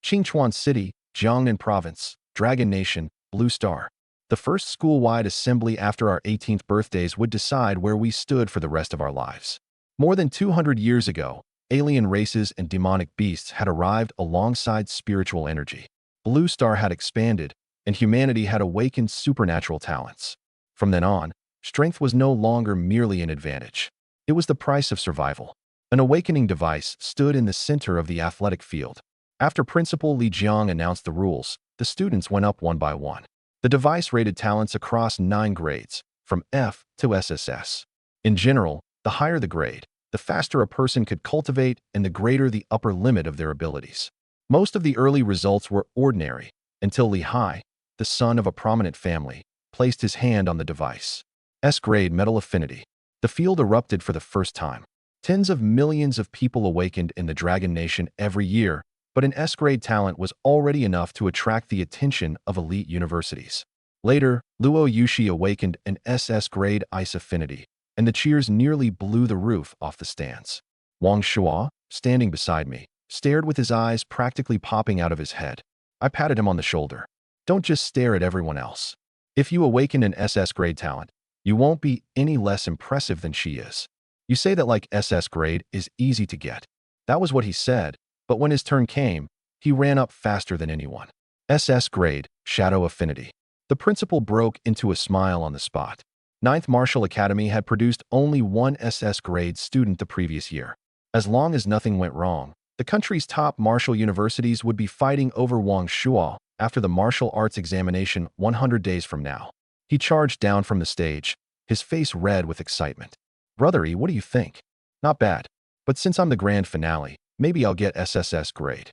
Qingchuan City, Jiangnan Province, Dragon Nation, Blue Star. The first school-wide assembly after our 18th birthdays would decide where we stood for the rest of our lives. More than 200 years ago, alien races and demonic beasts had arrived alongside spiritual energy. Blue Star had expanded, and humanity had awakened supernatural talents. From then on, strength was no longer merely an advantage. It was the price of survival. An awakening device stood in the center of the athletic field. After Principal Li Jiang announced the rules, the students went up one by one. The device rated talents across 9 grades, from F to SSS. In general, the higher the grade, the faster a person could cultivate and the greater the upper limit of their abilities. Most of the early results were ordinary, until Li Hai, the son of a prominent family, placed his hand on the device. S-grade metal affinity. The field erupted for the first time. Tens of millions of people awakened in the Dragon Nation every year, but an S-grade talent was already enough to attract the attention of elite universities. Later, Luo Yushi awakened an SS-grade ice affinity, and the cheers nearly blew the roof off the stands. Wang Shuo, standing beside me, stared with his eyes practically popping out of his head. I patted him on the shoulder. Don't just stare at everyone else. If you awaken an SS-grade talent, you won't be any less impressive than she is. You say that like SS-grade is easy to get. That was what he said, but when his turn came, he ran up faster than anyone. SS-grade, shadow affinity. The principal broke into a smile on the spot. Ninth Martial Academy had produced only one SS-grade student the previous year. As long as nothing went wrong, the country's top martial universities would be fighting over Wang Shuo after the martial arts examination 100 days from now. He charged down from the stage, his face red with excitement. Brothery, what do you think? Not bad. But since I'm the grand finale, maybe I'll get SSS grade.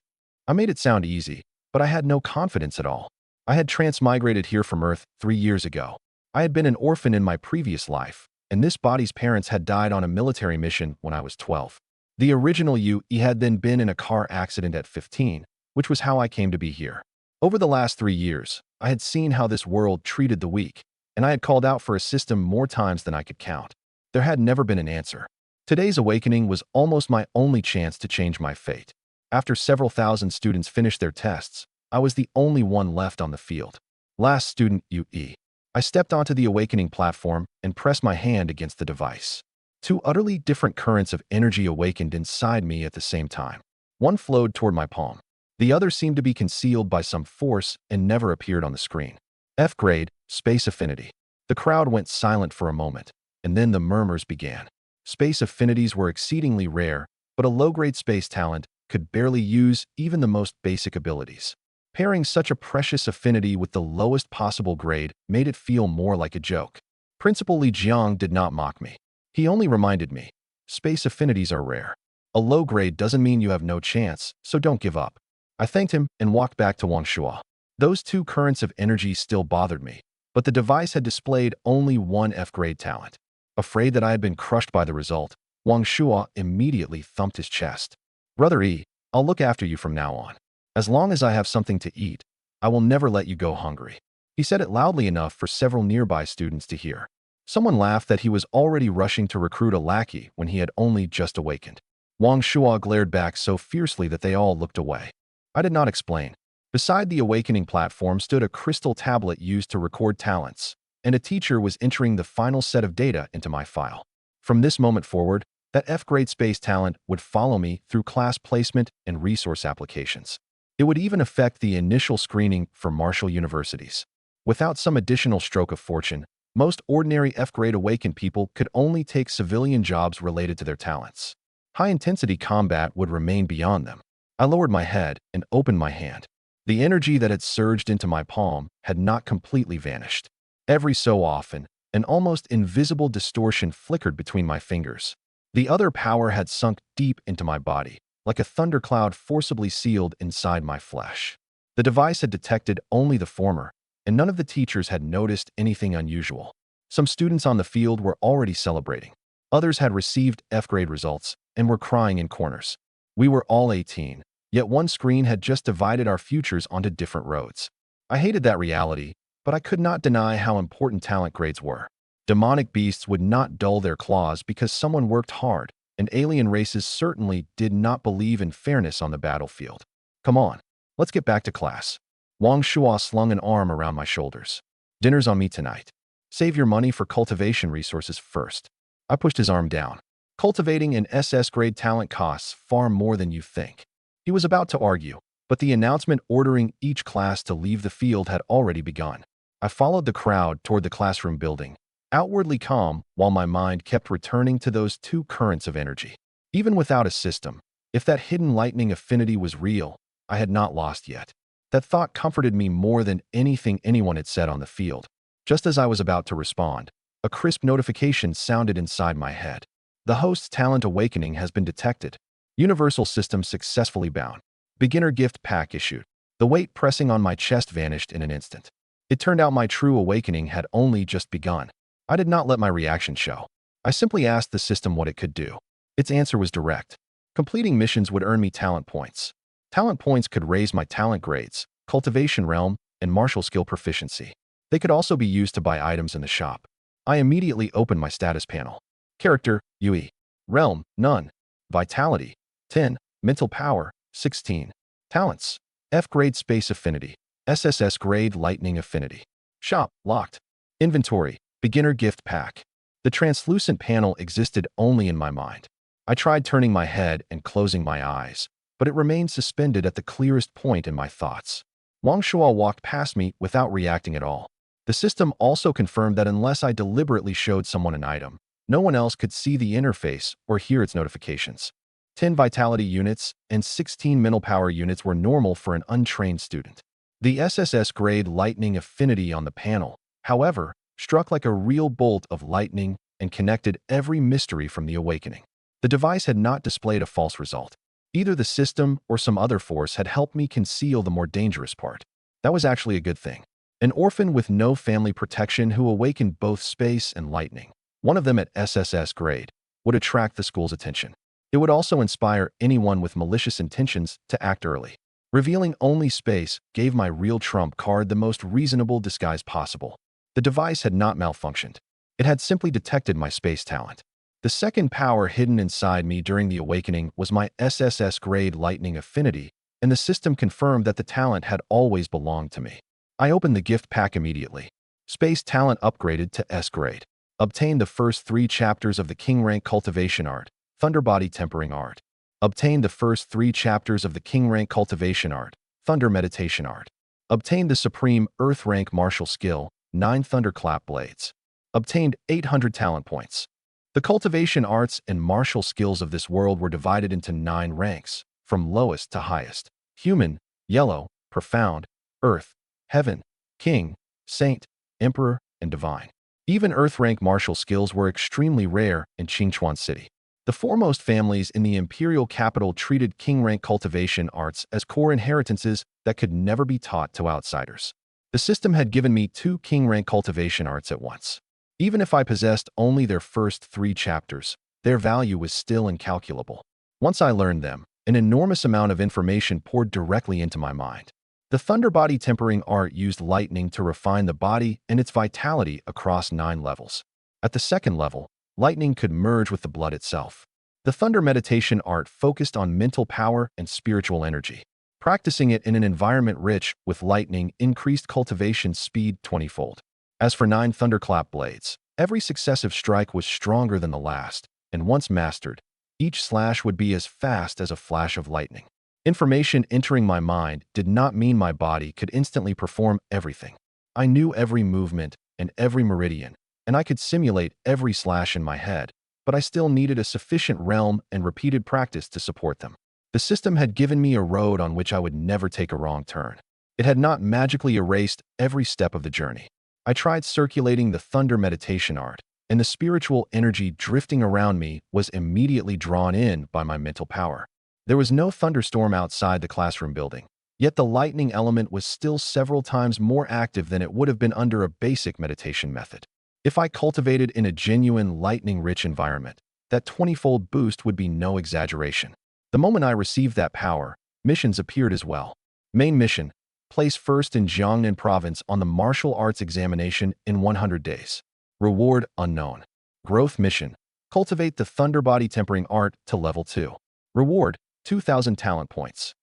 I made it sound easy, but I had no confidence at all. I had transmigrated here from Earth 3 years ago. I had been an orphan in my previous life, and this body's parents had died on a military mission when I was 12. The original Yu had then been in a car accident at 15, which was how I came to be here. Over the last 3 years, I had seen how this world treated the weak, and I had called out for a system more times than I could count. There had never been an answer. Today's awakening was almost my only chance to change my fate. After several thousand students finished their tests, I was the only one left on the field. Last student UE. I stepped onto the awakening platform and pressed my hand against the device. 2 utterly different currents of energy awakened inside me at the same time. One flowed toward my palm. The other seemed to be concealed by some force and never appeared on the screen. F-grade, space affinity. The crowd went silent for a moment, and then the murmurs began. Space affinities were exceedingly rare, but a low-grade space talent could barely use even the most basic abilities. Pairing such a precious affinity with the lowest possible grade made it feel more like a joke. Principal Li Jiang did not mock me. He only reminded me, space affinities are rare. A low grade doesn't mean you have no chance, so don't give up. I thanked him and walked back to Wang Shuo. Those 2 currents of energy still bothered me, but the device had displayed only one F-grade talent. Afraid that I had been crushed by the result, Wang Shuo immediately thumped his chest. Brother E, I'll look after you from now on. As long as I have something to eat, I will never let you go hungry. He said it loudly enough for several nearby students to hear. Someone laughed that he was already rushing to recruit a lackey when he had only just awakened. Wang Shuo glared back so fiercely that they all looked away. I did not explain. Beside the awakening platform stood a crystal tablet used to record talents, and a teacher was entering the final set of data into my file. From this moment forward, that F-grade space talent would follow me through class placement and resource applications. It would even affect the initial screening for martial universities. Without some additional stroke of fortune, most ordinary F-grade awakened people could only take civilian jobs related to their talents. High-intensity combat would remain beyond them. I lowered my head and opened my hand. The energy that had surged into my palm had not completely vanished. Every so often, an almost invisible distortion flickered between my fingers. The other power had sunk deep into my body, like a thundercloud forcibly sealed inside my flesh. The device had detected only the former, and none of the teachers had noticed anything unusual. Some students on the field were already celebrating. Others had received F-grade results and were crying in corners. We were all 18, yet one screen had just divided our futures onto different roads. I hated that reality, but I could not deny how important talent grades were. Demonic beasts would not dull their claws because someone worked hard, and alien races certainly did not believe in fairness on the battlefield. Come on, Let's get back to class. Wang Shuo slung an arm around my shoulders. Dinner's on me tonight. Save your money for cultivation resources first. I pushed his arm down. Cultivating an SS grade talent costs far more than you think. He was about to argue, but the announcement ordering each class to leave the field had already begun. I followed the crowd toward the classroom building, outwardly calm while my mind kept returning to those two currents of energy. Even without a system, if that hidden lightning affinity was real, I had not lost yet. That thought comforted me more than anything anyone had said on the field. Just as I was about to respond, a crisp notification sounded inside my head. The host's talent awakening has been detected. Universal system successfully bound. Beginner gift pack issued. The weight pressing on my chest vanished in an instant. It turned out my true awakening had only just begun. I did not let my reaction show. I simply asked the system what it could do. Its answer was direct. Completing missions would earn me talent points. Talent points could raise my talent grades, cultivation realm, and martial skill proficiency. They could also be used to buy items in the shop. I immediately opened my status panel. Character, UE. Realm, none. Vitality, 10. Mental power, 16. Talents, F grade space affinity. SSS grade lightning affinity. Shop, locked. Inventory, beginner gift pack. The translucent panel existed only in my mind. I tried turning my head and closing my eyes, but it remained suspended at the clearest point in my thoughts. Wang Shuo walked past me without reacting at all. The system also confirmed that unless I deliberately showed someone an item, no one else could see the interface or hear its notifications. 10 vitality units and 16 mental power units were normal for an untrained student. The SSS grade lightning affinity on the panel, however, struck like a real bolt of lightning and connected every mystery from the awakening. The device had not displayed a false result. Either the system or some other force had helped me conceal the more dangerous part. That was actually a good thing. An orphan with no family protection who awakened both space and lightning, one of them at SSS grade, would attract the school's attention. It would also inspire anyone with malicious intentions to act early. Revealing only space gave my real trump card the most reasonable disguise possible. The device had not malfunctioned. It had simply detected my space talent. The second power hidden inside me during the awakening was my SSS grade lightning affinity, and the system confirmed that the talent had always belonged to me. I opened the gift pack immediately. Space talent upgraded to S grade. Obtained the first 3 chapters of the King rank cultivation art, Thunder Body tempering art. Obtained the first 3 chapters of the King rank cultivation art, Thunder meditation art. Obtained the supreme Earth rank martial skill, 9 thunderclap blades. Obtained 800 talent points. The cultivation arts and martial skills of this world were divided into 9 ranks, from lowest to highest: human, yellow, profound, earth, heaven, king, saint, emperor, and divine. Even earth rank martial skills were extremely rare in Qingchuan City. The foremost families in the imperial capital treated king rank cultivation arts as core inheritances that could never be taught to outsiders. The system had given me 2 king rank cultivation arts at once. Even if I possessed only their first 3 chapters, their value was still incalculable. Once I learned them, an enormous amount of information poured directly into my mind. The Thunder Body tempering art used lightning to refine the body and its vitality across 9 levels. At the second level, lightning could merge with the blood itself. The Thunder meditation art focused on mental power and spiritual energy. Practicing it in an environment rich with lightning increased cultivation speed 20-fold. As for 9 thunderclap blades, every successive strike was stronger than the last, and once mastered, each slash would be as fast as a flash of lightning. Information entering my mind did not mean my body could instantly perform everything. I knew every movement and every meridian, and I could simulate every slash in my head, but I still needed a sufficient realm and repeated practice to support them. The system had given me a road on which I would never take a wrong turn. It had not magically erased every step of the journey. I tried circulating the Thunder meditation art, and the spiritual energy drifting around me was immediately drawn in by my mental power. There was no thunderstorm outside the classroom building, yet the lightning element was still several times more active than it would have been under a basic meditation method. If I cultivated in a genuine lightning-rich environment, that 20-fold boost would be no exaggeration. The moment I received that power, missions appeared as well. Main mission: place first in Jiangnan province on the martial arts examination in 100 days. Reward unknown. Growth mission: cultivate the Thunder Body tempering art to level 2. Reward: 2,000 talent points.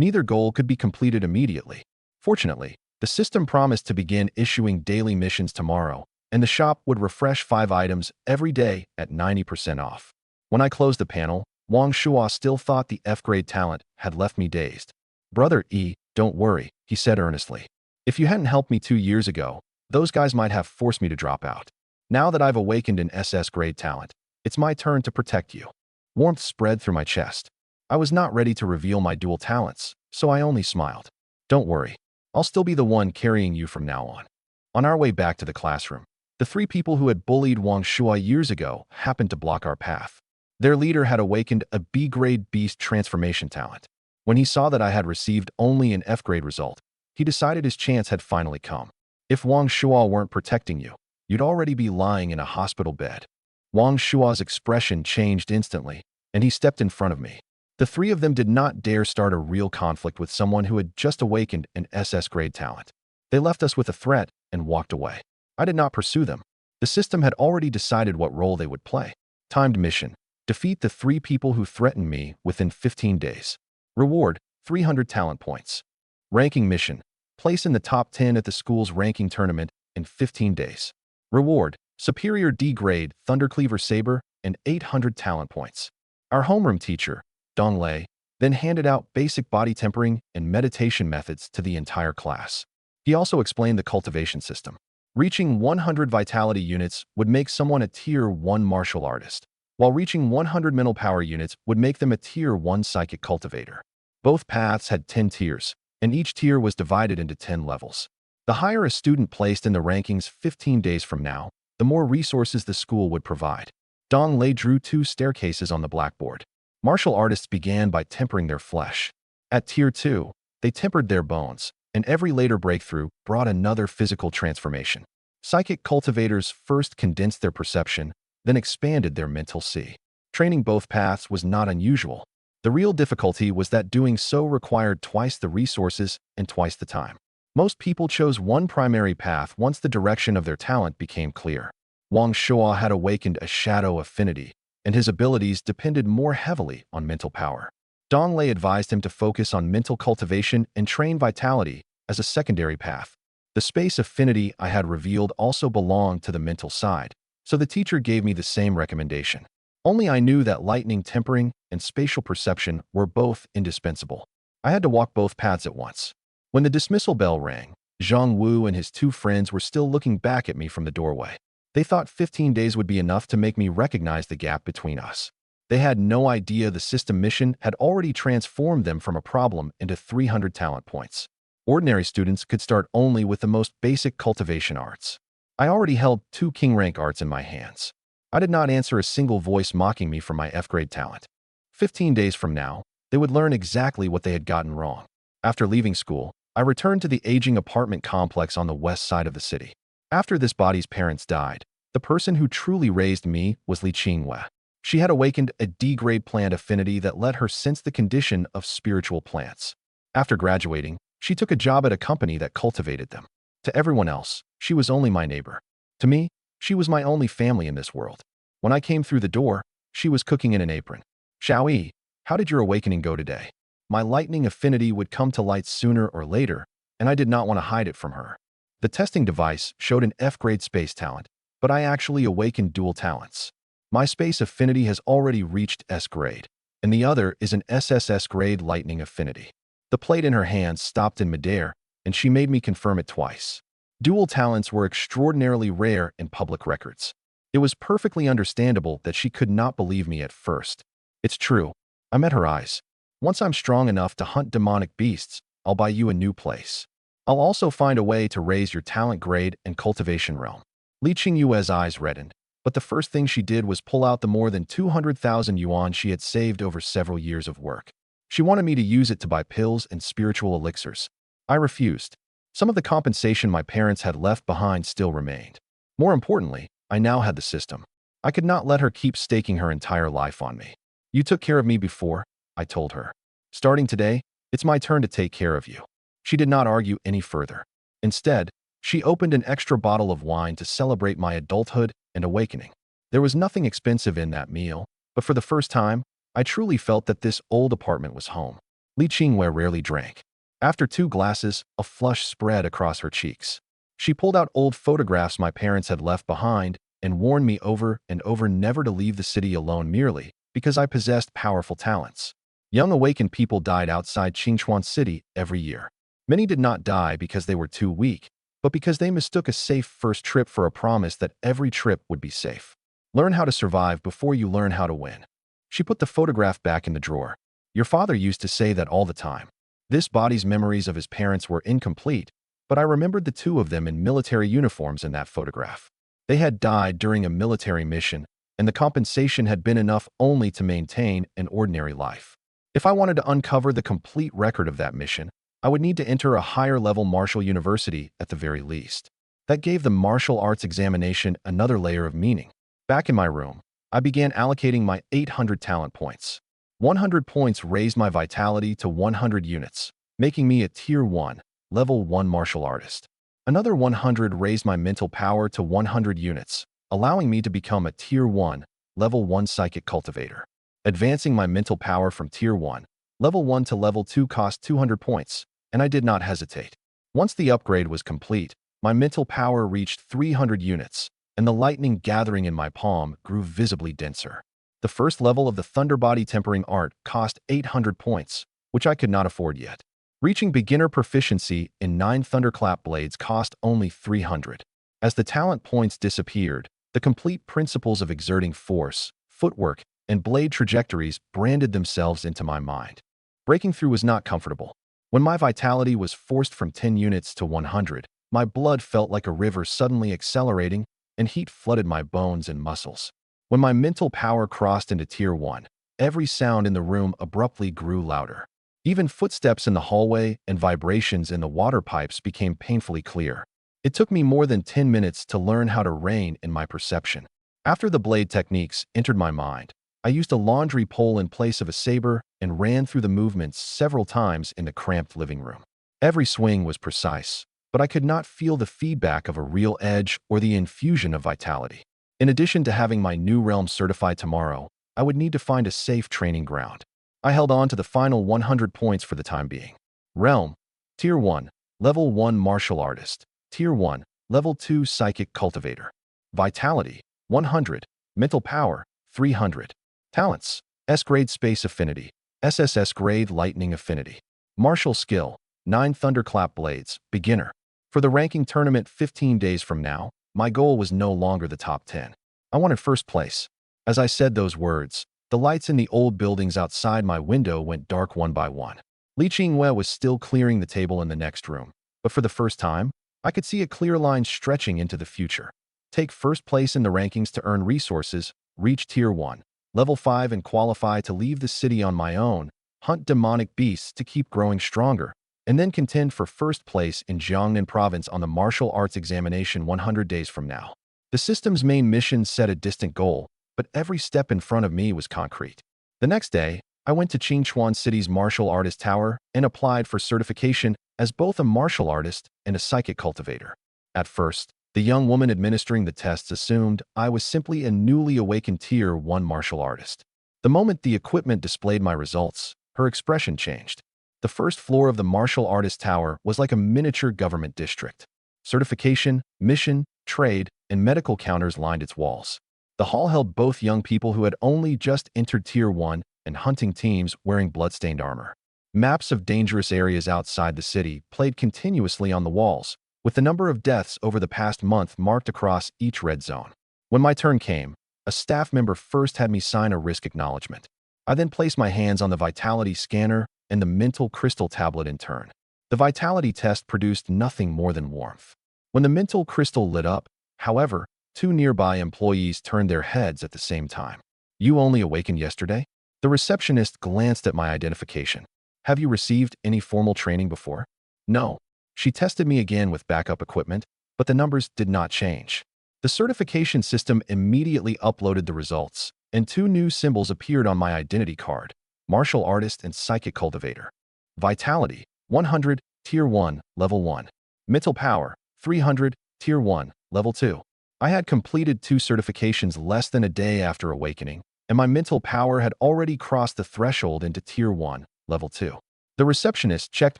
Neither goal could be completed immediately. Fortunately, the system promised to begin issuing daily missions tomorrow, and the shop would refresh 5 items every day at 90% off. When I closed the panel, Wang Shuo still thought the F-grade talent had left me dazed. "Brother E, don't worry," he said earnestly. "If you hadn't helped me 2 years ago, those guys might have forced me to drop out. Now that I've awakened an SS grade talent, it's my turn to protect you." Warmth spread through my chest. I was not ready to reveal my dual talents, so I only smiled. "Don't worry. I'll still be the one carrying you from now on." On our way back to the classroom, the 3 people who had bullied Wang Shuai years ago happened to block our path. Their leader had awakened a B-grade beast transformation talent. When he saw that I had received only an F-grade result, he decided his chance had finally come. "If Wang Shuai weren't protecting you, you'd already be lying in a hospital bed." Wang Shuai's expression changed instantly, and he stepped in front of me. The 3 of them did not dare start a real conflict with someone who had just awakened an SS grade talent. They left us with a threat and walked away. I did not pursue them. The system had already decided what role they would play. Timed mission: defeat the 3 people who threatened me within 15 days. Reward: 300 talent points. Ranking mission: place in the top 10 at the school's ranking tournament in 15 days. Reward: superior D grade Thundercleaver Saber and 800 talent points. Our homeroom teacher, Dong Lei, then handed out basic body tempering and meditation methods to the entire class. He also explained the cultivation system. Reaching 100 vitality units would make someone a Tier 1 martial artist, while reaching 100 mental power units would make them a Tier 1 psychic cultivator. Both paths had 10 tiers, and each tier was divided into 10 levels. The higher a student placed in the rankings 15 days from now, the more resources the school would provide. Dong Lei drew 2 staircases on the blackboard. Martial artists began by tempering their flesh. At Tier 2, they tempered their bones, and every later breakthrough brought another physical transformation. Psychic cultivators first condensed their perception, then expanded their mental sea. Training both paths was not unusual. The real difficulty was that doing so required twice the resources and twice the time. Most people chose one primary path once the direction of their talent became clear. Wang Shuo had awakened a shadow affinity, and his abilities depended more heavily on mental power. Dong Lei advised him to focus on mental cultivation and train vitality as a secondary path. The space affinity I had revealed also belonged to the mental side, so the teacher gave me the same recommendation. Only I knew that lightning tempering and spatial perception were both indispensable. I had to walk both paths at once. When the dismissal bell rang, Zhang Wu and his 2 friends were still looking back at me from the doorway. They thought 15 days would be enough to make me recognize the gap between us. They had no idea the system mission had already transformed them from a problem into 300 talent points. Ordinary students could start only with the most basic cultivation arts. I already held 2 king rank arts in my hands. I did not answer a single voice mocking me for my F-grade talent. 15 days from now, they would learn exactly what they had gotten wrong. After leaving school, I returned to the aging apartment complex on the west side of the city. After this body's parents died, the person who truly raised me was Li Qingwei. She had awakened a D-grade plant affinity that let her sense the condition of spiritual plants. After graduating, she took a job at a company that cultivated them. To everyone else, she was only my neighbor. To me, she was my only family in this world. When I came through the door, she was cooking in an apron. "Xiaoyi, how did your awakening go today?" My lightning affinity would come to light sooner or later, and I did not want to hide it from her. The testing device showed an F-grade space talent, but I actually awakened dual talents. My space affinity has already reached S-grade, and the other is an SSS grade lightning affinity. The plate in her hand stopped in midair, and she made me confirm it twice. Dual talents were extraordinarily rare in public records. It was perfectly understandable that she could not believe me at first. "It's true. I met her eyes. Once I'm strong enough to hunt demonic beasts, I'll buy you a new place. I'll also find a way to raise your talent grade and cultivation realm." Li Qingyue's eyes reddened, but the first thing she did was pull out the more than 200,000 yuan she had saved over several years of work. She wanted me to use it to buy pills and spiritual elixirs. I refused. Some of the compensation my parents had left behind still remained. More importantly, I now had the system. I could not let her keep staking her entire life on me. "You took care of me before," I told her. "Starting today, it's my turn to take care of you." She did not argue any further. Instead, she opened an extra bottle of wine to celebrate my adulthood and awakening. There was nothing expensive in that meal, but for the first time, I truly felt that this old apartment was home. Li Qingwei rarely drank. After 2 glasses, a flush spread across her cheeks. She pulled out old photographs my parents had left behind and warned me over and over never to leave the city alone merely because I possessed powerful talents. Young awakened people died outside Qingchuan City every year. Many did not die because they were too weak, but because they mistook a safe first trip for a promise that every trip would be safe. Learn how to survive before you learn how to win. She put the photograph back in the drawer. Your father used to say that all the time. This body's memories of his parents were incomplete, but I remembered the two of them in military uniforms in that photograph. They had died during a military mission, and the compensation had been enough only to maintain an ordinary life. If I wanted to uncover the complete record of that mission, I would need to enter a higher-level martial university at the very least. That gave the martial arts examination another layer of meaning. Back in my room, I began allocating my 800 talent points. 100 points raised my vitality to 100 units, making me a Tier 1, Level 1 martial artist. Another 100 raised my mental power to 100 units, allowing me to become a Tier 1, Level 1 psychic cultivator. Advancing my mental power from Tier 1, Level 1 to Level 2 cost 200 points, and I did not hesitate. Once the upgrade was complete, my mental power reached 300 units, and the lightning gathering in my palm grew visibly denser. The first level of the Thunder Body Tempering Art cost 800 points, which I could not afford yet. Reaching beginner proficiency in 9 Thunderclap blades cost only 300. As the talent points disappeared, the complete principles of exerting force, footwork, and blade trajectories branded themselves into my mind. Breaking through was not comfortable. When my vitality was forced from 10 units to 100, my blood felt like a river suddenly accelerating, and heat flooded my bones and muscles. When my mental power crossed into Tier 1, every sound in the room abruptly grew louder. Even footsteps in the hallway and vibrations in the water pipes became painfully clear. It took me more than 10 minutes to learn how to rein in my perception. After the blade techniques entered my mind, I used a laundry pole in place of a saber and ran through the movements several times in the cramped living room. Every swing was precise, but I could not feel the feedback of a real edge or the infusion of vitality. In addition to having my new realm certified tomorrow, I would need to find a safe training ground. I held on to the final 100 points for the time being. Realm, Tier 1, Level 1 Martial Artist, Tier 1, Level 2 Psychic Cultivator. Vitality, 100. Mental Power, 300. Talents, S-Grade Space Affinity, SSS Grade Lightning Affinity. Martial Skill, 9 Thunderclap Blades, Beginner. For the ranking tournament 15 days from now, my goal was no longer the top 10. I wanted first place. As I said those words, the lights in the old buildings outside my window went dark one by one. Li Qingwei was still clearing the table in the next room, but for the first time, I could see a clear line stretching into the future. Take first place in the rankings to earn resources, reach Tier 1, Level 5 and qualify to leave the city on my own, hunt demonic beasts to keep growing stronger, and then contend for first place in Jiangnan Province on the martial arts examination 100 days from now. The system's main mission set a distant goal, but every step in front of me was concrete. The next day, I went to Qingchuan City's Martial Artist Tower and applied for certification as both a martial artist and a psychic cultivator. At first, the young woman administering the tests assumed I was simply a newly awakened Tier 1 martial artist. The moment the equipment displayed my results, her expression changed. The first floor of the Martial Artist Tower was like a miniature government district. Certification, mission, trade, and medical counters lined its walls. The hall held both young people who had only just entered Tier 1 and hunting teams wearing bloodstained armor. Maps of dangerous areas outside the city played continuously on the walls, with the number of deaths over the past month marked across each red zone. When my turn came, a staff member first had me sign a risk acknowledgement. I then placed my hands on the vitality scanner and the mental crystal tablet in turn. The vitality test produced nothing more than warmth. When the mental crystal lit up, however, 2 nearby employees turned their heads at the same time. You only awakened yesterday? The receptionist glanced at my identification. Have you received any formal training before? No. She tested me again with backup equipment, but the numbers did not change. The certification system immediately uploaded the results, and 2 new symbols appeared on my identity card: Martial Artist and Psychic Cultivator. Vitality, 100, Tier 1, Level 1. Mental Power, 300, Tier 1, Level 2. I had completed 2 certifications less than a day after awakening, and my mental power had already crossed the threshold into Tier 1, Level 2. The receptionist checked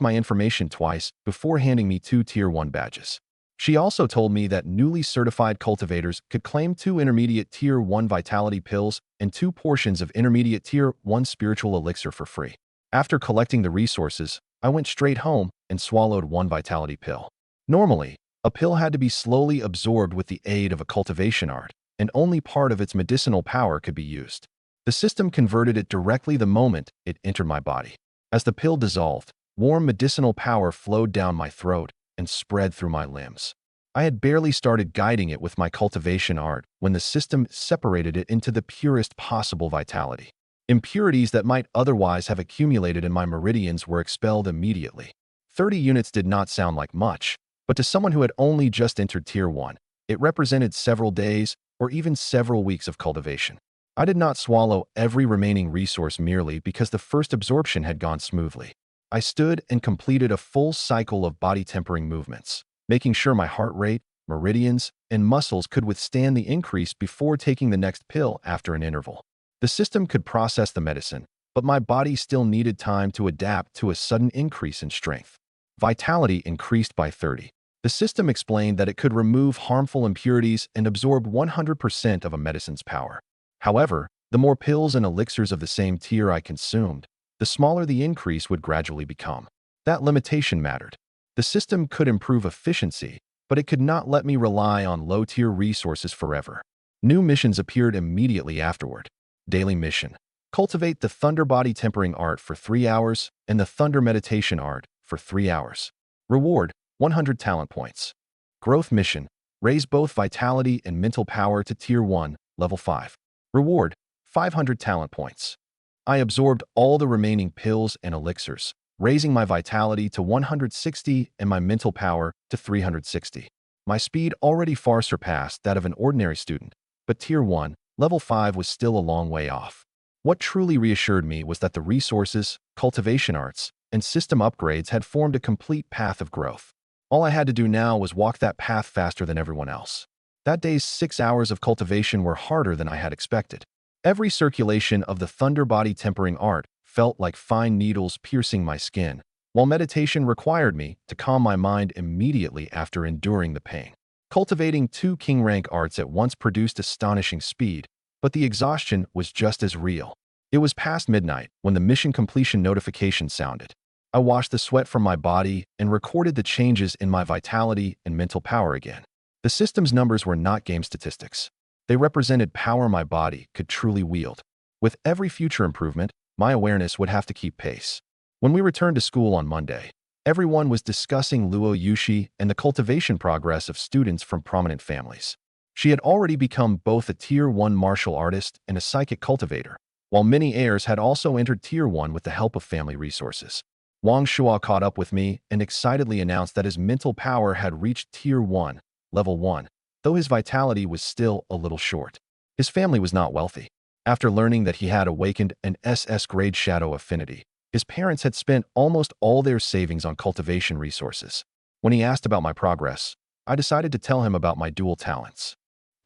my information twice before handing me 2 Tier 1 badges. She also told me that newly certified cultivators could claim 2 intermediate Tier 1 vitality pills and 2 portions of intermediate Tier 1 spiritual elixir for free. After collecting the resources, I went straight home and swallowed 1 vitality pill. Normally, a pill had to be slowly absorbed with the aid of a cultivation art, and only part of its medicinal power could be used. The system converted it directly the moment it entered my body. As the pill dissolved, warm medicinal power flowed down my throat and spread through my limbs. I had barely started guiding it with my cultivation art when the system separated it into the purest possible vitality. Impurities that might otherwise have accumulated in my meridians were expelled immediately. 30 units did not sound like much, but to someone who had only just entered Tier 1, it represented several days or even several weeks of cultivation. I did not swallow every remaining resource merely because the first absorption had gone smoothly. I stood and completed a full cycle of body-tempering movements, making sure my heart rate, meridians, and muscles could withstand the increase before taking the next pill after an interval. The system could process the medicine, but my body still needed time to adapt to a sudden increase in strength. Vitality increased by 30. The system explained that it could remove harmful impurities and absorb 100% of a medicine's power. However, the more pills and elixirs of the same tier I consumed, the smaller the increase would gradually become. That limitation mattered. The system could improve efficiency, but it could not let me rely on low-tier resources forever. New missions appeared immediately afterward. Daily mission: cultivate the Thunder Body Tempering Art for 3 hours and the Thunder Meditation Art for 3 hours. Reward: 100 talent points. Growth mission: raise both vitality and mental power to Tier 1, Level 5. Reward: 500 talent points. I absorbed all the remaining pills and elixirs, raising my vitality to 160 and my mental power to 360. My speed already far surpassed that of an ordinary student, but Tier 1, Level 5 was still a long way off. What truly reassured me was that the resources, cultivation arts, and system upgrades had formed a complete path of growth. All I had to do now was walk that path faster than everyone else. That day's 6 hours of cultivation were harder than I had expected. Every circulation of the Thunder Body Tempering Art felt like fine needles piercing my skin, while meditation required me to calm my mind immediately after enduring the pain. Cultivating 2 king rank arts at once produced astonishing speed, but the exhaustion was just as real. It was past midnight when the mission completion notification sounded. I washed the sweat from my body and recorded the changes in my vitality and mental power again. The system's numbers were not game statistics. They represented power my body could truly wield. With every future improvement, my awareness would have to keep pace. When we returned to school on Monday, everyone was discussing Luo Yushi and the cultivation progress of students from prominent families. She had already become both a Tier 1 martial artist and a psychic cultivator, while many heirs had also entered Tier 1 with the help of family resources. Wang Shua caught up with me and excitedly announced that his mental power had reached Tier 1, Level 1, though his vitality was still a little short. His family was not wealthy. After learning that he had awakened an SS grade shadow affinity, his parents had spent almost all their savings on cultivation resources. When he asked about my progress, I decided to tell him about my dual talents.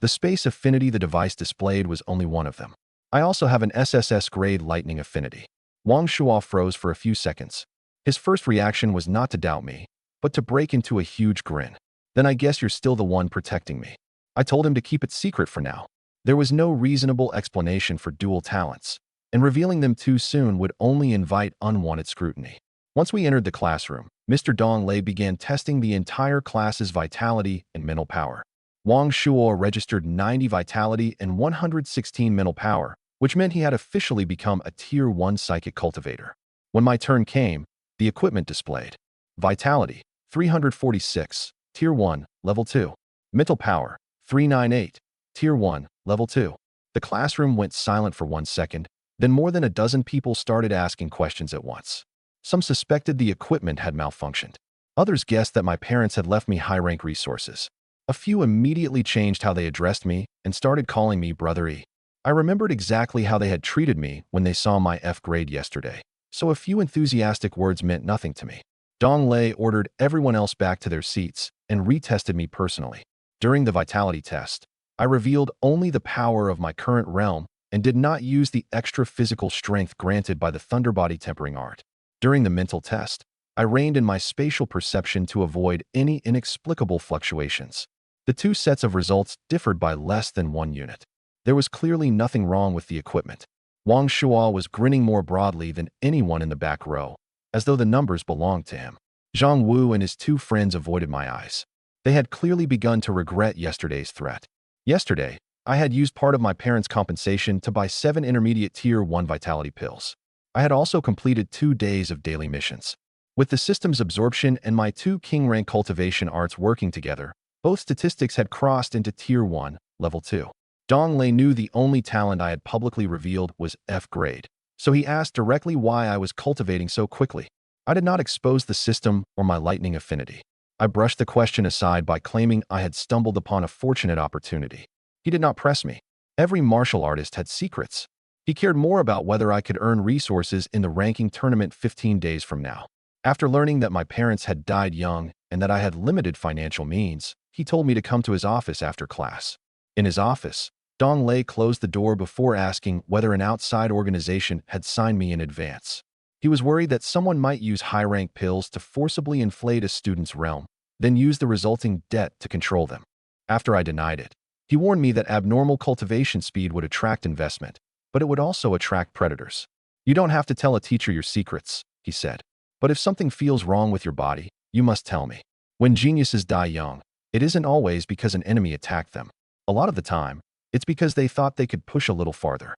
The space affinity the device displayed was only one of them. I also have an SSS grade lightning affinity. Wang Shua froze for a few seconds. His first reaction was not to doubt me, but to break into a huge grin. Then I guess you're still the one protecting me. I told him to keep it secret for now. There was no reasonable explanation for dual talents, and revealing them too soon would only invite unwanted scrutiny. Once we entered the classroom, Mr. Dong Lei began testing the entire class's vitality and mental power. Wang Shua registered 90 vitality and 116 mental power, which meant he had officially become a Tier 1 psychic cultivator. When my turn came, the equipment displayed: vitality, 346, Tier 1, Level 2. Mental power, 398, Tier 1, Level 2. The classroom went silent for 1 second, then more than a dozen people started asking questions at once. Some suspected the equipment had malfunctioned. Others guessed that my parents had left me high-rank resources. A few immediately changed how they addressed me and started calling me Brother E. I remembered exactly how they had treated me when they saw my F grade yesterday, so a few enthusiastic words meant nothing to me. Dong Lei ordered everyone else back to their seats and retested me personally. During the vitality test, I revealed only the power of my current realm and did not use the extra physical strength granted by the Thunder Body Tempering Art. During the mental test, I reined in my spatial perception to avoid any inexplicable fluctuations. The two sets of results differed by less than 1 unit. There was clearly nothing wrong with the equipment. Wang Shuo was grinning more broadly than anyone in the back row, as though the numbers belonged to him. Zhang Wu and his two friends avoided my eyes. They had clearly begun to regret yesterday's threat. Yesterday, I had used part of my parents' compensation to buy 7 intermediate Tier 1 vitality pills. I had also completed 2 days of daily missions. With the system's absorption and my 2 king rank cultivation arts working together, both statistics had crossed into Tier 1, Level 2. Dong Lei knew the only talent I had publicly revealed was F grade, so he asked directly why I was cultivating so quickly. I did not expose the system or my lightning affinity. I brushed the question aside by claiming I had stumbled upon a fortunate opportunity. He did not press me. Every martial artist had secrets. He cared more about whether I could earn resources in the ranking tournament 15 days from now. After learning that my parents had died young and that I had limited financial means, he told me to come to his office after class. In his office, Dong Lei closed the door before asking whether an outside organization had signed me in advance. He was worried that someone might use high-rank pills to forcibly inflate a student's realm, then use the resulting debt to control them. After I denied it, he warned me that abnormal cultivation speed would attract investment, but it would also attract predators. You don't have to tell a teacher your secrets, he said. But if something feels wrong with your body, you must tell me. When geniuses die young, it isn't always because an enemy attacked them. A lot of the time, it's because they thought they could push a little farther.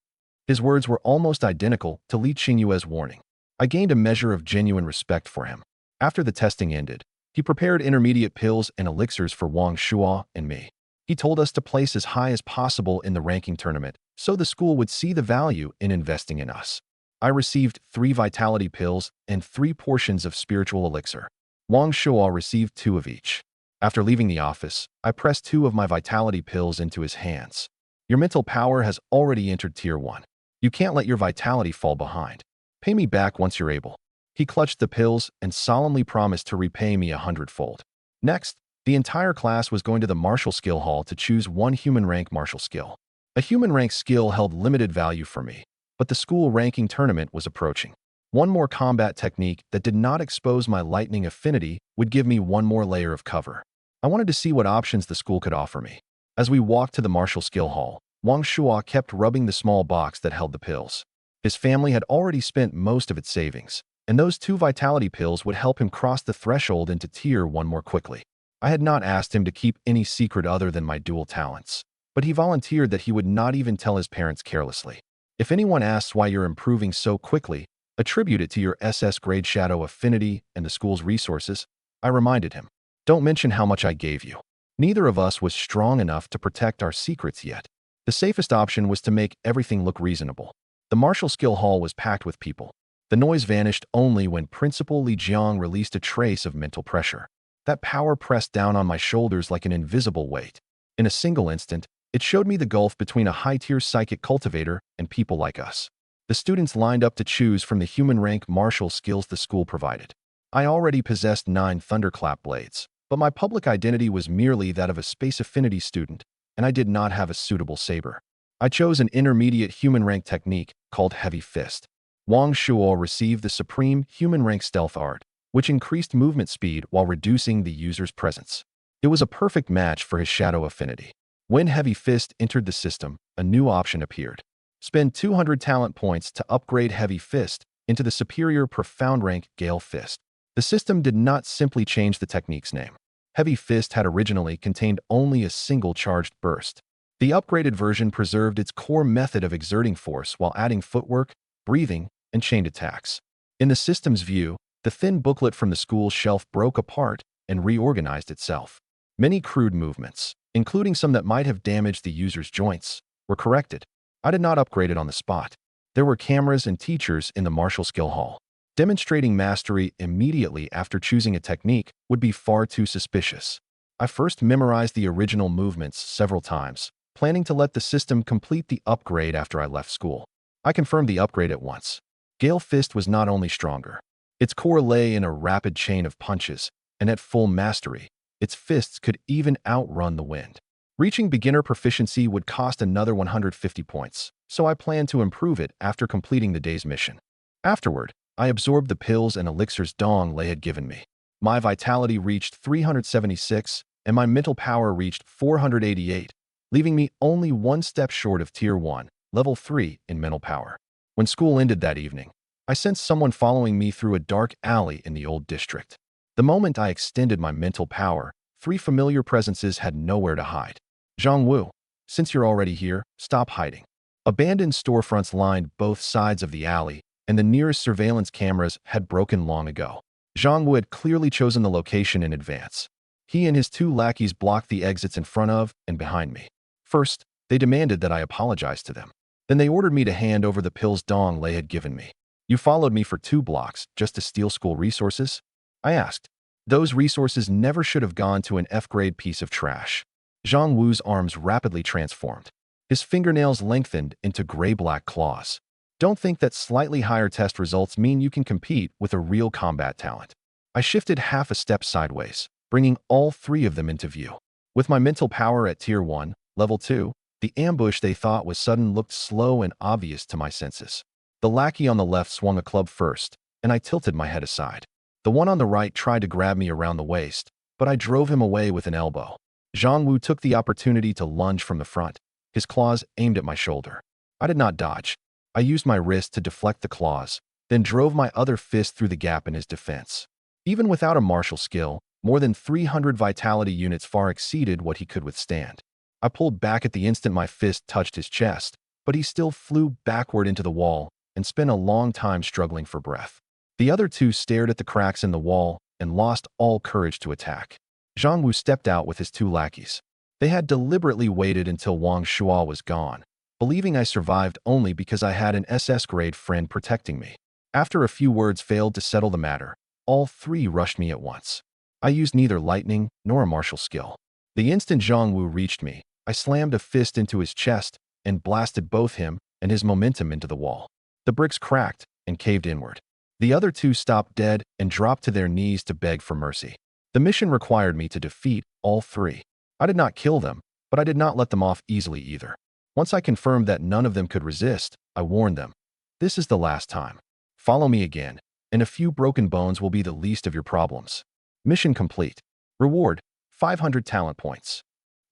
His words were almost identical to Li Qingyue's warning. I gained a measure of genuine respect for him. After the testing ended, he prepared intermediate pills and elixirs for Wang Shuo and me. He told us to place as high as possible in the ranking tournament, so the school would see the value in investing in us. I received 3 vitality pills and 3 portions of spiritual elixir. Wang Shuo received 2 of each. After leaving the office, I pressed 2 of my vitality pills into his hands. Your mental power has already entered Tier 1. You can't let your vitality fall behind. Pay me back once you're able. He clutched the pills and solemnly promised to repay me 100-fold. Next, the entire class was going to the martial skill hall to choose 1 human rank martial skill. A human rank skill held limited value for me, but the school ranking tournament was approaching. 1 more combat technique that did not expose my lightning affinity would give me 1 more layer of cover. I wanted to see what options the school could offer me. As we walked to the martial skill hall, Wang Shuo kept rubbing the small box that held the pills. His family had already spent most of its savings, and those 2 vitality pills would help him cross the threshold into Tier 1 more quickly. I had not asked him to keep any secret other than my dual talents, but he volunteered that he would not even tell his parents carelessly. If anyone asks why you're improving so quickly, attribute it to your SS grade shadow affinity and the school's resources, I reminded him. Don't mention how much I gave you. Neither of us was strong enough to protect our secrets yet. The safest option was to make everything look reasonable. The martial skill hall was packed with people. The noise vanished only when Principal Li Jiang released a trace of mental pressure. That power pressed down on my shoulders like an invisible weight. In a single instant, it showed me the gulf between a high-tier psychic cultivator and people like us. The students lined up to choose from the human rank martial skills the school provided. I already possessed 9 thunderclap blades, but my public identity was merely that of a space affinity student, and I did not have a suitable saber. I chose an intermediate human rank technique called Heavy Fist. Wang Shuo received the supreme human rank stealth art, which increased movement speed while reducing the user's presence. It was a perfect match for his shadow affinity. When Heavy Fist entered the system, a new option appeared. Spend 200 talent points to upgrade Heavy Fist into the superior profound rank Gale Fist. The system did not simply change the technique's name. Heavy Fist had originally contained only a single charged burst. The upgraded version preserved its core method of exerting force while adding footwork, breathing, and chained attacks. In the system's view, the thin booklet from the school's shelf broke apart and reorganized itself. Many crude movements, including some that might have damaged the user's joints, were corrected. I did not upgrade it on the spot. There were cameras and teachers in the martial skill hall. Demonstrating mastery immediately after choosing a technique would be far too suspicious. I first memorized the original movements several times, planning to let the system complete the upgrade after I left school. I confirmed the upgrade at once. Gale Fist was not only stronger. Its core lay in a rapid chain of punches, and at full mastery, its fists could even outrun the wind. Reaching beginner proficiency would cost another 150 points, so I planned to improve it after completing the day's mission. Afterward, I absorbed the pills and elixirs Dong Lei had given me. My vitality reached 376, and my mental power reached 488, leaving me only one step short of Tier 1, Level 3 in mental power. When school ended that evening, I sensed someone following me through a dark alley in the old district. The moment I extended my mental power, three familiar presences had nowhere to hide. Zhang Wu, since you're already here, stop hiding. Abandoned storefronts lined both sides of the alley, and the nearest surveillance cameras had broken long ago. Zhang Wu had clearly chosen the location in advance. He and his two lackeys blocked the exits in front of and behind me. First, they demanded that I apologize to them. Then they ordered me to hand over the pills Dong Lei had given me. You followed me for 2 blocks just to steal school resources? I asked. Those resources never should have gone to an F-grade piece of trash. Zhang Wu's arms rapidly transformed. His fingernails lengthened into gray-black claws. Don't think that slightly higher test results mean you can compete with a real combat talent. I shifted half a step sideways, bringing all 3 of them into view. With my mental power at Tier 1, Level 2, the ambush they thought was sudden looked slow and obvious to my senses. The lackey on the left swung a club first, and I tilted my head aside. The one on the right tried to grab me around the waist, but I drove him away with an elbow. Zhang Wu took the opportunity to lunge from the front, his claws aimed at my shoulder. I did not dodge. I used my wrist to deflect the claws, then drove my other fist through the gap in his defense. Even without a martial skill, more than 300 vitality units far exceeded what he could withstand. I pulled back at the instant my fist touched his chest, but he still flew backward into the wall and spent a long time struggling for breath. The other 2 stared at the cracks in the wall and lost all courage to attack. Zhang Wu stepped out with his 2 lackeys. They had deliberately waited until Wang Shuo was gone, believing I survived only because I had an SS-grade friend protecting me. After a few words failed to settle the matter, all 3 rushed me at once. I used neither lightning nor a martial skill. The instant Zhang Wu reached me, I slammed a fist into his chest and blasted both him and his momentum into the wall. The bricks cracked and caved inward. The other 2 stopped dead and dropped to their knees to beg for mercy. The mission required me to defeat all 3. I did not kill them, but I did not let them off easily either. Once I confirmed that none of them could resist, I warned them. This is the last time. Follow me again, and a few broken bones will be the least of your problems. Mission complete. Reward, 500 talent points.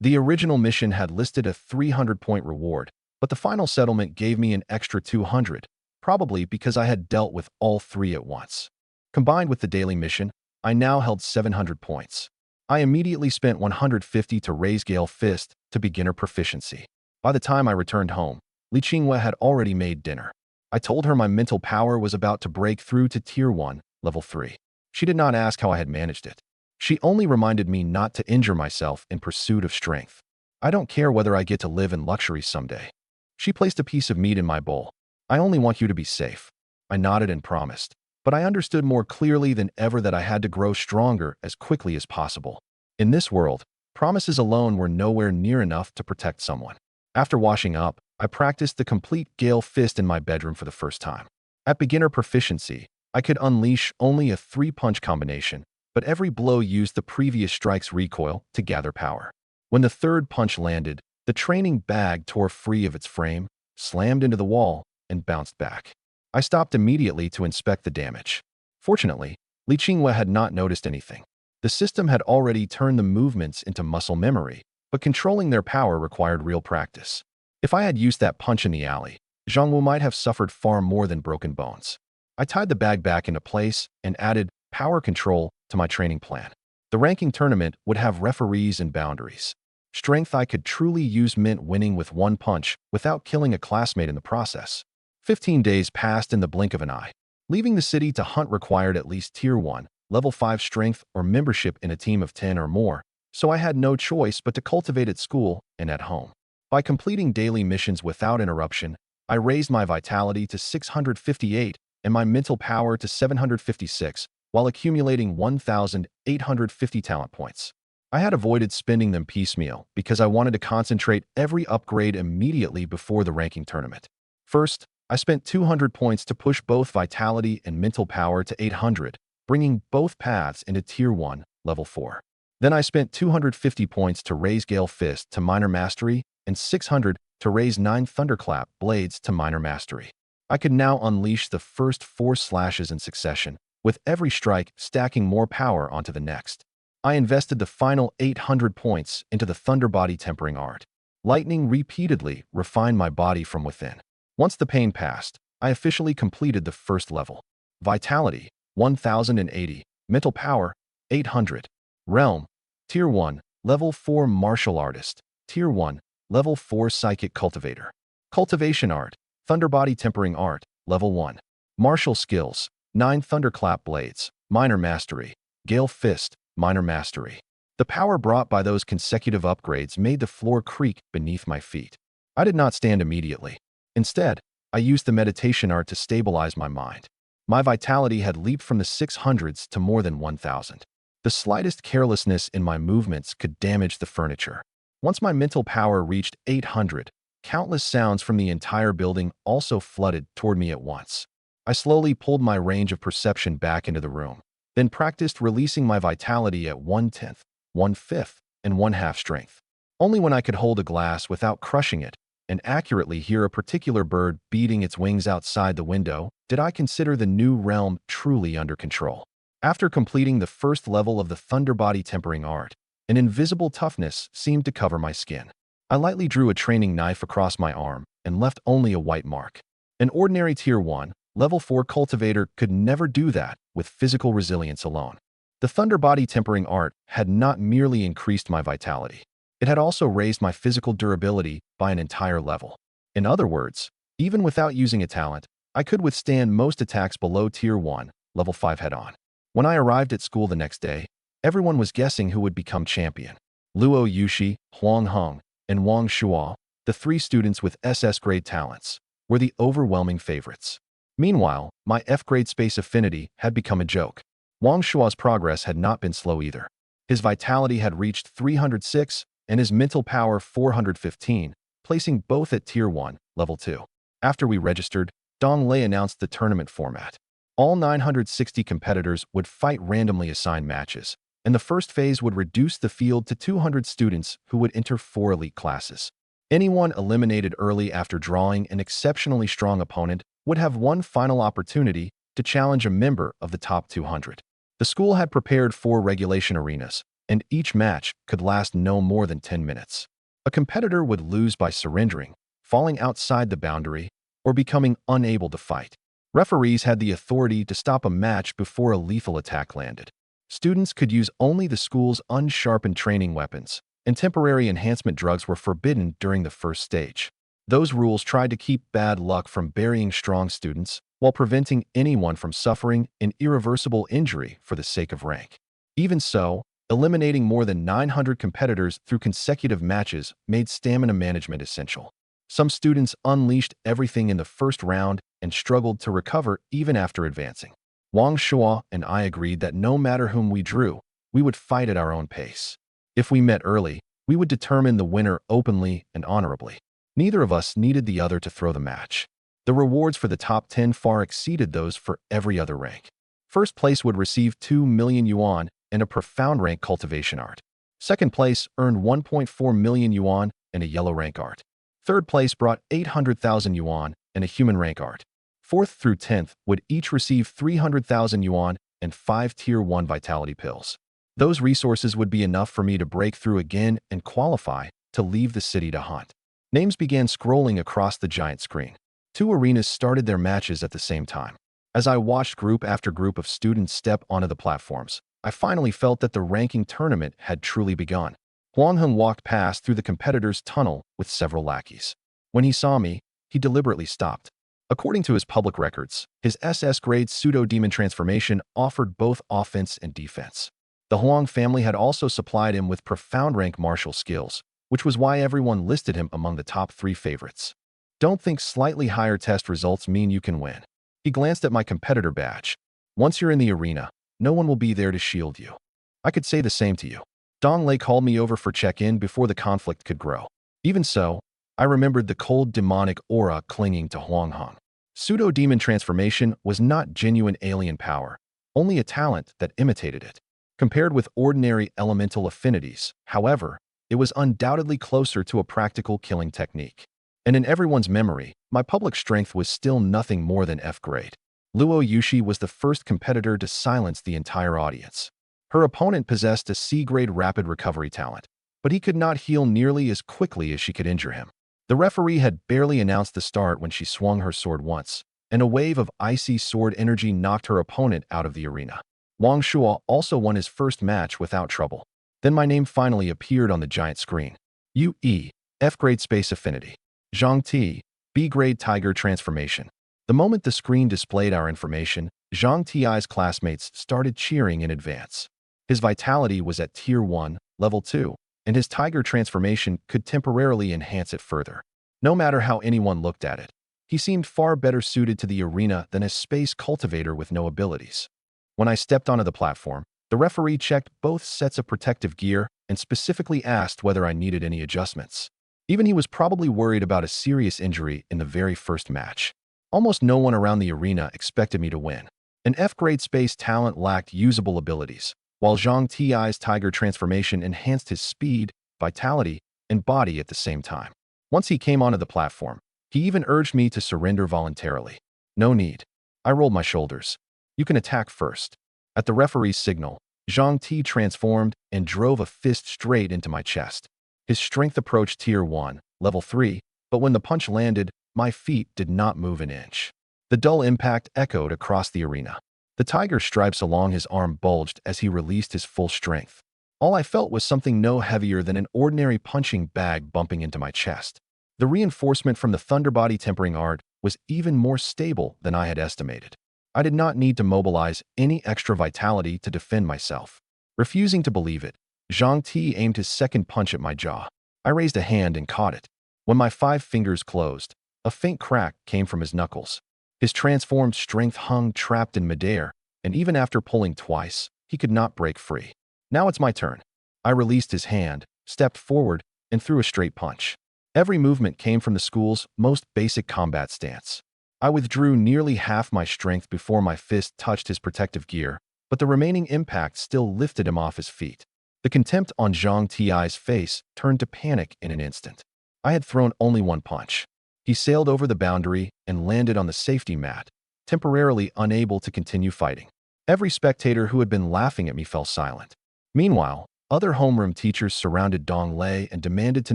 The original mission had listed a 300-point reward, but the final settlement gave me an extra 200, probably because I had dealt with all 3 at once. Combined with the daily mission, I now held 700 points. I immediately spent 150 to raise Gale Fist to beginner proficiency. By the time I returned home, Li Qingwei had already made dinner. I told her my mental power was about to break through to Tier 1, Level 3. She did not ask how I had managed it. She only reminded me not to injure myself in pursuit of strength. I don't care whether I get to live in luxury someday. She placed a piece of meat in my bowl. I only want you to be safe. I nodded and promised, but I understood more clearly than ever that I had to grow stronger as quickly as possible. In this world, promises alone were nowhere near enough to protect someone. After washing up, I practiced the complete Gale Fist in my bedroom for the first time. At beginner proficiency, I could unleash only a 3-punch combination, but every blow used the previous strike's recoil to gather power. When the 3rd punch landed, the training bag tore free of its frame, slammed into the wall, and bounced back. I stopped immediately to inspect the damage. Fortunately, Li Qingwei had not noticed anything. The system had already turned the movements into muscle memory, but controlling their power required real practice. If I had used that punch in the alley, Zhang Wu might have suffered far more than broken bones. I tied the bag back into place and added power control to my training plan. The ranking tournament would have referees and boundaries. Strength I could truly use meant winning with 1 punch without killing a classmate in the process. 15 days passed in the blink of an eye. Leaving the city to hunt required at least Tier 1, Level 5 strength or membership in a team of 10 or more, so I had no choice but to cultivate at school and at home. By completing daily missions without interruption, I raised my vitality to 658 and my mental power to 756, while accumulating 1,850 talent points. I had avoided spending them piecemeal because I wanted to concentrate every upgrade immediately before the ranking tournament. First, I spent 200 points to push both vitality and mental power to 800, bringing both paths into Tier 1, Level 4. Then I spent 250 points to raise Gale Fist to Minor Mastery and 600 to raise 9 Thunderclap Blades to Minor Mastery. I could now unleash the first 4 slashes in succession, with every strike stacking more power onto the next. I invested the final 800 points into the Thunder Body tempering art. Lightning repeatedly refined my body from within. Once the pain passed, I officially completed the first level. Vitality, 1080. Mental power, 800. Realm, Tier 1, Level 4 Martial Artist. Tier 1, Level 4 Psychic Cultivator. Cultivation Art, Thunder Body Tempering Art, Level 1. Martial Skills, 9 Thunderclap Blades, Minor Mastery. Gale Fist, Minor Mastery. The power brought by those consecutive upgrades made the floor creak beneath my feet. I did not stand immediately. Instead, I used the meditation art to stabilize my mind. My vitality had leaped from the 600s to more than 1,000. The slightest carelessness in my movements could damage the furniture. Once my mental power reached 800, countless sounds from the entire building also flooded toward me at once. I slowly pulled my range of perception back into the room, then practiced releasing my vitality at 1/10, 1/5, and 1/2 strength. Only when I could hold a glass without crushing it and accurately hear a particular bird beating its wings outside the window did I consider the new realm truly under control. After completing the first level of the Thunder Body tempering art, an invisible toughness seemed to cover my skin. I lightly drew a training knife across my arm and left only a white mark. An ordinary Tier 1, Level 4 cultivator could never do that with physical resilience alone. The Thunder Body tempering art had not merely increased my vitality. It had also raised my physical durability by an entire level. In other words, even without using a talent, I could withstand most attacks below Tier 1, Level 5 head-on. When I arrived at school the next day, everyone was guessing who would become champion. Luo Yushi, Huang Heng, and Wang Shuo, the 3 students with SS grade talents, were the overwhelming favorites. Meanwhile, my F-grade space affinity had become a joke. Wang Shuo's progress had not been slow either. His vitality had reached 306 and his mental power 415, placing both at Tier 1, Level 2. After we registered, Dong Lei announced the tournament format. All 960 competitors would fight randomly assigned matches, and the first phase would reduce the field to 200 students who would enter 4 elite classes. Anyone eliminated early after drawing an exceptionally strong opponent would have one final opportunity to challenge a member of the top 200. The school had prepared 4 regulation arenas, and each match could last no more than 10 minutes. A competitor would lose by surrendering, falling outside the boundary, or becoming unable to fight. Referees had the authority to stop a match before a lethal attack landed. Students could use only the school's unsharpened training weapons, and temporary enhancement drugs were forbidden during the first stage. Those rules tried to keep bad luck from burying strong students while preventing anyone from suffering an irreversible injury for the sake of rank. Even so, eliminating more than 900 competitors through consecutive matches made stamina management essential. Some students unleashed everything in the first round and struggled to recover even after advancing. Wang Shuo and I agreed that no matter whom we drew, we would fight at our own pace. If we met early, we would determine the winner openly and honorably. Neither of us needed the other to throw the match. The rewards for the top 10 far exceeded those for every other rank. First place would receive 2 million yuan and a profound rank cultivation art. Second place earned 1.4 million yuan and a yellow rank art. Third place brought 800,000 yuan and a human rank art. 4th through 10th would each receive 300,000 yuan and 5 Tier 1 vitality pills. Those resources would be enough for me to break through again and qualify to leave the city to hunt. Names began scrolling across the giant screen. 2 arenas started their matches at the same time. As I watched group after group of students step onto the platforms, I finally felt that the ranking tournament had truly begun. Huang Heng walked past through the competitor's tunnel with several lackeys. When he saw me, he deliberately stopped. According to his public records, his SS-grade pseudo-demon transformation offered both offense and defense. The Huang family had also supplied him with profound rank martial skills, which was why everyone listed him among the top 3 favorites. Don't think slightly higher test results mean you can win. He glanced at my competitor badge. Once you're in the arena, no one will be there to shield you. I could say the same to you. Dong Lei called me over for check-in before the conflict could grow. Even so, I remembered the cold demonic aura clinging to Huang Heng. Pseudo-demon transformation was not genuine alien power, only a talent that imitated it. Compared with ordinary elemental affinities, however, it was undoubtedly closer to a practical killing technique. And in everyone's memory, my public strength was still nothing more than F grade. Luo Yushi was the first competitor to silence the entire audience. Her opponent possessed a C-grade rapid recovery talent, but he could not heal nearly as quickly as she could injure him. The referee had barely announced the start when she swung her sword once, and a wave of icy sword energy knocked her opponent out of the arena. Wang Shuo also won his first match without trouble. Then my name finally appeared on the giant screen. UE, F-grade Space Affinity. Zhang Ti, B-grade Tiger Transformation. The moment the screen displayed our information, Zhang Ti's classmates started cheering in advance. His vitality was at Tier 1, Level 2, and his Tiger Transformation could temporarily enhance it further. No matter how anyone looked at it, he seemed far better suited to the arena than a space cultivator with no abilities. When I stepped onto the platform, the referee checked both sets of protective gear and specifically asked whether I needed any adjustments. Even he was probably worried about a serious injury in the very first match. Almost no one around the arena expected me to win. An F-grade space talent lacked usable abilities, while Zhang Ti's Tiger Transformation enhanced his speed, vitality, and body at the same time. Once he came onto the platform, he even urged me to surrender voluntarily. No need. I rolled my shoulders. You can attack first. At the referee's signal, Zhang Ti transformed and drove a fist straight into my chest. His strength approached Tier 1, Level 3, but when the punch landed, my feet did not move an inch. The dull impact echoed across the arena. The tiger stripes along his arm bulged as he released his full strength. All I felt was something no heavier than an ordinary punching bag bumping into my chest. The reinforcement from the Thunderbody tempering art was even more stable than I had estimated. I did not need to mobilize any extra vitality to defend myself. Refusing to believe it, Zhang Ti aimed his second punch at my jaw. I raised a hand and caught it. When my 5 fingers closed, a faint crack came from his knuckles. His transformed strength hung trapped in midair, and even after pulling twice, he could not break free. Now it's my turn. I released his hand, stepped forward, and threw a straight punch. Every movement came from the school's most basic combat stance. I withdrew nearly half my strength before my fist touched his protective gear, but the remaining impact still lifted him off his feet. The contempt on Zhang Ti's face turned to panic in an instant. I had thrown only one punch. He sailed over the boundary and landed on the safety mat, temporarily unable to continue fighting. Every spectator who had been laughing at me fell silent. Meanwhile, other homeroom teachers surrounded Dong Lei and demanded to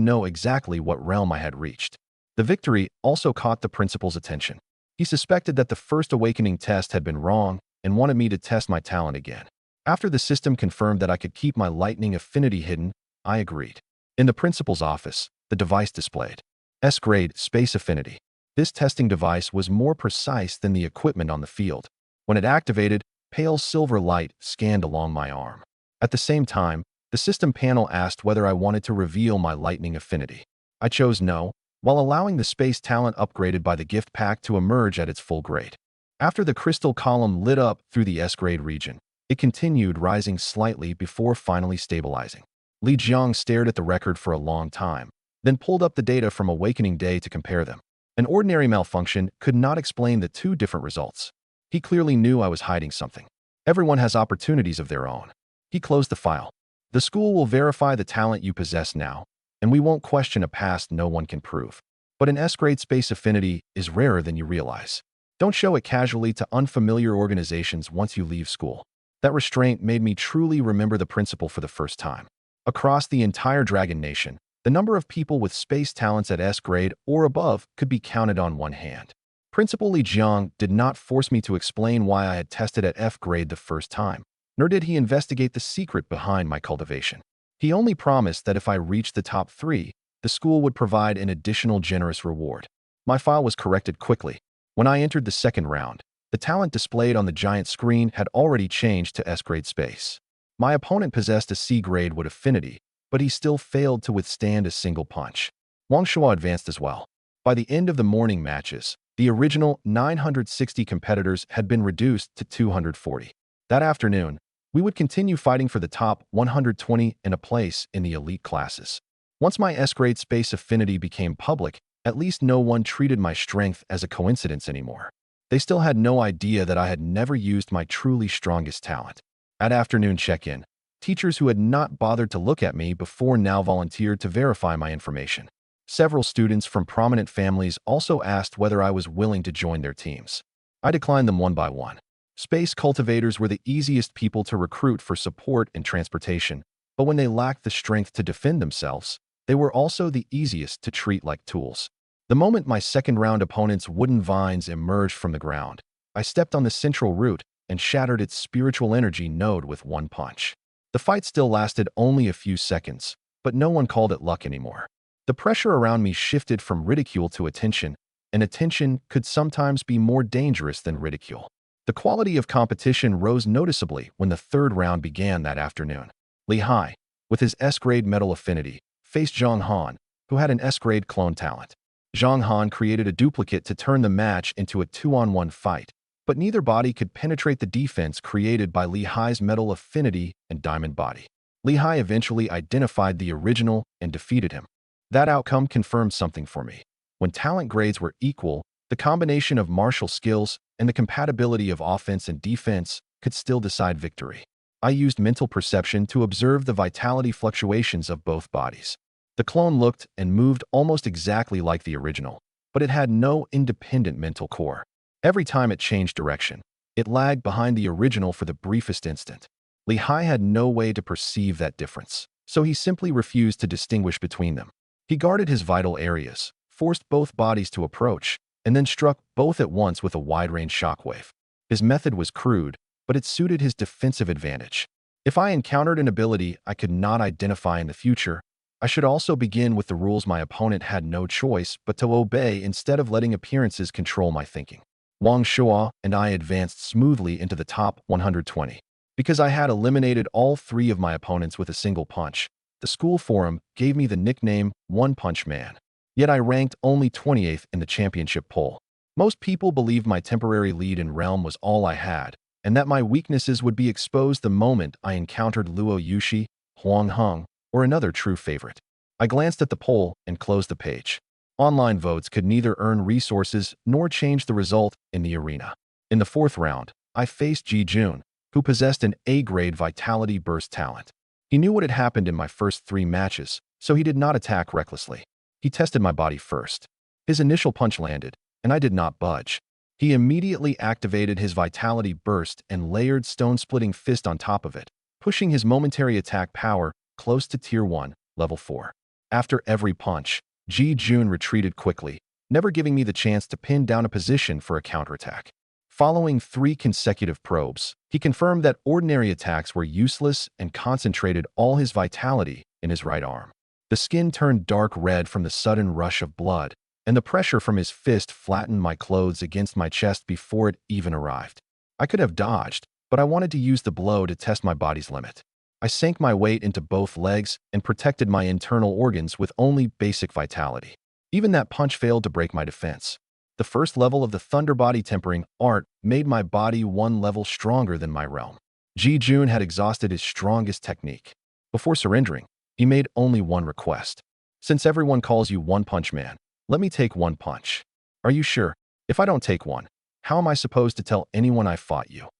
know exactly what realm I had reached. The victory also caught the principal's attention. He suspected that the first awakening test had been wrong and wanted me to test my talent again. After the system confirmed that I could keep my lightning affinity hidden, I agreed. In the principal's office, the device displayed S-grade Space Affinity. This testing device was more precise than the equipment on the field. When it activated, pale silver light scanned along my arm. At the same time, the system panel asked whether I wanted to reveal my lightning affinity. I chose no, while allowing the space talent upgraded by the gift pack to emerge at its full grade. After the crystal column lit up through the S-grade region, it continued rising slightly before finally stabilizing. Li Jiang stared at the record for a long time, then pulled up the data from Awakening Day to compare them. An ordinary malfunction could not explain the two different results. He clearly knew I was hiding something. Everyone has opportunities of their own. He closed the file. The school will verify the talent you possess now, and we won't question a past no one can prove. But an S-grade Space Affinity is rarer than you realize. Don't show it casually to unfamiliar organizations once you leave school. That restraint made me truly remember the principle for the first time. Across the entire Dragon Nation, the number of people with space talents at S-grade or above could be counted on one hand. Principal Li Jiang did not force me to explain why I had tested at F-grade the first time, nor did he investigate the secret behind my cultivation. He only promised that if I reached the top 3, the school would provide an additional generous reward. My file was corrected quickly. When I entered the second round, the talent displayed on the giant screen had already changed to S-grade space. My opponent possessed a C-grade wood affinity, but he still failed to withstand a single punch. Wang Shuo advanced as well. By the end of the morning matches, the original 960 competitors had been reduced to 240. That afternoon, we would continue fighting for the top 120 and a place in the elite classes. Once my S-grade space affinity became public, at least no one treated my strength as a coincidence anymore. They still had no idea that I had never used my truly strongest talent. At afternoon check-in, teachers who had not bothered to look at me before now volunteered to verify my information. Several students from prominent families also asked whether I was willing to join their teams. I declined them one by one. Space cultivators were the easiest people to recruit for support and transportation, but when they lacked the strength to defend themselves, they were also the easiest to treat like tools. The moment my second-round opponent's wooden vines emerged from the ground, I stepped on the central root and shattered its spiritual energy node with one punch. The fight still lasted only a few seconds, but no one called it luck anymore. The pressure around me shifted from ridicule to attention, and attention could sometimes be more dangerous than ridicule. The quality of competition rose noticeably when the third round began that afternoon. Li Hai, with his S-grade metal affinity, faced Zhang Han, who had an S-grade clone talent. Zhang Han created a duplicate to turn the match into a 2-on-1 fight, but neither body could penetrate the defense created by Li Hai's metal affinity and diamond body. Li Hai eventually identified the original and defeated him. That outcome confirmed something for me. When talent grades were equal, the combination of martial skills and the compatibility of offense and defense could still decide victory. I used mental perception to observe the vitality fluctuations of both bodies. The clone looked and moved almost exactly like the original, but it had no independent mental core. Every time it changed direction, it lagged behind the original for the briefest instant. Li Hai had no way to perceive that difference, so he simply refused to distinguish between them. He guarded his vital areas, forced both bodies to approach, and then struck both at once with a wide-range shockwave. His method was crude, but it suited his defensive advantage. If I encountered an ability I could not identify in the future, I should also begin with the rules my opponent had no choice but to obey instead of letting appearances control my thinking. Wang Shuo and I advanced smoothly into the top 120. Because I had eliminated all three of my opponents with a single punch, the school forum gave me the nickname One Punch Man. Yet I ranked only 28th in the championship poll. Most people believed my temporary lead in Realm was all I had, and that my weaknesses would be exposed the moment I encountered Luo Yushi, Huang Heng, or another true favorite. I glanced at the poll and closed the page. Online votes could neither earn resources nor change the result in the arena. In the fourth round, I faced Ji Jun, who possessed an A-grade Vitality Burst talent. He knew what had happened in my first 3 matches, so he did not attack recklessly. He tested my body first. His initial punch landed, and I did not budge. He immediately activated his Vitality Burst and layered Stone-Splitting Fist on top of it, pushing his momentary attack power close to Tier 1, Level 4. After every punch, Ji Jun retreated quickly, never giving me the chance to pin down a position for a counterattack. Following 3 consecutive probes, he confirmed that ordinary attacks were useless and concentrated all his vitality in his right arm. The skin turned dark red from the sudden rush of blood, and the pressure from his fist flattened my clothes against my chest before it even arrived. I could have dodged, but I wanted to use the blow to test my body's limit. I sank my weight into both legs and protected my internal organs with only basic vitality. Even that punch failed to break my defense. The first level of the Thunder Body Tempering art made my body 1 level stronger than my realm. Ji Jun had exhausted his strongest technique. Before surrendering, he made only one request. Since everyone calls you One Punch Man, let me take 1 punch. Are you sure? If I don't take one, how am I supposed to tell anyone I fought you?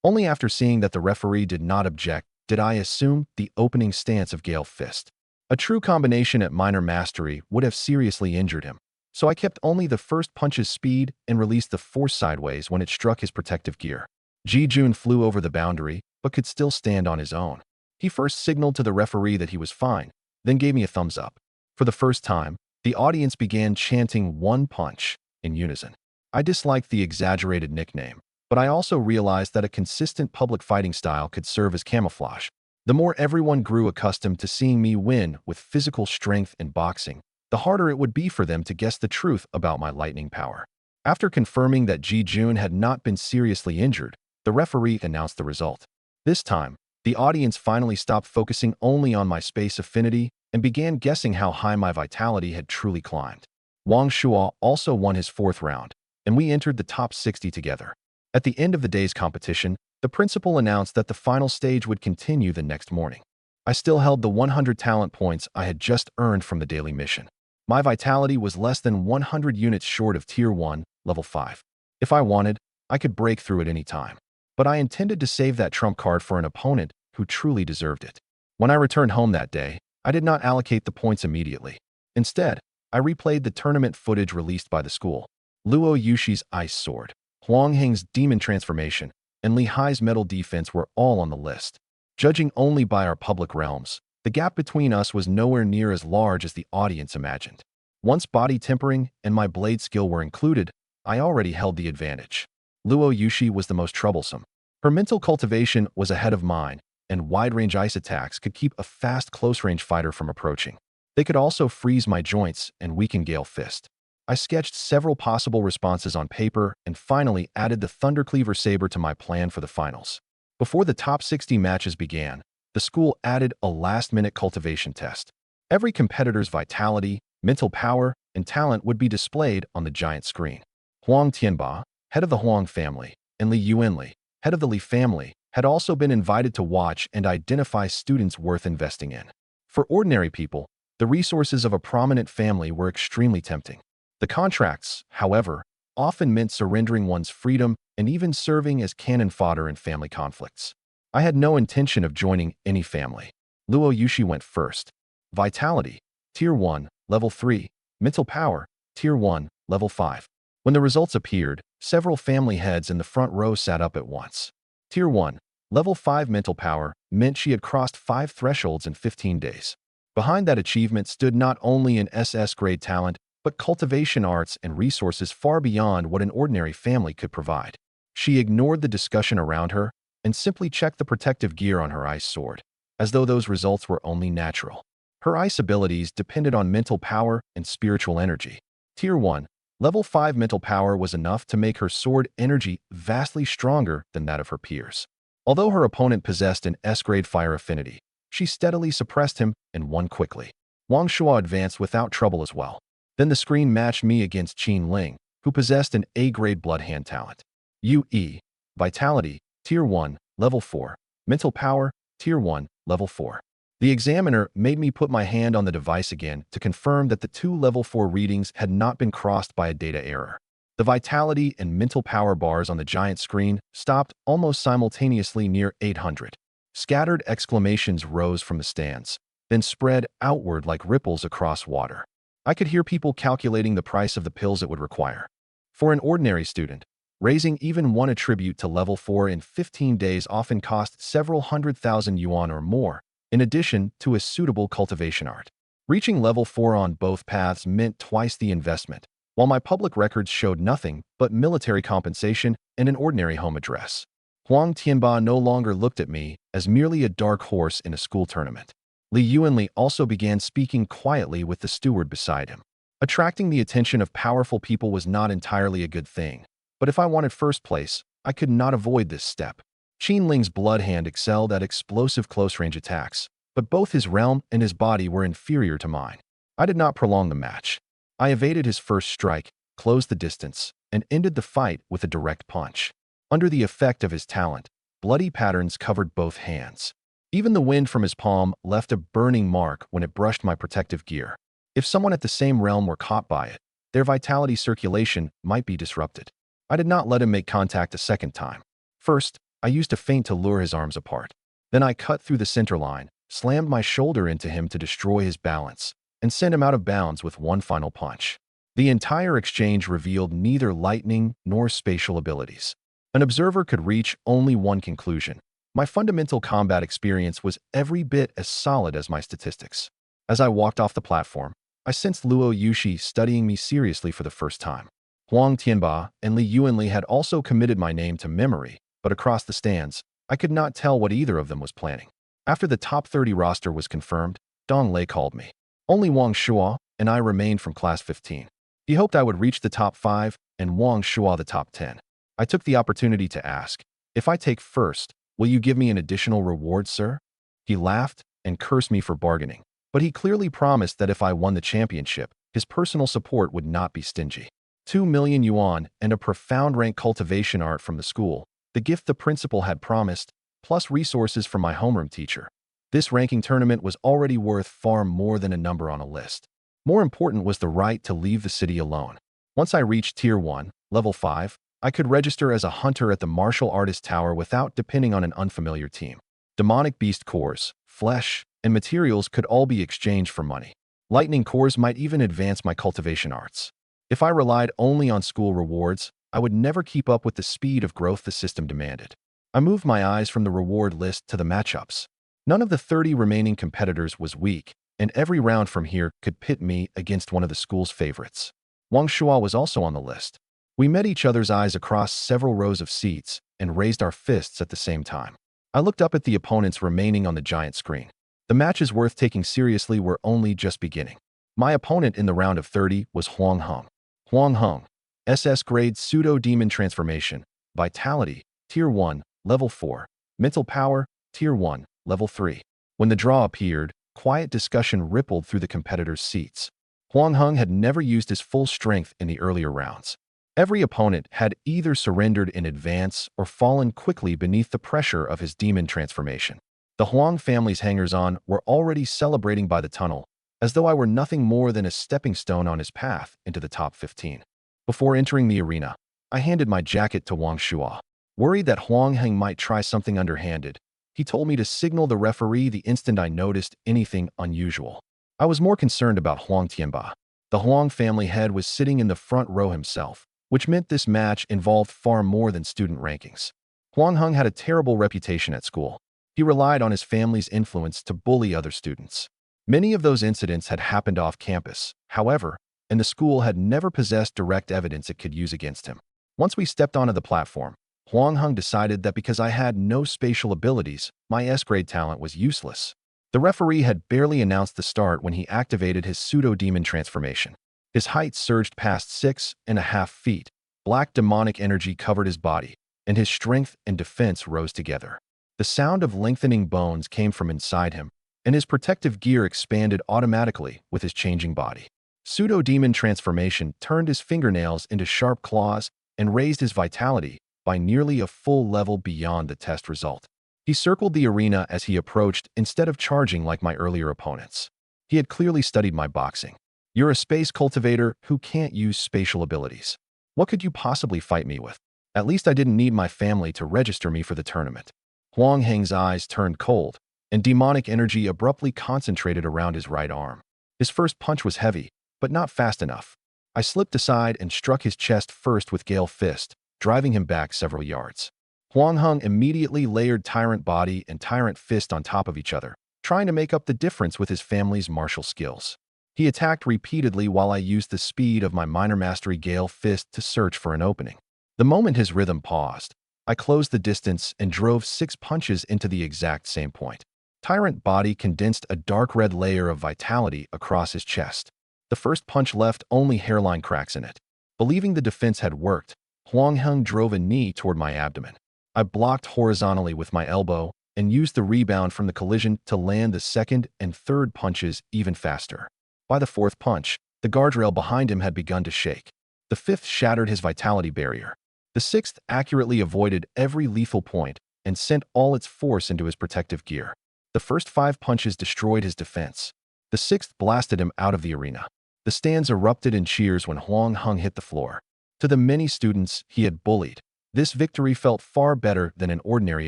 Only after seeing that the referee did not object did I assume the opening stance of Gale Fist. A true combination at minor mastery would have seriously injured him, so I kept only the first punch's speed and released the force sideways when it struck his protective gear. Ji Jun flew over the boundary, but could still stand on his own. He first signaled to the referee that he was fine, then gave me a thumbs up. For the first time, the audience began chanting One Punch in unison. I disliked the exaggerated nickname, but I also realized that a consistent public fighting style could serve as camouflage. The more everyone grew accustomed to seeing me win with physical strength in boxing, the harder it would be for them to guess the truth about my lightning power. After confirming that Ji Jun had not been seriously injured, the referee announced the result. This time, the audience finally stopped focusing only on my space affinity and began guessing how high my vitality had truly climbed. Wang Shuo also won his 4th round, and we entered the top 60 together. At the end of the day's competition, the principal announced that the final stage would continue the next morning. I still held the 100 talent points I had just earned from the daily mission. My vitality was less than 100 units short of Tier 1, Level 5. If I wanted, I could break through at any time. But I intended to save that trump card for an opponent who truly deserved it. When I returned home that day, I did not allocate the points immediately. Instead, I replayed the tournament footage released by the school. Luo Yushi's ice sword, Huang Heng's demon transformation, and Li Hai's metal defense were all on the list. Judging only by our public realms, the gap between us was nowhere near as large as the audience imagined. Once body tempering and my blade skill were included, I already held the advantage. Luo Yushi was the most troublesome. Her mental cultivation was ahead of mine, and wide-range ice attacks could keep a fast close-range fighter from approaching. They could also freeze my joints and weaken Gale Fist. I sketched several possible responses on paper and finally added the Thundercleaver Saber to my plan for the finals. Before the top 60 matches began, the school added a last-minute cultivation test. Every competitor's vitality, mental power, and talent would be displayed on the giant screen. Huang Tianba, head of the Huang family, and Li Yuanli, head of the Li family, had also been invited to watch and identify students worth investing in. For ordinary people, the resources of a prominent family were extremely tempting. The contracts, however, often meant surrendering one's freedom and even serving as cannon fodder in family conflicts. I had no intention of joining any family. Luo Yushi went first. Vitality, Tier 1, Level 3. Mental Power, Tier 1, Level 5. When the results appeared, several family heads in the front row sat up at once. Tier 1, Level 5 mental power meant she had crossed 5 thresholds in 15 days. Behind that achievement stood not only an SS grade talent, but cultivation arts and resources far beyond what an ordinary family could provide. She ignored the discussion around her and simply checked the protective gear on her ice sword, as though those results were only natural. Her ice abilities depended on mental power and spiritual energy. Tier 1, Level 5 mental power was enough to make her sword energy vastly stronger than that of her peers. Although her opponent possessed an S-grade fire affinity, she steadily suppressed him and won quickly. Wang Shuo advanced without trouble as well. Then the screen matched me against Qin Ling, who possessed an A-grade blood hand talent. UE, Vitality, Tier 1, Level 4. Mental Power, Tier 1, Level 4. The examiner made me put my hand on the device again to confirm that the two Level 4 readings had not been crossed by a data error. The vitality and mental power bars on the giant screen stopped almost simultaneously near 800. Scattered exclamations rose from the stands, then spread outward like ripples across water. I could hear people calculating the price of the pills it would require. For an ordinary student, raising even one attribute to Level 4 in 15 days often cost several 100,000 yuan or more, in addition to a suitable cultivation art. Reaching Level 4 on both paths meant twice the investment, while my public records showed nothing but military compensation and an ordinary home address. Huang Tianba no longer looked at me as merely a dark horse in a school tournament. Li Yuanli also began speaking quietly with the steward beside him. Attracting the attention of powerful people was not entirely a good thing, but if I wanted first place, I could not avoid this step. Qin Ling's blood hand excelled at explosive close-range attacks, but both his realm and his body were inferior to mine. I did not prolong the match. I evaded his first strike, closed the distance, and ended the fight with a direct punch. Under the effect of his talent, bloody patterns covered both hands. Even the wind from his palm left a burning mark when it brushed my protective gear. If someone at the same realm were caught by it, their vitality circulation might be disrupted. I did not let him make contact a second time. First, I used a feint to lure his arms apart. Then I cut through the center line, slammed my shoulder into him to destroy his balance, and sent him out of bounds with one final punch. The entire exchange revealed neither lightning nor spatial abilities. An observer could reach only one conclusion. My fundamental combat experience was every bit as solid as my statistics. As I walked off the platform, I sensed Luo Yushi studying me seriously for the first time. Huang Tianba and Li Yuanli had also committed my name to memory, but across the stands, I could not tell what either of them was planning. After the top 30 roster was confirmed, Dong Lei called me. Only Wang Shuo and I remained from Class 15. He hoped I would reach the top 5 and Wang Shuo the top 10. I took the opportunity to ask, "If I take first, will you give me an additional reward, sir?" He laughed and cursed me for bargaining, but he clearly promised that if I won the championship, his personal support would not be stingy. 2 million yuan and a profound rank cultivation art from the school, the gift the principal had promised, plus resources from my homeroom teacher. This ranking tournament was already worth far more than a number on a list. More important was the right to leave the city alone. Once I reached Tier 1, Level 5, I could register as a hunter at the Martial Artist Tower without depending on an unfamiliar team. Demonic beast cores, flesh, and materials could all be exchanged for money. Lightning cores might even advance my cultivation arts. If I relied only on school rewards, I would never keep up with the speed of growth the system demanded. I moved my eyes from the reward list to the matchups. None of the 30 remaining competitors was weak, and every round from here could pit me against one of the school's favorites. Wang Shuo was also on the list. We met each other's eyes across several rows of seats and raised our fists at the same time. I looked up at the opponents remaining on the giant screen. The matches worth taking seriously were only just beginning. My opponent in the round of 30 was Huang Heng. Huang Heng, SS grade pseudo-demon transformation, vitality, tier 1, level 4, mental power, tier 1, level 3. When the draw appeared, quiet discussion rippled through the competitors' seats. Huang Heng had never used his full strength in the earlier rounds. Every opponent had either surrendered in advance or fallen quickly beneath the pressure of his demon transformation. The Huang family's hangers-on were already celebrating by the tunnel, as though I were nothing more than a stepping stone on his path into the top 15. Before entering the arena, I handed my jacket to Wang Shuo. Worried that Huang Heng might try something underhanded, he told me to signal the referee the instant I noticed anything unusual. I was more concerned about Huang Tianba. The Huang family head was sitting in the front row himself, which meant this match involved far more than student rankings. Huang Heng had a terrible reputation at school. He relied on his family's influence to bully other students. Many of those incidents had happened off campus, however, and the school had never possessed direct evidence it could use against him. Once we stepped onto the platform, Huang Heng decided that because I had no spatial abilities, my S-grade talent was useless. The referee had barely announced the start when he activated his pseudo-demon transformation. His height surged past 6.5 feet, black demonic energy covered his body, and his strength and defense rose together. The sound of lengthening bones came from inside him, and his protective gear expanded automatically with his changing body. Pseudo-demon transformation turned his fingernails into sharp claws and raised his vitality by nearly a full level beyond the test result. He circled the arena as he approached instead of charging like my earlier opponents. He had clearly studied my boxing. You're a space cultivator who can't use spatial abilities. What could you possibly fight me with? At least I didn't need my family to register me for the tournament. Huang Heng's eyes turned cold, and demonic energy abruptly concentrated around his right arm. His first punch was heavy, but not fast enough. I slipped aside and struck his chest first with Gale Fist, driving him back several yards. Huang Heng immediately layered Tyrant Body and Tyrant Fist on top of each other, trying to make up the difference with his family's martial skills. He attacked repeatedly while I used the speed of my minor mastery Gale Fist to search for an opening. The moment his rhythm paused, I closed the distance and drove 6 punches into the exact same point. Tyrant Body condensed a dark red layer of vitality across his chest. The first punch left only hairline cracks in it. Believing the defense had worked, Huang Heng drove a knee toward my abdomen. I blocked horizontally with my elbow and used the rebound from the collision to land the second and third punches even faster. By the fourth punch, the guardrail behind him had begun to shake. The fifth shattered his vitality barrier. The sixth accurately avoided every lethal point and sent all its force into his protective gear. The first 5 punches destroyed his defense. The sixth blasted him out of the arena. The stands erupted in cheers when Huang Heng hit the floor. To the many students he had bullied, this victory felt far better than an ordinary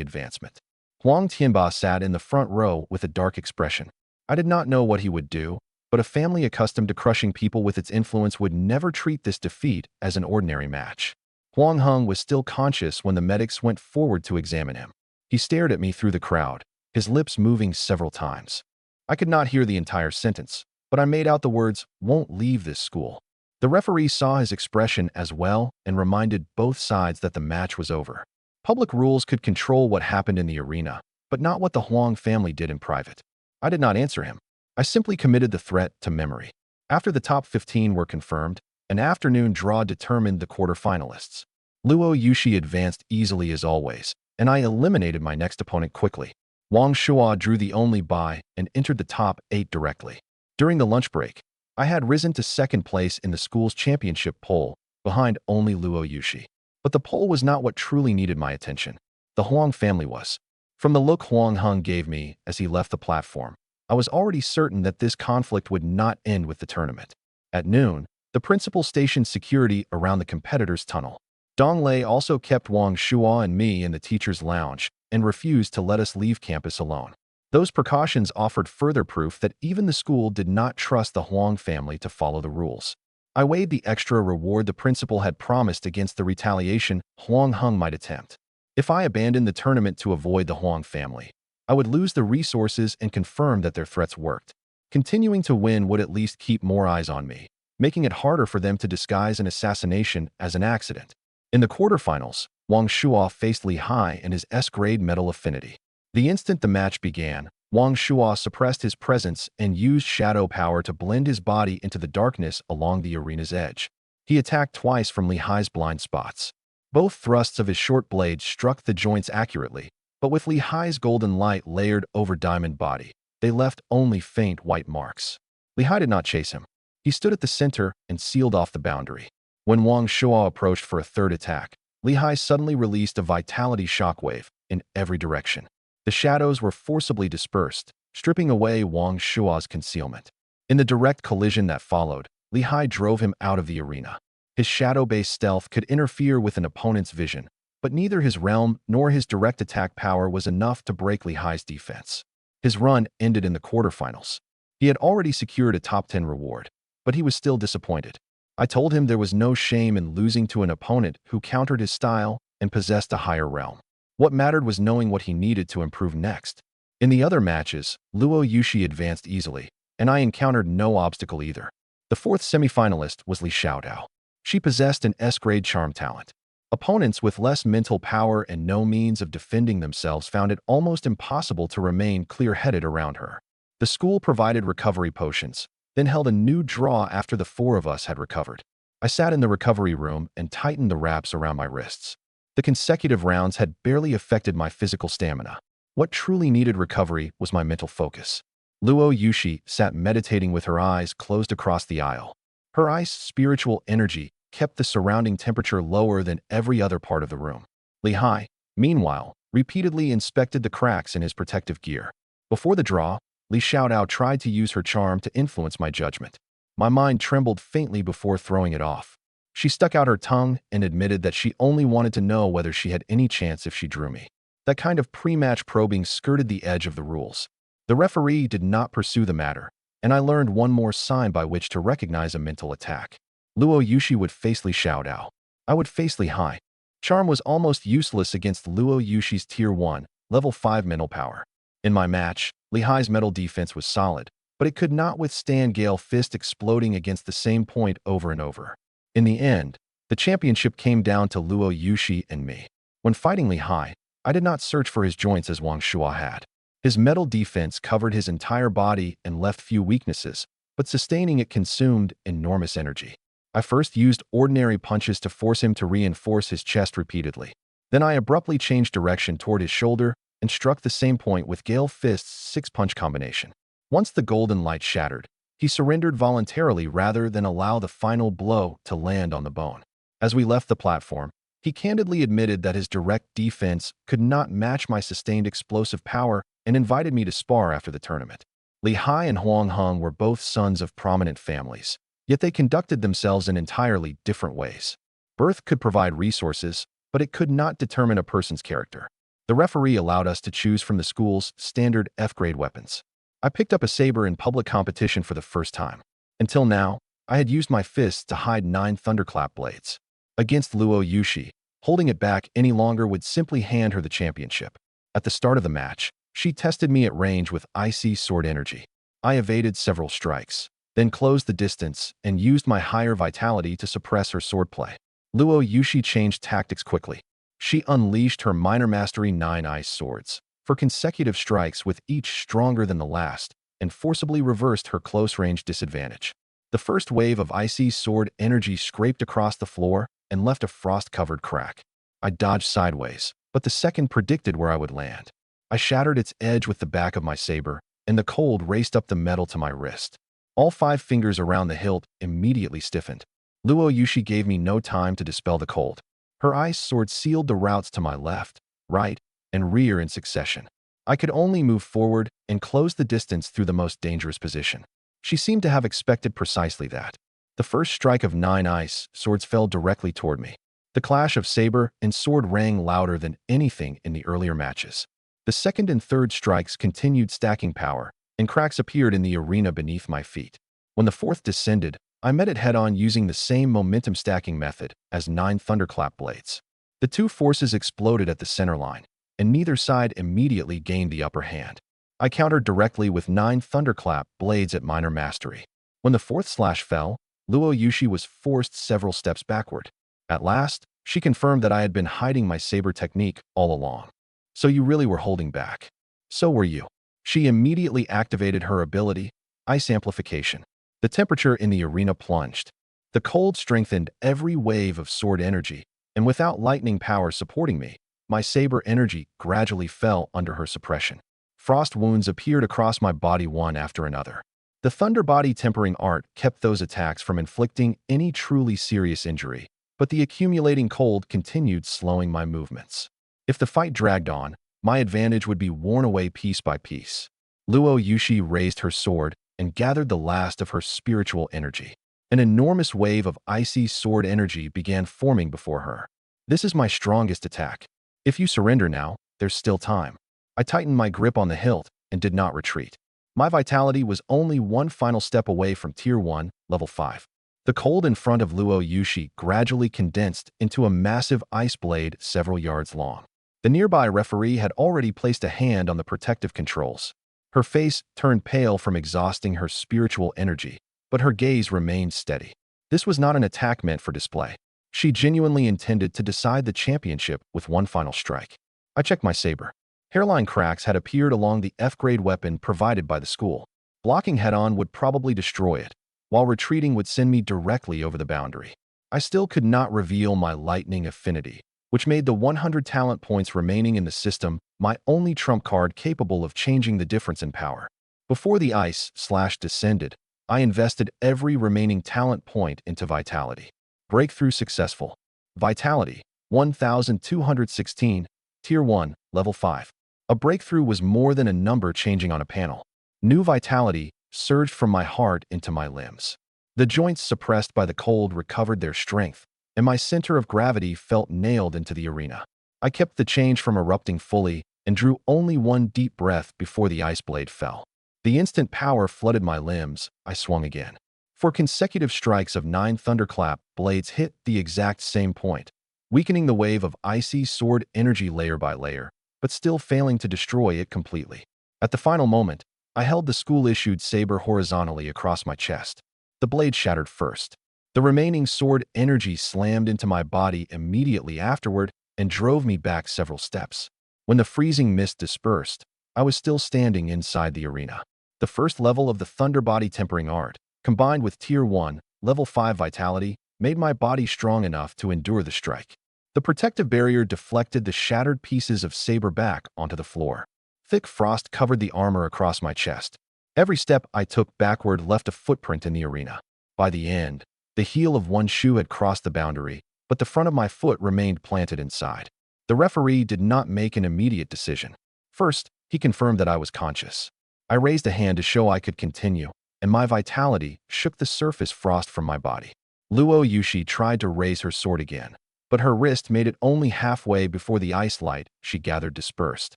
advancement. Huang Tianba sat in the front row with a dark expression. I did not know what he would do, but a family accustomed to crushing people with its influence would never treat this defeat as an ordinary match. Huang Heng was still conscious when the medics went forward to examine him. He stared at me through the crowd, his lips moving several times. I could not hear the entire sentence, but I made out the words, "won't leave this school." The referee saw his expression as well and reminded both sides that the match was over. Public rules could control what happened in the arena, but not what the Huang family did in private. I did not answer him. I simply committed the threat to memory. After the top 15 were confirmed, an afternoon draw determined the quarterfinalists. Luo Yushi advanced easily as always, and I eliminated my next opponent quickly. Wang Shuo drew the only bye and entered the top 8 directly. During the lunch break, I had risen to second place in the school's championship poll, behind only Luo Yushi. But the poll was not what truly needed my attention. The Huang family was. From the look Huang Heng gave me as he left the platform, I was already certain that this conflict would not end with the tournament. At noon, the principal stationed security around the competitors' tunnel. Dong Lei also kept Wang Shuo and me in the teacher's lounge and refused to let us leave campus alone. Those precautions offered further proof that even the school did not trust the Huang family to follow the rules. I weighed the extra reward the principal had promised against the retaliation Huang Hung might attempt. If I abandoned the tournament to avoid the Huang family, I would lose the resources and confirm that their threats worked. Continuing to win would at least keep more eyes on me, making it harder for them to disguise an assassination as an accident. In the quarterfinals, Wang Shuo faced Li Hai and his S-grade metal affinity. The instant the match began, Wang Shuo suppressed his presence and used shadow power to blend his body into the darkness along the arena's edge. He attacked twice from Li Hai's blind spots. Both thrusts of his short blade struck the joints accurately, but with Li Hai's golden light layered over diamond body, they left only faint white marks. Li Hai did not chase him. He stood at the center and sealed off the boundary. When Wang Shuo approached for a third attack, Li Hai suddenly released a vitality shockwave in every direction. The shadows were forcibly dispersed, stripping away Wang Shuo's concealment. In the direct collision that followed, Li Hai drove him out of the arena. His shadow-based stealth could interfere with an opponent's vision, but neither his realm nor his direct attack power was enough to break Li Hai's defense. His run ended in the quarterfinals. He had already secured a top 10 reward, but he was still disappointed. I told him there was no shame in losing to an opponent who countered his style and possessed a higher realm. What mattered was knowing what he needed to improve next. In the other matches, Luo Yushi advanced easily, and I encountered no obstacle either. The fourth semifinalist was Li Xiaodao. She possessed an S-grade charm talent. Opponents with less mental power and no means of defending themselves found it almost impossible to remain clear-headed around her. The school provided recovery potions, then held a new draw after the four of us had recovered. I sat in the recovery room and tightened the wraps around my wrists. The consecutive rounds had barely affected my physical stamina. What truly needed recovery was my mental focus. Luo Yushi sat meditating with her eyes closed across the aisle. Her ice spiritual energy kept the surrounding temperature lower than every other part of the room. Li Hai, meanwhile, repeatedly inspected the cracks in his protective gear. Before the draw, Li Xiaodao tried to use her charm to influence my judgment. My mind trembled faintly before throwing it off. She stuck out her tongue and admitted that she only wanted to know whether she had any chance if she drew me. That kind of pre-match probing skirted the edge of the rules. The referee did not pursue the matter, and I learned one more sign by which to recognize a mental attack. Luo Yushi would face Li Xiaodao. I would face Li Hai. Charm was almost useless against Luo Yushi's Tier 1, Level 5 mental power. In my match, Li Hai's metal defense was solid, but it could not withstand Gale Fist exploding against the same point over and over. In the end, the championship came down to Luo Yushi and me. When fighting Li Hai, I did not search for his joints as Wang Shuo had. His metal defense covered his entire body and left few weaknesses, but sustaining it consumed enormous energy. I first used ordinary punches to force him to reinforce his chest repeatedly. Then I abruptly changed direction toward his shoulder and struck the same point with Gale Fist's 6-punch combination. Once the golden light shattered, he surrendered voluntarily rather than allow the final blow to land on the bone. As we left the platform, he candidly admitted that his direct defense could not match my sustained explosive power and invited me to spar after the tournament. Li Hai and Huang Hung were both sons of prominent families, yet they conducted themselves in entirely different ways. Birth could provide resources, but it could not determine a person's character. The referee allowed us to choose from the school's standard F-grade weapons. I picked up a saber in public competition for the first time. Until now, I had used my fists to hide 9 thunderclap blades. Against Luo Yushi, holding it back any longer would simply hand her the championship. At the start of the match, she tested me at range with icy sword energy. I evaded several strikes, then closed the distance and used my higher vitality to suppress her swordplay. Luo Yushi changed tactics quickly. She unleashed her minor mastery 9 ice swords for consecutive strikes with each stronger than the last, and forcibly reversed her close-range disadvantage. The first wave of icy sword energy scraped across the floor and left a frost-covered crack. I dodged sideways, but the second predicted where I would land. I shattered its edge with the back of my saber, and the cold raced up the metal to my wrist. All 5 fingers around the hilt immediately stiffened. Luo Yushi gave me no time to dispel the cold. Her ice sword sealed the routes to my left, right, and rear in succession. I could only move forward and close the distance through the most dangerous position. She seemed to have expected precisely that. The first strike of 9 ice swords fell directly toward me. The clash of saber and sword rang louder than anything in the earlier matches. The second and third strikes continued stacking power, and cracks appeared in the arena beneath my feet. When the fourth descended, I met it head-on using the same momentum stacking method as 9 thunderclap blades. The two forces exploded at the center line, and neither side immediately gained the upper hand. I countered directly with 9 thunderclap blades at minor mastery. When the fourth slash fell, Luo Yushi was forced several steps backward. At last, she confirmed that I had been hiding my saber technique all along. So you really were holding back. So were you. She immediately activated her ability, Ice Amplification. The temperature in the arena plunged. The cold strengthened every wave of sword energy, and without lightning power supporting me, my saber energy gradually fell under her suppression. Frost wounds appeared across my body one after another. The Thunder Body tempering art kept those attacks from inflicting any truly serious injury, but the accumulating cold continued slowing my movements. If the fight dragged on, my advantage would be worn away piece by piece. Luo Yushi raised her sword and gathered the last of her spiritual energy. An enormous wave of icy sword energy began forming before her. This is my strongest attack. If you surrender now, there's still time. I tightened my grip on the hilt and did not retreat. My vitality was only one final step away from Tier 1, Level 5. The cold in front of Luo Yushi gradually condensed into a massive ice blade several yards long. The nearby referee had already placed a hand on the protective controls. Her face turned pale from exhausting her spiritual energy, but her gaze remained steady. This was not an attack meant for display. She genuinely intended to decide the championship with one final strike. I checked my saber. Hairline cracks had appeared along the F-grade weapon provided by the school. Blocking head-on would probably destroy it, while retreating would send me directly over the boundary. I still could not reveal my lightning affinity, which made the 100 talent points remaining in the system my only trump card capable of changing the difference in power. Before the ice slash descended, I invested every remaining talent point into vitality. Breakthrough successful. Vitality, 1216, Tier 1, Level 5. A breakthrough was more than a number changing on a panel. New vitality surged from my heart into my limbs. The joints suppressed by the cold recovered their strength, and my center of gravity felt nailed into the arena. I kept the change from erupting fully and drew only one deep breath before the ice blade fell. The instant power flooded my limbs. I swung again. 4 consecutive strikes of 9 thunderclap blades hit the exact same point, weakening the wave of icy sword energy layer by layer, but still failing to destroy it completely. At the final moment, I held the school-issued saber horizontally across my chest. The blade shattered first. The remaining sword energy slammed into my body immediately afterward and drove me back several steps. When the freezing mist dispersed, I was still standing inside the arena. The first level of the Thunder Body tempering art, combined with Tier 1, Level 5 vitality, made my body strong enough to endure the strike. The protective barrier deflected the shattered pieces of saber back onto the floor. Thick frost covered the armor across my chest. Every step I took backward left a footprint in the arena. By the end, the heel of one shoe had crossed the boundary, but the front of my foot remained planted inside. The referee did not make an immediate decision. First, he confirmed that I was conscious. I raised a hand to show I could continue, and my vitality shook the surface frost from my body. Luo Yushi tried to raise her sword again, but her wrist made it only halfway before the ice light she gathered dispersed.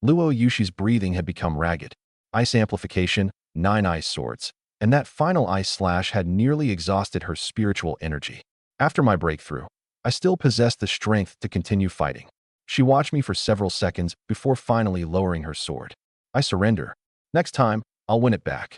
Luo Yushi's breathing had become ragged. Ice Amplification, 9 ice swords, and that final ice slash had nearly exhausted her spiritual energy. After my breakthrough, I still possessed the strength to continue fighting. She watched me for several seconds before finally lowering her sword. I surrender. Next time, I'll win it back.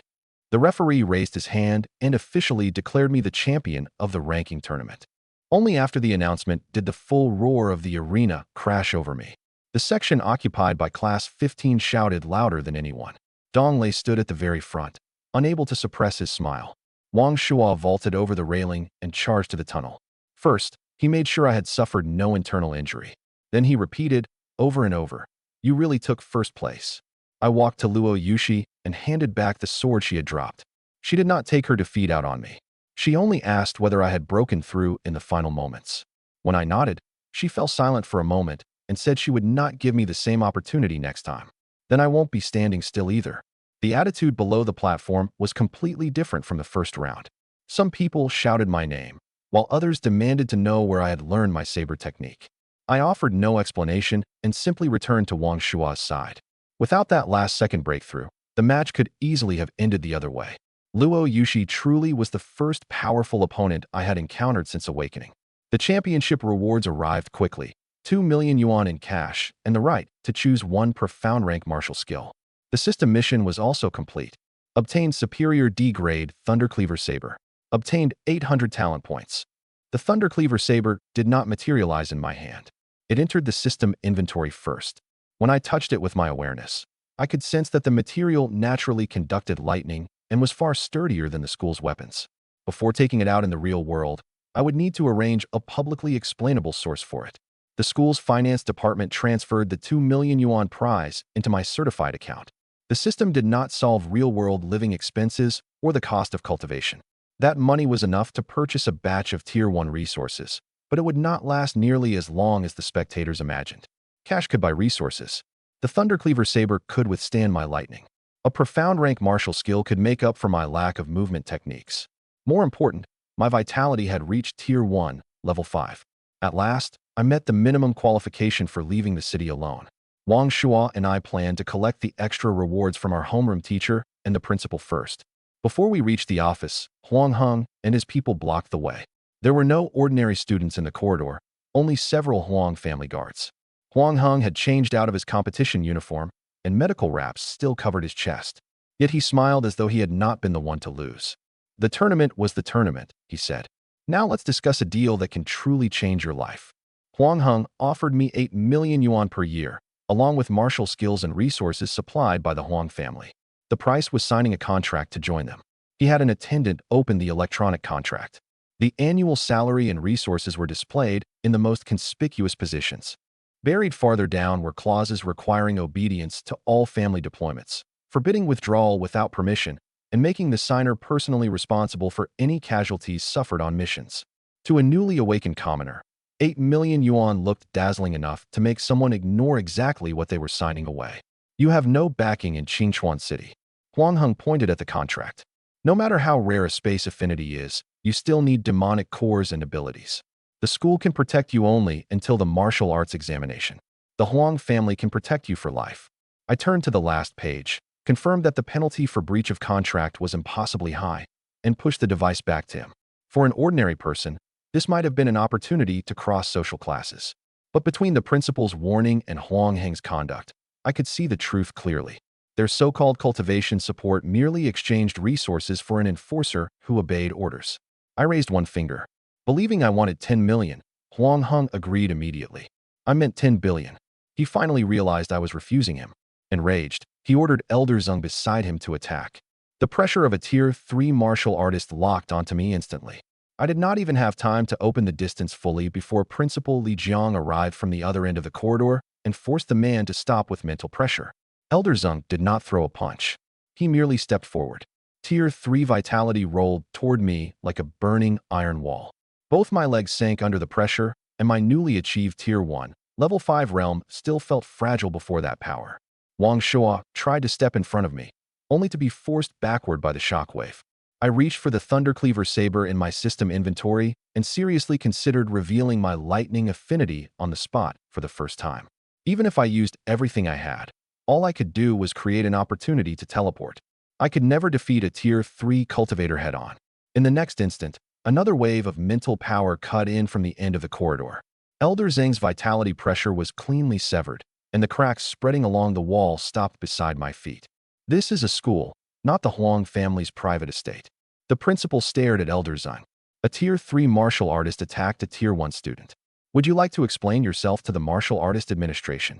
The referee raised his hand and officially declared me the champion of the ranking tournament. Only after the announcement did the full roar of the arena crash over me. The section occupied by Class 15 shouted louder than anyone. Donglei stood at the very front, unable to suppress his smile. Wang Shuo vaulted over the railing and charged to the tunnel. First, he made sure I had suffered no internal injury. Then he repeated, over and over, "You really took first place." I walked to Luo Yushi and handed back the sword she had dropped. She did not take her defeat out on me. She only asked whether I had broken through in the final moments. When I nodded, she fell silent for a moment and said she would not give me the same opportunity next time. Then I won't be standing still either. The attitude below the platform was completely different from the first round. Some people shouted my name, while others demanded to know where I had learned my saber technique. I offered no explanation and simply returned to Wang Shua's side. Without that last-second breakthrough, the match could easily have ended the other way. Luo Yushi truly was the first powerful opponent I had encountered since awakening. The championship rewards arrived quickly, 2 million yuan in cash, and the right to choose one profound rank martial skill. The system mission was also complete. Obtained Superior D-Grade Thundercleaver Saber. Obtained 800 talent points. The Thundercleaver Saber did not materialize in my hand. It entered the system inventory first. When I touched it with my awareness, I could sense that the material naturally conducted lightning and was far sturdier than the school's weapons. Before taking it out in the real world, I would need to arrange a publicly explainable source for it. The school's finance department transferred the 2 million yuan prize into my certified account. The system did not solve real-world living expenses or the cost of cultivation. That money was enough to purchase a batch of Tier 1 resources, but it would not last nearly as long as the spectators imagined. Cash could buy resources. The Thundercleaver Saber could withstand my lightning. A profound rank martial skill could make up for my lack of movement techniques. More important, my vitality had reached Tier 1, Level 5. At last, I met the minimum qualification for leaving the city alone. Wang Shua and I planned to collect the extra rewards from our homeroom teacher and the principal first. Before we reached the office, Huang Heng and his people blocked the way. There were no ordinary students in the corridor, only several Huang family guards. Huang Heng had changed out of his competition uniform, and medical wraps still covered his chest. Yet he smiled as though he had not been the one to lose. The tournament was the tournament, he said. Now let's discuss a deal that can truly change your life. Huang Heng offered me 8 million yuan per year, along with martial skills and resources supplied by the Huang family. The price was signing a contract to join them. He had an attendant open the electronic contract. The annual salary and resources were displayed in the most conspicuous positions. Buried farther down were clauses requiring obedience to all family deployments, forbidding withdrawal without permission, and making the signer personally responsible for any casualties suffered on missions. To a newly awakened commoner, 8 million yuan looked dazzling enough to make someone ignore exactly what they were signing away. You have no backing in Qingchuan City. Huang Heng pointed at the contract. No matter how rare a space affinity is, you still need demonic cores and abilities. The school can protect you only until the martial arts examination. The Huang family can protect you for life. I turned to the last page, confirmed that the penalty for breach of contract was impossibly high, and pushed the device back to him. For an ordinary person, this might have been an opportunity to cross social classes. But between the principal's warning and Huang Heng's conduct, I could see the truth clearly. Their so-called cultivation support merely exchanged resources for an enforcer who obeyed orders. I raised one finger. Believing I wanted 10 million, Huang Heng agreed immediately. I meant 10 billion. He finally realized I was refusing him. Enraged, he ordered Elder Zeng beside him to attack. The pressure of a Tier 3 martial artist locked onto me instantly. I did not even have time to open the distance fully before Principal Li Jiang arrived from the other end of the corridor and forced the man to stop with mental pressure. Elder Zeng did not throw a punch. He merely stepped forward. Tier 3 vitality rolled toward me like a burning iron wall. Both my legs sank under the pressure, and my newly achieved Tier 1, Level 5 realm still felt fragile before that power. Wang Shua tried to step in front of me, only to be forced backward by the shockwave. I reached for the Thundercleaver Saber in my system inventory and seriously considered revealing my lightning affinity on the spot for the first time. Even if I used everything I had, all I could do was create an opportunity to teleport. I could never defeat a Tier 3 cultivator head-on. In the next instant, another wave of mental power cut in from the end of the corridor. Elder Zeng's vitality pressure was cleanly severed, and the cracks spreading along the wall stopped beside my feet. This is a school, not the Huang family's private estate. The principal stared at Elder Zeng. A Tier 3 martial artist attacked a Tier 1 student. Would you like to explain yourself to the martial artist administration?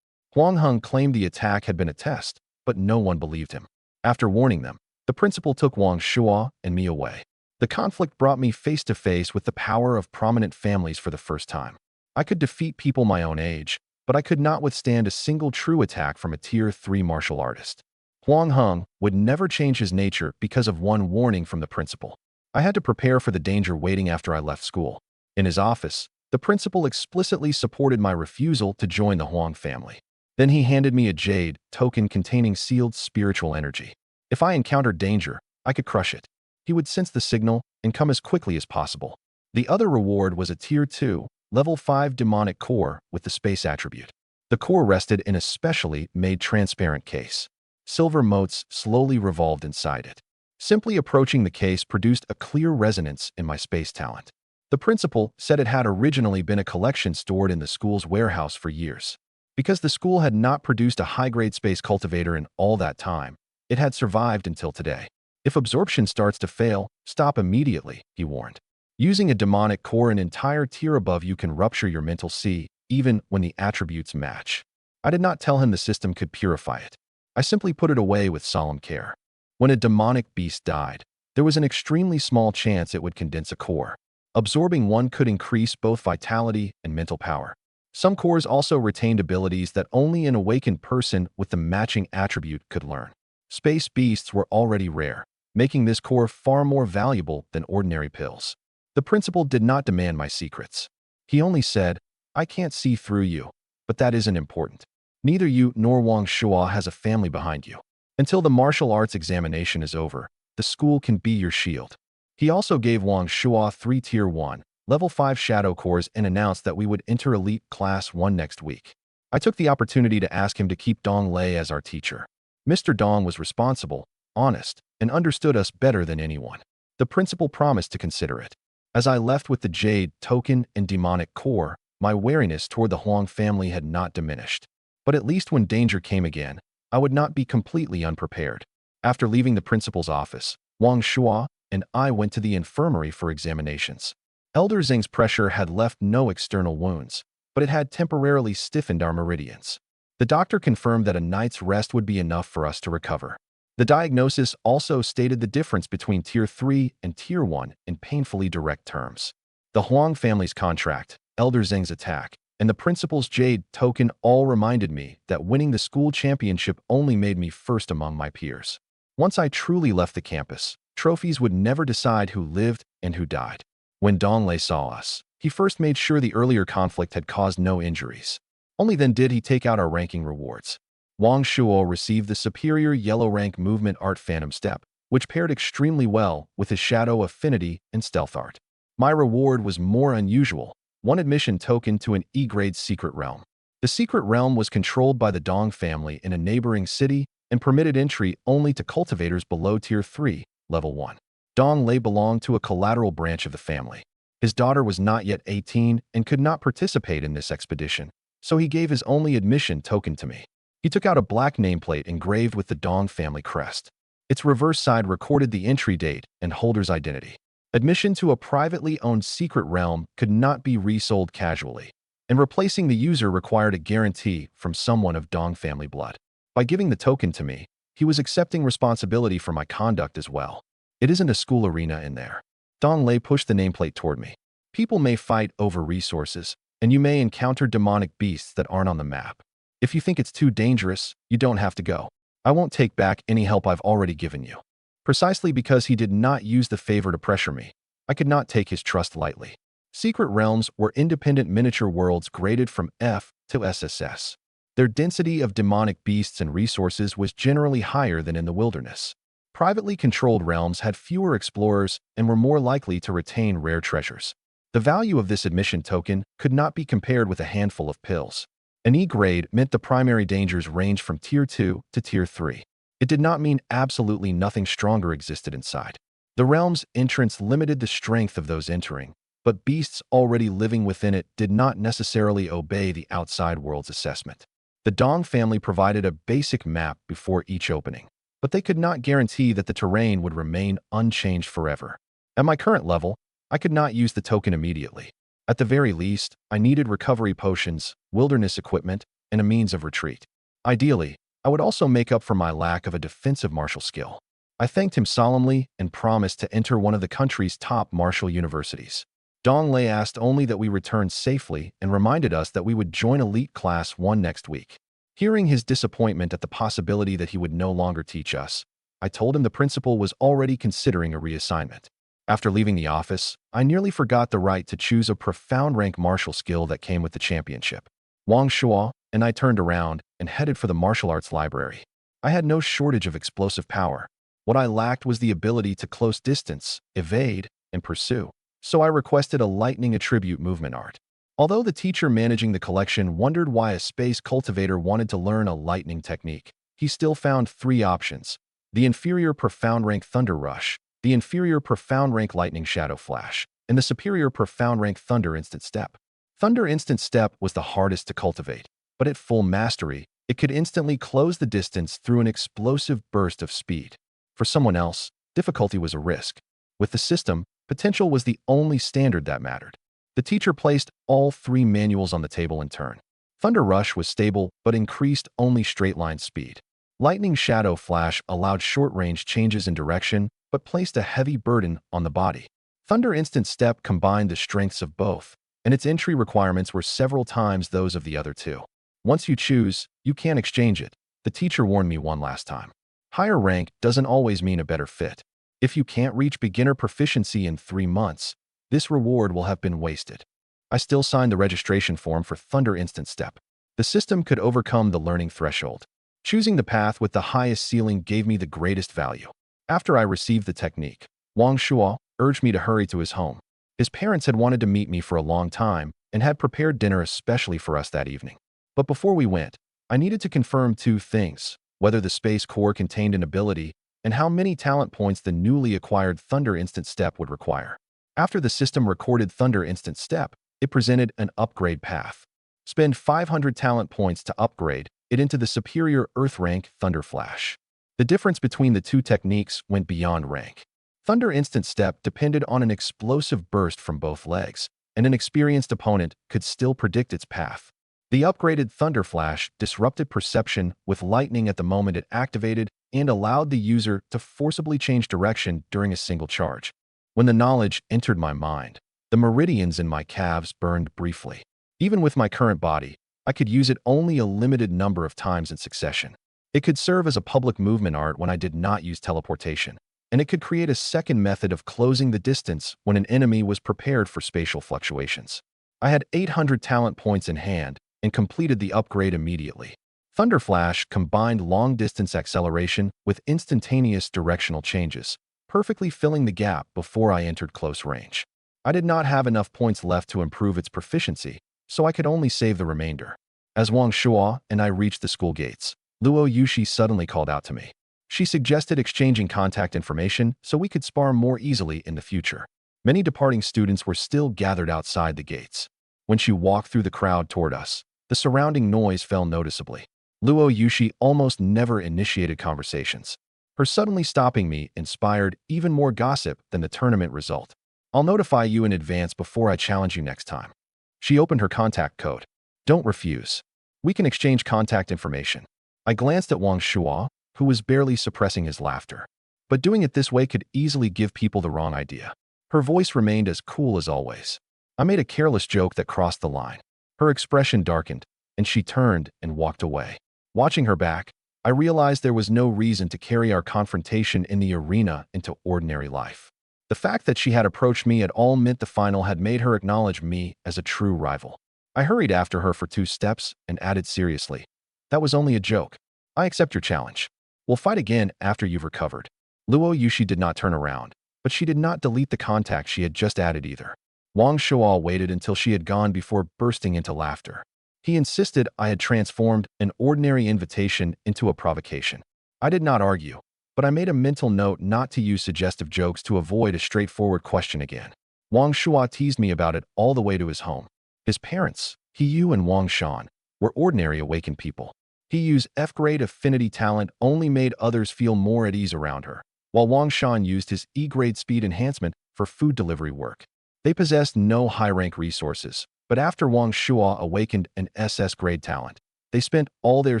Huang Heng claimed the attack had been a test, but no one believed him. After warning them, the principal took Wang Shua and me away. The conflict brought me face to face with the power of prominent families for the first time. I could defeat people my own age, but I could not withstand a single true attack from a Tier 3 martial artist. Huang Heng would never change his nature because of one warning from the principal. I had to prepare for the danger waiting after I left school. In his office, the principal explicitly supported my refusal to join the Huang family. Then he handed me a jade token containing sealed spiritual energy. If I encountered danger, I could crush it. He would sense the signal and come as quickly as possible. The other reward was a Tier 2, level 5 demonic core with the space attribute. The core rested in a specially made transparent case. Silver motes slowly revolved inside it. Simply approaching the case produced a clear resonance in my space talent. The principal said it had originally been a collection stored in the school's warehouse for years. Because the school had not produced a high-grade space cultivator in all that time, it had survived until today. If absorption starts to fail, stop immediately, he warned. Using a demonic core an entire tier above you can rupture your mental sea, even when the attributes match. I did not tell him the system could purify it. I simply put it away with solemn care. When a demonic beast died, there was an extremely small chance it would condense a core. Absorbing one could increase both vitality and mental power. Some cores also retained abilities that only an awakened person with the matching attribute could learn. Space beasts were already rare, making this core far more valuable than ordinary pills. The principal did not demand my secrets. He only said, "I can't see through you, but that isn't important. Neither you nor Wang Shua has a family behind you. Until the martial arts examination is over, the school can be your shield." He also gave Wang Shua 3 Tier 1, Level 5 Shadow Cores and announced that we would enter Elite Class 1 next week. I took the opportunity to ask him to keep Dong Lei as our teacher. Mr. Dong was responsible, honest, and understood us better than anyone. The principal promised to consider it. As I left with the Jade, Token, and Demonic Core, my wariness toward the Huang family had not diminished. But at least when danger came again, I would not be completely unprepared. After leaving the principal's office, Wang Shua and I went to the infirmary for examinations. Elder Zheng's pressure had left no external wounds, but it had temporarily stiffened our meridians. The doctor confirmed that a night's rest would be enough for us to recover. The diagnosis also stated the difference between Tier 3 and Tier 1 in painfully direct terms. The Huang family's contract, Elder Zheng's attack, and the principal's Jade Token all reminded me that winning the school championship only made me first among my peers. Once I truly left the campus, trophies would never decide who lived and who died. When Dong Lei saw us, he first made sure the earlier conflict had caused no injuries. Only then did he take out our ranking rewards. Wang Shuo received the superior yellow rank movement art Phantom Step, which paired extremely well with his shadow affinity and stealth art. My reward was more unusual, 1 admission token to an E-grade secret realm. The secret realm was controlled by the Dong family in a neighboring city and permitted entry only to cultivators below Tier 3, Level 1. Dong Lei belonged to a collateral branch of the family. His daughter was not yet 18 and could not participate in this expedition, so he gave his only admission token to me. He took out a black nameplate engraved with the Dong family crest. Its reverse side recorded the entry date and holder's identity. Admission to a privately owned secret realm could not be resold casually, and replacing the user required a guarantee from someone of Dong family blood. By giving the token to me, he was accepting responsibility for my conduct as well. It isn't a school arena in there. Dong Lei pushed the nameplate toward me. People may fight over resources, and you may encounter demonic beasts that aren't on the map. If you think it's too dangerous, you don't have to go. I won't take back any help I've already given you. Precisely because he did not use the favor to pressure me, I could not take his trust lightly. Secret realms were independent miniature worlds graded from F to SSS. Their density of demonic beasts and resources was generally higher than in the wilderness. Privately controlled realms had fewer explorers and were more likely to retain rare treasures. The value of this admission token could not be compared with a handful of pills. An E-grade meant the primary dangers ranged from Tier 2 to Tier 3. It did not mean absolutely nothing stronger existed inside. The realm's entrance limited the strength of those entering, but beasts already living within it did not necessarily obey the outside world's assessment. The Dong family provided a basic map before each opening, but they could not guarantee that the terrain would remain unchanged forever. At my current level, I could not use the token immediately. At the very least, I needed recovery potions, wilderness equipment, and a means of retreat. Ideally, I would also make up for my lack of a defensive martial skill. I thanked him solemnly and promised to enter one of the country's top martial universities. Dong Lei asked only that we return safely and reminded us that we would join Elite Class 1 next week. Hearing his disappointment at the possibility that he would no longer teach us, I told him the principal was already considering a reassignment. After leaving the office, I nearly forgot the right to choose a profound rank martial skill that came with the championship. Wang Shua and I turned around and headed for the martial arts library. I had no shortage of explosive power. What I lacked was the ability to close distance, evade, and pursue. So I requested a lightning attribute movement art. Although the teacher managing the collection wondered why a space cultivator wanted to learn a lightning technique, he still found three options: the inferior profound rank Thunder Rush, the inferior profound rank Lightning Shadow Flash, and the superior profound rank Thunder Instant Step. Thunder Instant Step was the hardest to cultivate, but at full mastery, it could instantly close the distance through an explosive burst of speed. For someone else, difficulty was a risk. With the system, potential was the only standard that mattered. The teacher placed all three manuals on the table in turn. Thunder Rush was stable but increased only straight-line speed. Lightning Shadow Flash allowed short-range changes in direction but placed a heavy burden on the body. Thunder Instant Step combined the strengths of both, and its entry requirements were several times those of the other two. Once you choose, you can't exchange it. The teacher warned me one last time. Higher rank doesn't always mean a better fit. If you can't reach beginner proficiency in 3 months, this reward will have been wasted. I still signed the registration form for Thunder Instant Step. The system could overcome the learning threshold. Choosing the path with the highest ceiling gave me the greatest value. After I received the technique, Wang Shuo urged me to hurry to his home. His parents had wanted to meet me for a long time and had prepared dinner especially for us that evening. But before we went, I needed to confirm two things: whether the space core contained an ability and how many talent points the newly acquired Thunder Instant Step would require. After the system recorded Thunder Instant Step, it presented an upgrade path. Spend 500 talent points to upgrade it into the superior Earth rank Thunder Flash. The difference between the two techniques went beyond rank. Thunder Instant Step depended on an explosive burst from both legs, and an experienced opponent could still predict its path. The upgraded Thunder Flash disrupted perception with lightning at the moment it activated and allowed the user to forcibly change direction during a single charge. When the knowledge entered my mind, the meridians in my calves burned briefly. Even with my current body, I could use it only a limited number of times in succession. It could serve as a public movement art when I did not use teleportation, and it could create a second method of closing the distance when an enemy was prepared for spatial fluctuations. I had 800 talent points in hand and completed the upgrade immediately. Thunder Flash combined long-distance acceleration with instantaneous directional changes, perfectly filling the gap before I entered close range. I did not have enough points left to improve its proficiency, so I could only save the remainder. As Wang Shuo and I reached the school gates, Luo Yushi suddenly called out to me. She suggested exchanging contact information so we could spar more easily in the future. Many departing students were still gathered outside the gates. When she walked through the crowd toward us, the surrounding noise fell noticeably. Luo Yushi almost never initiated conversations. Her suddenly stopping me inspired even more gossip than the tournament result. I'll notify you in advance before I challenge you next time. She opened her contact code. Don't refuse. We can exchange contact information. I glanced at Wang Shuo, who was barely suppressing his laughter. But doing it this way could easily give people the wrong idea. Her voice remained as cool as always. I made a careless joke that crossed the line. Her expression darkened, and she turned and walked away. Watching her back, I realized there was no reason to carry our confrontation in the arena into ordinary life. The fact that she had approached me at all meant the final had made her acknowledge me as a true rival. I hurried after her for 2 steps and added seriously, "That was only a joke. I accept your challenge. We'll fight again after you've recovered." Luo Yushi did not turn around, but she did not delete the contact she had just added either. Wang Shuo waited until she had gone before bursting into laughter. He insisted I had transformed an ordinary invitation into a provocation. I did not argue, but I made a mental note not to use suggestive jokes to avoid a straightforward question again. Wang Shuo teased me about it all the way to his home. His parents, He Yu and Wang Shan, were ordinary awakened people. He Yu's F-grade affinity talent only made others feel more at ease around her, while Wang Shan used his E-grade speed enhancement for food delivery work. They possessed no high-rank resources, but after Wang Shuo awakened an SS-grade talent, they spent all their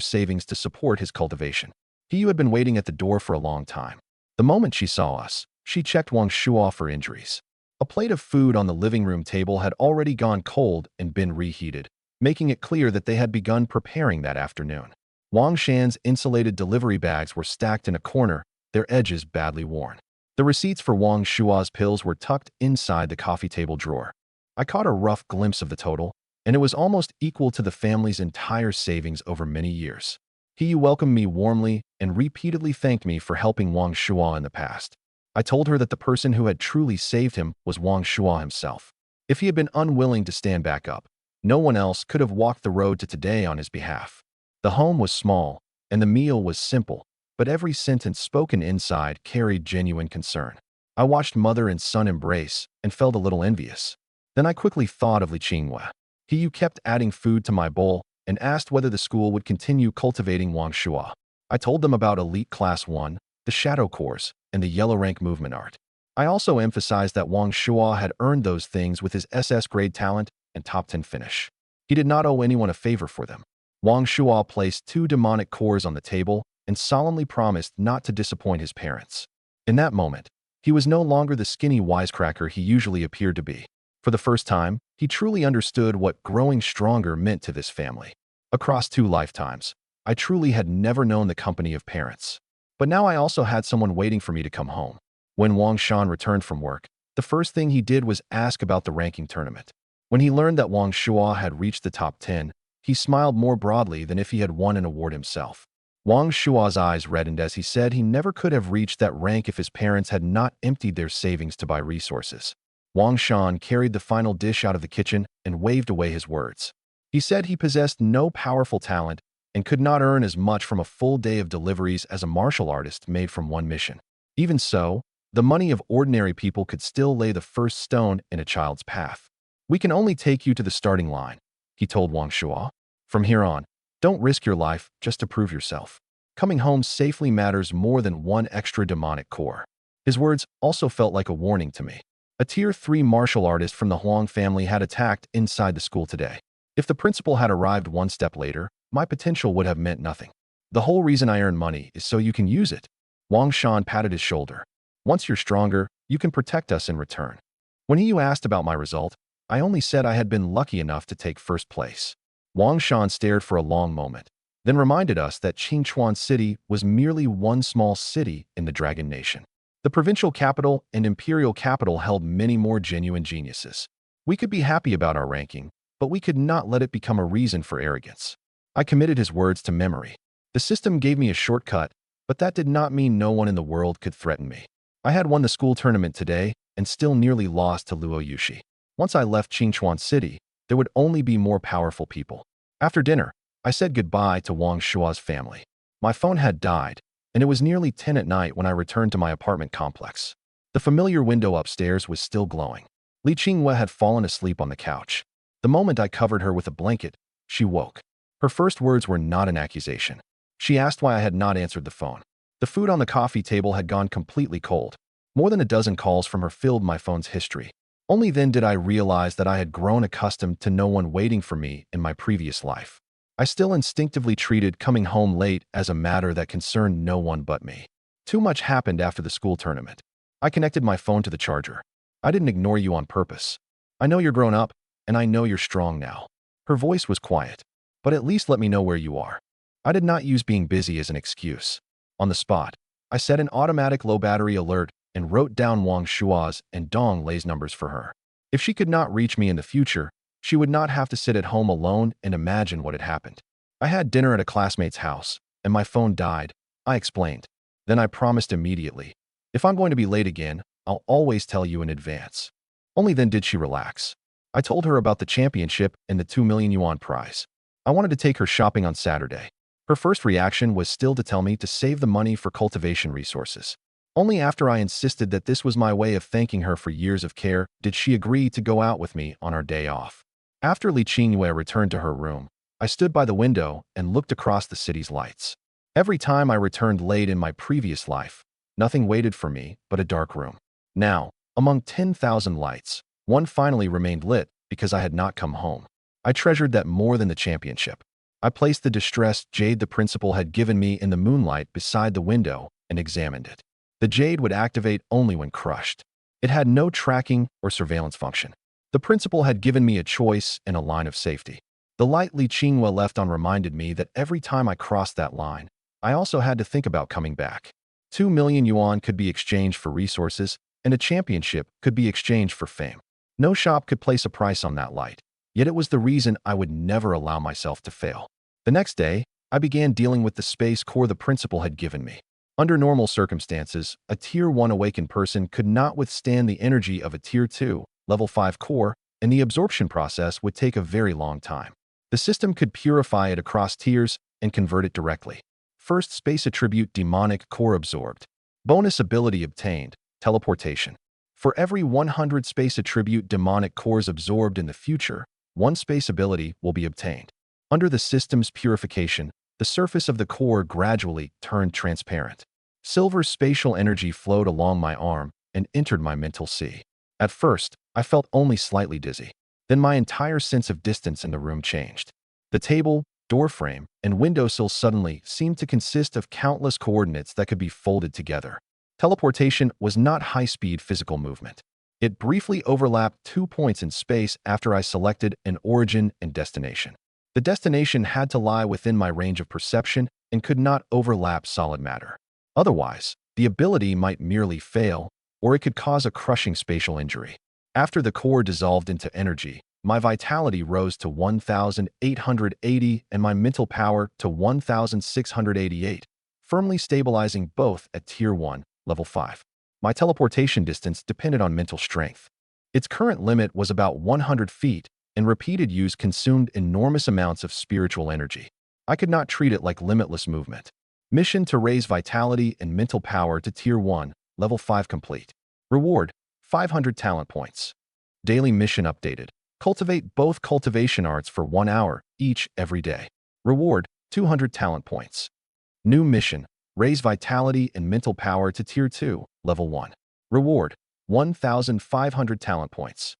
savings to support his cultivation. He Yu had been waiting at the door for a long time. The moment she saw us, she checked Wang Shuo for injuries. A plate of food on the living room table had already gone cold and been reheated, making it clear that they had begun preparing that afternoon. Wang Shan's insulated delivery bags were stacked in a corner, their edges badly worn. The receipts for Wang Shuo's pills were tucked inside the coffee table drawer. I caught a rough glimpse of the total, and it was almost equal to the family's entire savings over many years. He Yu welcomed me warmly and repeatedly thanked me for helping Wang Shuo in the past. I told her that the person who had truly saved him was Wang Shuo himself. If he had been unwilling to stand back up, No one else could have walked the road to today on his behalf. The home was small, and the meal was simple, but every sentence spoken inside carried genuine concern. I watched mother and son embrace and felt a little envious. Then I quickly thought of Li Qingwei. He kept adding food to my bowl and asked whether the school would continue cultivating Wang Shua. I told them about Elite Class 1, the Shadow Course, and the Yellow Rank movement art. I also emphasized that Wang Shua had earned those things with his SS grade talent and top 10 finish. He did not owe anyone a favor for them. Wang Shua placed 2 demonic cores on the table and solemnly promised not to disappoint his parents. In that moment, he was no longer the skinny wisecracker he usually appeared to be. For the first time, he truly understood what growing stronger meant to this family. Across 2 lifetimes, I truly had never known the company of parents. But now I also had someone waiting for me to come home. When Wang Shan returned from work, the first thing he did was ask about the ranking tournament. When he learned that Wang Shua had reached the top 10, he smiled more broadly than if he had won an award himself. Wang Shua's eyes reddened as he said he never could have reached that rank if his parents had not emptied their savings to buy resources. Wang Shan carried the final dish out of the kitchen and waved away his words. He said he possessed no powerful talent and could not earn as much from a full day of deliveries as a martial artist made from one mission. Even so, the money of ordinary people could still lay the first stone in a child's path. "We can only take you to the starting line," he told Wang Shua. "From here on, don't risk your life just to prove yourself. Coming home safely matters more than 1 extra demonic core." His words also felt like a warning to me. A Tier 3 martial artist from the Huang family had attacked inside the school today. If the principal had arrived 1 step later, my potential would have meant nothing. "The whole reason I earn money is so you can use it." Wang Shan patted his shoulder. "Once you're stronger, you can protect us in return." When he asked about my result, I only said I had been lucky enough to take first place. Wang Shan stared for a long moment, then reminded us that Qingchuan City was merely one small city in the Dragon Nation. The provincial capital and imperial capital held many more genuine geniuses. We could be happy about our ranking, but we could not let it become a reason for arrogance. I committed his words to memory. The system gave me a shortcut, but that did not mean no one in the world could threaten me. I had won the school tournament today and still nearly lost to Luo Yushi. Once I left Qingchuan City, there would only be more powerful people. After dinner, I said goodbye to Wang Shua's family. My phone had died, and it was nearly 10 at night when I returned to my apartment complex. The familiar window upstairs was still glowing. Li Qingwei had fallen asleep on the couch. The moment I covered her with a blanket, she woke. Her first words were not an accusation. She asked why I had not answered the phone. The food on the coffee table had gone completely cold. More than a dozen calls from her filled my phone's history. Only then did I realize that I had grown accustomed to no one waiting for me in my previous life. I still instinctively treated coming home late as a matter that concerned no one but me. Too much happened after the school tournament. I connected my phone to the charger. "I didn't ignore you on purpose. I know you're grown up, and I know you're strong now." Her voice was quiet. "But at least let me know where you are." I did not use being busy as an excuse. On the spot, I set an automatic low battery alert and wrote down Wang Shua's and Dong Lei's numbers for her. If she could not reach me in the future, she would not have to sit at home alone and imagine what had happened. "I had dinner at a classmate's house, and my phone died," I explained. Then I promised immediately, "If I'm going to be late again, I'll always tell you in advance." Only then did she relax. I told her about the championship and the 2 million yuan prize. I wanted to take her shopping on Saturday. Her first reaction was still to tell me to save the money for cultivation resources. Only after I insisted that this was my way of thanking her for years of care did she agree to go out with me on our day off. After Li Qingwei returned to her room, I stood by the window and looked across the city's lights. Every time I returned late in my previous life, nothing waited for me but a dark room. Now, among 10,000 lights, one finally remained lit because I had not come home. I treasured that more than the championship. I placed the distressed jade the principal had given me in the moonlight beside the window and examined it. The jade would activate only when crushed. It had no tracking or surveillance function. The principal had given me a choice and a line of safety. The light Li Qingwei left on reminded me that every time I crossed that line, I also had to think about coming back. 2 million yuan could be exchanged for resources, and a championship could be exchanged for fame. No shop could place a price on that light, yet it was the reason I would never allow myself to fail. The next day, I began dealing with the space core the principal had given me. Under normal circumstances, a Tier 1 awakened person could not withstand the energy of a Tier 2, Level 5 core, and the absorption process would take a very long time. The system could purify it across tiers and convert it directly. First space attribute demonic core absorbed. Bonus ability obtained, teleportation. For every 100 space attribute demonic cores absorbed in the future, one space ability will be obtained. Under the system's purification, the surface of the core gradually turned transparent. Silver spatial energy flowed along my arm and entered my mental sea. At first, I felt only slightly dizzy. Then my entire sense of distance in the room changed. The table, doorframe, and windowsill suddenly seemed to consist of countless coordinates that could be folded together. Teleportation was not high-speed physical movement. It briefly overlapped 2 points in space after I selected an origin and destination. The destination had to lie within my range of perception and could not overlap solid matter. Otherwise, the ability might merely fail, or it could cause a crushing spatial injury. After the core dissolved into energy, my vitality rose to 1,880 and my mental power to 1,688, firmly stabilizing both at Tier 1, Level 5. My teleportation distance depended on mental strength. Its current limit was about 100 feet, and repeated use consumed enormous amounts of spiritual energy. I could not treat it like limitless movement. Mission to raise vitality and mental power to Tier 1, Level 5 complete. Reward, 500 talent points. Daily mission updated. Cultivate both cultivation arts for 1 hour each every day. Reward, 200 talent points. New mission, raise vitality and mental power to Tier 2, Level 1. Reward, 1,500 talent points.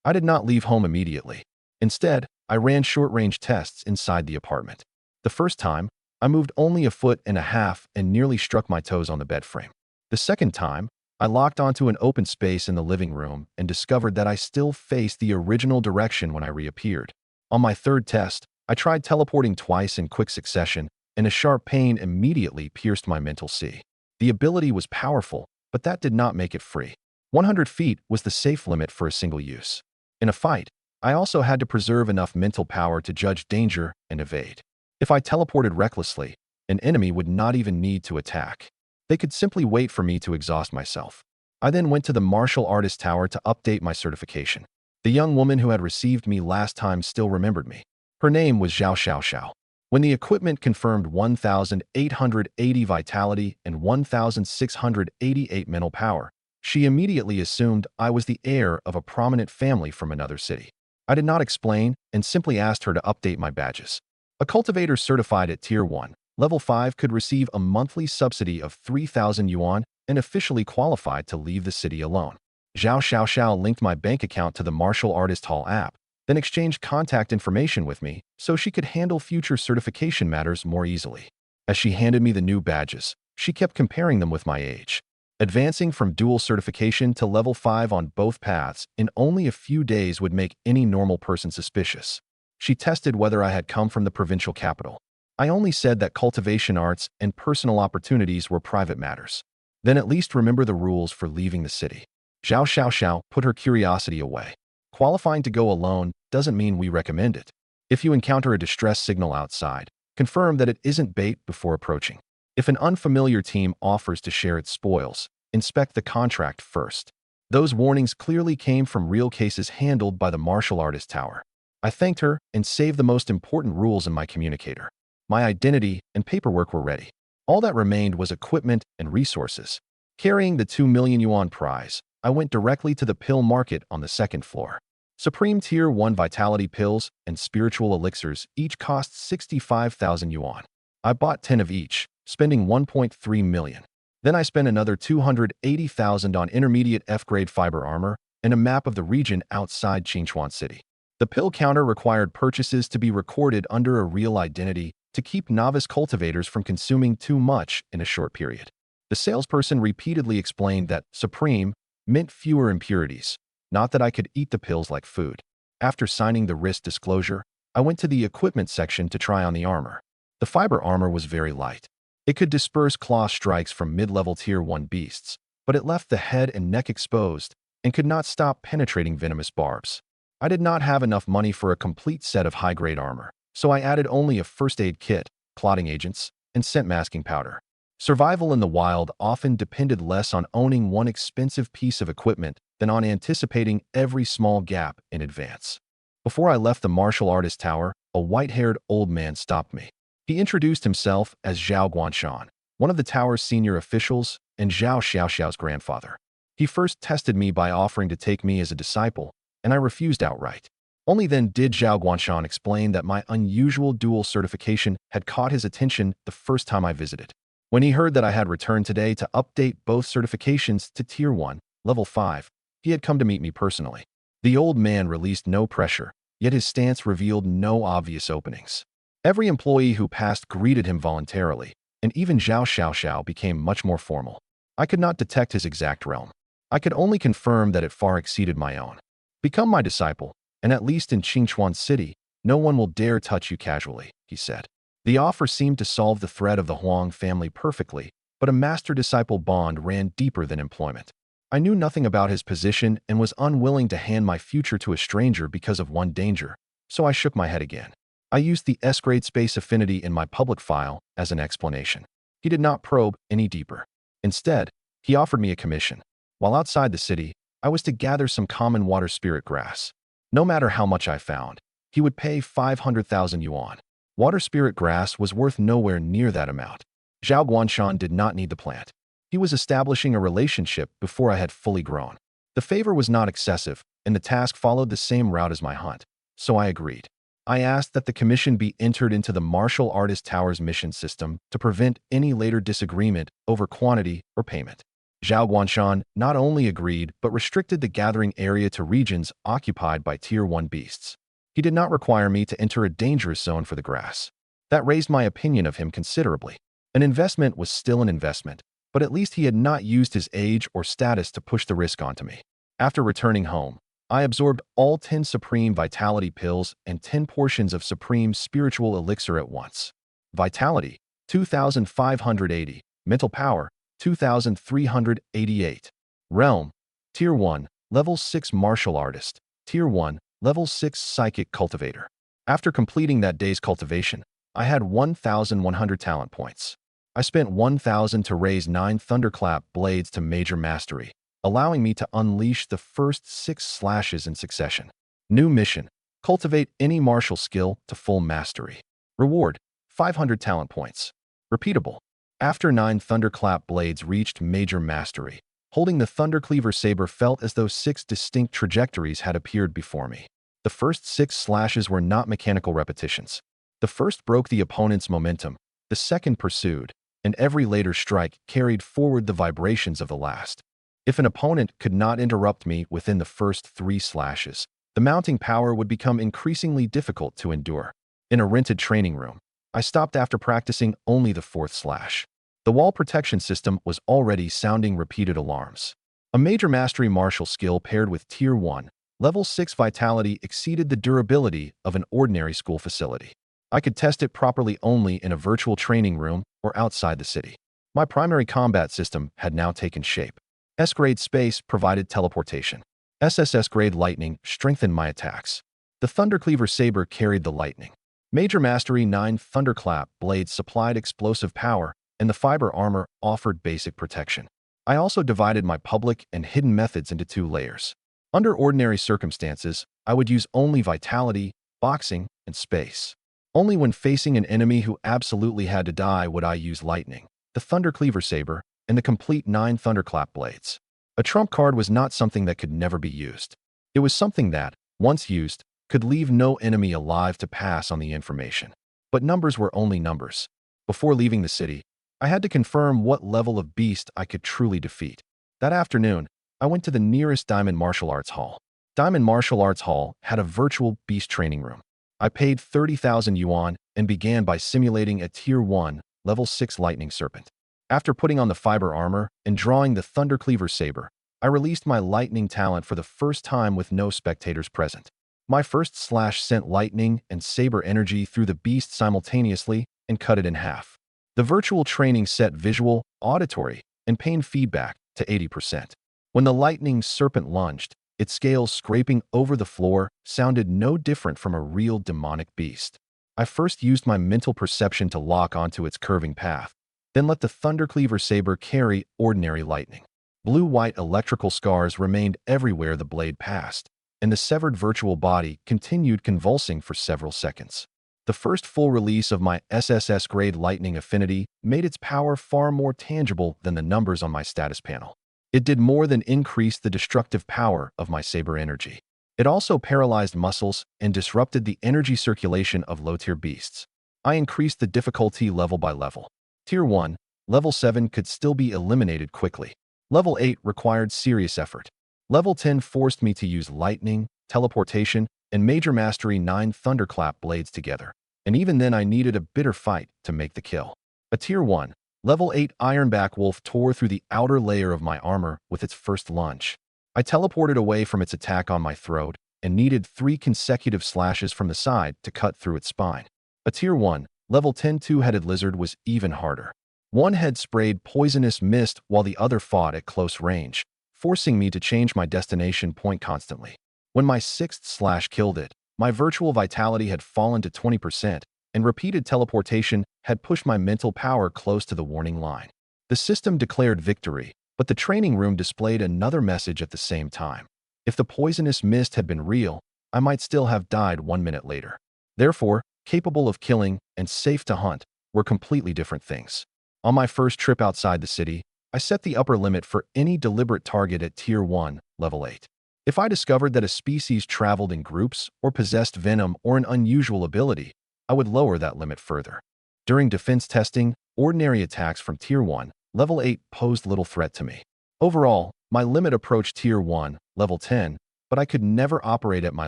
I did not leave home immediately. Instead, I ran short-range tests inside the apartment. The first time, I moved only a foot and a half and nearly struck my toes on the bed frame. The second time, I locked onto an open space in the living room and discovered that I still faced the original direction when I reappeared. On my third test, I tried teleporting twice in quick succession, and a sharp pain immediately pierced my mental sea. The ability was powerful, but that did not make it free. 100 feet was the safe limit for a single use. In a fight, I also had to preserve enough mental power to judge danger and evade. If I teleported recklessly, an enemy would not even need to attack. They could simply wait for me to exhaust myself. I then went to the martial artist tower to update my certification. The young woman who had received me last time still remembered me. Her name was Zhao Xiaoxiao. When the equipment confirmed 1,880 vitality and 1,688 mental power, she immediately assumed I was the heir of a prominent family from another city. I did not explain and simply asked her to update my badges. A cultivator certified at Tier 1, Level 5 could receive a monthly subsidy of 3,000 yuan and officially qualified to leave the city alone. Zhao Xiaoxiao linked my bank account to the Martial Artist Hall app, then exchanged contact information with me so she could handle future certification matters more easily. As she handed me the new badges, she kept comparing them with my age. Advancing from dual certification to Level 5 on both paths in only a few days would make any normal person suspicious. She tested whether I had come from the provincial capital. I only said that cultivation arts and personal opportunities were private matters. Then at least remember the rules for leaving the city. Zhao Xiaoxiao put her curiosity away. Qualifying to go alone doesn't mean we recommend it. If you encounter a distress signal outside, confirm that it isn't bait before approaching. If an unfamiliar team offers to share its spoils, inspect the contract first. Those warnings clearly came from real cases handled by the martial artist tower. I thanked her and saved the most important rules in my communicator. My identity and paperwork were ready. All that remained was equipment and resources. Carrying the 2 million yuan prize, I went directly to the pill market on the second floor. Supreme Tier 1 vitality pills and spiritual elixirs each cost 65,000 yuan. I bought 10 of each, spending 1.3 million. Then I spent another 280,000 on intermediate F-grade fiber armor and a map of the region outside Qingchuan City. The pill counter required purchases to be recorded under a real identity to keep novice cultivators from consuming too much in a short period. The salesperson repeatedly explained that Supreme meant fewer impurities, not that I could eat the pills like food. After signing the risk disclosure, I went to the equipment section to try on the armor. The fiber armor was very light. It could disperse claw strikes from mid-level Tier 1 beasts, but it left the head and neck exposed and could not stop penetrating venomous barbs. I did not have enough money for a complete set of high-grade armor, so I added only a first aid kit, clotting agents, and scent masking powder. Survival in the wild often depended less on owning one expensive piece of equipment than on anticipating every small gap in advance. Before I left the martial artist tower, a white-haired old man stopped me. He introduced himself as Zhao Guanshan, one of the tower's senior officials and Zhao Xiaoxiao's grandfather. He first tested me by offering to take me as a disciple, and I refused outright. Only then did Zhao Guanshan explain that my unusual dual certification had caught his attention the first time I visited. When he heard that I had returned today to update both certifications to Tier 1, Level 5, he had come to meet me personally. The old man released no pressure, yet his stance revealed no obvious openings. Every employee who passed greeted him voluntarily, and even Zhao Xiaoxiao became much more formal. I could not detect his exact realm. I could only confirm that it far exceeded my own. Become my disciple, and at least in Qingchuan City, no one will dare touch you casually, he said. The offer seemed to solve the threat of the Huang family perfectly, but a master-disciple bond ran deeper than employment. I knew nothing about his position and was unwilling to hand my future to a stranger because of one danger, so I shook my head again. I used the S-grade space affinity in my public file as an explanation. He did not probe any deeper. Instead, he offered me a commission. While outside the city, I was to gather some common water spirit grass. No matter how much I found, he would pay 500,000 yuan. Water spirit grass was worth nowhere near that amount. Zhao Guanshan did not need the plant. He was establishing a relationship before I had fully grown. The favor was not excessive, and the task followed the same route as my hunt, so I agreed. I asked that the commission be entered into the martial artist tower's mission system to prevent any later disagreement over quantity or payment. Zhao Guanshan not only agreed but restricted the gathering area to regions occupied by Tier 1 beasts. He did not require me to enter a dangerous zone for the grass. That raised my opinion of him considerably. An investment was still an investment, but at least he had not used his age or status to push the risk onto me. After returning home, I absorbed all 10 Supreme Vitality pills and 10 portions of Supreme Spiritual Elixir at once. Vitality, 2,580. Mental Power, 2,388. Realm, Tier 1, Level 6 Martial Artist, Tier 1, Level 6 Psychic Cultivator. After completing that day's cultivation, I had 1,100 talent points. I spent 1,000 to raise 9 Thunderclap blades to Major Mastery, allowing me to unleash the first 6 slashes in succession. New mission: cultivate any martial skill to full mastery. Reward: 500 talent points. Repeatable. After 9 Thunderclap blades reached Major Mastery, holding the Thundercleaver saber felt as though 6 distinct trajectories had appeared before me. The first 6 slashes were not mechanical repetitions. The first broke the opponent's momentum, the second pursued, and every later strike carried forward the vibrations of the last. If an opponent could not interrupt me within the first 3 slashes, the mounting power would become increasingly difficult to endure. In a rented training room, I stopped after practicing only the 4th slash. The wall protection system was already sounding repeated alarms. A Major Mastery martial skill paired with Tier 1, Level 6 Vitality exceeded the durability of an ordinary school facility. I could test it properly only in a virtual training room or outside the city. My primary combat system had now taken shape. S-grade space provided teleportation. SSS grade lightning strengthened my attacks. The Thundercleaver saber carried the lightning. Major Mastery 9 Thunderclap blades supplied explosive power, and the fiber armor offered basic protection. I also divided my public and hidden methods into 2 layers. Under ordinary circumstances, I would use only Vitality, Boxing, and Space. Only when facing an enemy who absolutely had to die would I use Lightning, the Thundercleaver saber, and the complete 9 Thunderclap blades. A trump card was not something that could never be used. It was something that, once used, could leave no enemy alive to pass on the information. But numbers were only numbers. Before leaving the city, I had to confirm what level of beast I could truly defeat. That afternoon, I went to the nearest Diamond Martial Arts Hall. Diamond Martial Arts Hall had a virtual beast training room. I paid 30,000 yuan and began by simulating a Tier 1, Level 6 Lightning Serpent. After putting on the fiber armor and drawing the Thundercleaver saber, I released my lightning talent for the first time with no spectators present. My first slash sent lightning and saber energy through the beast simultaneously and cut it in half. The virtual training set visual, auditory, and pain feedback to 80%. When the lightning serpent lunged, its scales scraping over the floor sounded no different from a real demonic beast. I first used my mental perception to lock onto its curving path, then let the Thundercleaver saber carry ordinary lightning. Blue-white electrical scars remained everywhere the blade passed, and the severed virtual body continued convulsing for several seconds. The first full release of my SSS-grade lightning affinity made its power far more tangible than the numbers on my status panel. It did more than increase the destructive power of my saber energy. It also paralyzed muscles and disrupted the energy circulation of low-tier beasts. I increased the difficulty level by level. Tier 1, Level 7 could still be eliminated quickly. Level 8 required serious effort. Level 10 forced me to use lightning, teleportation, and Major Mastery 9 Thunderclap blades together. And even then I needed a bitter fight to make the kill. A Tier 1, Level 8 Ironback Wolf tore through the outer layer of my armor with its first lunge. I teleported away from its attack on my throat and needed 3 consecutive slashes from the side to cut through its spine. A Tier 1, Level 10 Two-Headed Lizard was even harder. One head sprayed poisonous mist while the other fought at close range, forcing me to change my destination point constantly. When my 6th slash killed it, my virtual vitality had fallen to 20%, and repeated teleportation had pushed my mental power close to the warning line. The system declared victory, but the training room displayed another message at the same time. If the poisonous mist had been real, I might still have died 1 minute later. Therefore, capable of killing and safe to hunt were completely different things. On my first trip outside the city, I set the upper limit for any deliberate target at Tier 1, Level 8. If I discovered that a species traveled in groups or possessed venom or an unusual ability, I would lower that limit further. During defense testing, ordinary attacks from Tier 1, Level 8 posed little threat to me. Overall, my limit approached Tier 1, Level 10, but I could never operate at my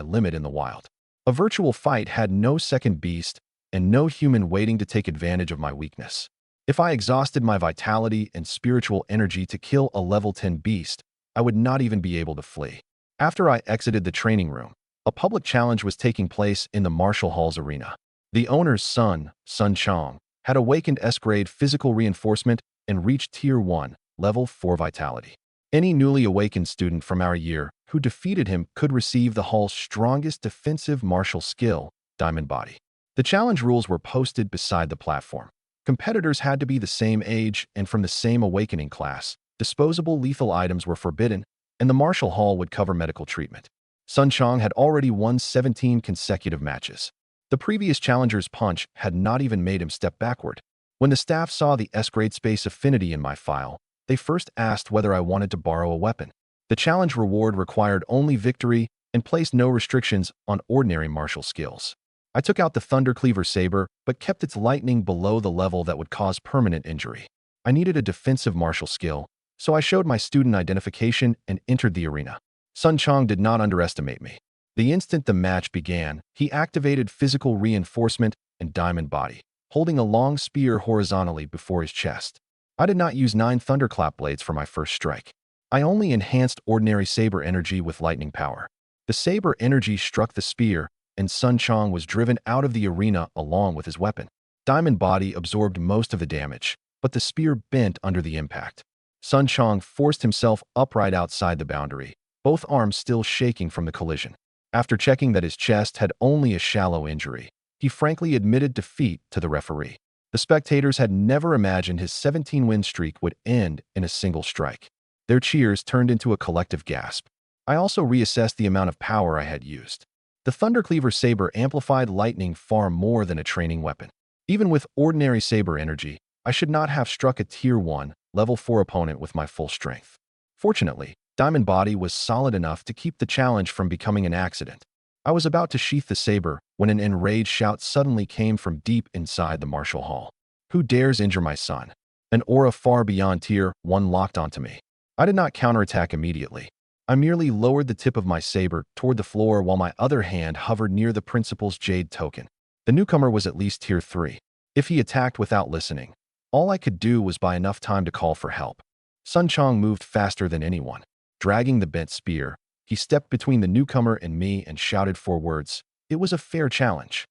limit in the wild. A virtual fight had no second beast and no human waiting to take advantage of my weakness. If I exhausted my vitality and spiritual energy to kill a Level 10 beast, I would not even be able to flee. After I exited the training room, a public challenge was taking place in the Martial Hall's arena. The owner's son, Sun Chong, had awakened S-grade physical reinforcement and reached Tier 1, Level 4 vitality. Any newly awakened student from our year who defeated him could receive the hall's strongest defensive martial skill, Diamond Body. The challenge rules were posted beside the platform. Competitors had to be the same age and from the same awakening class. Disposable lethal items were forbidden, and the Martial Hall would cover medical treatment. Sun Chong had already won 17 consecutive matches. The previous challenger's punch had not even made him step backward. When the staff saw the S-grade space affinity in my file, they first asked whether I wanted to borrow a weapon. The challenge reward required only victory and placed no restrictions on ordinary martial skills. I took out the Thundercleaver saber, but kept its lightning below the level that would cause permanent injury. I needed a defensive martial skill, so I showed my student identification and entered the arena. Sun Chong did not underestimate me. The instant the match began, he activated physical reinforcement and Diamond Body, holding a long spear horizontally before his chest. I did not use 9 Thunderclap blades for my first strike. I only enhanced ordinary saber energy with lightning power. The saber energy struck the spear, and Sun Chong was driven out of the arena along with his weapon. Diamond Body absorbed most of the damage, but the spear bent under the impact. Sun Chong forced himself upright outside the boundary, both arms still shaking from the collision. After checking that his chest had only a shallow injury, he frankly admitted defeat to the referee. The spectators had never imagined his 17-win streak would end in a single strike. Their cheers turned into a collective gasp. I also reassessed the amount of power I had used. The Thundercleaver saber amplified lightning far more than a training weapon. Even with ordinary saber energy, I should not have struck a Tier 1, Level 4 opponent with my full strength. Fortunately, Diamond Body was solid enough to keep the challenge from becoming an accident. I was about to sheath the saber when an enraged shout suddenly came from deep inside the Martial Hall. "Who dares injure my son?" An aura far beyond Tier 1 locked onto me. I did not counterattack immediately. I merely lowered the tip of my saber toward the floor while my other hand hovered near the principal's jade token. The newcomer was at least Tier 3. If he attacked without listening, all I could do was buy enough time to call for help. Sun Chong moved faster than anyone. Dragging the bent spear, he stepped between the newcomer and me and shouted 4 words. It was a fair challenge.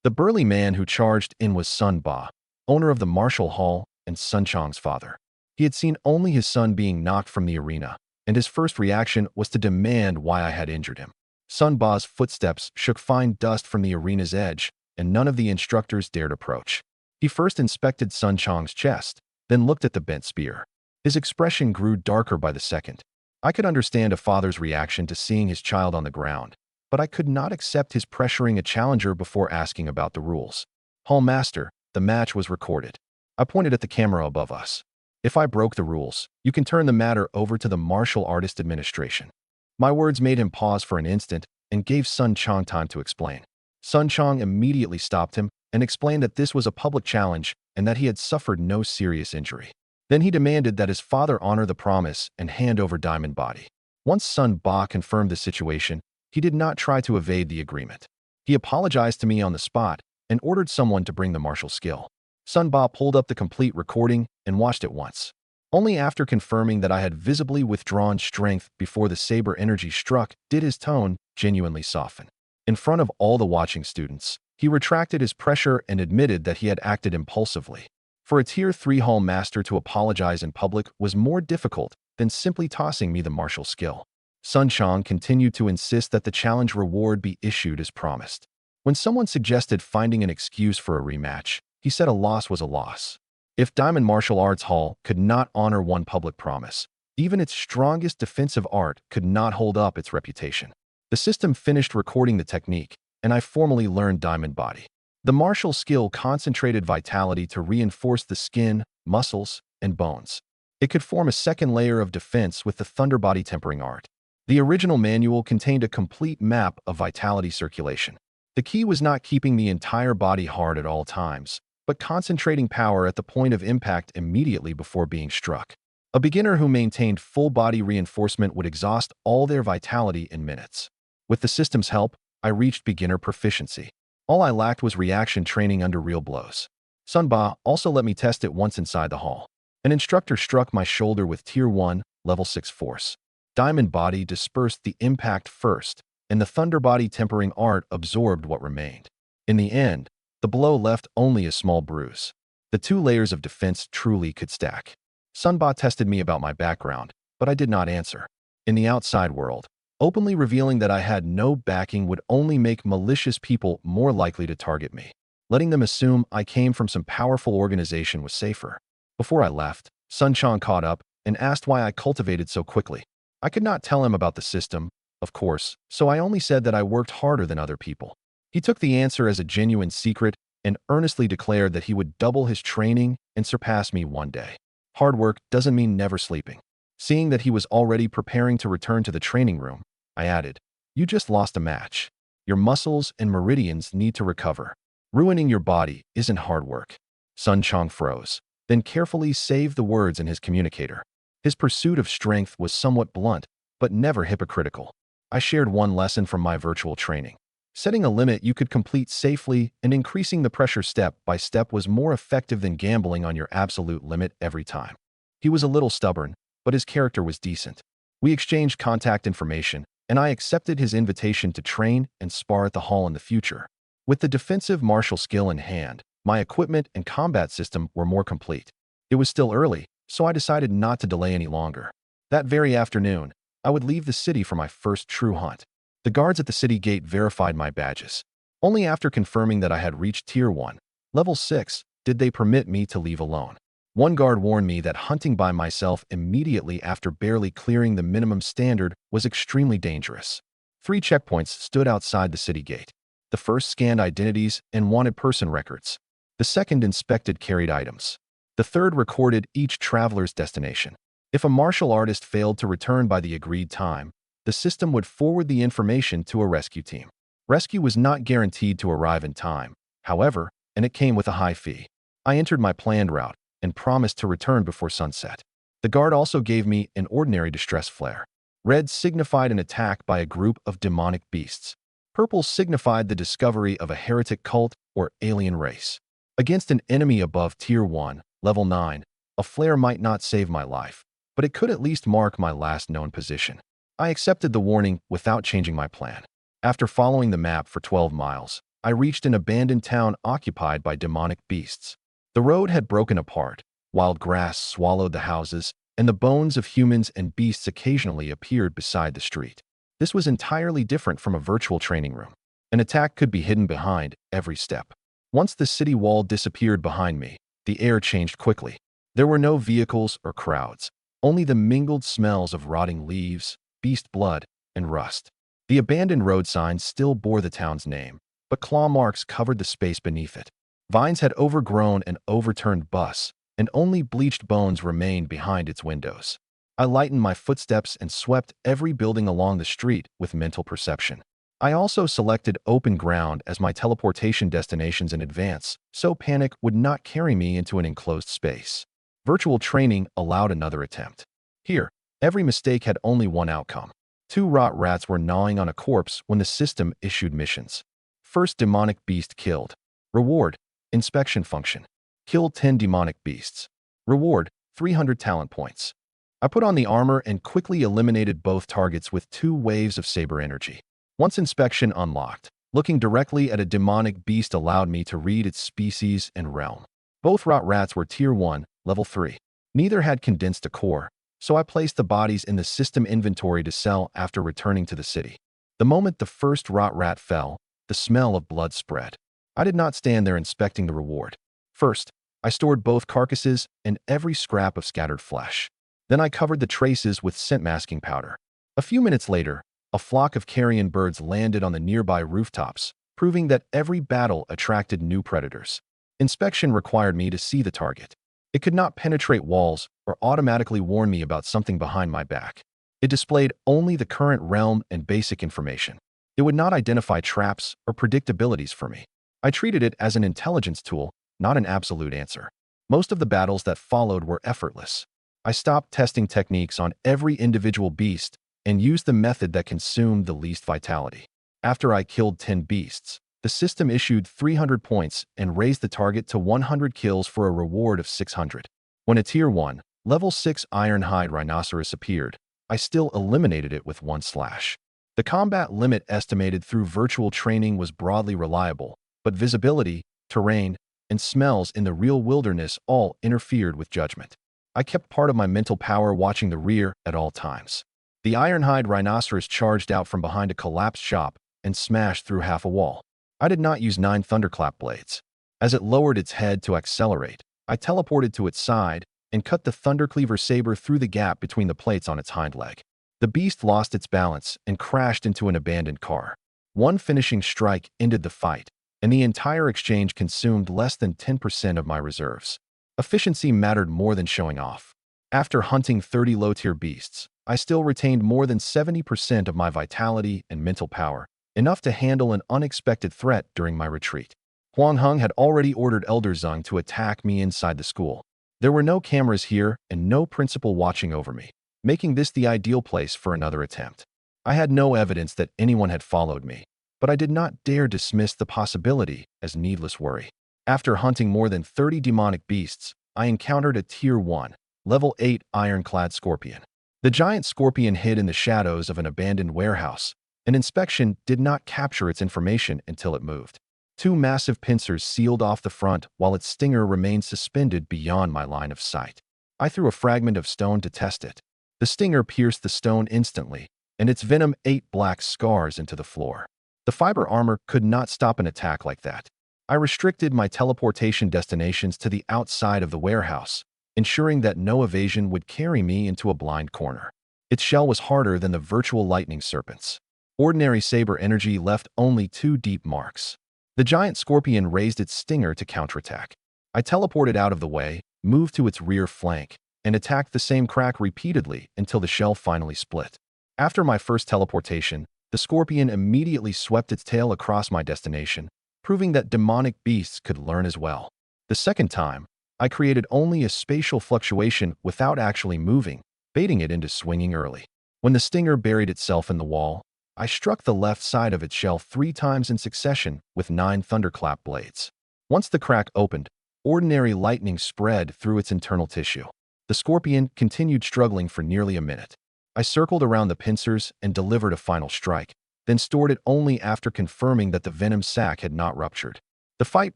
The burly man who charged in was Sun Ba, owner of the Martial Hall and Sun Chong's father. He had seen only his son being knocked from the arena, and his first reaction was to demand why I had injured him. Sun Ba's footsteps shook fine dust from the arena's edge, and none of the instructors dared approach. He first inspected Sun Chong's chest, then looked at the bent spear. His expression grew darker by the second. I could understand a father's reaction to seeing his child on the ground, but I could not accept his pressuring a challenger before asking about the rules. Hall Master, the match was recorded. I pointed at the camera above us. If I broke the rules, you can turn the matter over to the Martial Artist Administration. My words made him pause for an instant and gave Sun Chong time to explain. Sun Chong immediately stopped him and explained that this was a public challenge and that he had suffered no serious injury. Then he demanded that his father honor the promise and hand over Diamond Body. Once Sun Ba confirmed the situation, he did not try to evade the agreement. He apologized to me on the spot and ordered someone to bring the martial skill. Sun Ba pulled up the complete recording and watched it once. Only after confirming that I had visibly withdrawn strength before the saber energy struck did his tone genuinely soften. In front of all the watching students, he retracted his pressure and admitted that he had acted impulsively. For a Tier 3 Hall Master to apologize in public was more difficult than simply tossing me the martial skill. Sun Chong continued to insist that the challenge reward be issued as promised. When someone suggested finding an excuse for a rematch, he said a loss was a loss. If Diamond Martial Arts Hall could not honor one public promise, even its strongest defensive art could not hold up its reputation. The system finished recording the technique, and I formally learned Diamond Body. The martial skill concentrated vitality to reinforce the skin, muscles, and bones. It could form a second layer of defense with the Thunder Body tempering art. The original manual contained a complete map of vitality circulation. The key was not keeping the entire body hard at all times, but concentrating power at the point of impact immediately before being struck. A beginner who maintained full body reinforcement would exhaust all their vitality in minutes. With the system's help, I reached beginner proficiency. All I lacked was reaction training under real blows. Sun Ba also let me test it once inside the hall. An instructor struck my shoulder with Tier 1, Level 6 force. Diamond Body dispersed the impact first, and the Thunder Body tempering art absorbed what remained. In the end, the blow left only a small bruise. The 2 layers of defense truly could stack. Sun Ba tested me about my background, but I did not answer. In the outside world, openly revealing that I had no backing would only make malicious people more likely to target me. Letting them assume I came from some powerful organization was safer. Before I left, Sun Chong caught up and asked why I cultivated so quickly. I could not tell him about the system, of course, so I only said that I worked harder than other people. He took the answer as a genuine secret and earnestly declared that he would double his training and surpass me one day. Hard work doesn't mean never sleeping. Seeing that he was already preparing to return to the training room, I added, "You just lost a match. Your muscles and meridians need to recover. Ruining your body isn't hard work." Sun Chong froze, then carefully saved the words in his communicator. His pursuit of strength was somewhat blunt, but never hypocritical. I shared one lesson from my virtual training. Setting a limit you could complete safely and increasing the pressure step by step was more effective than gambling on your absolute limit every time. He was a little stubborn, but his character was decent. We exchanged contact information, and I accepted his invitation to train and spar at the hall in the future. With the defensive martial skill in hand, my equipment and combat system were more complete. It was still early, so I decided not to delay any longer. That very afternoon, I would leave the city for my first true hunt. The guards at the city gate verified my badges. Only after confirming that I had reached Tier 1, Level 6, did they permit me to leave alone. One guard warned me that hunting by myself immediately after barely clearing the minimum standard was extremely dangerous. 3 checkpoints stood outside the city gate. The first scanned identities and wanted person records. The second inspected carried items. The third recorded each traveler's destination. If a martial artist failed to return by the agreed time, the system would forward the information to a rescue team. Rescue was not guaranteed to arrive in time, however, and it came with a high fee. I entered my planned route and promised to return before sunset. The guard also gave me an ordinary distress flare. Red signified an attack by a group of demonic beasts. Purple signified the discovery of a heretic cult or alien race. Against an enemy above Tier 1, Level 9, a flare might not save my life, but it could at least mark my last known position. I accepted the warning without changing my plan. After following the map for 12 miles, I reached an abandoned town occupied by demonic beasts. The road had broken apart, wild grass swallowed the houses, and the bones of humans and beasts occasionally appeared beside the street. This was entirely different from a virtual training room. An attack could be hidden behind every step. Once the city wall disappeared behind me, the air changed quickly. There were no vehicles or crowds, only the mingled smells of rotting leaves, beast blood, and rust. The abandoned road sign still bore the town's name, but claw marks covered the space beneath it. Vines had overgrown an overturned bus, and only bleached bones remained behind its windows. I lightened my footsteps and swept every building along the street with mental perception. I also selected open ground as my teleportation destinations in advance, so panic would not carry me into an enclosed space. Virtual training allowed another attempt. Here, every mistake had only one outcome. 2 rot rats were gnawing on a corpse when the system issued missions. First demonic beast killed. Reward, inspection function. Kill 10 demonic beasts. Reward, 300 talent points. I put on the armor and quickly eliminated both targets with 2 waves of saber energy. Once inspection unlocked, looking directly at a demonic beast allowed me to read its species and realm. Both rot rats were tier 1, level 3. Neither had condensed a core, so I placed the bodies in the system inventory to sell after returning to the city. The moment the first rot rat fell, the smell of blood spread. I did not stand there inspecting the reward. First, I stored both carcasses and every scrap of scattered flesh. Then I covered the traces with scent masking powder. A few minutes later, a flock of carrion birds landed on the nearby rooftops, proving that every battle attracted new predators. Inspection required me to see the target. It could not penetrate walls or automatically warn me about something behind my back. It displayed only the current realm and basic information. It would not identify traps or predict abilities for me. I treated it as an intelligence tool, not an absolute answer. Most of the battles that followed were effortless. I stopped testing techniques on every individual beast and used the method that consumed the least vitality. After I killed 10 beasts, the system issued 300 points and raised the target to 100 kills for a reward of 600. When a tier 1, level 6 ironhide rhinoceros appeared, I still eliminated it with 1 slash. The combat limit estimated through virtual training was broadly reliable, but visibility, terrain, and smells in the real wilderness all interfered with judgment. I kept part of my mental power watching the rear at all times. The ironhide rhinoceros charged out from behind a collapsed shop and smashed through half a wall. I did not use 9 thunderclap blades. As it lowered its head to accelerate, I teleported to its side and cut the thundercleaver saber through the gap between the plates on its hind leg. The beast lost its balance and crashed into an abandoned car. One finishing strike ended the fight, and the entire exchange consumed less than 10% of my reserves. Efficiency mattered more than showing off. After hunting 30 low-tier beasts, I still retained more than 70% of my vitality and mental power, enough to handle an unexpected threat during my retreat. Huang Heng had already ordered Elder Zeng to attack me inside the school. There were no cameras here and no principal watching over me, making this the ideal place for another attempt. I had no evidence that anyone had followed me, but I did not dare dismiss the possibility as needless worry. After hunting more than 30 demonic beasts, I encountered a tier 1, level 8 ironclad scorpion. The giant scorpion hid in the shadows of an abandoned warehouse. An inspection did not capture its information until it moved. 2 massive pincers sealed off the front while its stinger remained suspended beyond my line of sight. I threw a fragment of stone to test it. The stinger pierced the stone instantly, and its venom ate black scars into the floor. The fiber armor could not stop an attack like that. I restricted my teleportation destinations to the outside of the warehouse, ensuring that no evasion would carry me into a blind corner. Its shell was harder than the virtual lightning serpents. Ordinary saber energy left only 2 deep marks. The giant scorpion raised its stinger to counterattack. I teleported out of the way, moved to its rear flank, and attacked the same crack repeatedly until the shell finally split. After my first teleportation, the scorpion immediately swept its tail across my destination, proving that demonic beasts could learn as well. The second time, I created only a spatial fluctuation without actually moving, baiting it into swinging early. When the stinger buried itself in the wall, I struck the left side of its shell 3 times in succession with 9 thunderclap blades. Once the crack opened, ordinary lightning spread through its internal tissue. The scorpion continued struggling for nearly a minute. I circled around the pincers and delivered a final strike, then stored it only after confirming that the venom sac had not ruptured. The fight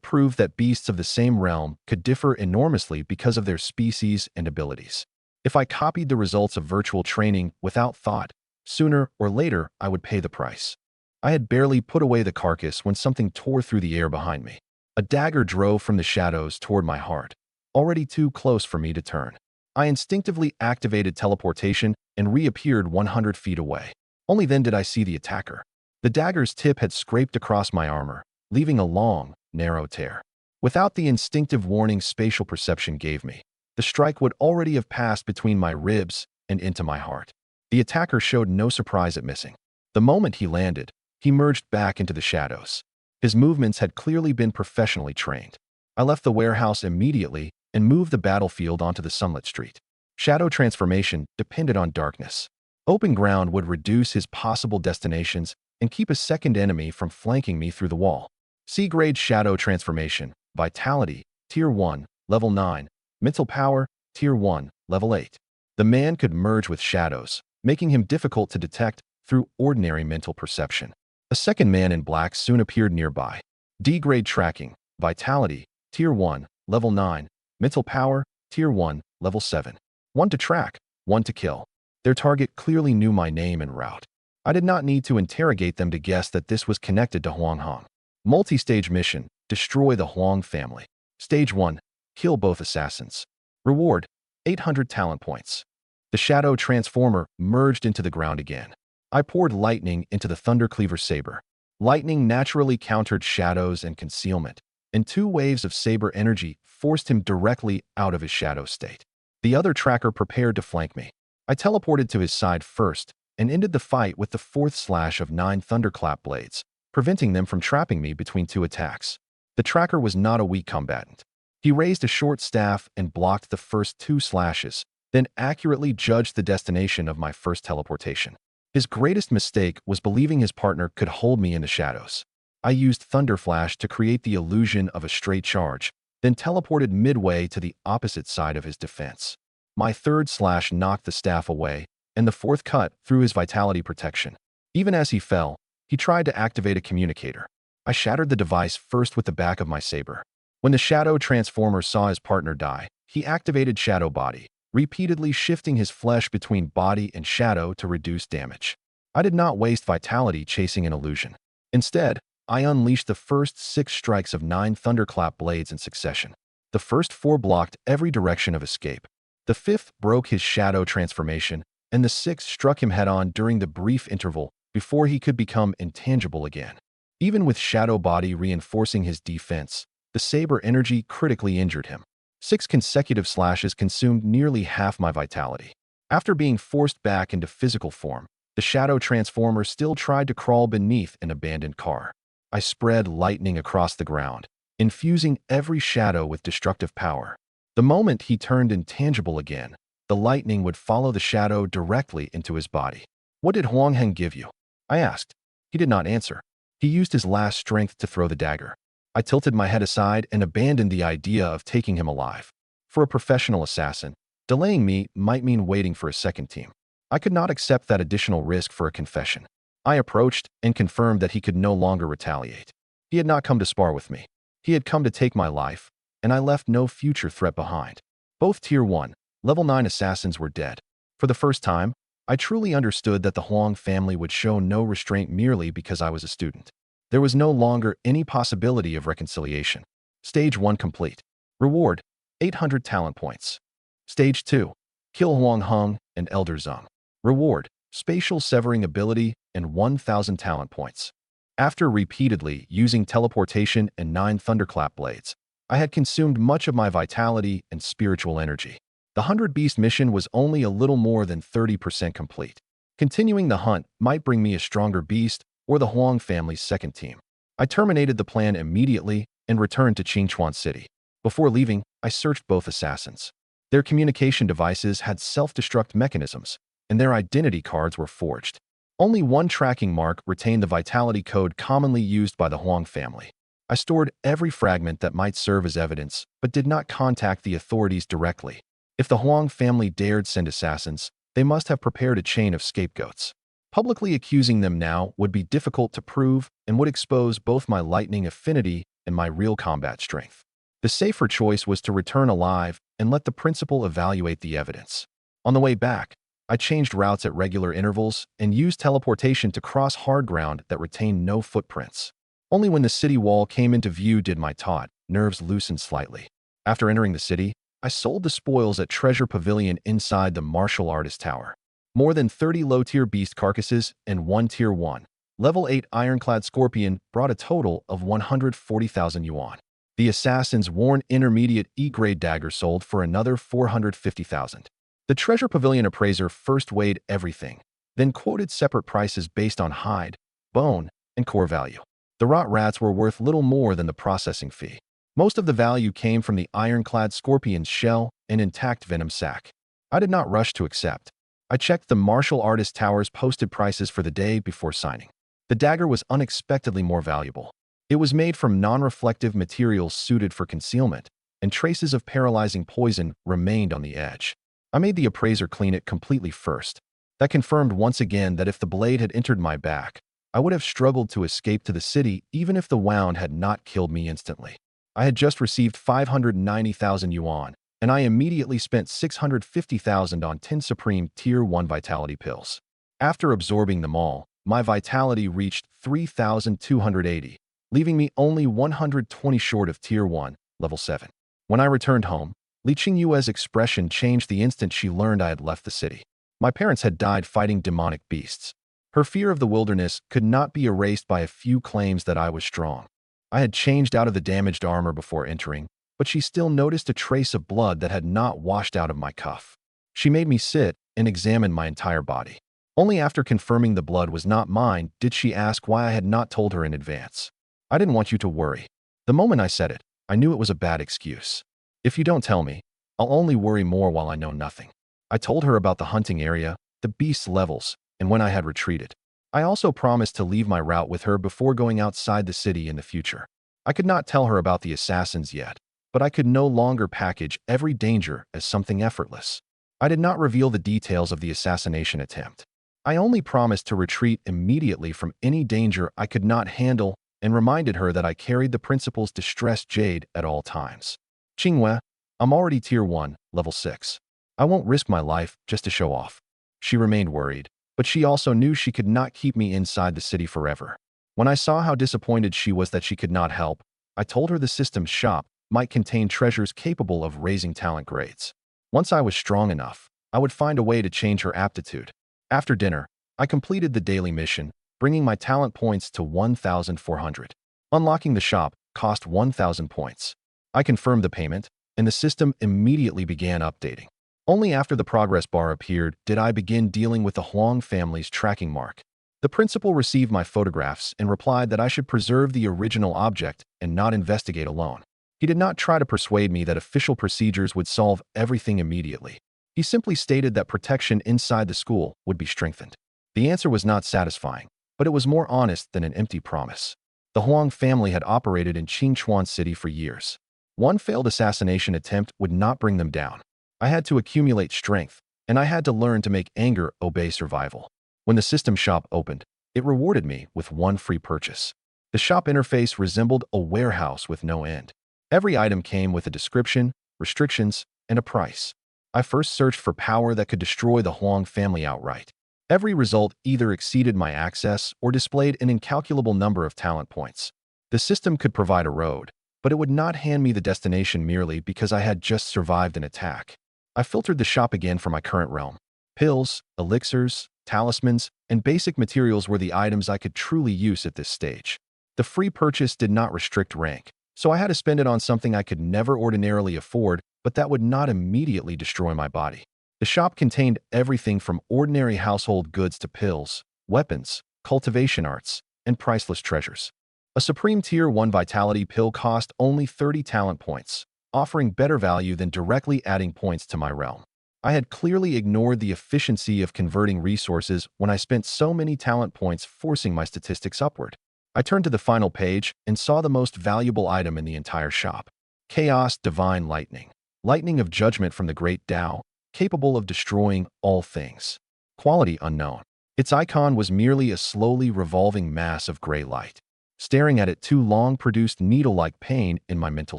proved that beasts of the same realm could differ enormously because of their species and abilities. If I copied the results of virtual training without thought, sooner or later I would pay the price. I had barely put away the carcass when something tore through the air behind me. A dagger drove from the shadows toward my heart. already too close for me to turn. I instinctively activated teleportation and reappeared 100 feet away. Only then did I see the attacker. The dagger's tip had scraped across my armor, leaving a long, narrow tear. Without the instinctive warning spatial perception gave me, the strike would already have passed between my ribs and into my heart. The attacker showed no surprise at missing. The moment he landed, he merged back into the shadows. His movements had clearly been professionally trained. I left the warehouse immediately and moved the battlefield onto the sunlit street. Shadow transformation depended on darkness. Open ground would reduce his possible destinations and keep a second enemy from flanking me through the wall. C-grade shadow transformation, vitality, tier 1, level 9, mental power, tier 1, level 8. The man could merge with shadows, making him difficult to detect through ordinary mental perception. A second man in black soon appeared nearby. D-grade tracking, vitality, tier 1, level 9, mental power, tier 1, level 7. One to track, one to kill. Their target clearly knew my name and route. I did not need to interrogate them to guess that this was connected to Huang Hong. Multi-stage mission, destroy the Huang family. Stage 1, kill both assassins. Reward, 800 talent points. The shadow transformer merged into the ground again. I poured lightning into the Thundercleaver saber. Lightning naturally countered shadows and concealment, and 2 waves of saber energy forced him directly out of his shadow state. The other tracker prepared to flank me. I teleported to his side first and ended the fight with the 4th slash of 9 thunderclap blades, preventing them from trapping me between 2 attacks. The tracker was not a weak combatant. He raised a short staff and blocked the first 2 slashes, then accurately judged the destination of my first teleportation. His greatest mistake was believing his partner could hold me in the shadows. I used Thunder Flash to create the illusion of a straight charge, then teleported midway to the opposite side of his defense. My 3rd slash knocked the staff away, and the 4th cut through his vitality protection. Even as he fell, he tried to activate a communicator. I shattered the device first with the back of my saber. When the shadow transformer saw his partner die, he activated Shadow Body, repeatedly shifting his flesh between body and shadow to reduce damage. I did not waste vitality chasing an illusion. Instead, I unleashed the first 6 strikes of 9 thunderclap blades in succession. The first 4 blocked every direction of escape. The 5th broke his shadow transformation, and the 6th struck him head-on during the brief interval before he could become intangible again. Even with Shadow Body reinforcing his defense, the saber energy critically injured him. 6 consecutive slashes consumed nearly half my vitality. After being forced back into physical form, the shadow transformer still tried to crawl beneath an abandoned car. I spread lightning across the ground, infusing every shadow with destructive power. The moment he turned intangible again, the lightning would follow the shadow directly into his body. "What did Huang Heng give you?" I asked. He did not answer. He used his last strength to throw the dagger. I tilted my head aside and abandoned the idea of taking him alive. For a professional assassin, delaying me might mean waiting for a second team. I could not accept that additional risk for a confession. I approached and confirmed that he could no longer retaliate. He had not come to spar with me. He had come to take my life, and I left no future threat behind. Both Tier 1, Level 9 assassins were dead. For the first time, I truly understood that the Huang family would show no restraint merely because I was a student. There was no longer any possibility of reconciliation. Stage 1 complete. Reward, 800 talent points. Stage 2, kill Huang Heng and Elder Zheng. Reward, spatial severing ability and 1,000 talent points. After repeatedly using teleportation and 9 thunderclap blades, I had consumed much of my vitality and spiritual energy. The 100 Beast mission was only a little more than 30% complete. Continuing the hunt might bring me a stronger beast or the Huang family's second team. I terminated the plan immediately and returned to Qingchuan City. Before leaving, I searched both assassins. Their communication devices had self-destruct mechanisms, and their identity cards were forged. Only one tracking mark retained the vitality code commonly used by the Huang family. I stored every fragment that might serve as evidence, but did not contact the authorities directly. If the Huang family dared send assassins, they must have prepared a chain of scapegoats. Publicly accusing them now would be difficult to prove and would expose both my lightning affinity and my real combat strength. The safer choice was to return alive and let the principal evaluate the evidence. On the way back, I changed routes at regular intervals and used teleportation to cross hard ground that retained no footprints. Only when the city wall came into view did my taut nerves loosen slightly. After entering the city, I sold the spoils at Treasure Pavilion inside the martial artist tower. More than 30 low-tier beast carcasses and one Tier 1, Level 8 ironclad scorpion brought a total of 140,000 yuan. The assassin's worn intermediate E-grade dagger sold for another 450,000. The Treasure Pavilion appraiser first weighed everything, then quoted separate prices based on hide, bone, and core value. The rot rats were worth little more than the processing fee. Most of the value came from the ironclad scorpion's shell and intact venom sac. I did not rush to accept. I checked the martial artist tower's posted prices for the day before signing. The dagger was unexpectedly more valuable. It was made from non-reflective materials suited for concealment, and traces of paralyzing poison remained on the edge. I made the appraiser clean it completely first. That confirmed once again that if the blade had entered my back, I would have struggled to escape to the city even if the wound had not killed me instantly. I had just received 590,000 yuan, and I immediately spent 650,000 on 10 Supreme Tier 1 Vitality pills. After absorbing them all, my vitality reached 3,280, leaving me only 120 short of Tier 1, Level 7. When I returned home, Li Qingyue's expression changed the instant she learned I had left the city. My parents had died fighting demonic beasts. Her fear of the wilderness could not be erased by a few claims that I was strong. I had changed out of the damaged armor before entering, but she still noticed a trace of blood that had not washed out of my cuff. She made me sit and examine my entire body. Only after confirming the blood was not mine did she ask why I had not told her in advance. I didn't want you to worry. The moment I said it, I knew it was a bad excuse. If you don't tell me, I'll only worry more while I know nothing. I told her about the hunting area, the beast's levels, and when I had retreated. I also promised to leave my route with her before going outside the city in the future. I could not tell her about the assassins yet, but I could no longer package every danger as something effortless. I did not reveal the details of the assassination attempt. I only promised to retreat immediately from any danger I could not handle and reminded her that I carried the principal's distressed jade at all times. Qingyue, I'm already Tier 1, Level 6. I won't risk my life just to show off. She remained worried, but she also knew she could not keep me inside the city forever. When I saw how disappointed she was that she could not help, I told her the system's shop might contain treasures capable of raising talent grades. Once I was strong enough, I would find a way to change her aptitude. After dinner, I completed the daily mission, bringing my talent points to 1,400. Unlocking the shop cost 1,000 points. I confirmed the payment, and the system immediately began updating. Only after the progress bar appeared did I begin dealing with the Huang family's tracking mark. The principal received my photographs and replied that I should preserve the original object and not investigate alone. He did not try to persuade me that official procedures would solve everything immediately. He simply stated that protection inside the school would be strengthened. The answer was not satisfying, but it was more honest than an empty promise. The Huang family had operated in Qingchuan City for years. One failed assassination attempt would not bring them down. I had to accumulate strength, and I had to learn to make anger obey survival. When the system shop opened, it rewarded me with one free purchase. The shop interface resembled a warehouse with no end. Every item came with a description, restrictions, and a price. I first searched for power that could destroy the Huang family outright. Every result either exceeded my access or displayed an incalculable number of talent points. The system could provide a road, but it would not hand me the destination merely because I had just survived an attack. I filtered the shop again for my current realm. Pills, elixirs, talismans, and basic materials were the items I could truly use at this stage. The free purchase did not restrict rank, so I had to spend it on something I could never ordinarily afford, but that would not immediately destroy my body. The shop contained everything from ordinary household goods to pills, weapons, cultivation arts, and priceless treasures. A Supreme Tier 1 Vitality pill cost only 30 talent points, offering better value than directly adding points to my realm. I had clearly ignored the efficiency of converting resources when I spent so many talent points forcing my statistics upward. I turned to the final page and saw the most valuable item in the entire shop. Chaos Divine Lightning. Lightning of Judgment from the Great Tao, capable of destroying all things. Quality unknown. Its icon was merely a slowly revolving mass of gray light. Staring at it too long produced needle-like pain in my mental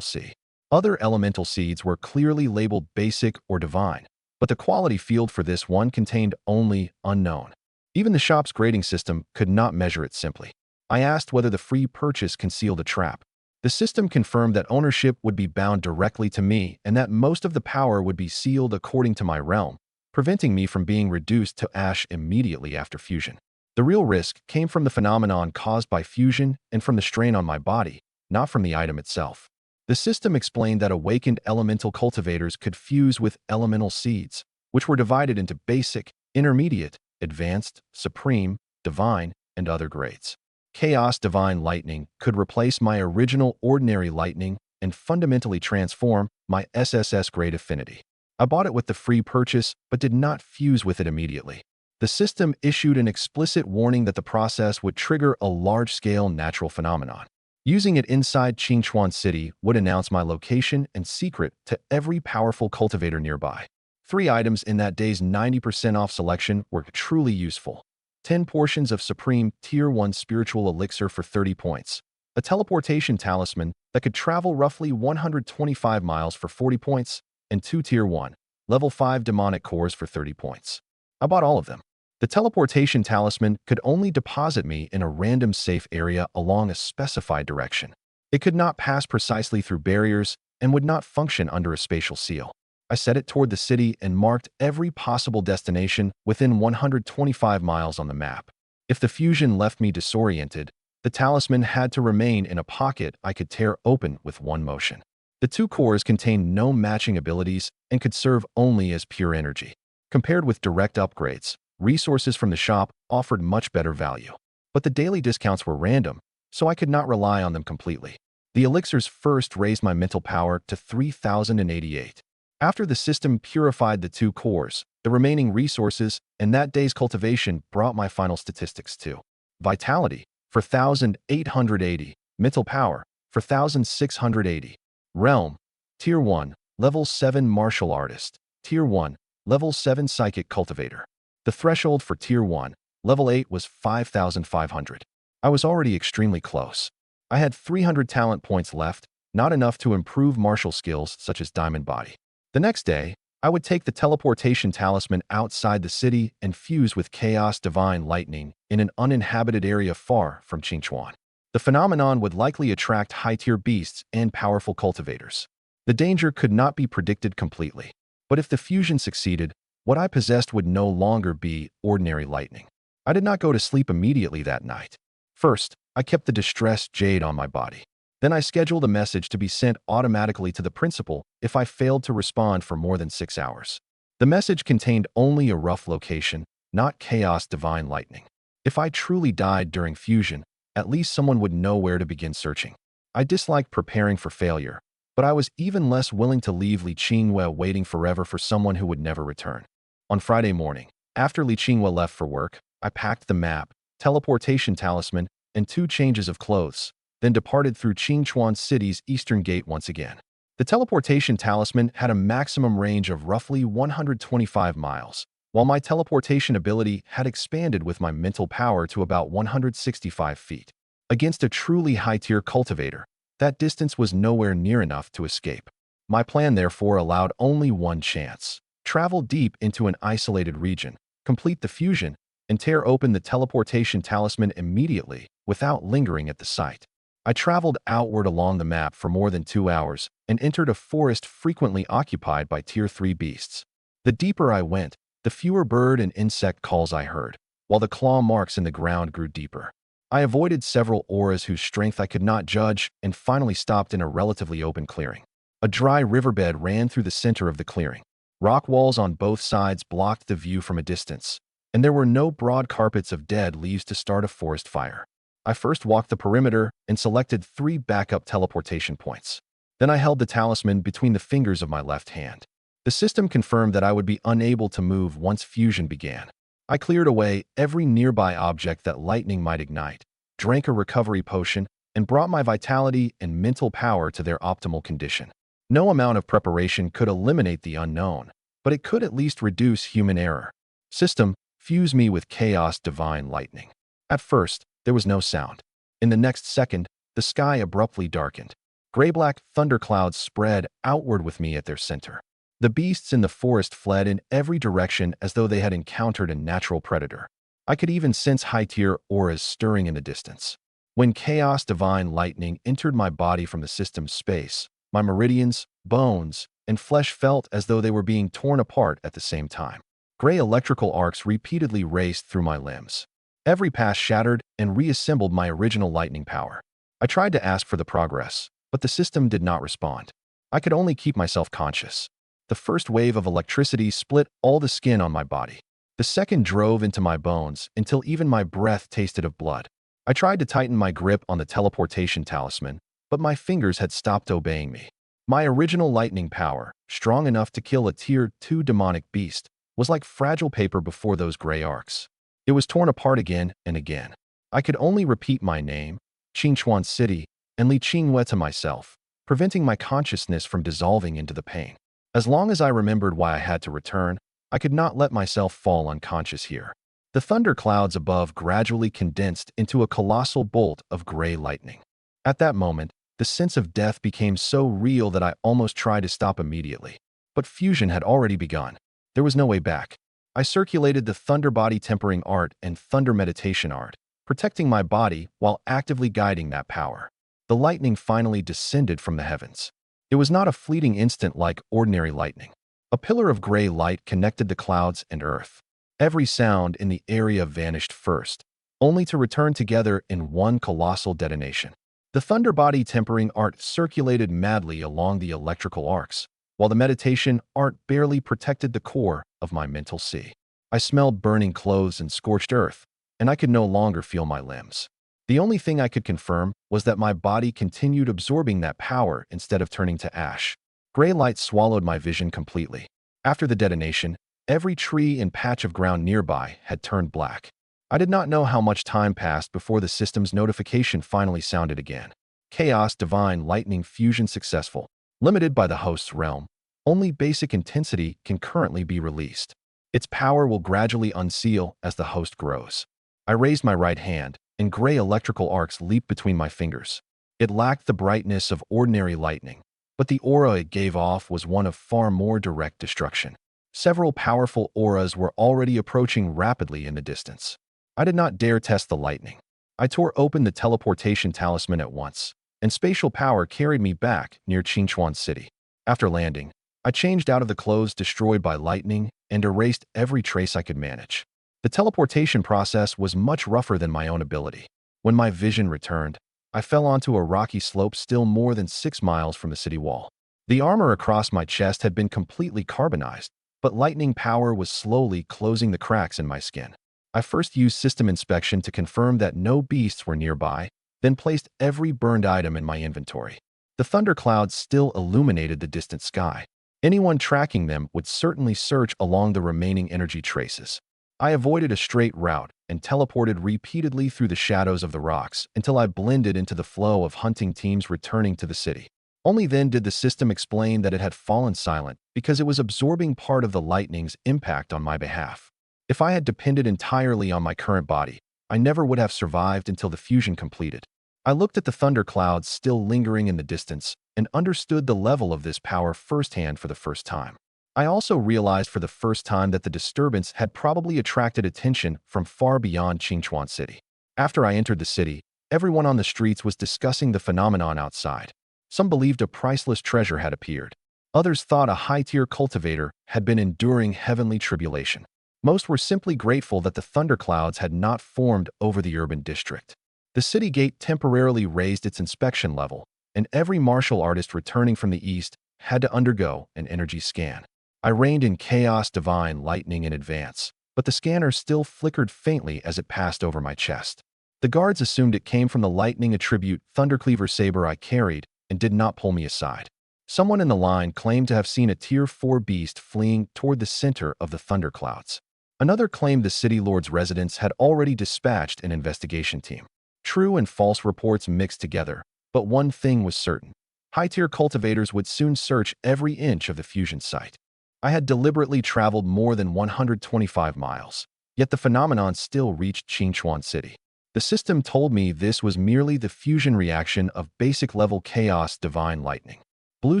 sea. Other elemental seeds were clearly labeled basic or divine, but the quality field for this one contained only unknown. Even the shop's grading system could not measure it simply. I asked whether the free purchase concealed a trap. The system confirmed that ownership would be bound directly to me and that most of the power would be sealed according to my realm, preventing me from being reduced to ash immediately after fusion. The real risk came from the phenomenon caused by fusion and from the strain on my body, not from the item itself. The system explained that awakened elemental cultivators could fuse with elemental seeds, which were divided into basic, intermediate, advanced, supreme, divine, and other grades. Chaos Divine Lightning could replace my original ordinary lightning and fundamentally transform my SSS grade affinity. I bought it with the free purchase but did not fuse with it immediately. The system issued an explicit warning that the process would trigger a large-scale natural phenomenon. Using it inside Qingchuan City would announce my location and secret to every powerful cultivator nearby. 3 items in that day's 90% off selection were truly useful. 10 portions of Supreme Tier 1 Spiritual Elixir for 30 points. A teleportation talisman that could travel roughly 125 miles for 40 points, and 2 Tier 1, Level 5 Demonic Cores for 30 points. I bought all of them. The teleportation talisman could only deposit me in a random safe area along a specified direction. It could not pass precisely through barriers and would not function under a spatial seal. I set it toward the city and marked every possible destination within 125 miles on the map. If the fusion left me disoriented, the talisman had to remain in a pocket I could tear open with one motion. The 2 cores contained no matching abilities and could serve only as pure energy. Compared with direct upgrades, resources from the shop offered much better value. But the daily discounts were random, so I could not rely on them completely. The elixirs first raised my mental power to 3,088. After the system purified the 2 cores, the remaining resources and that day's cultivation brought my final statistics to Vitality for 1,880, Mental Power for 1,680, Realm, Tier 1, Level 7 Martial Artist, Tier 1, Level 7 Psychic Cultivator. The threshold for Tier 1, Level 8 was 5,500. I was already extremely close. I had 300 talent points left, not enough to improve martial skills such as Diamond Body. The next day, I would take the teleportation talisman outside the city and fuse with Chaos Divine Lightning in an uninhabited area far from Qingchuan. The phenomenon would likely attract high-tier beasts and powerful cultivators. The danger could not be predicted completely, but if the fusion succeeded, what I possessed would no longer be ordinary lightning. I did not go to sleep immediately that night. First, I kept the distressed jade on my body. Then I scheduled a message to be sent automatically to the principal if I failed to respond for more than 6 hours. The message contained only a rough location, not Chaos Divine Lightning. If I truly died during fusion, at least someone would know where to begin searching. I disliked preparing for failure, but I was even less willing to leave Li Qingwei waiting forever for someone who would never return. On Friday morning, after Li Qingwei left for work, I packed the map, teleportation talisman, and 2 changes of clothes, then departed through Qingchuan City's eastern gate once again. The teleportation talisman had a maximum range of roughly 125 miles, while my teleportation ability had expanded with my mental power to about 165 feet. Against a truly high-tier cultivator, that distance was nowhere near enough to escape. My plan therefore allowed only one chance: travel deep into an isolated region, complete the fusion, and tear open the teleportation talisman immediately without lingering at the site. I traveled outward along the map for more than 2 hours and entered a forest frequently occupied by Tier 3 beasts. The deeper I went, the fewer bird and insect calls I heard, while the claw marks in the ground grew deeper. I avoided several auras whose strength I could not judge and finally stopped in a relatively open clearing. A dry riverbed ran through the center of the clearing. Rock walls on both sides blocked the view from a distance, and there were no broad carpets of dead leaves to start a forest fire. I first walked the perimeter and selected 3 backup teleportation points. Then I held the talisman between the fingers of my left hand. The system confirmed that I would be unable to move once fusion began. I cleared away every nearby object that lightning might ignite, drank a recovery potion, and brought my vitality and mental power to their optimal condition. No amount of preparation could eliminate the unknown, but it could at least reduce human error. System, fuse me with Chaos Divine Lightning. At first, there was no sound. In the next second, the sky abruptly darkened. Gray-black thunderclouds spread outward with me at their center. The beasts in the forest fled in every direction as though they had encountered a natural predator. I could even sense high-tier auras stirring in the distance. When chaos divine lightning entered my body from the system's space, my meridians, bones, and flesh felt as though they were being torn apart at the same time. Gray electrical arcs repeatedly raced through my limbs. Every pass shattered and reassembled my original lightning power. I tried to ask for the progress, but the system did not respond. I could only keep myself conscious. The first wave of electricity split all the skin on my body. The second drove into my bones until even my breath tasted of blood. I tried to tighten my grip on the teleportation talisman, but my fingers had stopped obeying me. My original lightning power, strong enough to kill a Tier 2 demonic beast, was like fragile paper before those gray arcs. It was torn apart again and again. I could only repeat my name, Qingchuan City, and Li Qingwei to myself, preventing my consciousness from dissolving into the pain. As long as I remembered why I had to return, I could not let myself fall unconscious here. The thunder clouds above gradually condensed into a colossal bolt of gray lightning. At that moment, the sense of death became so real that I almost tried to stop immediately. But fusion had already begun. There was no way back. I circulated the thunder body tempering art and thunder meditation art, protecting my body while actively guiding that power. The lightning finally descended from the heavens. It was not a fleeting instant like ordinary lightning. A pillar of gray light connected the clouds and earth. Every sound in the area vanished first, only to return together in one colossal detonation. The thunder body tempering art circulated madly along the electrical arcs, while the meditation art barely protected the core of my mental sea. I smelled burning clothes and scorched earth, and I could no longer feel my limbs. The only thing I could confirm was that my body continued absorbing that power instead of turning to ash. Gray light swallowed my vision completely. After the detonation, every tree and patch of ground nearby had turned black. I did not know how much time passed before the system's notification finally sounded again. Chaos Divine Lightning Fusion successful. Limited by the host's realm, only basic intensity can currently be released. Its power will gradually unseal as the host grows. I raised my right hand, and gray electrical arcs leaped between my fingers. It lacked the brightness of ordinary lightning, but the aura it gave off was one of far more direct destruction. Several powerful auras were already approaching rapidly in the distance. I did not dare test the lightning. I tore open the teleportation talisman at once, and spatial power carried me back near Qingchuan City. After landing, I changed out of the clothes destroyed by lightning and erased every trace I could manage. The teleportation process was much rougher than my own ability. When my vision returned, I fell onto a rocky slope still more than 6 miles from the city wall. The armor across my chest had been completely carbonized, but lightning power was slowly closing the cracks in my skin. I first used system inspection to confirm that no beasts were nearby, then placed every burned item in my inventory. The thunderclouds still illuminated the distant sky. Anyone tracking them would certainly search along the remaining energy traces. I avoided a straight route and teleported repeatedly through the shadows of the rocks until I blended into the flow of hunting teams returning to the city. Only then did the system explain that it had fallen silent because it was absorbing part of the lightning's impact on my behalf. If I had depended entirely on my current body, I never would have survived until the fusion completed. I looked at the thunderclouds still lingering in the distance and understood the level of this power firsthand for the first time. I also realized for the first time that the disturbance had probably attracted attention from far beyond Qingchuan City. After I entered the city, everyone on the streets was discussing the phenomenon outside. Some believed a priceless treasure had appeared. Others thought a high-tier cultivator had been enduring heavenly tribulation. Most were simply grateful that the thunderclouds had not formed over the urban district. The city gate temporarily raised its inspection level, and every martial artist returning from the east had to undergo an energy scan. I reined in chaos divine lightning in advance, but the scanner still flickered faintly as it passed over my chest. The guards assumed it came from the lightning attribute Thundercleaver saber I carried and did not pull me aside. Someone in the line claimed to have seen a Tier 4 beast fleeing toward the center of the thunderclouds. Another claimed the city lord's residence had already dispatched an investigation team. True and false reports mixed together, but one thing was certain. High-tier cultivators would soon search every inch of the fusion site. I had deliberately traveled more than 125 miles, yet the phenomenon still reached Qingchuan City. The system told me this was merely the fusion reaction of basic-level chaos divine lightning. Blue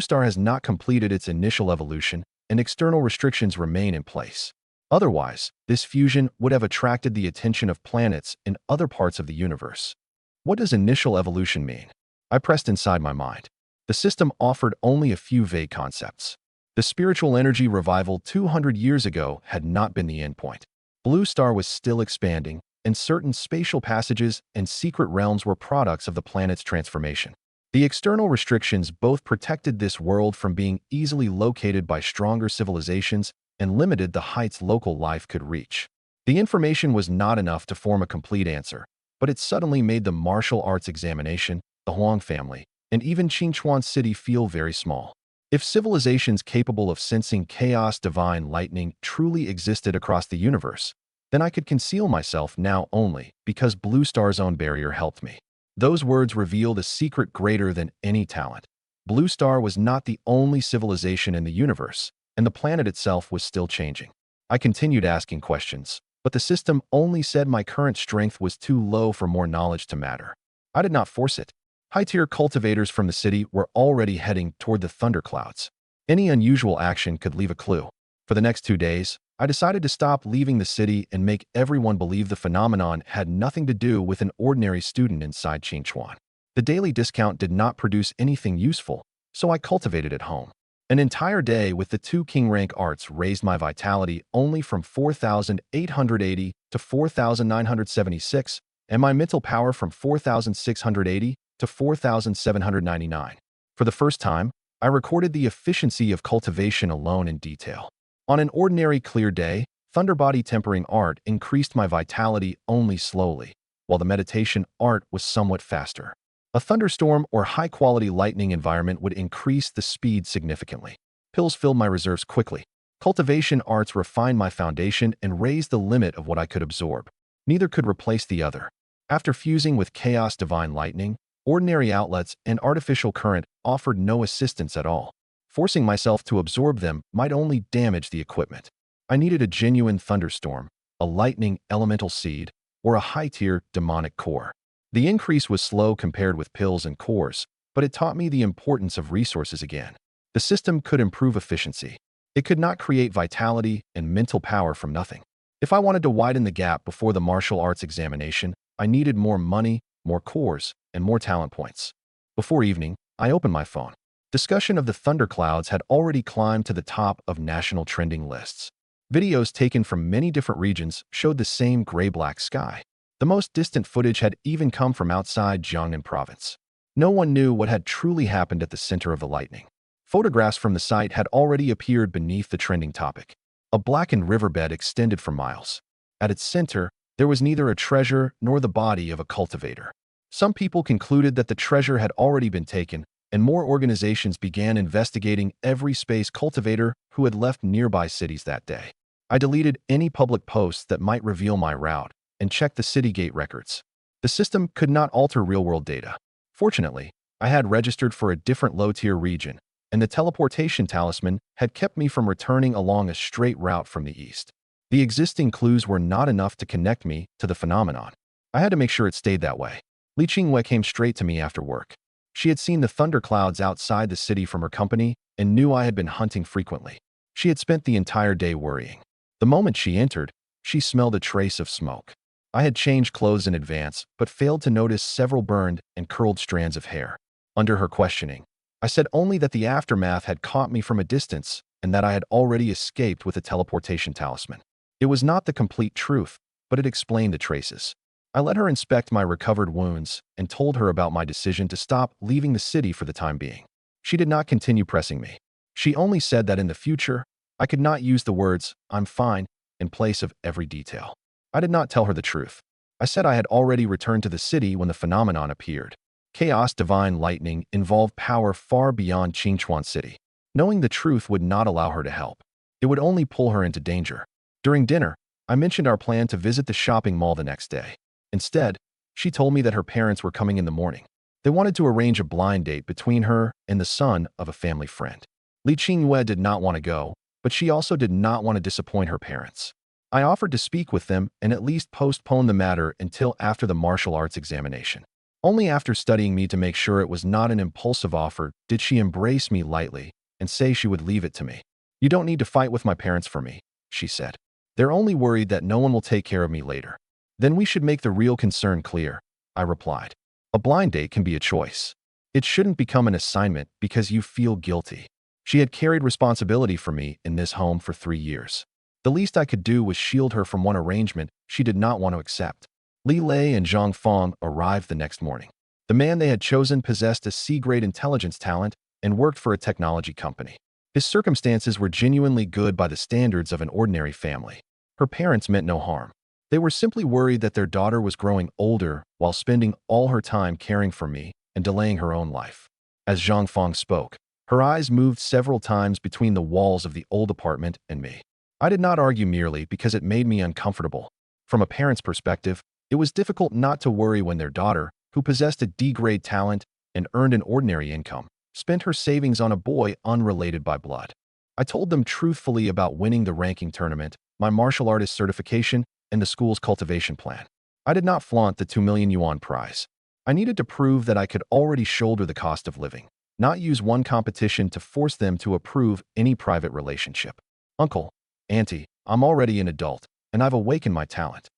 Star has not completed its initial evolution, and external restrictions remain in place. Otherwise, this fusion would have attracted the attention of planets in other parts of the universe. What does initial evolution mean? I pressed inside my mind. The system offered only a few vague concepts. The spiritual energy revival 200 years ago had not been the endpoint. Blue Star was still expanding, and certain spatial passages and secret realms were products of the planet's transformation. The external restrictions both protected this world from being easily located by stronger civilizations and limited the heights local life could reach. The information was not enough to form a complete answer, but it suddenly made the martial arts examination, the Huang family, and even Qinchuan City feel very small. If civilizations capable of sensing chaos divine lightning truly existed across the universe, then I could conceal myself now only because Blue Star's own barrier helped me. Those words revealed a secret greater than any talent. Blue Star was not the only civilization in the universe, and the planet itself was still changing. I continued asking questions, but the system only said my current strength was too low for more knowledge to matter. I did not force it. High-tier cultivators from the city were already heading toward the thunderclouds. Any unusual action could leave a clue. For the next 2 days, I decided to stop leaving the city and make everyone believe the phenomenon had nothing to do with an ordinary student inside Qinchuan. The daily discount did not produce anything useful, so I cultivated at home. An entire day with the 2 king rank arts raised my vitality only from 4,880 to 4,976, and my mental power from 4,680 to 4,799. For the first time, I recorded the efficiency of cultivation alone in detail. On an ordinary clear day, Thunderbody tempering art increased my vitality only slowly, while the meditation art was somewhat faster. A thunderstorm or high-quality lightning environment would increase the speed significantly. Pills filled my reserves quickly. Cultivation arts refined my foundation and raised the limit of what I could absorb. Neither could replace the other. After fusing with chaos divine lightning, ordinary outlets and artificial current offered no assistance at all. Forcing myself to absorb them might only damage the equipment. I needed a genuine thunderstorm, a lightning elemental seed, or a high-tier demonic core. The increase was slow compared with pills and cores, but it taught me the importance of resources again. The system could improve efficiency. It could not create vitality and mental power from nothing. If I wanted to widen the gap before the martial arts examination, I needed more money, more cores, and more talent points. Before evening, I opened my phone. Discussion of the thunderclouds had already climbed to the top of national trending lists. Videos taken from many different regions showed the same gray-black sky. The most distant footage had even come from outside Jiangnan province. No one knew what had truly happened at the center of the lightning. Photographs from the site had already appeared beneath the trending topic. A blackened riverbed extended for miles. At its center, there was neither a treasure nor the body of a cultivator. Some people concluded that the treasure had already been taken, and more organizations began investigating every space cultivator who had left nearby cities that day. I deleted any public posts that might reveal my route and checked the city gate records. The system could not alter real-world data. Fortunately, I had registered for a different low-tier region, and the teleportation talisman had kept me from returning along a straight route from the east. The existing clues were not enough to connect me to the phenomenon. I had to make sure it stayed that way. Li Qingwei came straight to me after work. She had seen the thunderclouds outside the city from her company and knew I had been hunting frequently. She had spent the entire day worrying. The moment she entered, she smelled a trace of smoke. I had changed clothes in advance, but failed to notice several burned and curled strands of hair. Under her questioning, I said only that the aftermath had caught me from a distance and that I had already escaped with a teleportation talisman. It was not the complete truth, but it explained the traces. I let her inspect my recovered wounds and told her about my decision to stop leaving the city for the time being. She did not continue pressing me. She only said that in the future, I could not use the words, "I'm fine," in place of every detail. I did not tell her the truth. I said I had already returned to the city when the phenomenon appeared. Chaos divine lightning involved power far beyond Qinchuan City. Knowing the truth would not allow her to help. It would only pull her into danger. During dinner, I mentioned our plan to visit the shopping mall the next day. Instead, she told me that her parents were coming in the morning. They wanted to arrange a blind date between her and the son of a family friend. Li Qingwei did not want to go, but she also did not want to disappoint her parents. I offered to speak with them and at least postpone the matter until after the martial arts examination. Only after studying me to make sure it was not an impulsive offer did she embrace me lightly and say she would leave it to me. "You don't need to fight with my parents for me," she said. "They're only worried that no one will take care of me later." "Then we should make the real concern clear," I replied. A blind date can be a choice. It shouldn't become an assignment because you feel guilty. She had carried responsibility for me in this home for 3 years. The least I could do was shield her from one arrangement she did not want to accept. Li Lei and Zhang Fong arrived the next morning. The man they had chosen possessed a C-grade intelligence talent and worked for a technology company. His circumstances were genuinely good by the standards of an ordinary family. Her parents meant no harm. They were simply worried that their daughter was growing older while spending all her time caring for me and delaying her own life. As Zhang Fong spoke, her eyes moved several times between the walls of the old apartment and me. I did not argue merely because it made me uncomfortable. From a parent's perspective, it was difficult not to worry when their daughter, who possessed a D-grade talent and earned an ordinary income, spent her savings on a boy unrelated by blood. I told them truthfully about winning the ranking tournament, my martial artist certification, and the school's cultivation plan. I did not flaunt the 2 million yuan prize. I needed to prove that I could already shoulder the cost of living, not use one competition to force them to approve any private relationship. Uncle, Auntie, I'm already an adult, and I've awakened my talent.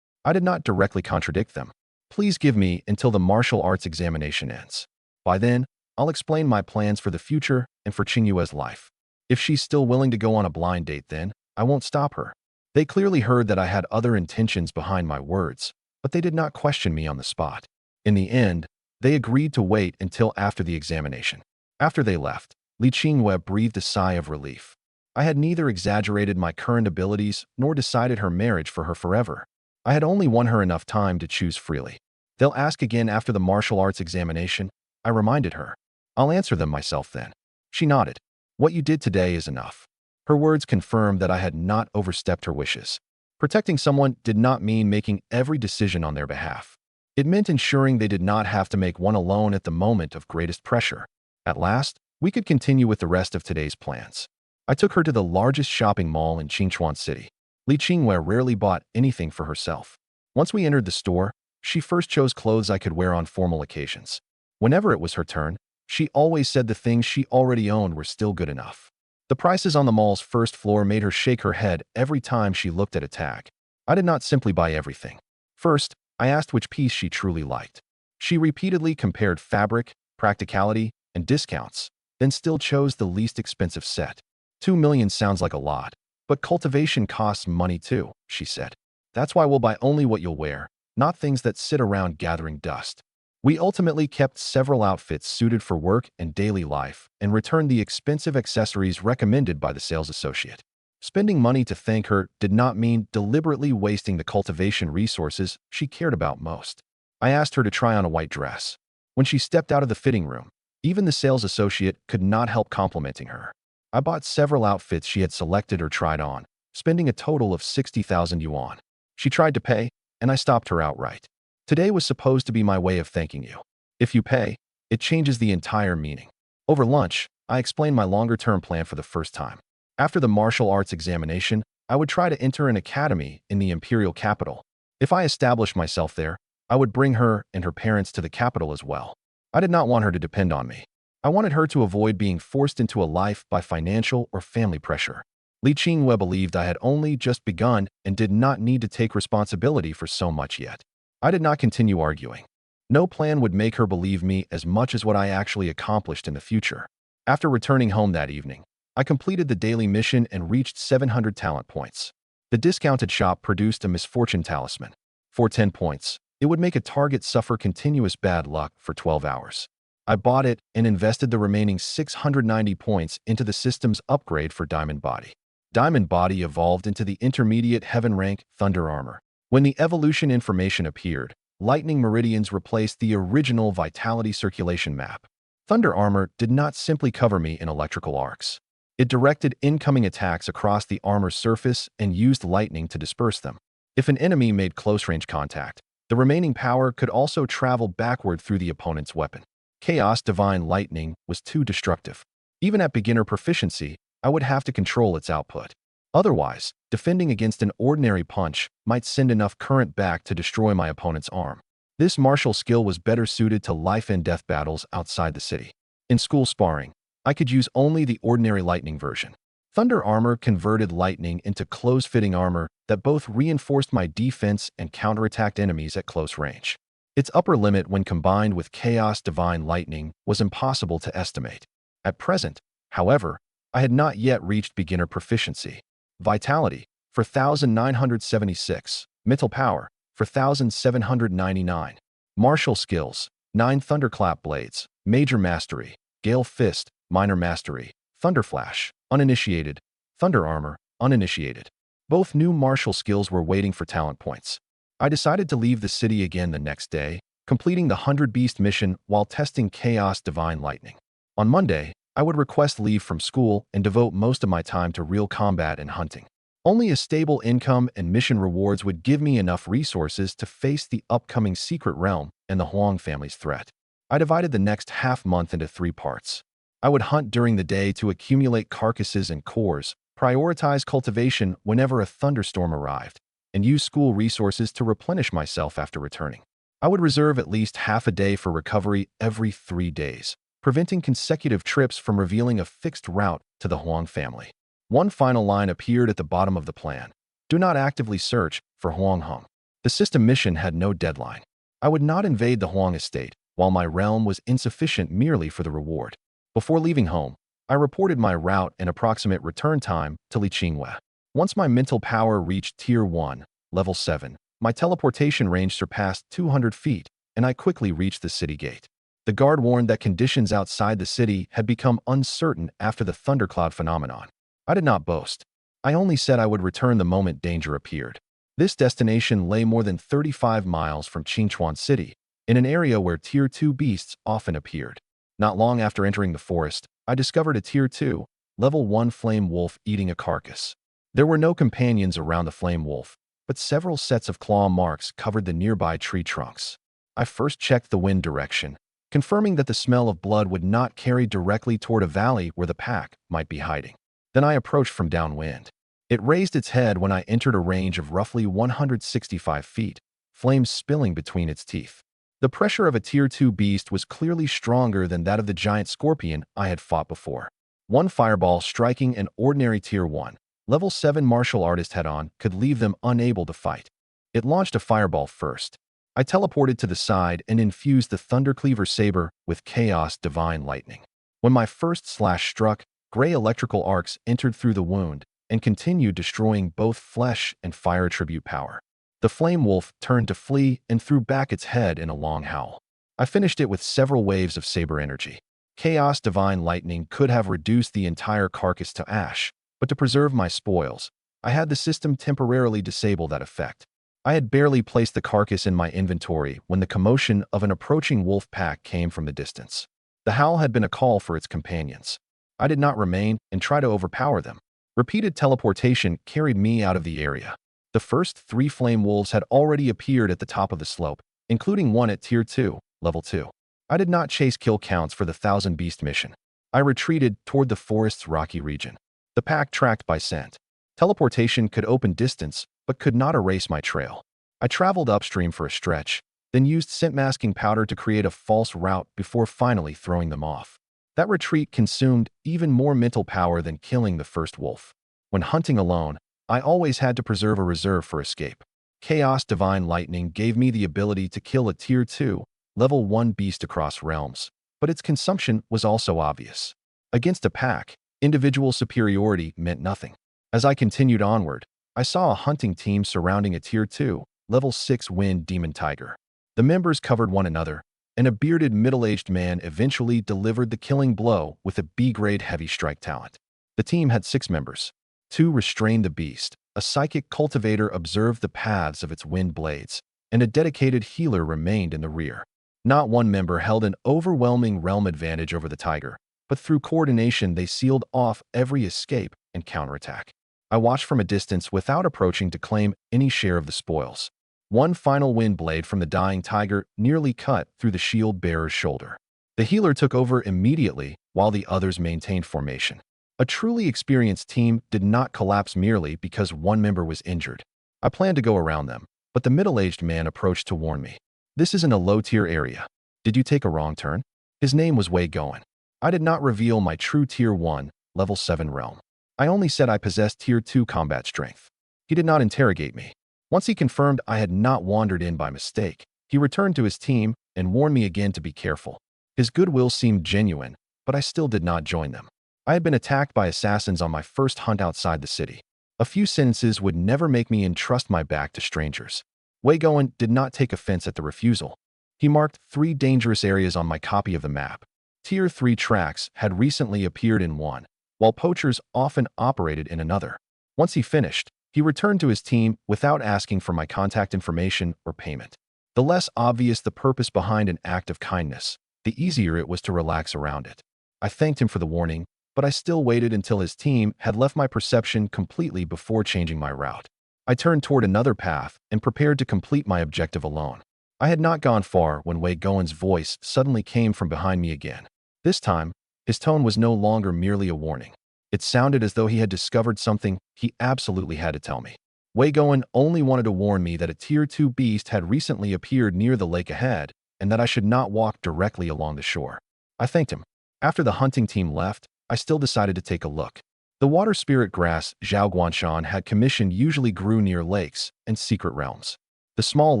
I did not directly contradict them. Please give me until the martial arts examination ends. By then, I'll explain my plans for the future and for Qingyue's life. If she's still willing to go on a blind date then, I won't stop her. They clearly heard that I had other intentions behind my words, but they did not question me on the spot. In the end, they agreed to wait until after the examination. After they left, Li Qingyue breathed a sigh of relief. I had neither exaggerated my current abilities nor decided her marriage for her forever. I had only won her enough time to choose freely. They'll ask again after the martial arts examination, I reminded her. I'll answer them myself then. She nodded. What you did today is enough. Her words confirmed that I had not overstepped her wishes. Protecting someone did not mean making every decision on their behalf. It meant ensuring they did not have to make one alone at the moment of greatest pressure. At last, we could continue with the rest of today's plans. I took her to the largest shopping mall in Qingchuan City. Li Qingyue rarely bought anything for herself. Once we entered the store, she first chose clothes I could wear on formal occasions. Whenever it was her turn, she always said the things she already owned were still good enough. The prices on the mall's first floor made her shake her head every time she looked at a tag. I did not simply buy everything. First, I asked which piece she truly liked. She repeatedly compared fabric, practicality, and discounts, then still chose the least expensive set. 2 million sounds like a lot, but cultivation costs money too, she said. That's why we'll buy only what you'll wear, not things that sit around gathering dust. We ultimately kept several outfits suited for work and daily life and returned the expensive accessories recommended by the sales associate. Spending money to thank her did not mean deliberately wasting the cultivation resources she cared about most. I asked her to try on a white dress. When she stepped out of the fitting room, even the sales associate could not help complimenting her. I bought several outfits she had selected or tried on, spending a total of 60,000 yuan. She tried to pay, and I stopped her outright. Today was supposed to be my way of thanking you. If you pay, it changes the entire meaning. Over lunch, I explained my longer-term plan for the first time. After the martial arts examination, I would try to enter an academy in the imperial capital. If I established myself there, I would bring her and her parents to the capital as well. I did not want her to depend on me. I wanted her to avoid being forced into a life by financial or family pressure. Li Qingyue believed I had only just begun and did not need to take responsibility for so much yet. I did not continue arguing. No plan would make her believe me as much as what I actually accomplished in the future. After returning home that evening, I completed the daily mission and reached 700 talent points. The discounted shop produced a misfortune talisman. For 10 points, it would make a target suffer continuous bad luck for 12 hours. I bought it and invested the remaining 690 points into the system's upgrade for Diamond Body. Diamond Body evolved into the intermediate heaven rank Thunder Armor. When the evolution information appeared, lightning meridians replaced the original vitality circulation map. Thunder Armor did not simply cover me in electrical arcs. It directed incoming attacks across the armor's surface and used lightning to disperse them. If an enemy made close-range contact, the remaining power could also travel backward through the opponent's weapon. Chaos Divine Lightning was too destructive. Even at beginner proficiency, I would have to control its output. Otherwise, defending against an ordinary punch might send enough current back to destroy my opponent's arm. This martial skill was better suited to life-and-death battles outside the city. In school sparring, I could use only the ordinary lightning version. Thunder Armor converted lightning into close-fitting armor that both reinforced my defense and counterattacked enemies at close range. Its upper limit when combined with Chaos Divine Lightning was impossible to estimate. At present, however, I had not yet reached beginner proficiency. Vitality, 4,976. Mental Power, 4,799. Martial Skills, 9 Thunderclap Blades, Major Mastery, Gale Fist, Minor Mastery, Thunderflash, Uninitiated, Thunder Armor, Uninitiated. Both new martial skills were waiting for talent points. I decided to leave the city again the next day, completing the 100 Beast mission while testing Chaos Divine Lightning. On Monday, I would request leave from school and devote most of my time to real combat and hunting. Only a stable income and mission rewards would give me enough resources to face the upcoming Secret Realm and the Huang family's threat. I divided the next half-month into 3 parts. I would hunt during the day to accumulate carcasses and cores, prioritize cultivation whenever a thunderstorm arrived, and use school resources to replenish myself after returning. I would reserve at least half a day for recovery every 3 days, preventing consecutive trips from revealing a fixed route to the Huang family. One final line appeared at the bottom of the plan. Do not actively search for Huang Hong. The system mission had no deadline. I would not invade the Huang estate, while my realm was insufficient merely for the reward. Before leaving home, I reported my route and approximate return time to Li Qingwei. Once my mental power reached Tier 1, Level 7, my teleportation range surpassed 200 feet, and I quickly reached the city gate. The guard warned that conditions outside the city had become uncertain after the thundercloud phenomenon. I did not boast. I only said I would return the moment danger appeared. This destination lay more than 35 miles from Qingchuan City, in an area where Tier 2 beasts often appeared. Not long after entering the forest, I discovered a Tier 2, Level 1 flame wolf eating a carcass. There were no companions around the flame wolf, but several sets of claw marks covered the nearby tree trunks. I first checked the wind direction, confirming that the smell of blood would not carry directly toward a valley where the pack might be hiding. Then I approached from downwind. It raised its head when I entered a range of roughly 165 feet, flames spilling between its teeth. The pressure of a Tier 2 beast was clearly stronger than that of the giant scorpion I had fought before. One fireball striking an ordinary Tier 1, Level 7 martial artist head-on could leave them unable to fight. It launched a fireball first. I teleported to the side and infused the Thundercleaver Saber with Chaos Divine Lightning. When my first slash struck, gray electrical arcs entered through the wound and continued destroying both flesh and fire attribute power. The flame wolf turned to flee and threw back its head in a long howl. I finished it with several waves of saber energy. Chaos Divine Lightning could have reduced the entire carcass to ash, but to preserve my spoils, I had the system temporarily disable that effect. I had barely placed the carcass in my inventory when the commotion of an approaching wolf pack came from the distance. The howl had been a call for its companions. I did not remain and try to overpower them. Repeated teleportation carried me out of the area. The first 3 flame wolves had already appeared at the top of the slope, including one at Tier 2, Level 2. I did not chase kill counts for the 1,000 Beast mission. I retreated toward the forest's rocky region. The pack tracked by scent. Teleportation could open distance, but could not erase my trail. I traveled upstream for a stretch, then used scent masking powder to create a false route before finally throwing them off. That retreat consumed even more mental power than killing the first wolf. When hunting alone, I always had to preserve a reserve for escape. Chaos Divine Lightning gave me the ability to kill a Tier 2, Level 1 beast across realms, but its consumption was also obvious. Against a pack, individual superiority meant nothing. As I continued onward, I saw a hunting team surrounding a Tier 2, Level 6 wind demon tiger. The members covered one another, and a bearded middle-aged man eventually delivered the killing blow with a B-grade heavy strike talent. The team had 6 members. 2 restrained the beast, a psychic cultivator observed the paths of its wind blades, and a dedicated healer remained in the rear. Not one member held an overwhelming realm advantage over the tiger, but through coordination they sealed off every escape and counterattack. I watched from a distance without approaching to claim any share of the spoils. One final wind blade from the dying tiger nearly cut through the shield bearer's shoulder. The healer took over immediately while the others maintained formation. A truly experienced team did not collapse merely because one member was injured. I planned to go around them, but the middle-aged man approached to warn me. This isn't a low-tier area. Did you take a wrong turn? His name was Wei Goen. I did not reveal my true Tier 1, Level 7 realm. I only said I possessed Tier 2 combat strength. He did not interrogate me. Once he confirmed I had not wandered in by mistake, He returned to his team and warned me again to be careful. His goodwill seemed genuine, but I still did not join them. I had been attacked by assassins on my first hunt outside the city. A few sentences would never make me entrust my back to strangers. Wei Goen did not take offense at the refusal. He marked 3 dangerous areas on my copy of the map. Tier 3 tracks had recently appeared in one, while poachers often operated in another. Once he finished, he returned to his team without asking for my contact information or payment. The less obvious the purpose behind an act of kindness, the easier it was to relax around it. I thanked him for the warning, but I still waited until his team had left my perception completely before changing my route. I turned toward another path and prepared to complete my objective alone. I had not gone far when Wei Goen's voice suddenly came from behind me again. This time, his tone was no longer merely a warning. It sounded as though he had discovered something he absolutely had to tell me. Wei Goen only wanted to warn me that a Tier 2 beast had recently appeared near the lake ahead and that I should not walk directly along the shore. I thanked him. After the hunting team left, I still decided to take a look. The water spirit grass Zhao Guanshan had commissioned usually grew near lakes and secret realms. The small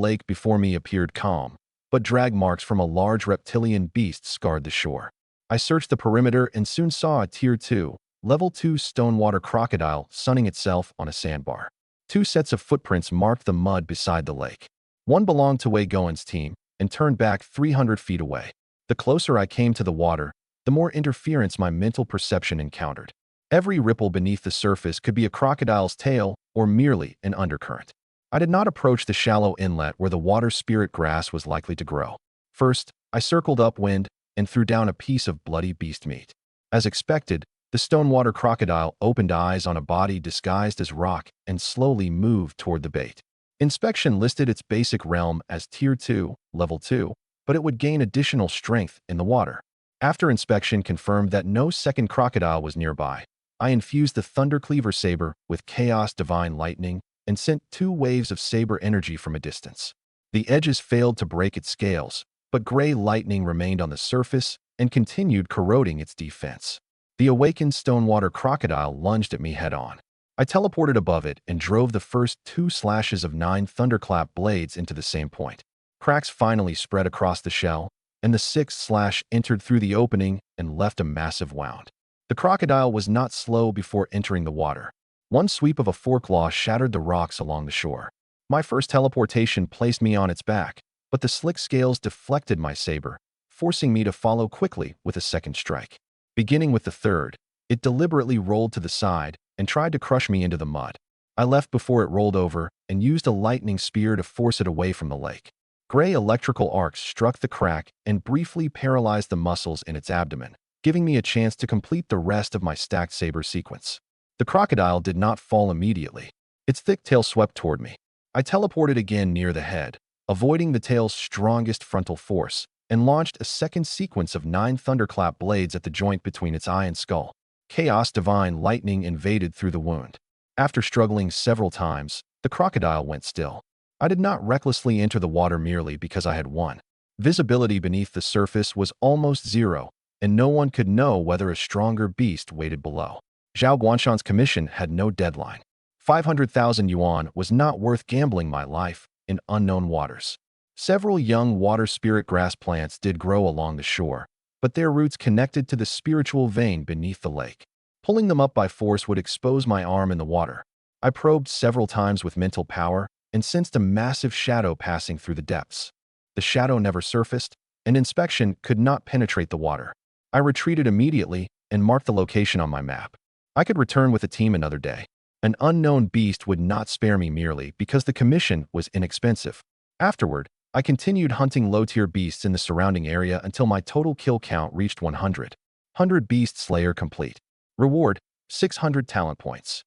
lake before me appeared calm, but drag marks from a large reptilian beast scarred the shore. I searched the perimeter and soon saw a Tier 2, Level 2 stonewater crocodile sunning itself on a sandbar. 2 sets of footprints marked the mud beside the lake. One belonged to Wei Goen's team and turned back 300 feet away. The closer I came to the water, the more interference my mental perception encountered. Every ripple beneath the surface could be a crocodile's tail or merely an undercurrent. I did not approach the shallow inlet where the water spirit grass was likely to grow. First, I circled upwind and threw down a piece of bloody beast meat. As expected, the stonewater crocodile opened eyes on a body disguised as rock and slowly moved toward the bait. Inspection listed its basic realm as Tier 2, Level 2, but it would gain additional strength in the water. After inspection confirmed that no second crocodile was nearby, I infused the Thundercleaver saber with Chaos Divine Lightning and sent 2 waves of saber energy from a distance. The edges failed to break its scales, but gray lightning remained on the surface and continued corroding its defense. The awakened stonewater crocodile lunged at me head-on. I teleported above it and drove the first 2 slashes of 9 thunderclap blades into the same point. Cracks finally spread across the shell, and the 6th slash entered through the opening and left a massive wound. The crocodile was not slow before entering the water. One sweep of a foreclaw shattered the rocks along the shore. My first teleportation placed me on its back, but the slick scales deflected my saber, forcing me to follow quickly with a second strike. Beginning with the third, it deliberately rolled to the side and tried to crush me into the mud. I left before it rolled over and used a lightning spear to force it away from the lake. Gray electrical arcs struck the crack and briefly paralyzed the muscles in its abdomen, giving me a chance to complete the rest of my stacked saber sequence. The crocodile did not fall immediately. Its thick tail swept toward me. I teleported again near the head, avoiding the tail's strongest frontal force, and launched a second sequence of 9 thunderclap blades at the joint between its eye and skull. Chaos Divine Lightning invaded through the wound. After struggling several times, the crocodile went still. I did not recklessly enter the water merely because I had won. Visibility beneath the surface was almost zero, and no one could know whether a stronger beast waited below. Zhao Guanshan's commission had no deadline. 500,000 yuan was not worth gambling my life in unknown waters. Several young water spirit grass plants did grow along the shore, but their roots connected to the spiritual vein beneath the lake. Pulling them up by force would expose my arm in the water. I probed several times with mental power and sensed a massive shadow passing through the depths. The shadow never surfaced, and inspection could not penetrate the water. I retreated immediately and marked the location on my map. I could return with the team another day. An unknown beast would not spare me merely because the commission was inexpensive. Afterward, I continued hunting low-tier beasts in the surrounding area until my total kill count reached 100. 100 Beast Slayer complete. Reward, 600 talent points.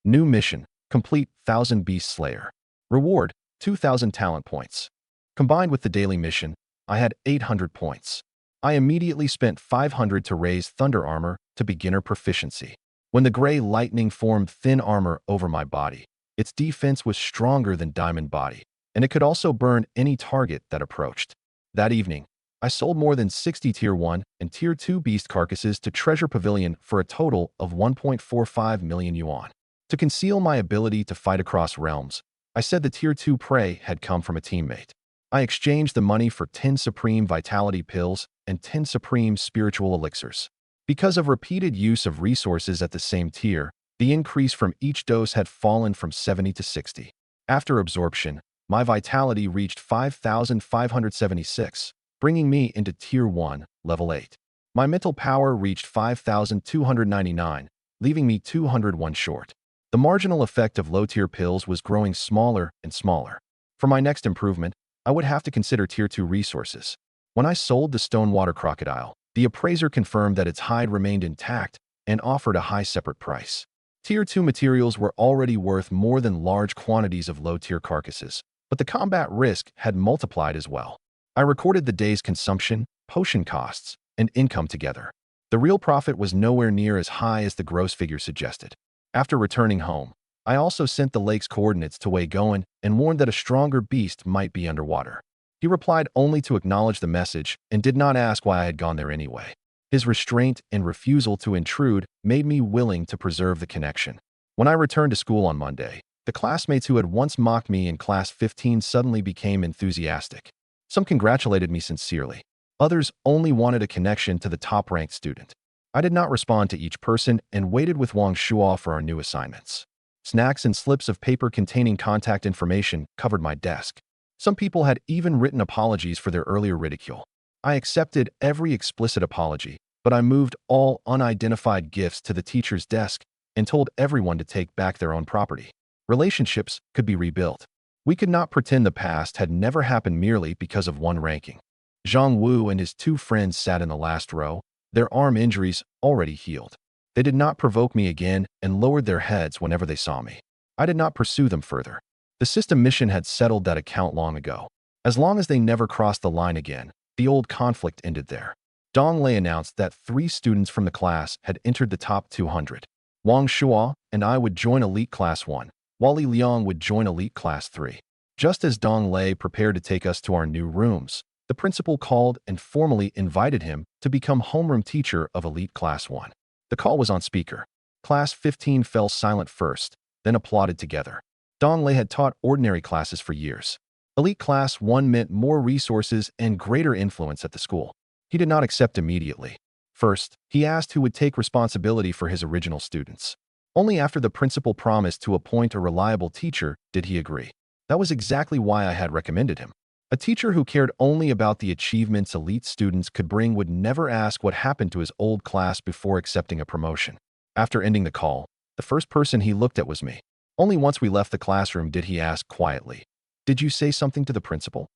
New mission, complete 1000 Beast Slayer. Reward, 2000 talent points. Combined with the daily mission, I had 800 points. I immediately spent 500 to raise Thunder Armor to beginner proficiency. When the gray lightning formed thin armor over my body, its defense was stronger than Diamond Body, and it could also burn any target that approached. That evening, I sold more than 60 Tier 1 and Tier 2 beast carcasses to Treasure Pavilion for a total of 1.45 million yuan. To conceal my ability to fight across realms, I said the Tier 2 prey had come from a teammate. I exchanged the money for 10 Supreme Vitality Pills and 10 Supreme Spiritual Elixirs. Because of repeated use of resources at the same tier, the increase from each dose had fallen from 70 to 60. After absorption, my vitality reached 5,576, bringing me into Tier 1, Level 8. My mental power reached 5,299, leaving me 201 short. The marginal effect of low-tier pills was growing smaller and smaller. For my next improvement, I would have to consider Tier 2 resources. When I sold the Stonewater Crocodile, the appraiser confirmed that its hide remained intact and offered a high separate price. Tier 2 materials were already worth more than large quantities of low-tier carcasses, but the combat risk had multiplied as well. I recorded the day's consumption, potion costs, and income together. The real profit was nowhere near as high as the gross figure suggested. After returning home, I also sent the lake's coordinates to Wei Goen and warned that a stronger beast might be underwater. He replied only to acknowledge the message and did not ask why I had gone there anyway. His restraint and refusal to intrude made me willing to preserve the connection. When I returned to school on Monday, the classmates who had once mocked me in Class 15 suddenly became enthusiastic. Some congratulated me sincerely. Others only wanted a connection to the top-ranked student. I did not respond to each person and waited with Wang Shuo for our new assignments. Snacks and slips of paper containing contact information covered my desk. Some people had even written apologies for their earlier ridicule. I accepted every explicit apology, but I moved all unidentified gifts to the teacher's desk and told everyone to take back their own property. Relationships could be rebuilt. We could not pretend the past had never happened merely because of one ranking. Zhang Wu and his two friends sat in the last row, their arm injuries already healed. They did not provoke me again and lowered their heads whenever they saw me. I did not pursue them further. The system mission had settled that account long ago. As long as they never crossed the line again, the old conflict ended there. Dong Lei announced that 3 students from the class had entered the top 200. Wang Shuo and I would join Elite Class 1, while Li Liang would join Elite Class 3. Just as Dong Lei prepared to take us to our new rooms, the principal called and formally invited him to become homeroom teacher of Elite Class 1. The call was on speaker. Class 15 fell silent first, then applauded together. Dong Lei had taught ordinary classes for years. Elite Class 1 meant more resources and greater influence at the school. He did not accept immediately. First, he asked who would take responsibility for his original students. Only after the principal promised to appoint a reliable teacher did he agree. That was exactly why I had recommended him. A teacher who cared only about the achievements elite students could bring would never ask what happened to his old class before accepting a promotion. After ending the call, the first person he looked at was me. Only once we left the classroom did he ask quietly, "Did you say something to the principal?"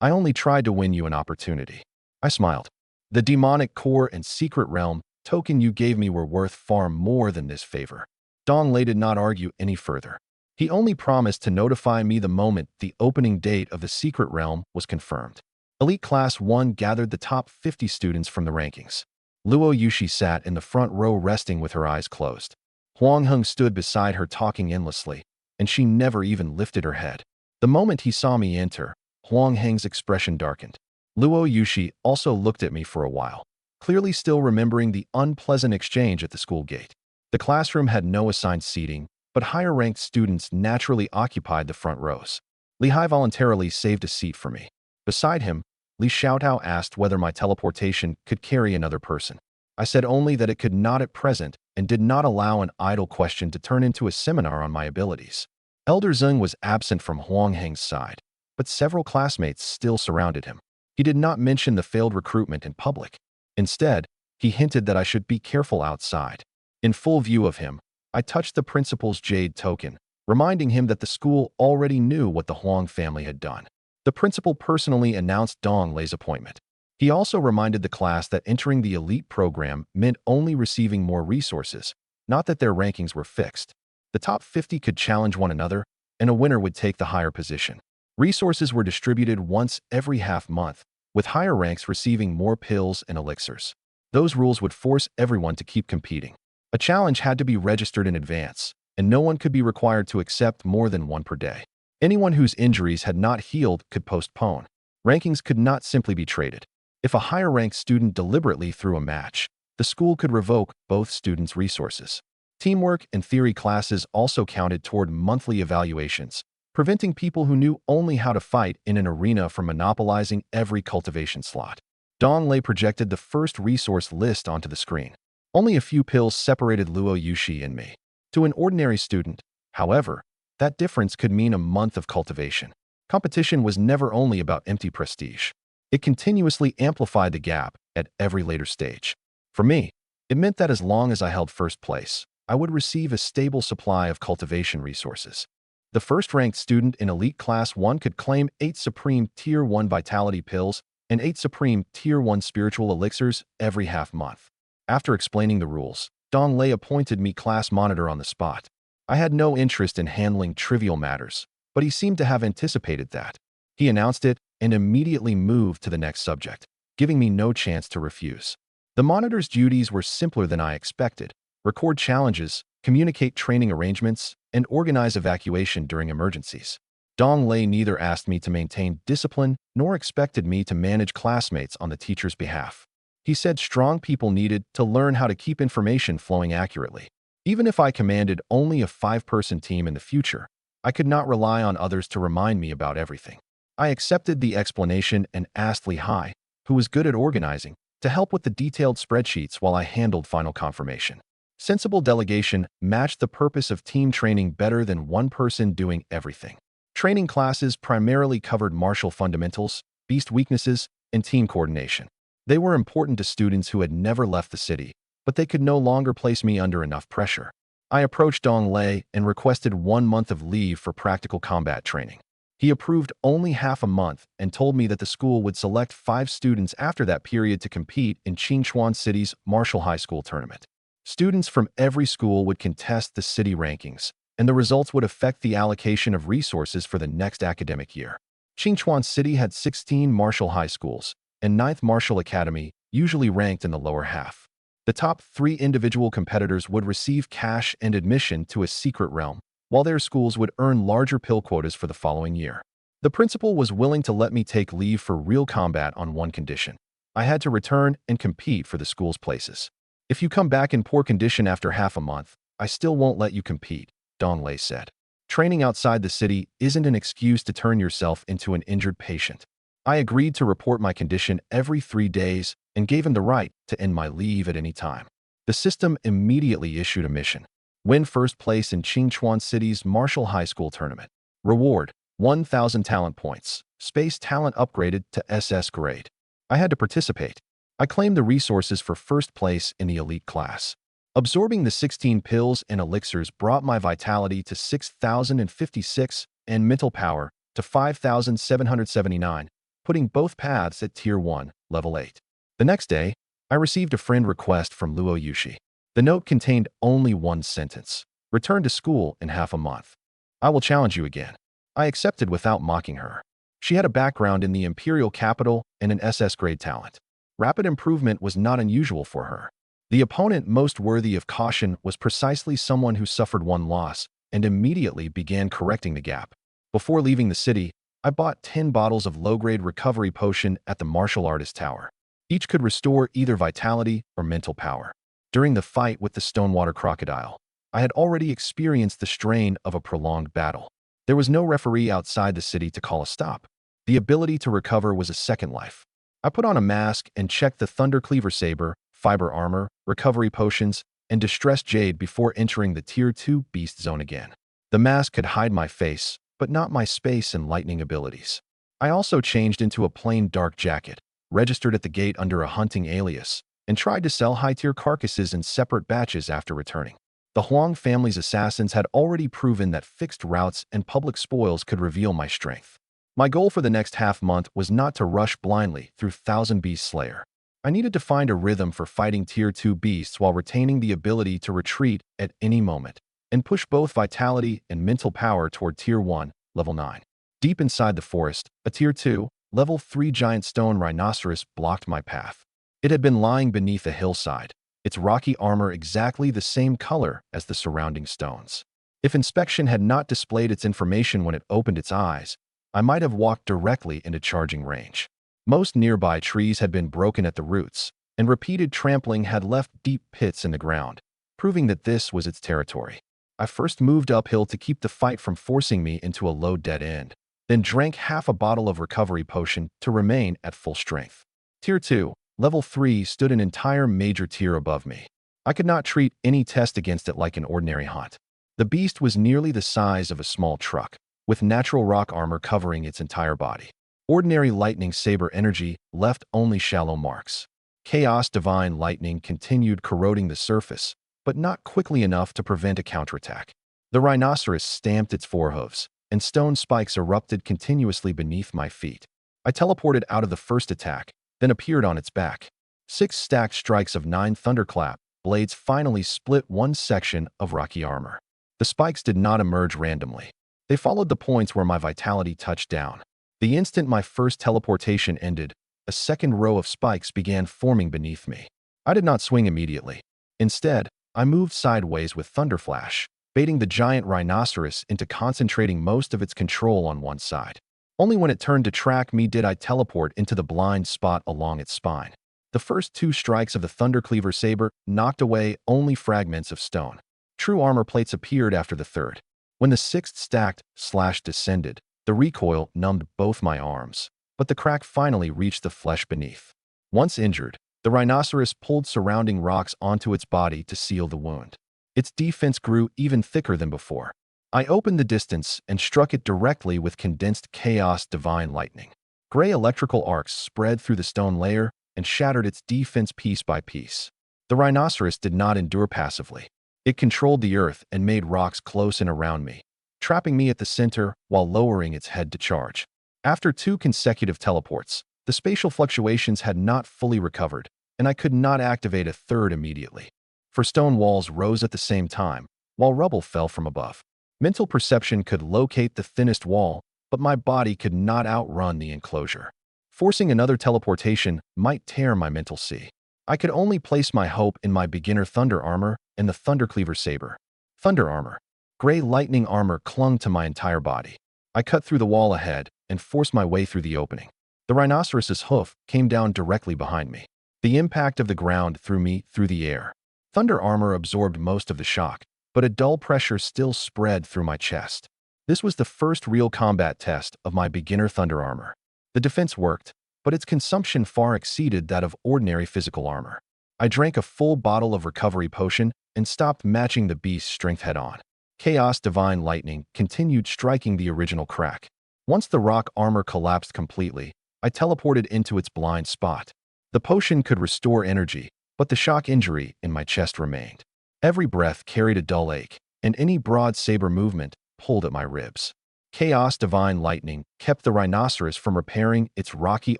"I only tried to win you an opportunity." I smiled. "The demonic core and secret realm token you gave me were worth far more than this favor." Dong Lei did not argue any further. He only promised to notify me the moment the opening date of the secret realm was confirmed. Elite Class 1 gathered the top 50 students from the rankings. Luo Yushi sat in the front row resting with her eyes closed. Huang Heng stood beside her talking endlessly, and she never even lifted her head. The moment he saw me enter, Huang Heng's expression darkened. Luo Yushi also looked at me for a while, clearly still remembering the unpleasant exchange at the school gate. The classroom had no assigned seating, but higher-ranked students naturally occupied the front rows. Li Hai voluntarily saved a seat for me. Beside him, Li Xiaotao asked whether my teleportation could carry another person. I said only that it could not at present and did not allow an idle question to turn into a seminar on my abilities. Elder Zeng was absent from Huang Heng's side, but several classmates still surrounded him. He did not mention the failed recruitment in public. Instead, he hinted that I should be careful outside. In full view of him, I touched the principal's jade token, reminding him that the school already knew what the Huang family had done. The principal personally announced Dong Lei's appointment. He also reminded the class that entering the elite program meant only receiving more resources, not that their rankings were fixed. The top 50 could challenge one another, and a winner would take the higher position. Resources were distributed once every half month, with higher ranks receiving more pills and elixirs. Those rules would force everyone to keep competing. A challenge had to be registered in advance, and no one could be required to accept more than one per day. Anyone whose injuries had not healed could postpone. Rankings could not simply be traded. If a higher-ranked student deliberately threw a match, the school could revoke both students' resources. Teamwork and theory classes also counted toward monthly evaluations, preventing people who knew only how to fight in an arena from monopolizing every cultivation slot. Dong Lei projected the first resource list onto the screen. Only a few pills separated Luo Yushi and me. To an ordinary student, however, that difference could mean a month of cultivation. Competition was never only about empty prestige. It continuously amplified the gap at every later stage. For me, it meant that as long as I held first place, I would receive a stable supply of cultivation resources. The first-ranked student in Elite Class 1 could claim 8 Supreme Tier 1 Vitality Pills and 8 Supreme Tier 1 Spiritual Elixirs every half-month. After explaining the rules, Dong Lei appointed me class monitor on the spot. I had no interest in handling trivial matters, but he seemed to have anticipated that. He announced it and immediately moved to the next subject, giving me no chance to refuse. The monitor's duties were simpler than I expected: record challenges, communicate training arrangements, and organize evacuation during emergencies. Dong Lei neither asked me to maintain discipline nor expected me to manage classmates on the teacher's behalf. He said strong people needed to learn how to keep information flowing accurately. Even if I commanded only a 5-person team in the future, I could not rely on others to remind me about everything. I accepted the explanation and asked Li Hai, who was good at organizing, to help with the detailed spreadsheets while I handled final confirmation. Sensible delegation matched the purpose of team training better than one person doing everything. Training classes primarily covered martial fundamentals, beast weaknesses, and team coordination. They were important to students who had never left the city, but they could no longer place me under enough pressure. I approached Dong Lei and requested 1 month of leave for practical combat training. He approved only half a month and told me that the school would select 5 students after that period to compete in Qingchuan City's Martial High School tournament. Students from every school would contest the city rankings, and the results would affect the allocation of resources for the next academic year. Qingchuan City had 16 martial high schools, and 9th Martial Academy, usually ranked in the lower half. The top 3 individual competitors would receive cash and admission to a secret realm, while their schools would earn larger pill quotas for the following year. The principal was willing to let me take leave for real combat on one condition: I had to return and compete for the school's places. If you come back in poor condition after half a month, I still won't let you compete, Dong Lei said. Training outside the city isn't an excuse to turn yourself into an injured patient. I agreed to report my condition every 3 days and gave him the right to end my leave at any time. The system immediately issued a mission: win first place in Qingchuan City's Martial High School tournament. Reward: 1,000 talent points. Space talent upgraded to SS grade. I had to participate. I claimed the resources for first place in the elite class. Absorbing the 16 pills and elixirs brought my vitality to 6,056 and mental power to 5,779, putting both paths at Tier 1, Level 8. The next day, I received a friend request from Luo Yushi. The note contained only one sentence: return to school in half a month. I will challenge you again. I accepted without mocking her. She had a background in the imperial capital and an SS grade talent. Rapid improvement was not unusual for her. The opponent most worthy of caution was precisely someone who suffered one loss and immediately began correcting the gap. Before leaving the city, I bought 10 bottles of low-grade recovery potion at the martial artist tower. Each could restore either vitality or mental power. During the fight with the Stonewater crocodile, I had already experienced the strain of a prolonged battle. There was no referee outside the city to call a stop. The ability to recover was a second life. I put on a mask and checked the Thunder Cleaver Saber, Fiber Armor, Recovery Potions, and Distressed Jade before entering the Tier 2 Beast Zone again. The mask could hide my face, but not my space and lightning abilities. I also changed into a plain dark jacket, registered at the gate under a hunting alias, and tried to sell high-tier carcasses in separate batches after returning. The Huang family's assassins had already proven that fixed routes and public spoils could reveal my strength. My goal for the next half-month was not to rush blindly through Thousand Beast Slayer. I needed to find a rhythm for fighting Tier 2 beasts while retaining the ability to retreat at any moment, and push both vitality and mental power toward Tier 1, Level 9. Deep inside the forest, a Tier 2, Level 3 giant stone rhinoceros blocked my path. It had been lying beneath a hillside, its rocky armor exactly the same color as the surrounding stones. If inspection had not displayed its information when it opened its eyes, I might have walked directly into charging range. Most nearby trees had been broken at the roots, and repeated trampling had left deep pits in the ground, proving that this was its territory. I first moved uphill to keep the fight from forcing me into a low dead end, then drank half a bottle of recovery potion to remain at full strength. Tier 2, Level 3 stood an entire major tier above me. I could not treat any test against it like an ordinary hunt. The beast was nearly the size of a small truck, with natural rock armor covering its entire body. Ordinary lightning saber energy left only shallow marks. Chaos divine lightning continued corroding the surface, but not quickly enough to prevent a counterattack. The rhinoceros stamped its forehooves, and stone spikes erupted continuously beneath my feet. I teleported out of the first attack, then appeared on its back. 6 stacked strikes of 9 thunderclap blades finally split one section of rocky armor. The spikes did not emerge randomly. They followed the points where my vitality touched down. The instant my first teleportation ended, a second row of spikes began forming beneath me. I did not swing immediately. Instead, I moved sideways with Thunderflash, baiting the giant rhinoceros into concentrating most of its control on one side. Only when it turned to track me did I teleport into the blind spot along its spine. The first 2 strikes of the Thundercleaver saber knocked away only fragments of stone. True armor plates appeared after the third. When the 6th stacked slash descended, the recoil numbed both my arms, but the crack finally reached the flesh beneath. Once injured, the rhinoceros pulled surrounding rocks onto its body to seal the wound. Its defense grew even thicker than before. I opened the distance and struck it directly with condensed chaos divine lightning. Gray electrical arcs spread through the stone layer and shattered its defense piece by piece. The rhinoceros did not endure passively. It controlled the earth and made rocks close in around me, trapping me at the center while lowering its head to charge. After 2 consecutive teleports, the spatial fluctuations had not fully recovered, and I could not activate a third immediately. For stone walls rose at the same time, while rubble fell from above. Mental perception could locate the thinnest wall, but my body could not outrun the enclosure. Forcing another teleportation might tear my mental sea. I could only place my hope in my beginner thunder armor and the Thundercleaver saber. Thunder armor. Gray lightning armor clung to my entire body. I cut through the wall ahead and forced my way through the opening. The rhinoceros's hoof came down directly behind me. The impact of the ground threw me through the air. Thunder armor absorbed most of the shock, but a dull pressure still spread through my chest. This was the first real combat test of my beginner thunder armor. The defense worked, but its consumption far exceeded that of ordinary physical armor. I drank a full bottle of recovery potion and stopped matching the beast's strength head-on. Chaos divine lightning continued striking the original crack. Once the rock armor collapsed completely, I teleported into its blind spot. The potion could restore energy, but the shock injury in my chest remained. Every breath carried a dull ache, and any broad saber movement pulled at my ribs. Chaos divine lightning kept the rhinoceros from repairing its rocky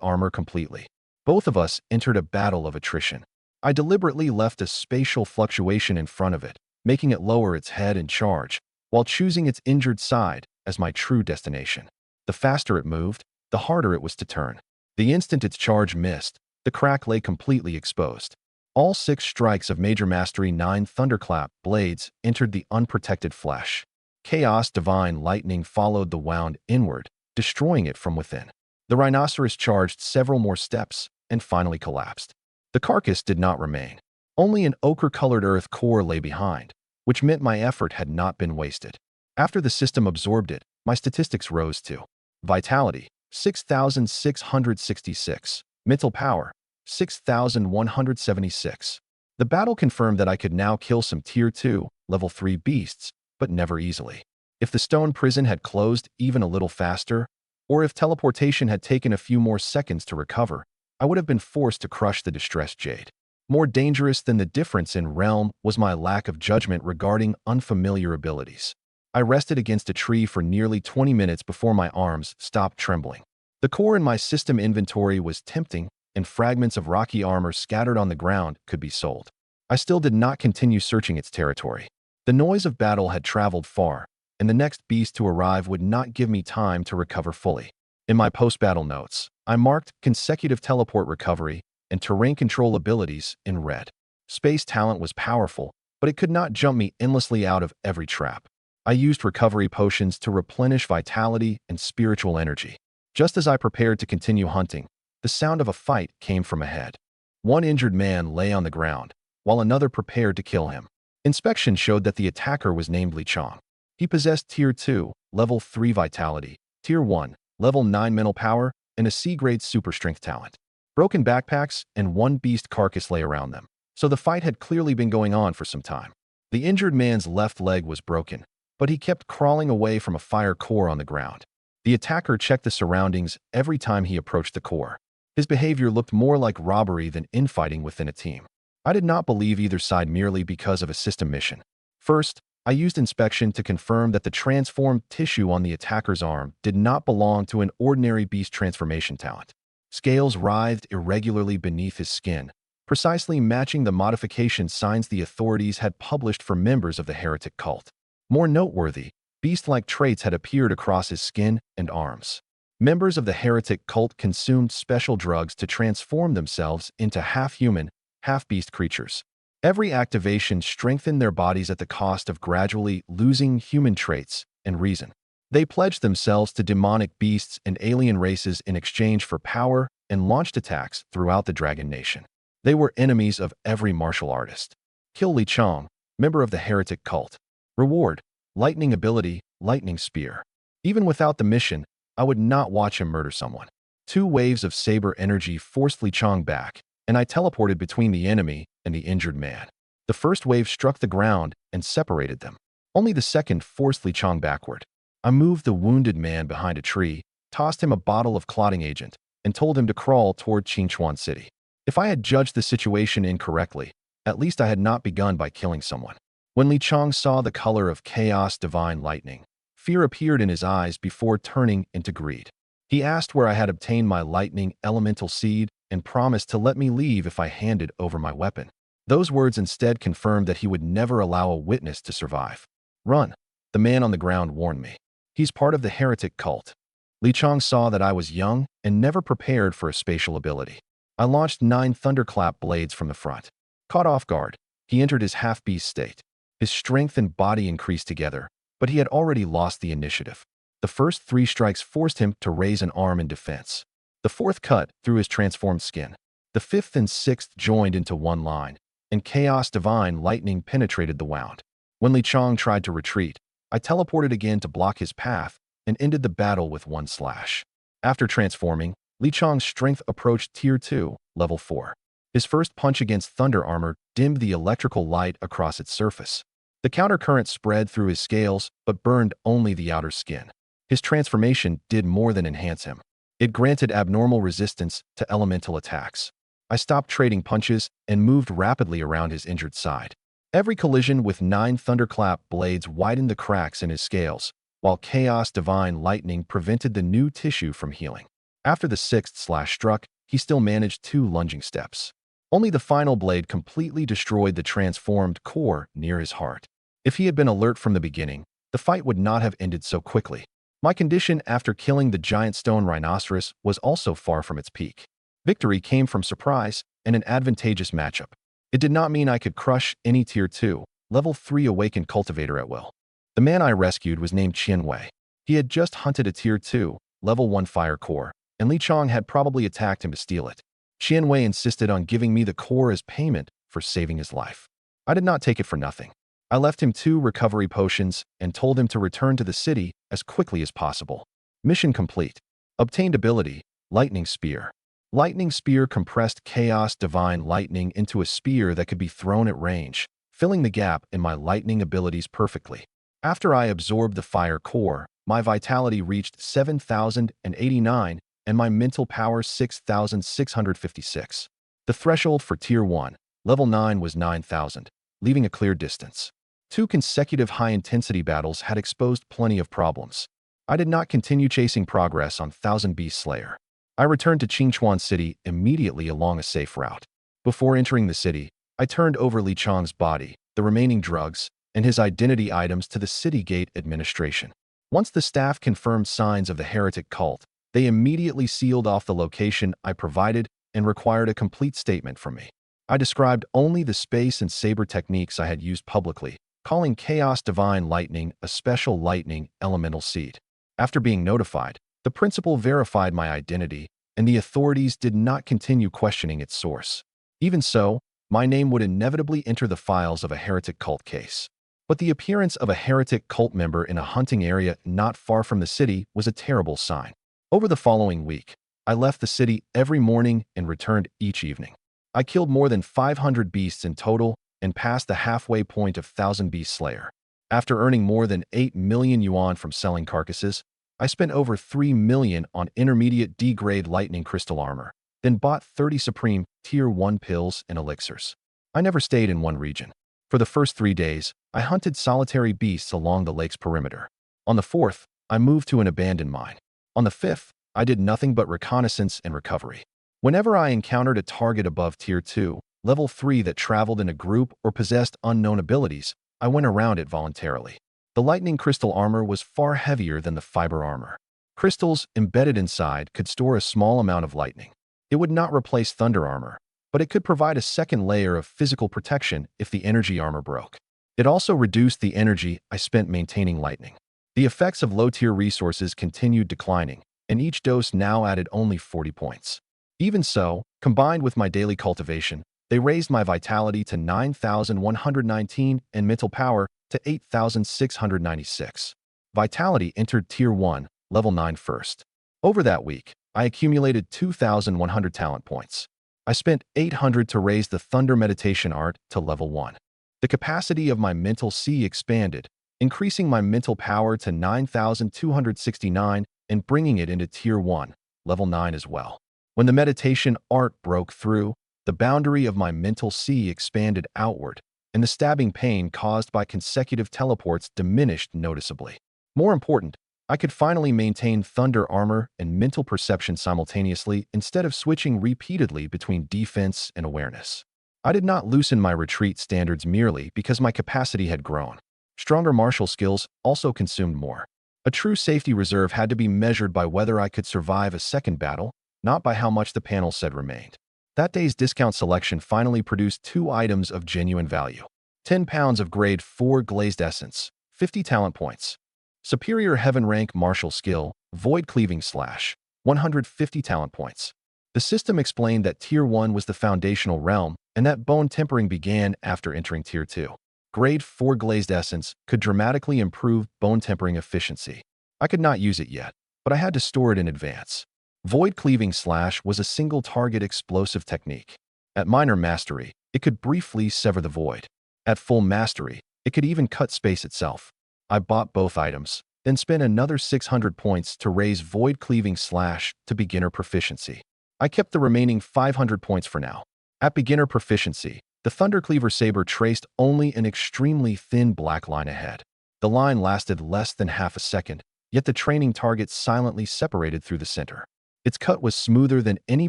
armor completely. Both of us entered a battle of attrition. I deliberately left a spatial fluctuation in front of it, making it lower its head and charge, while choosing its injured side as my true destination. The faster it moved, the harder it was to turn. The instant its charge missed, the crack lay completely exposed. All 6 strikes of Major Mastery 9 Thunderclap blades entered the unprotected flesh. Chaos divine lightning followed the wound inward, destroying it from within. The rhinoceros charged several more steps and finally collapsed. The carcass did not remain. Only an ochre-colored earth core lay behind, which meant my effort had not been wasted. After the system absorbed it, my statistics rose to Vitality, 6,666. Mental Power, 6,176. The battle confirmed that I could now kill some Tier 2, Level 3 beasts, but never easily. If the stone prison had closed even a little faster, or if teleportation had taken a few more seconds to recover, I would have been forced to crush the distressed jade. More dangerous than the difference in realm was my lack of judgment regarding unfamiliar abilities. I rested against a tree for nearly 20 minutes before my arms stopped trembling. The core in my system inventory was tempting, and fragments of rocky armor scattered on the ground could be sold. I still did not continue searching its territory. The noise of battle had traveled far, and the next beast to arrive would not give me time to recover fully. In my post-battle notes, I marked consecutive teleport recovery and terrain control abilities in red. Space talent was powerful, but it could not jump me endlessly out of every trap. I used recovery potions to replenish vitality and spiritual energy. Just as I prepared to continue hunting, the sound of a fight came from ahead. One injured man lay on the ground, while another prepared to kill him. Inspection showed that the attacker was named Li Chong. He possessed Tier 2, Level 3 Vitality, Tier 1, Level 9 Mental Power, and a C-grade Super Strength talent. Broken backpacks and one beast carcass lay around them, so the fight had clearly been going on for some time. The injured man's left leg was broken, but he kept crawling away from a fire core on the ground. The attacker checked the surroundings every time he approached the core. His behavior looked more like robbery than infighting within a team. I did not believe either side merely because of a system mission. First, I used inspection to confirm that the transformed tissue on the attacker's arm did not belong to an ordinary beast transformation talent. Scales writhed irregularly beneath his skin, precisely matching the modification signs the authorities had published for members of the heretic cult. More noteworthy, beast-like traits had appeared across his skin and arms. Members of the heretic cult consumed special drugs to transform themselves into half-human, half-beast creatures. Every activation strengthened their bodies at the cost of gradually losing human traits and reason. They pledged themselves to demonic beasts and alien races in exchange for power and launched attacks throughout the Dragon Nation. They were enemies of every martial artist. Kill Li Chong, member of the heretic cult. Reward: lightning ability, lightning spear. Even without the mission, I would not watch him murder someone. 2 waves of saber energy forced Li Chong back, and I teleported between the enemy and the injured man. The first wave struck the ground and separated them. Only the second forced Li Chong backward. I moved the wounded man behind a tree, tossed him a bottle of clotting agent, and told him to crawl toward Qingchuan City. If I had judged the situation incorrectly, at least I had not begun by killing someone. When Li Chong saw the color of chaos divine lightning, fear appeared in his eyes before turning into greed. He asked where I had obtained my lightning elemental seed and promised to let me leave if I handed over my weapon. Those words instead confirmed that he would never allow a witness to survive. Run, the man on the ground warned me. He's part of the heretic cult. Li Chong saw that I was young and never prepared for a spatial ability. I launched 9 thunderclap blades from the front. Caught off guard, he entered his half-beast state. His strength and body increased together, but he had already lost the initiative. The first 3 strikes forced him to raise an arm in defense. The 4th cut through his transformed skin. The 5th and 6th joined into one line, and chaos divine lightning penetrated the wound. When Li Chong tried to retreat, I teleported again to block his path and ended the battle with 1 slash. After transforming, Li Chong's strength approached Tier 2, Level 4. His first punch against thunder armor dimmed the electrical light across its surface. The countercurrent spread through his scales but burned only the outer skin. His transformation did more than enhance him. It granted abnormal resistance to elemental attacks. I stopped trading punches and moved rapidly around his injured side. Every collision with 9 thunderclap blades widened the cracks in his scales, while chaos divine lightning prevented the new tissue from healing. After the 6th slash struck, he still managed 2 lunging steps. Only the final blade completely destroyed the transformed core near his heart. If he had been alert from the beginning, the fight would not have ended so quickly. My condition after killing the giant stone rhinoceros was also far from its peak. Victory came from surprise and an advantageous matchup. It did not mean I could crush any Tier 2, Level 3 awakened cultivator at will. The man I rescued was named Qian Wei. He had just hunted a Tier 2, Level 1 fire core, and Li Chong had probably attacked him to steal it. Qian Wei insisted on giving me the core as payment for saving his life. I did not take it for nothing. I left him 2 recovery potions and told him to return to the city as quickly as possible. Mission complete. Obtained ability, Lightning Spear. Lightning Spear compressed chaos divine lightning into a spear that could be thrown at range, filling the gap in my lightning abilities perfectly. After I absorbed the fire core, my vitality reached 7,089 and my mental power 6,656. The threshold for Tier 1, Level 9 was 9,000, leaving a clear distance. 2 consecutive high-intensity battles had exposed plenty of problems. I did not continue chasing progress on Thousand Beast Slayer. I returned to Qingchuan City immediately along a safe route. Before entering the city, I turned over Li Chong's body, the remaining drugs, and his identity items to the city gate administration. Once the staff confirmed signs of the heretic cult, they immediately sealed off the location I provided and required a complete statement from me. I described only the space and saber techniques I had used publicly, calling Chaos Divine Lightning a special lightning elemental seed. After being notified, the principal verified my identity, and the authorities did not continue questioning its source. Even so, my name would inevitably enter the files of a heretic cult case. But the appearance of a heretic cult member in a hunting area not far from the city was a terrible sign. Over the following week, I left the city every morning and returned each evening. I killed more than 500 beasts in total and passed the halfway point of 1,000 Beast Slayer. After earning more than 8 million yuan from selling carcasses, I spent over 3 million on intermediate D-grade lightning crystal armor, then bought 30 supreme Tier 1 pills and elixirs. I never stayed in one region. For the first 3 days, I hunted solitary beasts along the lake's perimeter. On the 4th, I moved to an abandoned mine. On the 5th, I did nothing but reconnaissance and recovery. Whenever I encountered a target above Tier 2, Level 3 that traveled in a group or possessed unknown abilities, I went around it voluntarily. The lightning crystal armor was far heavier than the fiber armor. Crystals embedded inside could store a small amount of lightning. It would not replace thunder armor, but it could provide a second layer of physical protection if the energy armor broke. It also reduced the energy I spent maintaining lightning. The effects of low-tier resources continued declining, and each dose now added only 40 points. Even so, combined with my daily cultivation, they raised my vitality to 9,119 and mental power to 8,696. Vitality entered Tier 1, Level 9 first. Over that week, I accumulated 2,100 talent points. I spent 800 to raise the Thunder Meditation Art to Level 1. The capacity of my mental sea expanded, increasing my mental power to 9,269 and bringing it into Tier 1, Level 9 as well. When the meditation art broke through, the boundary of my mental sea expanded outward, and the stabbing pain caused by consecutive teleports diminished noticeably. More important, I could finally maintain thunder armor and mental perception simultaneously instead of switching repeatedly between defense and awareness. I did not loosen my retreat standards merely because my capacity had grown. Stronger martial skills also consumed more. A true safety reserve had to be measured by whether I could survive a second battle, not by how much the panel said remained. That day's discount selection finally produced 2 items of genuine value. 10 pounds of grade 4 glazed essence, 50 talent points. Superior heaven rank martial skill, void cleaving slash, 150 talent points. The system explained that Tier 1 was the foundational realm and that bone tempering began after entering Tier 2. Grade 4 glazed essence could dramatically improve bone tempering efficiency. I could not use it yet, but I had to store it in advance. Void cleaving slash was a single target explosive technique. At minor mastery, it could briefly sever the void. At full mastery, it could even cut space itself. I bought both items, then spent another 600 points to raise void cleaving slash to beginner proficiency. I kept the remaining 500 points for now. At beginner proficiency, the Thundercleaver saber traced only an extremely thin black line ahead. The line lasted less than half a second, yet the training target silently separated through the center. Its cut was smoother than any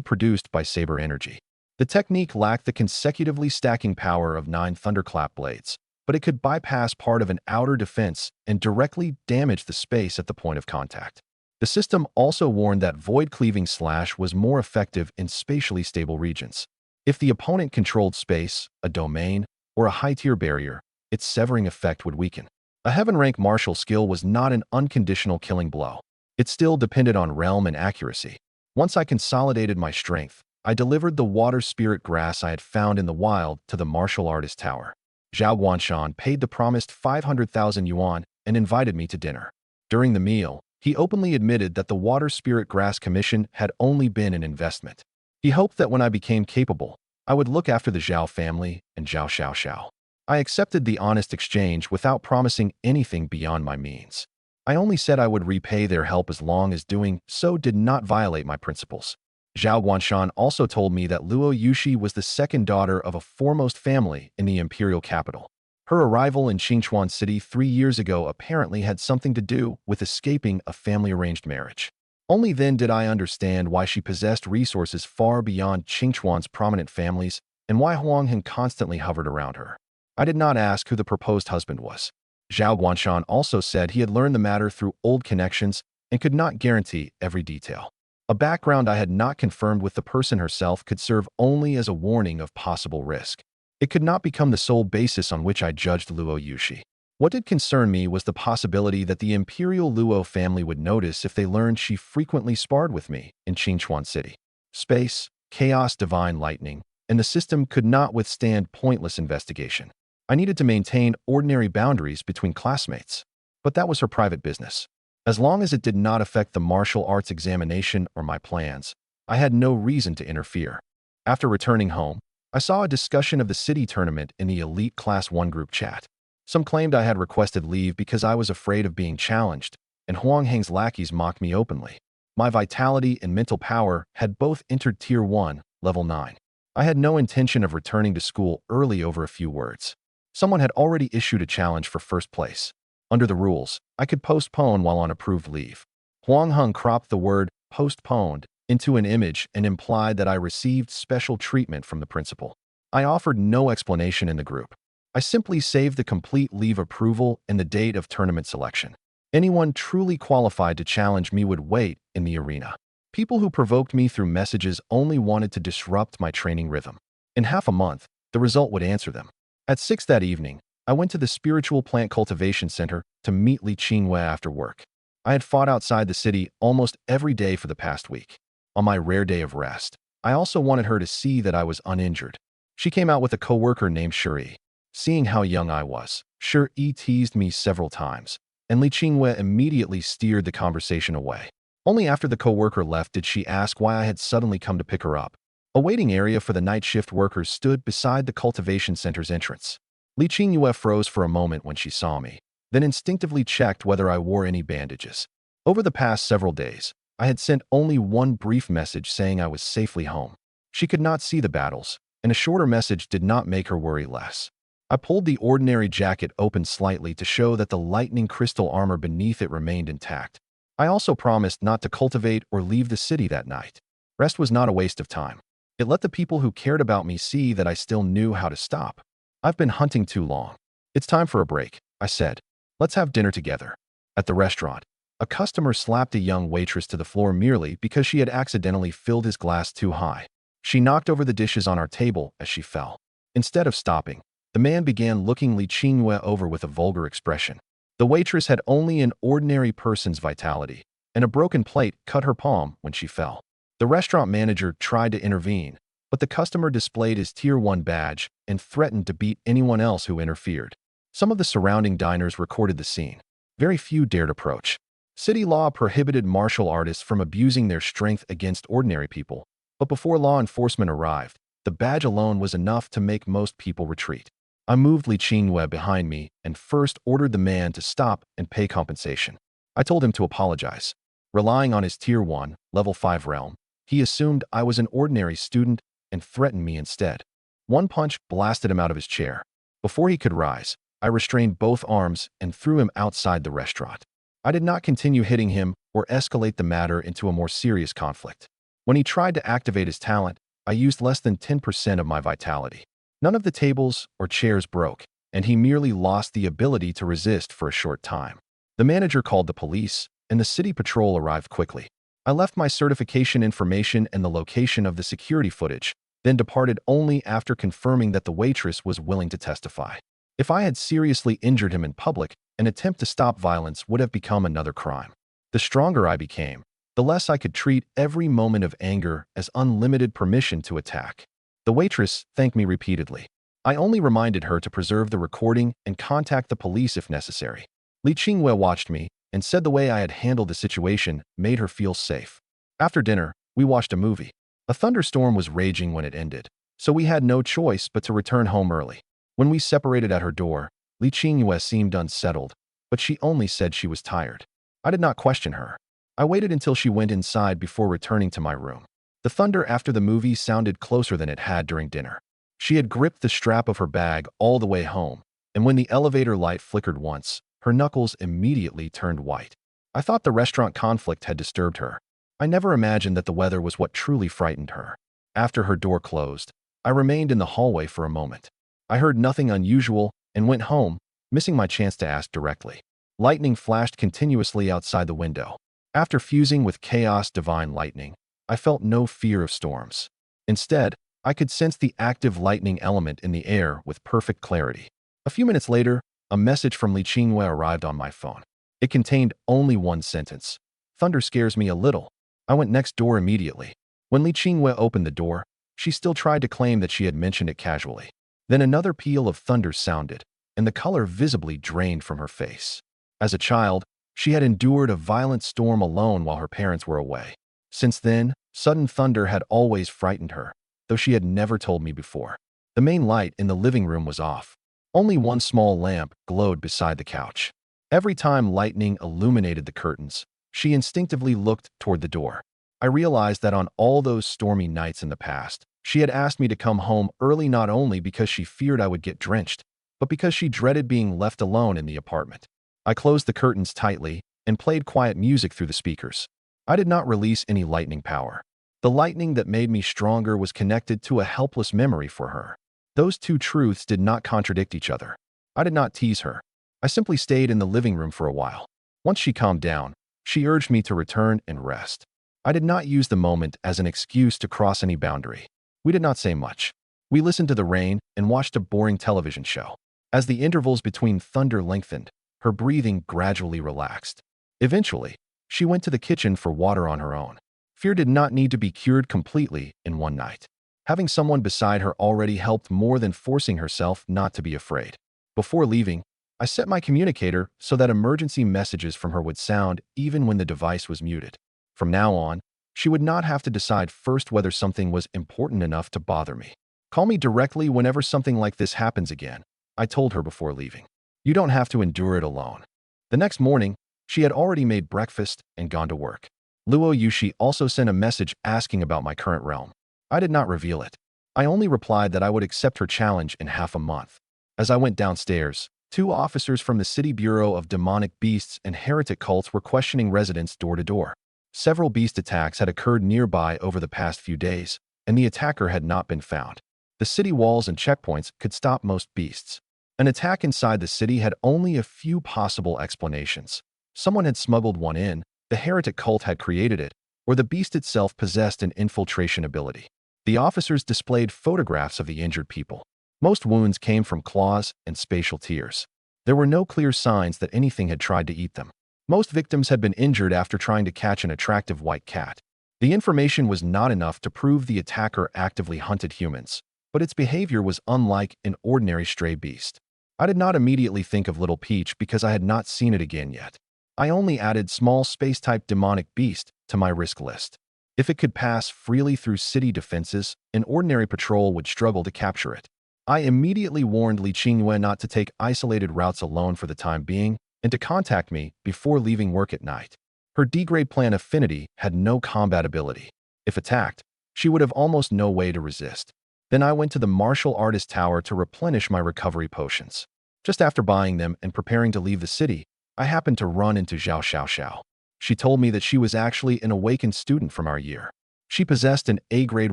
produced by saber energy. The technique lacked the consecutively stacking power of 9 thunderclap blades, but it could bypass part of an outer defense and directly damage the space at the point of contact. The system also warned that void cleaving slash was more effective in spatially stable regions. If the opponent controlled space, a domain, or a high-tier barrier, its severing effect would weaken. A heaven rank martial skill was not an unconditional killing blow. It still depended on realm and accuracy. Once I consolidated my strength, I delivered the water spirit grass I had found in the wild to the martial artist tower. Zhao Guanshan paid the promised 500,000 yuan and invited me to dinner. During the meal, he openly admitted that the water spirit grass commission had only been an investment. He hoped that when I became capable, I would look after the Zhao family and Zhao Xiao. I accepted the honest exchange without promising anything beyond my means. I only said I would repay their help as long as doing so did not violate my principles. Zhao Guanshan also told me that Luo Yushi was the second daughter of a foremost family in the imperial capital. Her arrival in Qingchuan City 3 years ago apparently had something to do with escaping a family-arranged marriage. Only then did I understand why she possessed resources far beyond Qingchuan's prominent families and why Huang Han constantly hovered around her. I did not ask who the proposed husband was. Zhao Guanshan also said he had learned the matter through old connections and could not guarantee every detail. A background I had not confirmed with the person herself could serve only as a warning of possible risk. It could not become the sole basis on which I judged Luo Yushi. What did concern me was the possibility that the imperial Luo family would notice if they learned she frequently sparred with me in Qingchuan City. Space, chaos, divine lightning, and the system could not withstand pointless investigation. I needed to maintain ordinary boundaries between classmates, but that was her private business. As long as it did not affect the martial arts examination or my plans, I had no reason to interfere. After returning home, I saw a discussion of the city tournament in the elite Class 1 group chat. Some claimed I had requested leave because I was afraid of being challenged, and Huang Heng's lackeys mocked me openly. My vitality and mental power had both entered Tier 1, Level 9. I had no intention of returning to school early over a few words. Someone had already issued a challenge for first place. Under the rules, I could postpone while on approved leave. Huang Heng cropped the word postponed into an image and implied that I received special treatment from the principal. I offered no explanation in the group. I simply saved the complete leave approval and the date of tournament selection. Anyone truly qualified to challenge me would wait in the arena. People who provoked me through messages only wanted to disrupt my training rhythm. In half a month, the result would answer them. At 6 that evening, I went to the Spiritual Plant Cultivation Center to meet Li Qinghue after work. I had fought outside the city almost every day for the past week. On my rare day of rest, I also wanted her to see that I was uninjured. She came out with a coworker named Shuri. Seeing how young I was, Shuri teased me several times, and Li Qinghue immediately steered the conversation away. Only after the coworker left did she ask why I had suddenly come to pick her up. A waiting area for the night shift workers stood beside the cultivation center's entrance. Li Qinghue froze for a moment when she saw me, then instinctively checked whether I wore any bandages. Over the past several days, I had sent only one brief message saying I was safely home. She could not see the battles, and a shorter message did not make her worry less. I pulled the ordinary jacket open slightly to show that the lightning crystal armor beneath it remained intact. I also promised not to cultivate or leave the city that night. Rest was not a waste of time. It let the people who cared about me see that I still knew how to stop. I've been hunting too long. It's time for a break, I said. Let's have dinner together. At the restaurant, a customer slapped a young waitress to the floor merely because she had accidentally filled his glass too high. She knocked over the dishes on our table as she fell. Instead of stopping, the man began looking Li Qinghue over with a vulgar expression. The waitress had only an ordinary person's vitality, and a broken plate cut her palm when she fell. The restaurant manager tried to intervene, but the customer displayed his Tier 1 badge and threatened to beat anyone else who interfered. Some of the surrounding diners recorded the scene. Very few dared approach. City law prohibited martial artists from abusing their strength against ordinary people, but before law enforcement arrived, the badge alone was enough to make most people retreat. I moved Li Qinghue behind me and first ordered the man to stop and pay compensation. I told him to apologize. Relying on his Tier 1, Level 5 realm, he assumed I was an ordinary student and threatened me instead. One punch blasted him out of his chair. Before he could rise, I restrained both arms and threw him outside the restaurant. I did not continue hitting him or escalate the matter into a more serious conflict. When he tried to activate his talent, I used less than 10% of my vitality. None of the tables or chairs broke, and he merely lost the ability to resist for a short time. The manager called the police, and the city patrol arrived quickly. I left my certification information and the location of the security footage, then departed only after confirming that the waitress was willing to testify. If I had seriously injured him in public, an attempt to stop violence would have become another crime. The stronger I became, the less I could treat every moment of anger as unlimited permission to attack. The waitress thanked me repeatedly. I only reminded her to preserve the recording and contact the police if necessary. Li Qinghue watched me and said the way I had handled the situation made her feel safe. After dinner, we watched a movie. A thunderstorm was raging when it ended, so we had no choice but to return home early. When we separated at her door, Li Qinghue seemed unsettled, but she only said she was tired. I did not question her. I waited until she went inside before returning to my room. The thunder after the movie sounded closer than it had during dinner. She had gripped the strap of her bag all the way home, and when the elevator light flickered once, her knuckles immediately turned white. I thought the restaurant conflict had disturbed her. I never imagined that the weather was what truly frightened her. After her door closed, I remained in the hallway for a moment. I heard nothing unusual and went home, missing my chance to ask directly. Lightning flashed continuously outside the window. After fusing with chaos divine lightning, I felt no fear of storms. Instead, I could sense the active lightning element in the air with perfect clarity. A few minutes later, a message from Li Qinghue arrived on my phone. It contained only one sentence. Thunder scares me a little. I went next door immediately. When Li Qinghue opened the door, She still tried to claim that she had mentioned it casually. Then another peal of thunder sounded, and the color visibly drained from her face. As a child, she had endured a violent storm alone while her parents were away. Since then, sudden thunder had always frightened her, though she had never told me before. The main light in the living room was off. Only one small lamp glowed beside the couch. Every time lightning illuminated the curtains, she instinctively looked toward the door. I realized that on all those stormy nights in the past, she had asked me to come home early not only because she feared I would get drenched, but because she dreaded being left alone in the apartment. I closed the curtains tightly and played quiet music through the speakers. I did not release any lightning power. The lightning that made me stronger was connected to a helpless memory for her. Those two truths did not contradict each other. I did not tease her. I simply stayed in the living room for a while. Once she calmed down, she urged me to return and rest. I did not use the moment as an excuse to cross any boundary. We did not say much. We listened to the rain and watched a boring television show. As the intervals between thunder lengthened, her breathing gradually relaxed. Eventually, she went to the kitchen for water on her own. Fear did not need to be cured completely in one night. Having someone beside her already helped more than forcing herself not to be afraid. Before leaving, I set my communicator so that emergency messages from her would sound even when the device was muted. From now on, she would not have to decide first whether something was important enough to bother me. Call me directly whenever something like this happens again, I told her before leaving. You don't have to endure it alone. The next morning, she had already made breakfast and gone to work. Luo Yushi also sent a message asking about my current realm. I did not reveal it. I only replied that I would accept her challenge in half a month. As I went downstairs, two officers from the City Bureau of Demonic Beasts and Heretic Cults were questioning residents door to door. Several beast attacks had occurred nearby over the past few days, and the attacker had not been found. The city walls and checkpoints could stop most beasts. An attack inside the city had only a few possible explanations. Someone had smuggled one in, the heretic cult had created it, or the beast itself possessed an infiltration ability. The officers displayed photographs of the injured people. Most wounds came from claws and spatial tears. There were no clear signs that anything had tried to eat them. Most victims had been injured after trying to catch an attractive white cat. The information was not enough to prove the attacker actively hunted humans, but its behavior was unlike an ordinary stray beast. I did not immediately think of Little Peach because I had not seen it again yet. I only added small space-type demonic beast to my risk list. If it could pass freely through city defenses, an ordinary patrol would struggle to capture it. I immediately warned Li Qingyue not to take isolated routes alone for the time being and to contact me before leaving work at night. Her D-grade plan Affinity had no combat ability. If attacked, she would have almost no way to resist. Then I went to the martial artist tower to replenish my recovery potions. Just after buying them and preparing to leave the city, I happened to run into Zhao Xiaoxiao. She told me that she was actually an awakened student from our year. She possessed an A-grade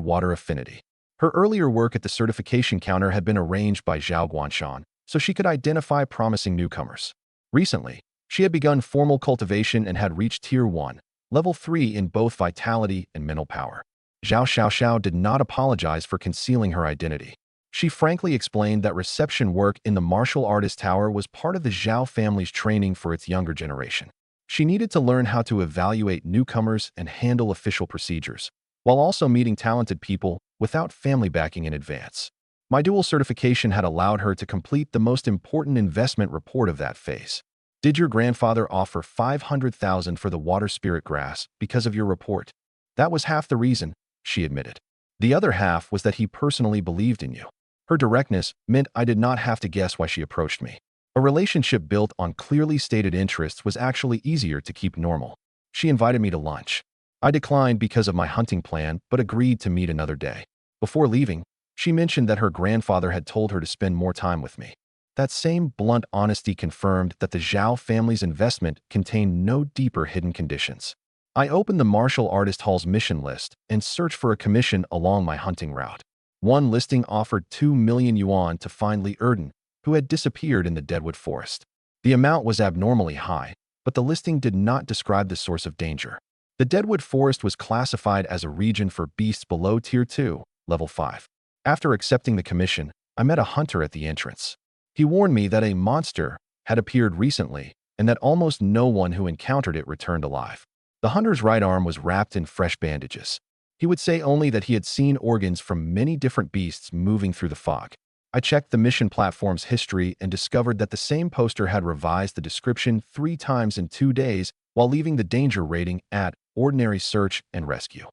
water affinity. Her earlier work at the certification counter had been arranged by Zhao Guanshan, so she could identify promising newcomers. Recently, she had begun formal cultivation and had reached Tier 1, Level 3 in both vitality and mental power. Zhao Xiaoxiao did not apologize for concealing her identity. She frankly explained that reception work in the martial artist tower was part of the Zhao family's training for its younger generation. She needed to learn how to evaluate newcomers and handle official procedures, while also meeting talented people without family backing in advance. My dual certification had allowed her to complete the most important investment report of that phase. Did your grandfather offer 500,000 for the water spirit grass because of your report? That was half the reason, she admitted. The other half was that he personally believed in you. Her directness meant I did not have to guess why she approached me. A relationship built on clearly stated interests was actually easier to keep normal. She invited me to lunch. I declined because of my hunting plan, but agreed to meet another day. Before leaving, she mentioned that her grandfather had told her to spend more time with me. That same blunt honesty confirmed that the Zhao family's investment contained no deeper hidden conditions. I opened the martial artist hall's mission list and searched for a commission along my hunting route. One listing offered 2 million yuan to find Li Erden, who had disappeared in the Deadwood Forest. The amount was abnormally high, but the listing did not describe the source of danger. The Deadwood Forest was classified as a region for beasts below Tier 2, Level 5. After accepting the commission, I met a hunter at the entrance. He warned me that a monster had appeared recently and that almost no one who encountered it returned alive. The hunter's right arm was wrapped in fresh bandages. He would say only that he had seen organs from many different beasts moving through the fog. I checked the mission platform's history and discovered that the same poster had revised the description 3 times in 2 days while leaving the danger rating at ordinary search and rescue.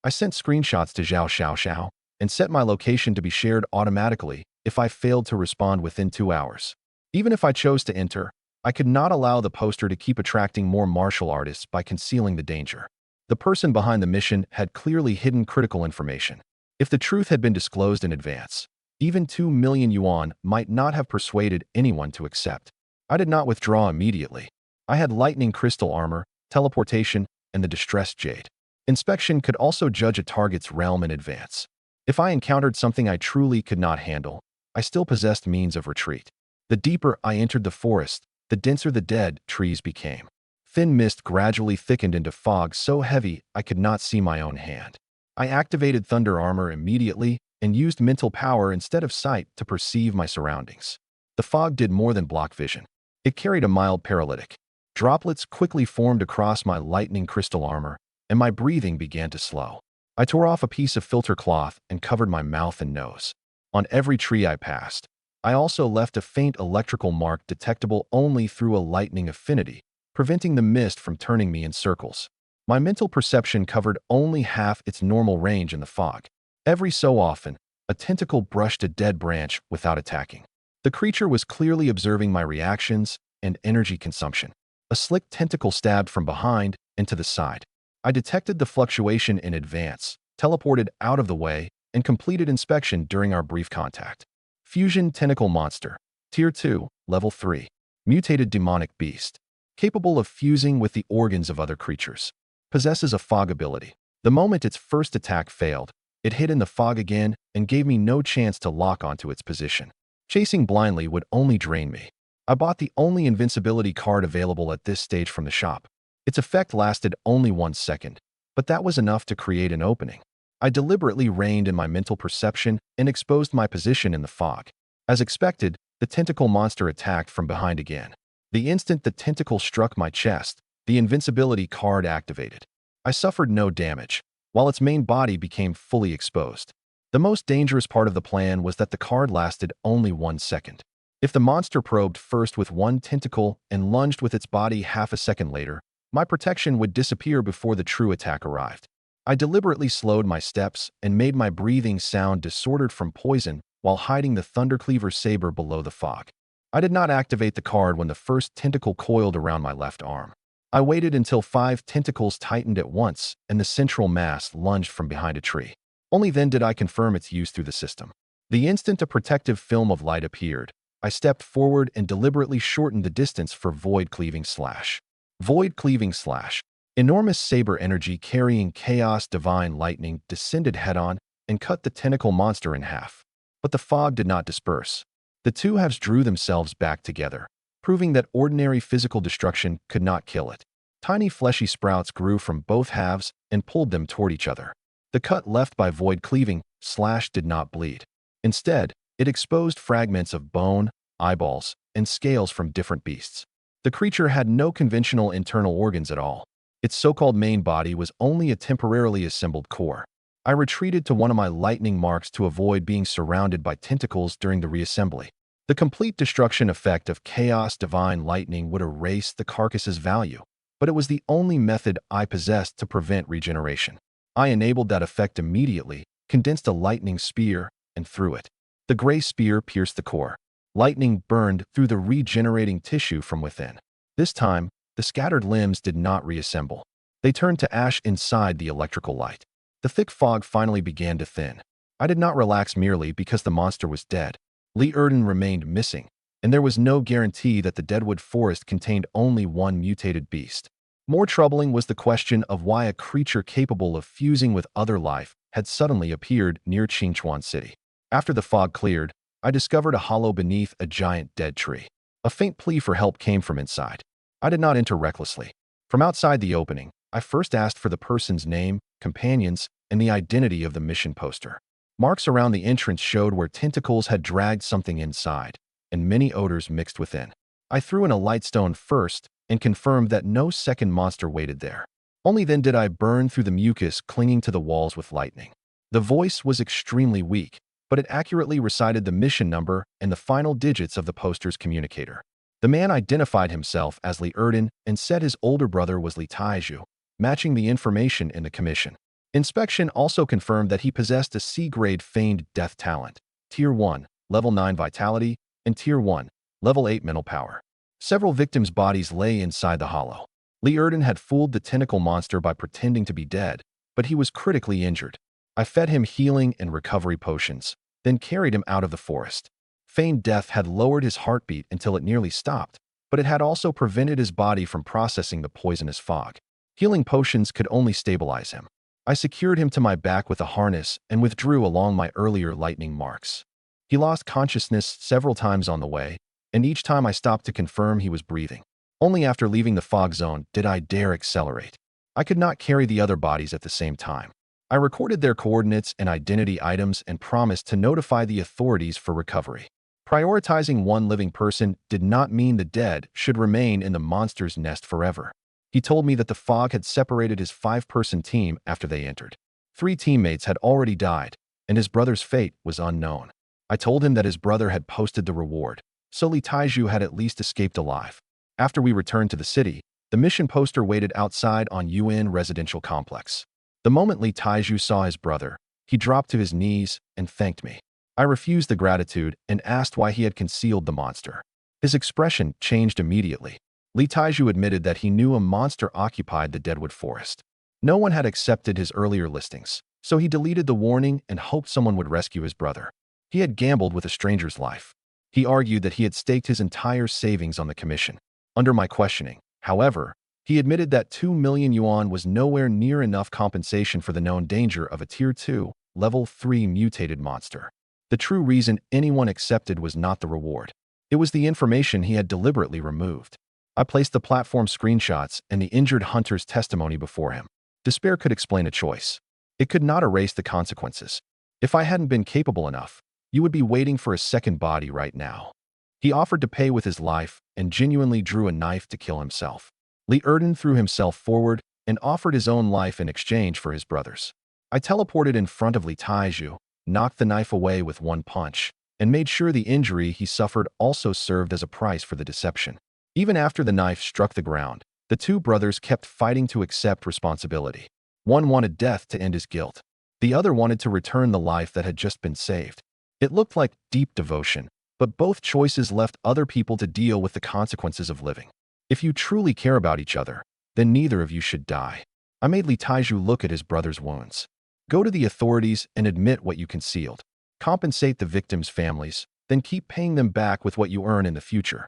I sent screenshots to Zhao Xiao and set my location to be shared automatically if I failed to respond within 2 hours. Even if I chose to enter, I could not allow the poster to keep attracting more martial artists by concealing the danger. The person behind the mission had clearly hidden critical information. If the truth had been disclosed in advance, even 2 million yuan might not have persuaded anyone to accept. I did not withdraw immediately. I had lightning crystal armor, teleportation, and the distressed jade. Inspection could also judge a target's realm in advance. If I encountered something I truly could not handle, I still possessed means of retreat. The deeper I entered the forest, the denser the dead trees became. Thin mist gradually thickened into fog so heavy I could not see my own hand. I activated thunder armor immediately and used mental power instead of sight to perceive my surroundings. The fog did more than block vision. It carried a mild paralytic. Droplets quickly formed across my lightning crystal armor, and my breathing began to slow. I tore off a piece of filter cloth and covered my mouth and nose. On every tree I passed, I also left a faint electrical mark detectable only through a lightning affinity, preventing the mist from turning me in circles. My mental perception covered only half its normal range in the fog. Every so often, a tentacle brushed a dead branch without attacking. The creature was clearly observing my reactions and energy consumption. A slick tentacle stabbed from behind and to the side. I detected the fluctuation in advance, teleported out of the way, and completed inspection during our brief contact. Fusion Tentacle Monster. Tier 2, Level 3. Mutated Demonic Beast. Capable of fusing with the organs of other creatures. Possesses a fog ability. The moment its first attack failed, it hid in the fog again and gave me no chance to lock onto its position. Chasing blindly would only drain me. I bought the only invincibility card available at this stage from the shop. Its effect lasted only 1 second, but that was enough to create an opening. I deliberately reined in my mental perception and exposed my position in the fog. As expected, the tentacle monster attacked from behind again. The instant the tentacle struck my chest, the invincibility card activated. I suffered no damage, while its main body became fully exposed. The most dangerous part of the plan was that the card lasted only 1 second. If the monster probed first with one tentacle and lunged with its body half a second later, my protection would disappear before the true attack arrived. I deliberately slowed my steps and made my breathing sound disordered from poison while hiding the Thundercleaver saber below the fog. I did not activate the card when the first tentacle coiled around my left arm. I waited until 5 tentacles tightened at once and the central mass lunged from behind a tree. Only then did I confirm its use through the system. The instant a protective film of light appeared, I stepped forward and deliberately shortened the distance for Void Cleaving Slash. Void Cleaving Slash. Enormous saber energy carrying chaos divine lightning descended head-on and cut the tentacle monster in half. But the fog did not disperse. The two halves drew themselves back together, proving that ordinary physical destruction could not kill it. Tiny fleshy sprouts grew from both halves and pulled them toward each other. The cut left by Void Cleaving Slash did not bleed. Instead, it exposed fragments of bone, eyeballs, and scales from different beasts. The creature had no conventional internal organs at all. Its so-called main body was only a temporarily assembled core. I retreated to one of my lightning marks to avoid being surrounded by tentacles during the reassembly. The complete destruction effect of Chaos Divine Lightning would erase the carcass's value, but it was the only method I possessed to prevent regeneration. I enabled that effect immediately, condensed a lightning spear, and threw it. The gray spear pierced the core. Lightning burned through the regenerating tissue from within. This time, the scattered limbs did not reassemble. They turned to ash inside the electrical light. The thick fog finally began to thin. I did not relax merely because the monster was dead. Li Erden remained missing, and there was no guarantee that the Deadwood Forest contained only one mutated beast. More troubling was the question of why a creature capable of fusing with other life had suddenly appeared near Qingchuan City. After the fog cleared, I discovered a hollow beneath a giant dead tree. A faint plea for help came from inside. I did not enter recklessly. From outside the opening, I first asked for the person's name, companions, and the identity of the mission poster. Marks around the entrance showed where tentacles had dragged something inside, and many odors mixed within. I threw in a light stone first and confirmed that no second monster waited there. Only then did I burn through the mucus clinging to the walls with lightning. The voice was extremely weak, but it accurately recited the mission number and the final digits of the poster's communicator. The man identified himself as Li Erden and said his older brother was Li Taiju, matching the information in the commission. Inspection also confirmed that he possessed a C-grade feigned death talent, Tier 1, Level 9 Vitality, and Tier 1, Level 8 Mental Power. Several victims' bodies lay inside the hollow. Li Erden had fooled the tentacle monster by pretending to be dead, but he was critically injured. I fed him healing and recovery potions, then carried him out of the forest. Feigned death had lowered his heartbeat until it nearly stopped, but it had also prevented his body from processing the poisonous fog. Healing potions could only stabilize him. I secured him to my back with a harness and withdrew along my earlier lightning marks. He lost consciousness several times on the way, and each time I stopped to confirm he was breathing. Only after leaving the fog zone did I dare accelerate. I could not carry the other bodies at the same time. I recorded their coordinates and identity items and promised to notify the authorities for recovery. Prioritizing one living person did not mean the dead should remain in the monster's nest forever. He told me that the fog had separated his 5-person team after they entered. 3 teammates had already died, and his brother's fate was unknown. I told him that his brother had posted the reward, so Li Taiju had at least escaped alive. After we returned to the city, the mission poster waited outside on UN residential complex. The moment Li Taiju saw his brother, he dropped to his knees and thanked me. I refused the gratitude and asked why he had concealed the monster. His expression changed immediately. Li Taiju admitted that he knew a monster occupied the Deadwood Forest. No one had accepted his earlier listings, so he deleted the warning and hoped someone would rescue his brother. He had gambled with a stranger's life. He argued that he had staked his entire savings on the commission. Under my questioning, however, he admitted that 2 million yuan was nowhere near enough compensation for the known danger of a Tier 2, Level 3 mutated monster. The true reason anyone accepted was not the reward. It was the information he had deliberately removed. I placed the platform screenshots and the injured hunter's testimony before him. Despair could explain a choice. It could not erase the consequences. If I hadn't been capable enough, you would be waiting for a second body right now. He offered to pay with his life and genuinely drew a knife to kill himself. Li Erden threw himself forward and offered his own life in exchange for his brother's. I teleported in front of Li Taiju, knocked the knife away with one punch, and made sure the injury he suffered also served as a price for the deception. Even after the knife struck the ground, the 2 brothers kept fighting to accept responsibility. One wanted death to end his guilt. The other wanted to return the life that had just been saved. It looked like deep devotion, but both choices left other people to deal with the consequences of living. If you truly care about each other, then neither of you should die. I made Li Taiju look at his brother's wounds. Go to the authorities and admit what you concealed. Compensate the victims' families, then keep paying them back with what you earn in the future.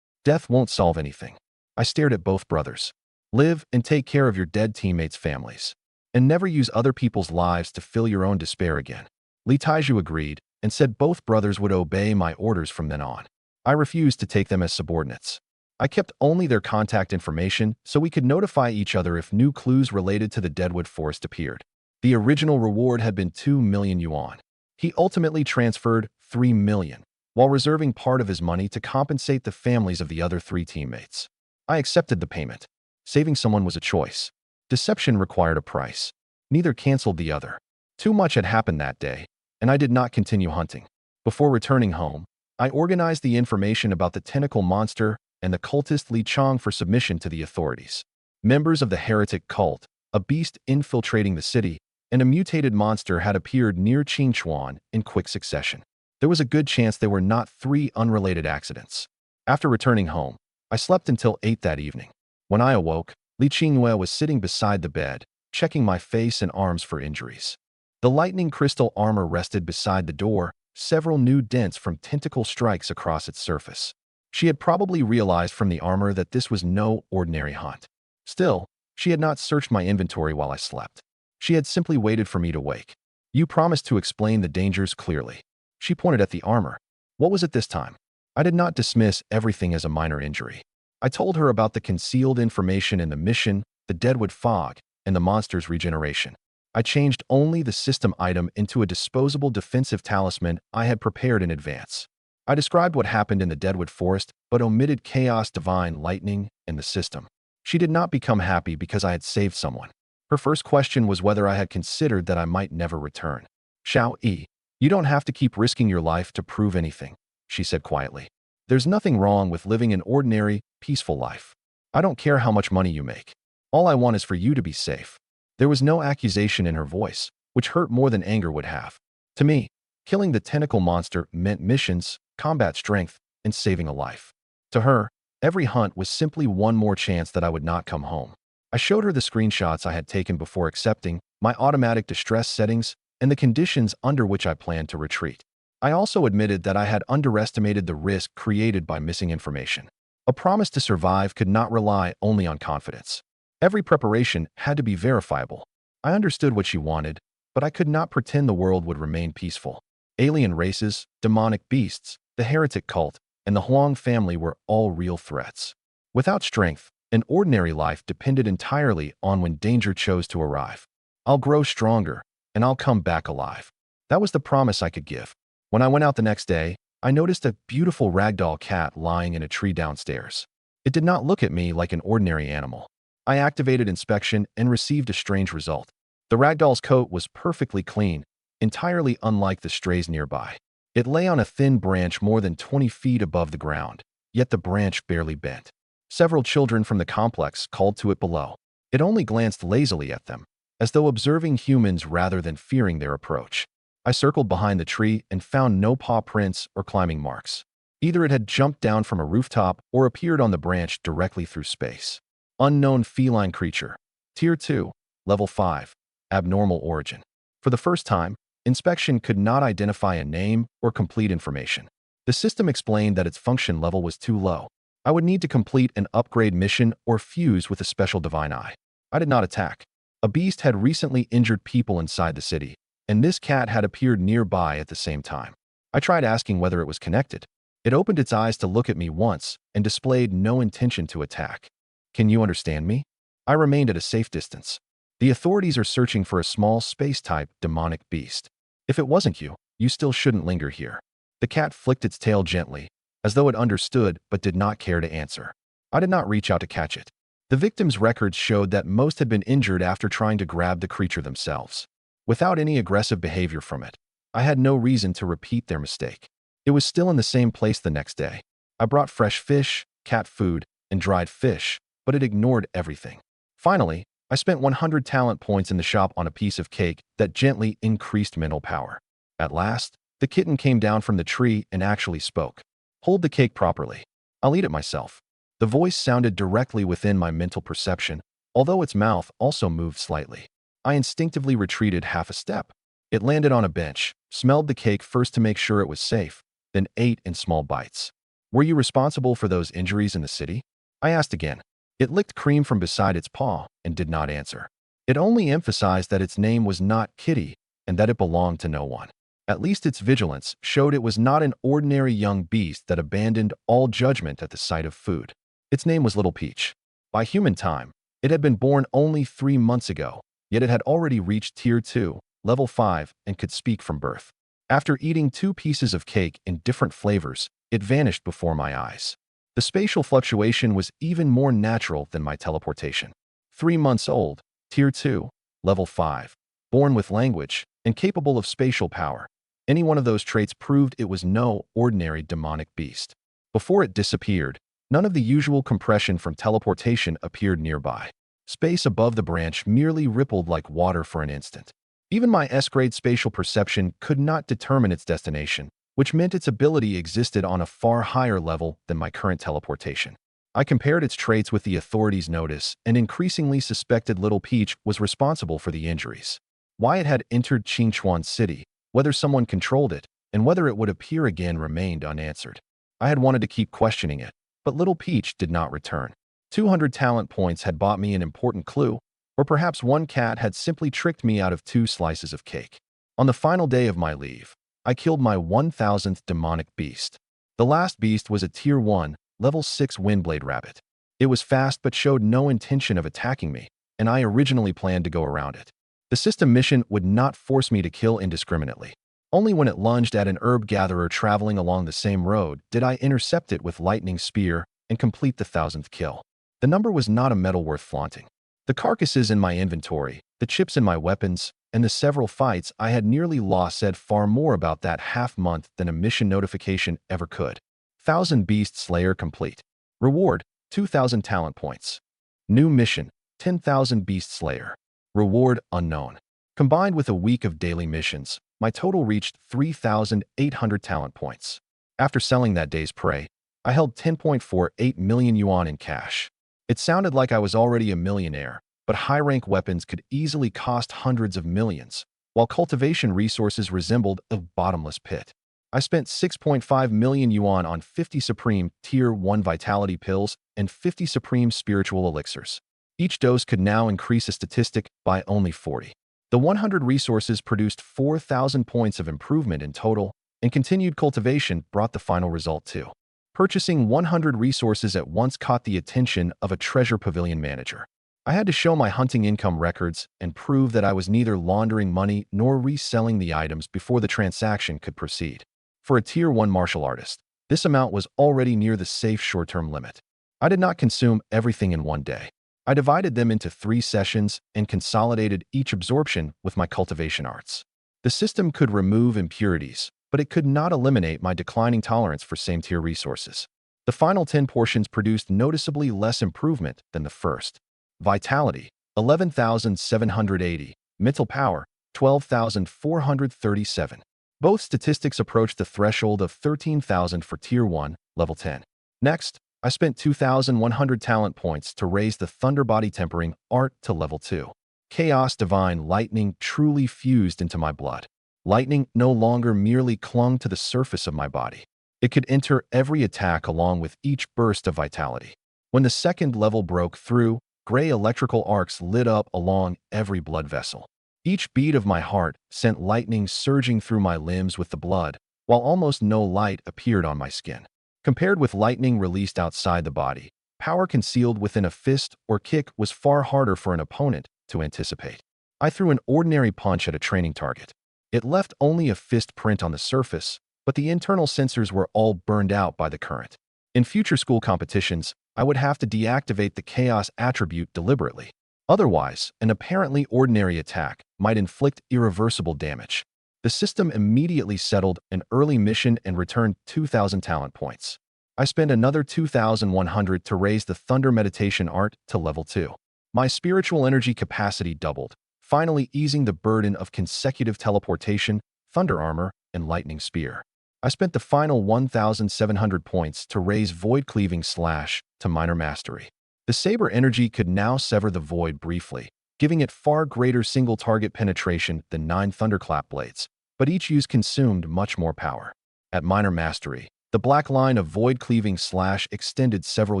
Death won't solve anything. I stared at both brothers. Live and take care of your dead teammates' families. And never use other people's lives to fill your own despair again. Li Taiju agreed and said both brothers would obey my orders from then on. I refused to take them as subordinates. I kept only their contact information so we could notify each other if new clues related to the Deadwood Forest appeared. The original reward had been 2 million yuan. He ultimately transferred 3 million, while reserving part of his money to compensate the families of the other 3 teammates. I accepted the payment. Saving someone was a choice. Deception required a price. Neither canceled the other. Too much had happened that day, and I did not continue hunting. Before returning home, I organized the information about the tentacle monster and the cultist Li Chong for submission to the authorities. Members of the heretic cult, a beast infiltrating the city, and a mutated monster had appeared near Qingchuan in quick succession. There was a good chance they were not 3 unrelated accidents. After returning home, I slept until 8 that evening. When I awoke, Li Qingyue was sitting beside the bed, checking my face and arms for injuries. The lightning crystal armor rested beside the door, several new dents from tentacle strikes across its surface. She had probably realized from the armor that this was no ordinary hunt. Still, she had not searched my inventory while I slept. She had simply waited for me to wake. You promised to explain the dangers clearly. She pointed at the armor. What was it this time? I did not dismiss everything as a minor injury. I told her about the concealed information in the mission, the Deadwood Fog, and the monster's regeneration. I changed only the system item into a disposable defensive talisman I had prepared in advance. I described what happened in the Deadwood Forest, but omitted Chaos Divine Lightning and the system. She did not become happy because I had saved someone. Her first question was whether I had considered that I might never return. Xiao Yi, you don't have to keep risking your life to prove anything, she said quietly. There's nothing wrong with living an ordinary, peaceful life. I don't care how much money you make. All I want is for you to be safe. There was no accusation in her voice, which hurt more than anger would have. To me, killing the tentacle monster meant missions, combat strength, and saving a life. To her, every hunt was simply one more chance that I would not come home. I showed her the screenshots I had taken before accepting, my automatic distress settings, and the conditions under which I planned to retreat. I also admitted that I had underestimated the risk created by missing information. A promise to survive could not rely only on confidence. Every preparation had to be verifiable. I understood what she wanted, but I could not pretend the world would remain peaceful. Alien races, demonic beasts, the heretic cult, and the Huang family were all real threats. Without strength, an ordinary life depended entirely on when danger chose to arrive. I'll grow stronger, and I'll come back alive. That was the promise I could give. When I went out the next day, I noticed a beautiful ragdoll cat lying in a tree downstairs. It did not look at me like an ordinary animal. I activated inspection and received a strange result. The ragdoll's coat was perfectly clean, entirely unlike the strays nearby. It lay on a thin branch more than 20 feet above the ground, yet the branch barely bent. Several children from the complex called to it below. It only glanced lazily at them, as though observing humans rather than fearing their approach. I circled behind the tree and found no paw prints or climbing marks. Either it had jumped down from a rooftop or appeared on the branch directly through space. Unknown feline creature. Tier 2, Level 5. Abnormal origin. For the first time, inspection could not identify a name or complete information. The system explained that its function level was too low. I would need to complete an upgrade mission or fuse with a special divine eye. I did not attack. A beast had recently injured people inside the city, and this cat had appeared nearby at the same time. I tried asking whether it was connected. It opened its eyes to look at me once and displayed no intention to attack. Can you understand me? I remained at a safe distance. The authorities are searching for a small space-type demonic beast. If it wasn't you, you still shouldn't linger here. The cat flicked its tail gently, as though it understood but did not care to answer. I did not reach out to catch it. The victim's records showed that most had been injured after trying to grab the creature themselves. Without any aggressive behavior from it, I had no reason to repeat their mistake. It was still in the same place the next day. I brought fresh fish, cat food, and dried fish, but it ignored everything. Finally, I spent 100 talent points in the shop on a piece of cake that gently increased mental power. At last, the kitten came down from the tree and actually spoke. Hold the cake properly. I'll eat it myself. The voice sounded directly within my mental perception, although its mouth also moved slightly. I instinctively retreated half a step. It landed on a bench, smelled the cake first to make sure it was safe, then ate in small bites. Were you responsible for those injuries in the city? I asked again. It licked cream from beside its paw and did not answer. It only emphasized that its name was not Kitty and that it belonged to no one. At least its vigilance showed it was not an ordinary young beast that abandoned all judgment at the sight of food. Its name was Little Peach. By human time, it had been born only 3 months ago, yet it had already reached Tier 2, Level 5, and could speak from birth. After eating 2 pieces of cake in different flavors, it vanished before my eyes. The spatial fluctuation was even more natural than my teleportation. 3 months old, Tier 2, Level 5, born with language, and capable of spatial power. Any one of those traits proved it was no ordinary demonic beast. Before it disappeared, none of the usual compression from teleportation appeared nearby. Space above the branch merely rippled like water for an instant. Even my S-grade spatial perception could not determine its destination, which meant its ability existed on a far higher level than my current teleportation. I compared its traits with the authorities' notice and increasingly suspected Little Peach was responsible for the injuries. Why it had entered Qingchuan City, whether someone controlled it, and whether it would appear again remained unanswered. I had wanted to keep questioning it, but Little Peach did not return. 200 talent points had bought me an important clue, or perhaps one cat had simply tricked me out of 2 slices of cake. On the final day of my leave, I killed my 1000th demonic beast. The last beast was a Tier 1, Level 6 Windblade rabbit. It was fast but showed no intention of attacking me, and I originally planned to go around it. The system mission would not force me to kill indiscriminately. Only when it lunged at an herb gatherer traveling along the same road did I intercept it with lightning spear and complete the 1000th kill. The number was not a medal worth flaunting. The carcasses in my inventory, the chips in my weapons, and the several fights I had nearly lost said far more about that half-month than a mission notification ever could. 1,000 Beast Slayer complete. Reward, 2,000 talent points. New mission, 10,000 Beast Slayer. Reward unknown. Combined with a week of daily missions, my total reached 3,800 talent points. After selling that day's prey, I held 10.48 million yuan in cash. It sounded like I was already a millionaire, but high-rank weapons could easily cost hundreds of millions, while cultivation resources resembled a bottomless pit. I spent 6.5 million yuan on 50 Supreme Tier 1 Vitality Pills and 50 Supreme Spiritual Elixirs. Each dose could now increase a statistic by only 40. The 100 resources produced 4,000 points of improvement in total, and continued cultivation brought the final result too. Purchasing 100 resources at once caught the attention of a treasure pavilion manager. I had to show my hunting income records and prove that I was neither laundering money nor reselling the items before the transaction could proceed. For a Tier 1 martial artist, this amount was already near the safe short-term limit. I did not consume everything in one day. I divided them into 3 sessions and consolidated each absorption with my cultivation arts. The system could remove impurities, but it could not eliminate my declining tolerance for same-tier resources. The final 10 portions produced noticeably less improvement than the first. Vitality, 11,780. Mental power, 12,437. Both statistics approached the threshold of 13,000 for Tier 1, Level 10. Next, I spent 2,100 talent points to raise the Thunder Body Tempering Art to Level 2. Chaos Divine Lightning truly fused into my blood. Lightning no longer merely clung to the surface of my body. It could enter every attack along with each burst of vitality. When the second level broke through, gray electrical arcs lit up along every blood vessel. Each beat of my heart sent lightning surging through my limbs with the blood, while almost no light appeared on my skin. Compared with lightning released outside the body, power concealed within a fist or kick was far harder for an opponent to anticipate. I threw an ordinary punch at a training target. It left only a fist print on the surface, but the internal sensors were all burned out by the current. In future school competitions, I would have to deactivate the chaos attribute deliberately. Otherwise, an apparently ordinary attack might inflict irreversible damage. The system immediately settled an early mission and returned 2,000 talent points. I spent another 2,100 to raise the Thunder Meditation Art to Level 2. My spiritual energy capacity doubled, finally easing the burden of consecutive teleportation, thunder armor, and lightning spear. I spent the final 1,700 points to raise Void Cleaving Slash to Minor Mastery. The Saber energy could now sever the void briefly, giving it far greater single-target penetration than 9 Thunderclap blades, but each use consumed much more power. At Minor Mastery, the black line of Void Cleaving Slash extended several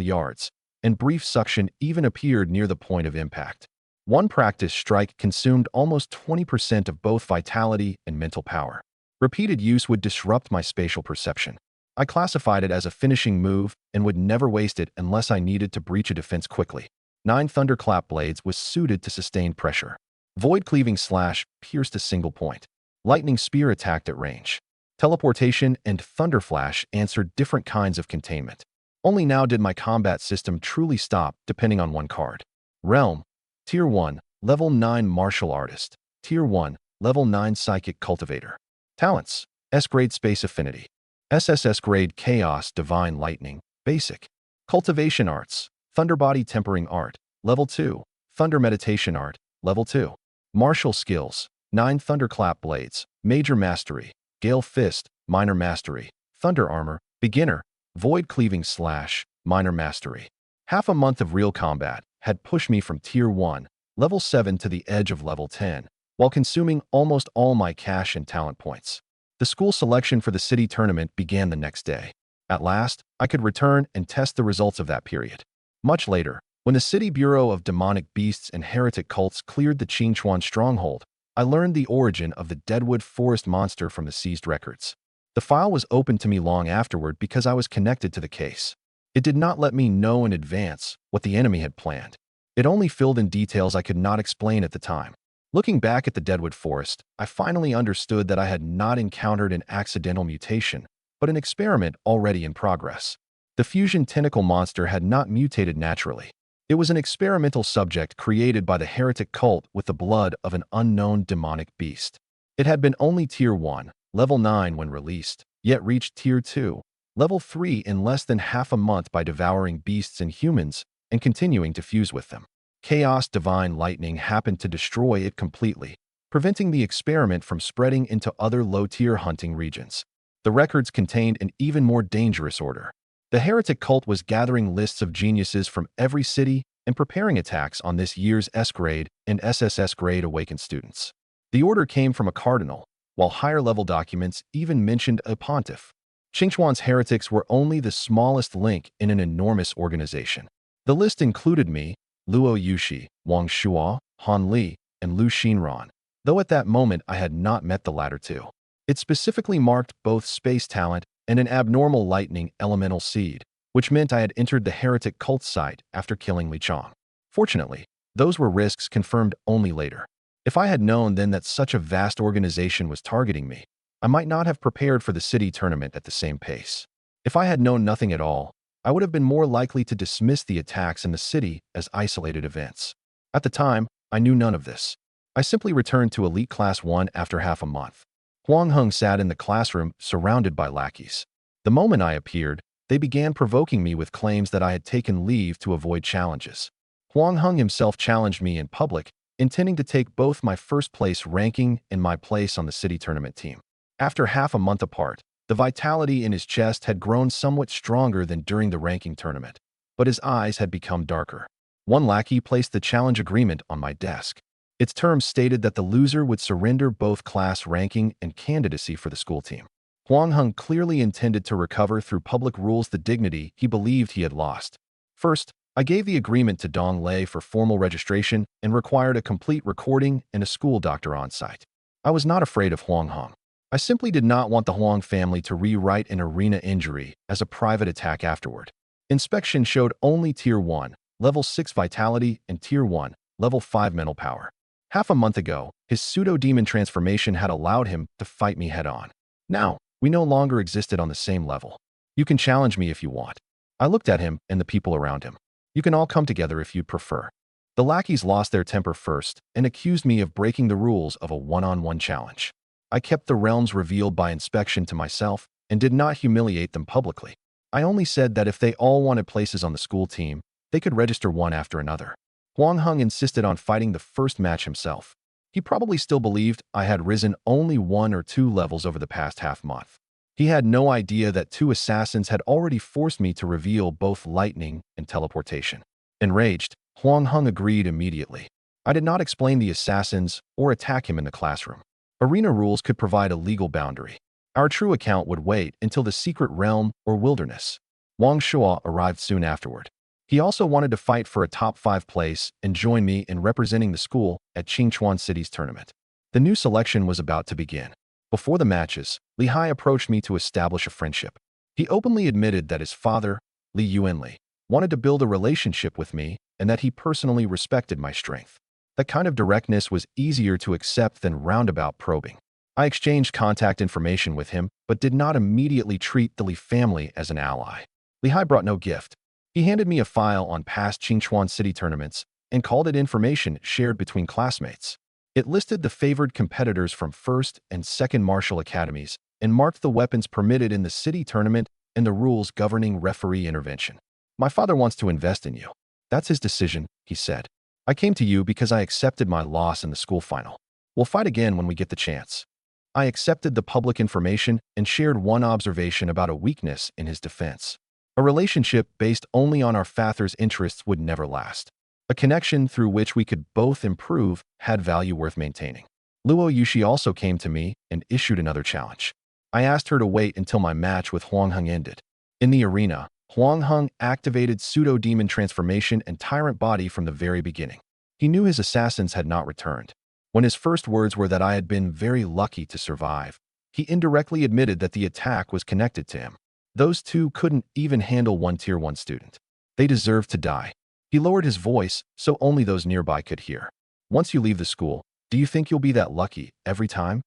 yards, and brief suction even appeared near the point of impact. One practice strike consumed almost 20% of both vitality and mental power. Repeated use would disrupt my spatial perception. I classified it as a finishing move and would never waste it unless I needed to breach a defense quickly. 9 Thunderclap blades was suited to sustained pressure. Void Cleaving Slash pierced a single point. Lightning Spear attacked at range. Teleportation and Thunder Flash answered different kinds of containment. Only now did my combat system truly stop depending on one card. Realm, Tier 1, Level 9 Martial Artist. Tier 1, Level 9 Psychic Cultivator. Talents, S-Grade Space Affinity. SSS Grade Chaos Divine Lightning, Basic. Cultivation Arts, Thunder Body Tempering Art, Level 2. Thunder Meditation Art, Level 2. Martial Skills, 9 Thunderclap Blades, Major Mastery, Gale Fist, Minor Mastery, Thunder Armor, Beginner, Void Cleaving Slash, Minor Mastery. Half a month of real combat had pushed me from Tier 1, Level 7 to the edge of Level 10, while consuming almost all my cash and talent points. The school selection for the city tournament began the next day. At last, I could return and test the results of that period. Much later, when the City Bureau of Demonic Beasts and Heretic Cults cleared the Qingchuan stronghold, I learned the origin of the Deadwood Forest monster from the seized records. The file was opened to me long afterward because I was connected to the case. It did not let me know in advance what the enemy had planned. It only filled in details I could not explain at the time. Looking back at the Deadwood Forest, I finally understood that I had not encountered an accidental mutation, but an experiment already in progress. The fusion tentacle monster had not mutated naturally. It was an experimental subject created by the heretic cult with the blood of an unknown demonic beast. It had been only Tier 1, Level 9 when released, yet reached Tier 2, Level 3 in less than half a month by devouring beasts and humans and continuing to fuse with them. Chaos Divine Lightning happened to destroy it completely, preventing the experiment from spreading into other low-tier hunting regions. The records contained an even more dangerous order. The heretic cult was gathering lists of geniuses from every city and preparing attacks on this year's S-grade and SSS grade awakened students. The order came from a cardinal, while higher-level documents even mentioned a pontiff. Qingchuan's heretics were only the smallest link in an enormous organization. The list included me, Luo Yushi, Wang Shuo, Han Li, and Lu Xinran, though at that moment I had not met the latter two. It specifically marked both space talent and an abnormal lightning elemental seed, which meant I had entered the heretic cult site after killing Li Chong. Fortunately, those were risks confirmed only later. If I had known then that such a vast organization was targeting me, I might not have prepared for the city tournament at the same pace. If I had known nothing at all, I would have been more likely to dismiss the attacks in the city as isolated events. At the time, I knew none of this. I simply returned to Elite Class 1 after half a month. Huang Heng sat in the classroom surrounded by lackeys. The moment I appeared, they began provoking me with claims that I had taken leave to avoid challenges. Huang Heng himself challenged me in public, intending to take both my first-place ranking and my place on the city tournament team. After half a month apart, the vitality in his chest had grown somewhat stronger than during the ranking tournament, but his eyes had become darker. One lackey placed the challenge agreement on my desk. Its terms stated that the loser would surrender both class ranking and candidacy for the school team. Huang Heng clearly intended to recover through public rules the dignity he believed he had lost. First, I gave the agreement to Dong Lei for formal registration and required a complete recording and a school doctor on site. I was not afraid of Huang Heng. I simply did not want the Huang family to rewrite an arena injury as a private attack afterward. Inspection showed only Tier 1, Level 6 Vitality, and Tier 1, Level 5 Mental Power. Half a month ago, his pseudo-demon transformation had allowed him to fight me head-on. Now, we no longer existed on the same level. You can challenge me if you want. I looked at him and the people around him. You can all come together if you'd prefer. The lackeys lost their temper first and accused me of breaking the rules of a one-on-one challenge. I kept the realms revealed by inspection to myself and did not humiliate them publicly. I only said that if they all wanted places on the school team, they could register one after another. Huang Heng insisted on fighting the first match himself. He probably still believed I had risen only 1 or 2 levels over the past half-month. He had no idea that 2 assassins had already forced me to reveal both lightning and teleportation. Enraged, Huang Heng agreed immediately. I did not explain the assassins or attack him in the classroom. Arena rules could provide a legal boundary. Our true account would wait until the secret realm or wilderness. Wang Shuo arrived soon afterward. He also wanted to fight for a top 5 place and join me in representing the school at Qingchuan City's tournament. The new selection was about to begin. Before the matches, Li Hai approached me to establish a friendship. He openly admitted that his father, Li Yuanli, wanted to build a relationship with me and that he personally respected my strength. That kind of directness was easier to accept than roundabout probing. I exchanged contact information with him, but did not immediately treat the Li family as an ally. Li Hai brought no gift. He handed me a file on past Qingchuan City tournaments and called it information shared between classmates. It listed the favored competitors from first and second martial academies and marked the weapons permitted in the city tournament and the rules governing referee intervention. My father wants to invest in you. That's his decision, he said. I came to you because I accepted my loss in the school final. We'll fight again when we get the chance. I accepted the public information and shared one observation about a weakness in his defense. A relationship based only on our father's interests would never last. A connection through which we could both improve had value worth maintaining. Luo Yushi also came to me and issued another challenge. I asked her to wait until my match with Huang Heng ended. In the arena, Huang Heng activated pseudo-demon transformation and tyrant body from the very beginning. He knew his assassins had not returned. When his first words were that I had been very lucky to survive, he indirectly admitted that the attack was connected to him. Those two couldn't even handle one Tier 1 student. They deserved to die. He lowered his voice so only those nearby could hear. Once you leave the school, do you think you'll be that lucky every time?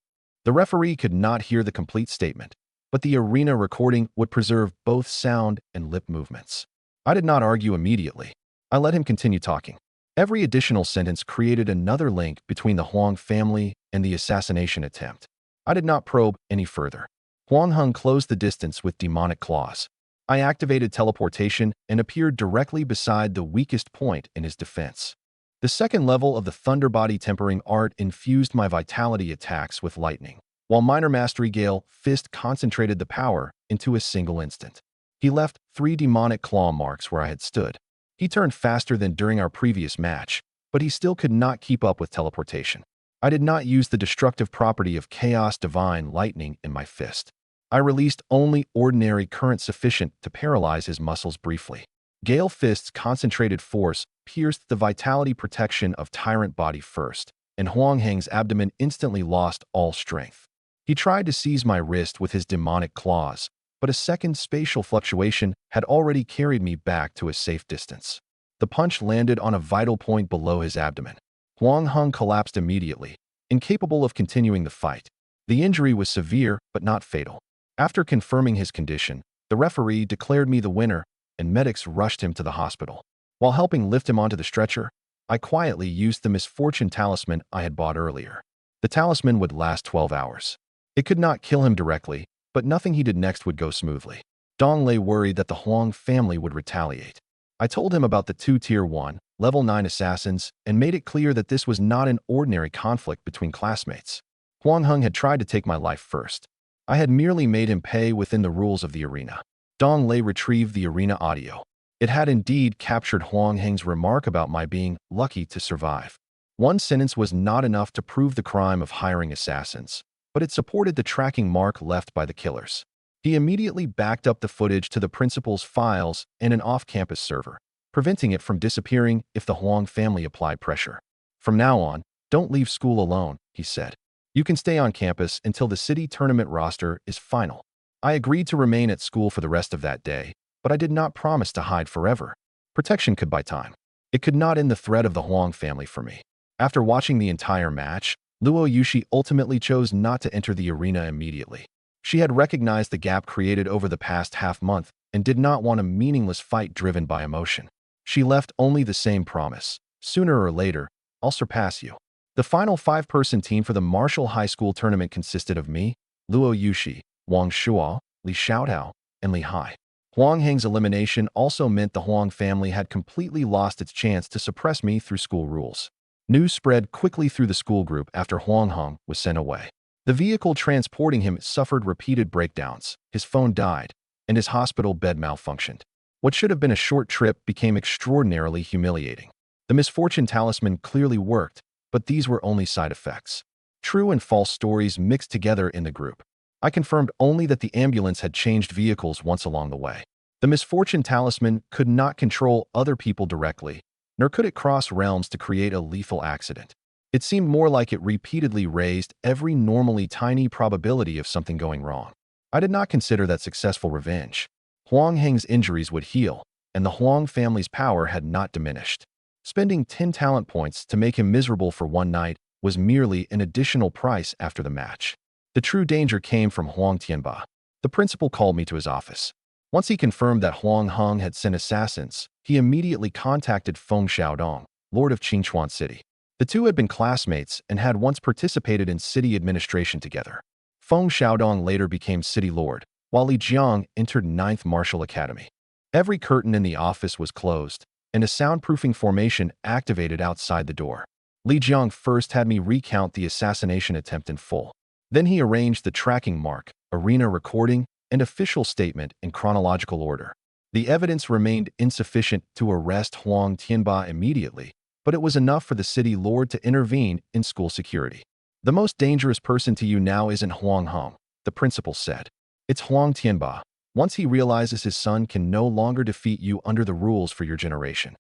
The referee could not hear the complete statement, but the arena recording would preserve both sound and lip movements. I did not argue immediately. I let him continue talking. Every additional sentence created another link between the Huang family and the assassination attempt. I did not probe any further. Huang Heng closed the distance with demonic claws. I activated teleportation and appeared directly beside the weakest point in his defense. The second level of the Thunder Body Tempering Art infused my vitality attacks with lightning, while Minor Mastery Gale Fist concentrated the power into a single instant. He left 3 demonic claw marks where I had stood. He turned faster than during our previous match, but he still could not keep up with teleportation. I did not use the destructive property of Chaos Divine Lightning in my fist. I released only ordinary current sufficient to paralyze his muscles briefly. Gale Fist's concentrated force pierced the vitality protection of Tyrant Body first, and Huang Heng's abdomen instantly lost all strength. He tried to seize my wrist with his demonic claws, but a second spatial fluctuation had already carried me back to a safe distance. The punch landed on a vital point below his abdomen. Huang Heng collapsed immediately, incapable of continuing the fight. The injury was severe but not fatal. After confirming his condition, the referee declared me the winner, and medics rushed him to the hospital. While helping lift him onto the stretcher, I quietly used the misfortune talisman I had bought earlier. The talisman would last 12 hours. It could not kill him directly, but nothing he did next would go smoothly. Dong lay worried that the Huang family would retaliate. I told him about the 2 Tier 1, Level 9 assassins and made it clear that this was not an ordinary conflict between classmates. Huang Heng had tried to take my life first. I had merely made him pay within the rules of the arena. Dong Lei retrieved the arena audio. It had indeed captured Huang Heng's remark about my being lucky to survive. One sentence was not enough to prove the crime of hiring assassins, but it supported the tracking mark left by the killers. He immediately backed up the footage to the principal's files and an off-campus server, preventing it from disappearing if the Huang family applied pressure. From now on, don't leave school alone, he said. You can stay on campus until the city tournament roster is final. I agreed to remain at school for the rest of that day, but I did not promise to hide forever. Protection could buy time. It could not end the threat of the Huang family for me. After watching the entire match, Luo Yushi ultimately chose not to enter the arena immediately. She had recognized the gap created over the past half-month and did not want a meaningless fight driven by emotion. She left only the same promise: sooner or later, I'll surpass you. The final 5-person team for the Martial High School tournament consisted of me, Luo Yushi, Wang Shuo, Li Xiaotao, and Li Hai. Huang Heng's elimination also meant the Huang family had completely lost its chance to suppress me through school rules. News spread quickly through the school group after Huang Heng was sent away. The vehicle transporting him suffered repeated breakdowns, his phone died, and his hospital bed malfunctioned. What should have been a short trip became extraordinarily humiliating. The misfortune talisman clearly worked, but these were only side effects. True and false stories mixed together in the group. I confirmed only that the ambulance had changed vehicles once along the way. The misfortune talisman could not control other people directly, nor could it cross realms to create a lethal accident. It seemed more like it repeatedly raised every normally tiny probability of something going wrong. I did not consider that successful revenge. Huang Heng's injuries would heal, and the Huang family's power had not diminished. Spending 10 talent points to make him miserable for one night was merely an additional price after the match. The true danger came from Huang Tianba. The principal called me to his office. Once he confirmed that Huang Heng had sent assassins, he immediately contacted Feng Xiaodong, Lord of Qingchuan City. The two had been classmates and had once participated in city administration together. Feng Xiaodong later became city lord, while Li Jiang entered 9th Martial Academy. Every curtain in the office was closed, and a soundproofing formation activated outside the door. Li Jiang first had me recount the assassination attempt in full. Then he arranged the tracking mark, arena recording, and official statement in chronological order. The evidence remained insufficient to arrest Huang Tianba immediately, but it was enough for the city lord to intervene in school security. The most dangerous person to you now isn't Huang Heng, the principal said. It's Huang Tianba. Once he realizes his son can no longer defeat you under the rules for your generation.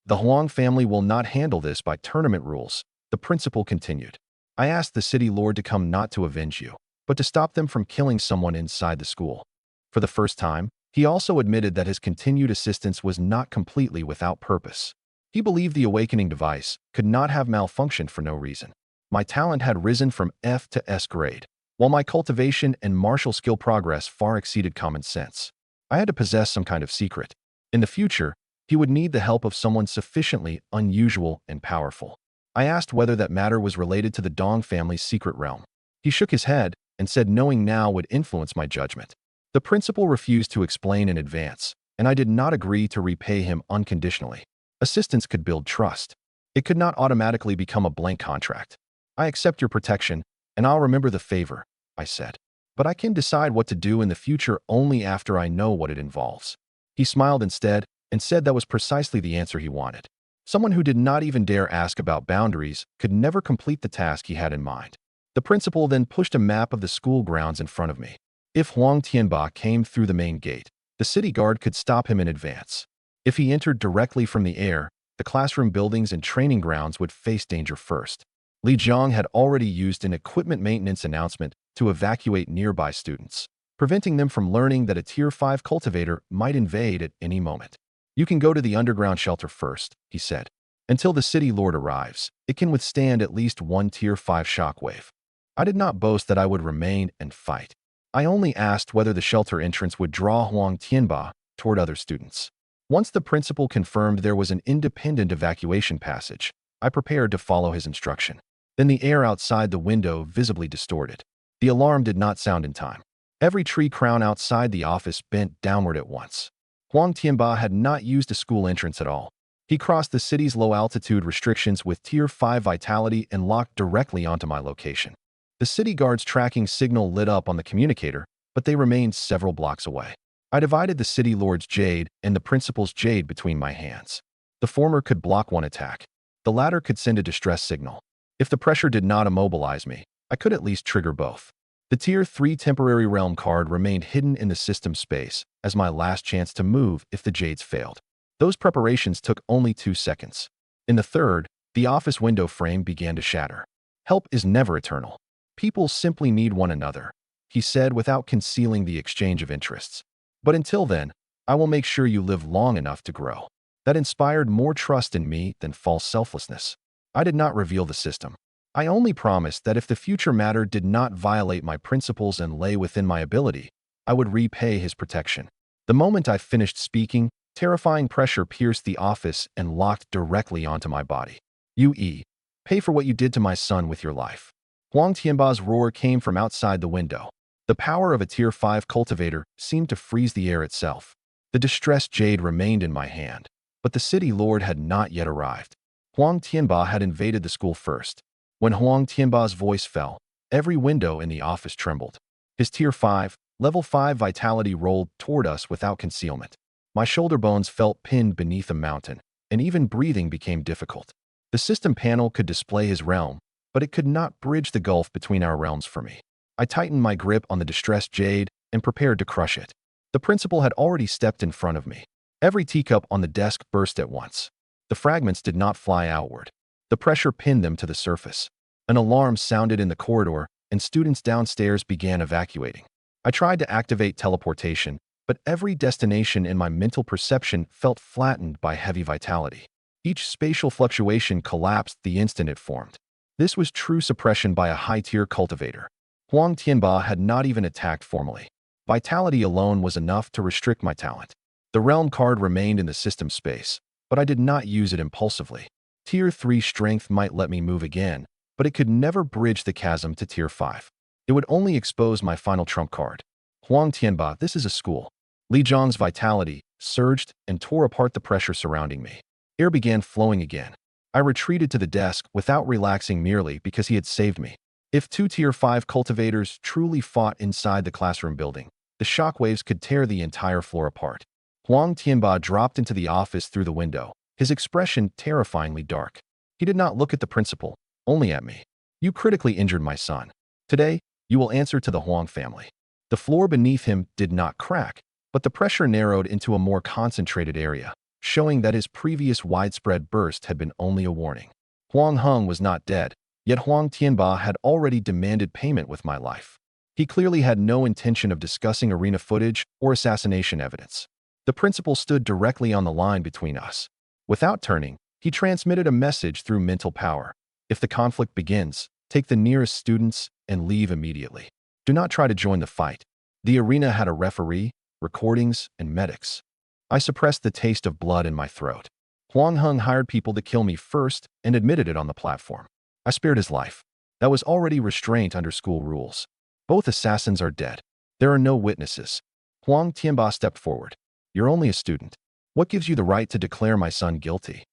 The Huang family will not handle this by tournament rules, the principal continued. I asked the city lord to come not to avenge you, but to stop them from killing someone inside the school. For the first time, he also admitted that his continued assistance was not completely without purpose. He believed the awakening device could not have malfunctioned for no reason. My talent had risen from F to S grade, while my cultivation and martial skill progress far exceeded common sense. I had to possess some kind of secret. In the future, He would need the help of someone sufficiently unusual and powerful. I asked whether that matter was related to the Dong family's secret realm. He shook his head and said knowing now would influence my judgment. The principal refused to explain in advance, and I did not agree to repay him unconditionally. Assistance could build trust. It could not automatically become a blank contract. I accept your protection, and I'll remember the favor, I said. But I can decide what to do in the future only after I know what it involves. He smiled instead and said that was precisely the answer he wanted. Someone who did not even dare ask about boundaries could never complete the task he had in mind. The principal then pushed a map of the school grounds in front of me. If Huang Tianba came through the main gate, the city guard could stop him in advance. If he entered directly from the air, the classroom buildings and training grounds would face danger first. Li Jiang had already used an equipment maintenance announcement to evacuate nearby students, preventing them from learning that a Tier 5 cultivator might invade at any moment. You can go to the underground shelter first, he said. Until the city lord arrives, it can withstand at least one Tier 5 shockwave. I did not boast that I would remain and fight. I only asked whether the shelter entrance would draw Huang Tianba toward other students. Once the principal confirmed there was an independent evacuation passage, I prepared to follow his instruction. Then the air outside the window visibly distorted. The alarm did not sound in time. Every tree crown outside the office bent downward at once. Huang Tianba had not used a school entrance at all. He crossed the city's low-altitude restrictions with Tier 5 vitality and locked directly onto my location. The city guard's tracking signal lit up on the communicator, but they remained several blocks away. I divided the city lord's jade and the principal's jade between my hands. The former could block one attack. The latter could send a distress signal. If the pressure did not immobilize me, I could at least trigger both. The Tier 3 temporary realm card remained hidden in the system space as my last chance to move if the jades failed. Those preparations took only 2 seconds. In the third, the office window frame began to shatter. Help is never eternal. People simply need one another, he said without concealing the exchange of interests. But until then, I will make sure you live long enough to grow. That inspired more trust in me than false selflessness. I did not reveal the system. I only promised that if the future matter did not violate my principles and lay within my ability, I would repay his protection. The moment I finished speaking, terrifying pressure pierced the office and locked directly onto my body. Yue, pay for what you did to my son with your life. Huang Tianba's roar came from outside the window. The power of a Tier 5 cultivator seemed to freeze the air itself. The distressed jade remained in my hand, but the city lord had not yet arrived. Huang Tianba had invaded the school first. When Huang Tianba's voice fell, every window in the office trembled. His Tier 5, Level 5 vitality rolled toward us without concealment. My shoulder bones felt pinned beneath a mountain, and even breathing became difficult. The system panel could display his realm, but it could not bridge the gulf between our realms for me. I tightened my grip on the distressed jade and prepared to crush it. The principal had already stepped in front of me. Every teacup on the desk burst at once. The fragments did not fly outward. The pressure pinned them to the surface. An alarm sounded in the corridor, and students downstairs began evacuating. I tried to activate teleportation, but every destination in my mental perception felt flattened by heavy vitality. Each spatial fluctuation collapsed the instant it formed. This was true suppression by a high-tier cultivator. Huang Tianba had not even attacked formally. Vitality alone was enough to restrict my talent. The realm card remained in the system space, but I did not use it impulsively. Tier 3 strength might let me move again, but it could never bridge the chasm to Tier 5. It would only expose my final trump card. Huang Tianba, this is a school. Li Jiang's vitality surged and tore apart the pressure surrounding me. Air began flowing again. I retreated to the desk without relaxing merely because he had saved me. If 2 Tier 5 cultivators truly fought inside the classroom building, the shockwaves could tear the entire floor apart. Huang Tianba dropped into the office through the window, his expression terrifyingly dark. He did not look at the principal, only at me. You critically injured my son. Today, you will answer to the Huang family. The floor beneath him did not crack, but the pressure narrowed into a more concentrated area, showing that his previous widespread burst had been only a warning. Huang Heng was not dead, yet Huang Tianba had already demanded payment with my life. He clearly had no intention of discussing arena footage or assassination evidence. The principal stood directly on the line between us. Without turning, he transmitted a message through mental power. If the conflict begins, take the nearest students and leave immediately. Do not try to join the fight. The arena had a referee, recordings, and medics. I suppressed the taste of blood in my throat. Huang Heng hired people to kill me first and admitted it on the platform. I spared his life. That was already restraint under school rules. Both assassins are dead. There are no witnesses. Huang Tianba stepped forward. You're only a student. What gives you the right to declare my son guilty?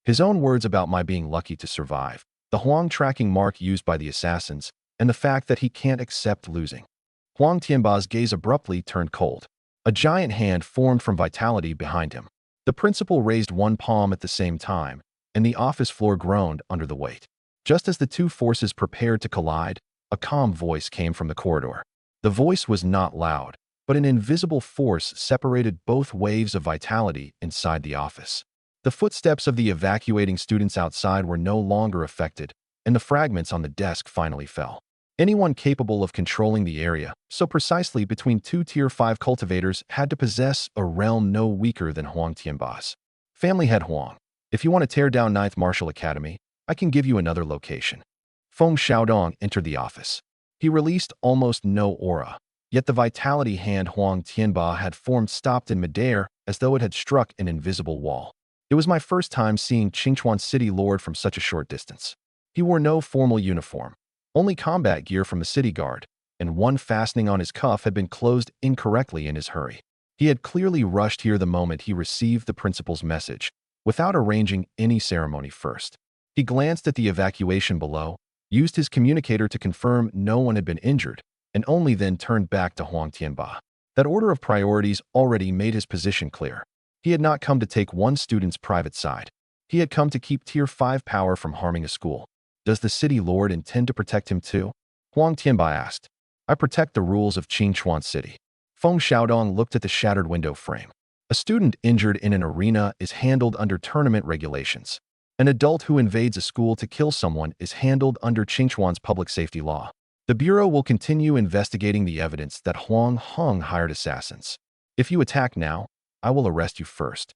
His own words about my being lucky to survive, the Huang tracking mark used by the assassins, and the fact that he can't accept losing. Huang Tianba's gaze abruptly turned cold. A giant hand formed from vitality behind him. The principal raised one palm at the same time, and the office floor groaned under the weight. Just as the two forces prepared to collide, a calm voice came from the corridor. The voice was not loud, but an invisible force separated both waves of vitality inside the office. The footsteps of the evacuating students outside were no longer affected, and the fragments on the desk finally fell. Anyone capable of controlling the area, so precisely between two Tier 5 cultivators, had to possess a realm no weaker than Huang Tianba's. Family head Huang, if you want to tear down 9th Martial Academy, I can give you another location. Feng Xiaodong entered the office. He released almost no aura, yet the vitality hand Huang Tianba had formed stopped in midair as though it had struck an invisible wall. It was my first time seeing Qingchuan City Lord from such a short distance. He wore no formal uniform. Only combat gear from the city guard, and one fastening on his cuff had been closed incorrectly in his hurry. He had clearly rushed here the moment he received the principal's message, without arranging any ceremony first. He glanced at the evacuation below, used his communicator to confirm no one had been injured, and only then turned back to Huang Tianba. That order of priorities already made his position clear. He had not come to take one student's private side. He had come to keep Tier 5 power from harming a school. Does the city lord intend to protect him too? Huang Tianba asked. I protect the rules of Qingchuan City. Feng Xiaodong looked at the shattered window frame. A student injured in an arena is handled under tournament regulations. An adult who invades a school to kill someone is handled under Qingchuan's public safety law. The Bureau will continue investigating the evidence that Huang Heng hired assassins. If you attack now, I will arrest you first.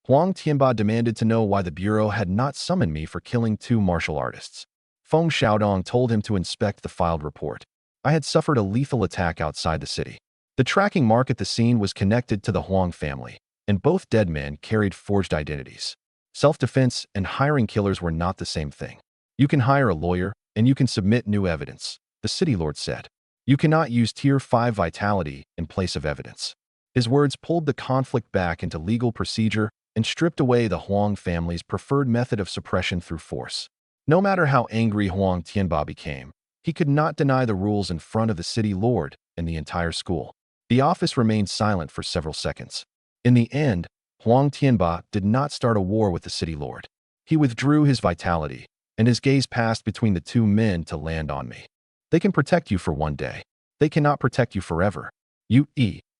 Huang Tianba demanded to know why the Bureau had not summoned me for killing two martial artists. Feng Xiaodong told him to inspect the filed report. I had suffered a lethal attack outside the city. The tracking mark at the scene was connected to the Huang family, and both dead men carried forged identities. Self-defense and hiring killers were not the same thing. You can hire a lawyer, and you can submit new evidence, the city lord said. You cannot use Tier 5 vitality in place of evidence. His words pulled the conflict back into legal procedure and stripped away the Huang family's preferred method of suppression through force. No matter how angry Huang Tianba became, he could not deny the rules in front of the city lord and the entire school. The office remained silent for several seconds. In the end, Huang Tianba did not start a war with the city lord. He withdrew his vitality, and his gaze passed between the two men to land on me. They can protect you for one day. They cannot protect you forever.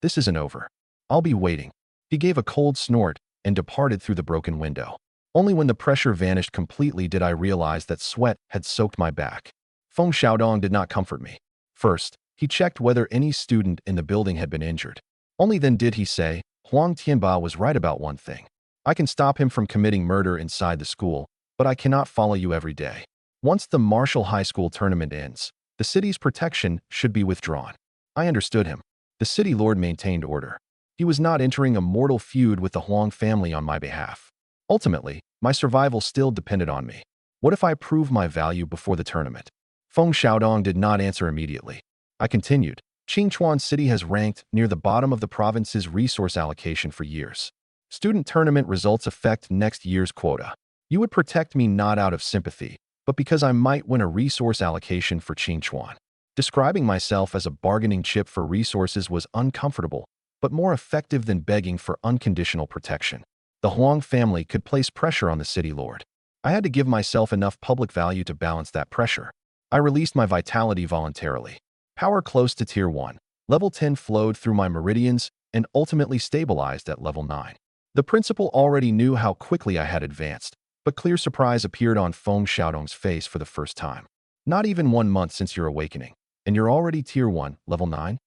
This isn't over. I'll be waiting. He gave a cold snort and departed through the broken window. Only when the pressure vanished completely did I realize that sweat had soaked my back. Feng Xiaodong did not comfort me. First, he checked whether any student in the building had been injured. Only then did he say, Huang Tianba was right about one thing. I can stop him from committing murder inside the school, but I cannot follow you every day. Once the Martial High School tournament ends, the city's protection should be withdrawn. I understood him. The city lord maintained order. He was not entering a mortal feud with the Huang family on my behalf. Ultimately, my survival still depended on me. What if I proved my value before the tournament? Feng Xiaodong did not answer immediately. I continued. Qingchuan City has ranked near the bottom of the province's resource allocation for years. Student tournament results affect next year's quota. You would protect me not out of sympathy, but because I might win a resource allocation for Qingchuan. Describing myself as a bargaining chip for resources was uncomfortable, but more effective than begging for unconditional protection. The Huang family could place pressure on the city lord. I had to give myself enough public value to balance that pressure. I released my vitality voluntarily. Power close to Tier 1. Level 10 flowed through my meridians and ultimately stabilized at level 9. The principal already knew how quickly I had advanced, but clear surprise appeared on Feng Xiaodong's face for the first time. Not even 1 month since your awakening, and you're already Tier 1, level 9?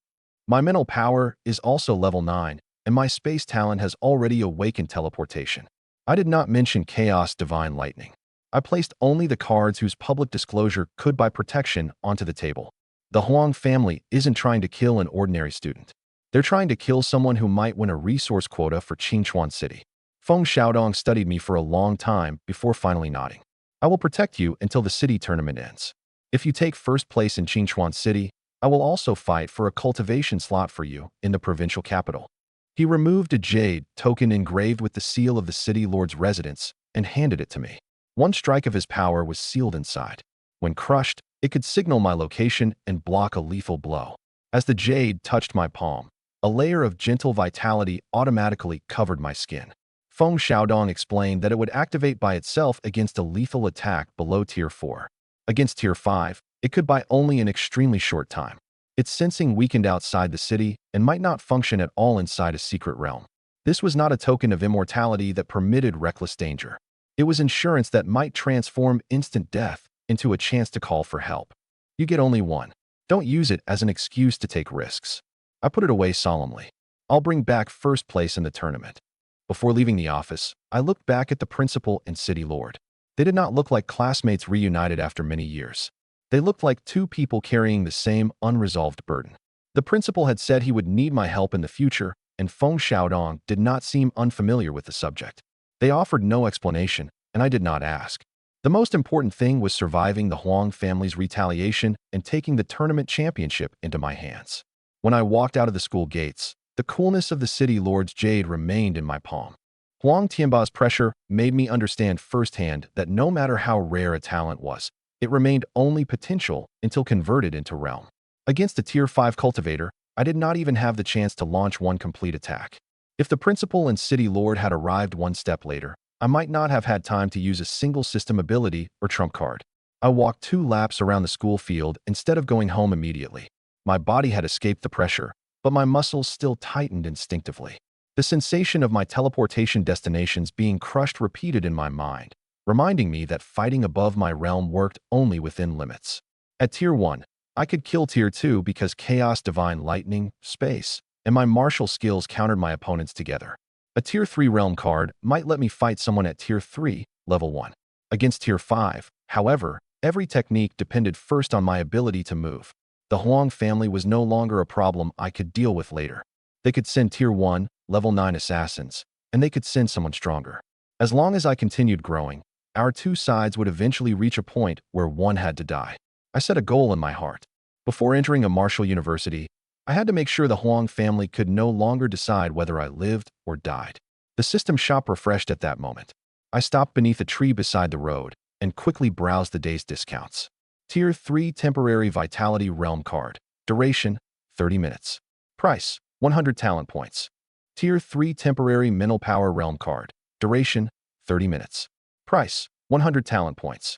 My mental power is also level 9, and my space talent has already awakened teleportation. I did not mention Chaos Divine Lightning. I placed only the cards whose public disclosure could buy protection onto the table. The Huang family isn't trying to kill an ordinary student. They're trying to kill someone who might win a resource quota for Qingchuan City. Feng Xiaodong studied me for a long time before finally nodding. I will protect you until the city tournament ends. If you take first place in Qingchuan City, I will also fight for a cultivation slot for you in the provincial capital. He removed a jade token engraved with the seal of the city lord's residence and handed it to me. One strike of his power was sealed inside. When crushed, it could signal my location and block a lethal blow. As the jade touched my palm, a layer of gentle vitality automatically covered my skin. Feng Xiaodong explained that it would activate by itself against a lethal attack below Tier 4. Against Tier 5, it could by only an extremely short time. Its sensing weakened outside the city and might not function at all inside a secret realm. This was not a token of immortality that permitted reckless danger. It was insurance that might transform instant death into a chance to call for help. You get only one. Don't use it as an excuse to take risks. I put it away solemnly. I'll bring back first place in the tournament. Before leaving the office, I looked back at the principal and city lord. They did not look like classmates reunited after many years. They looked like two people carrying the same unresolved burden. The principal had said he would need my help in the future, and Feng Xiaodong did not seem unfamiliar with the subject. They offered no explanation, and I did not ask. The most important thing was surviving the Huang family's retaliation and taking the tournament championship into my hands. When I walked out of the school gates, the coolness of the city lord's jade remained in my palm. Huang Tianba's pressure made me understand firsthand that no matter how rare a talent was, it remained only potential until converted into realm. Against a Tier 5 cultivator, I did not even have the chance to launch one complete attack. If the principal and city lord had arrived one step later, I might not have had time to use a single system ability or trump card. I walked 2 laps around the school field instead of going home immediately. My body had escaped the pressure, but my muscles still tightened instinctively. The sensation of my teleportation destinations being crushed repeated in my mind, reminding me that fighting above my realm worked only within limits. At Tier 1, I could kill Tier 2 because Chaos Divine Lightning, Space, and my martial skills countered my opponents together. A Tier 3 realm card might let me fight someone at Tier 3, Level 1. Against Tier 5, however, every technique depended first on my ability to move. The Huang family was no longer a problem I could deal with later. They could send Tier 1, Level 9 assassins, and they could send someone stronger. As long as I continued growing, our two sides would eventually reach a point where one had to die. I set a goal in my heart. Before entering a martial university, I had to make sure the Huang family could no longer decide whether I lived or died. The system shop refreshed at that moment. I stopped beneath a tree beside the road and quickly browsed the day's discounts. Tier 3 Temporary Vitality Realm Card. Duration, 30 minutes. Price, 100 talent points. Tier 3 Temporary Mental Power Realm Card. Duration, 30 minutes. Price, 100 talent points.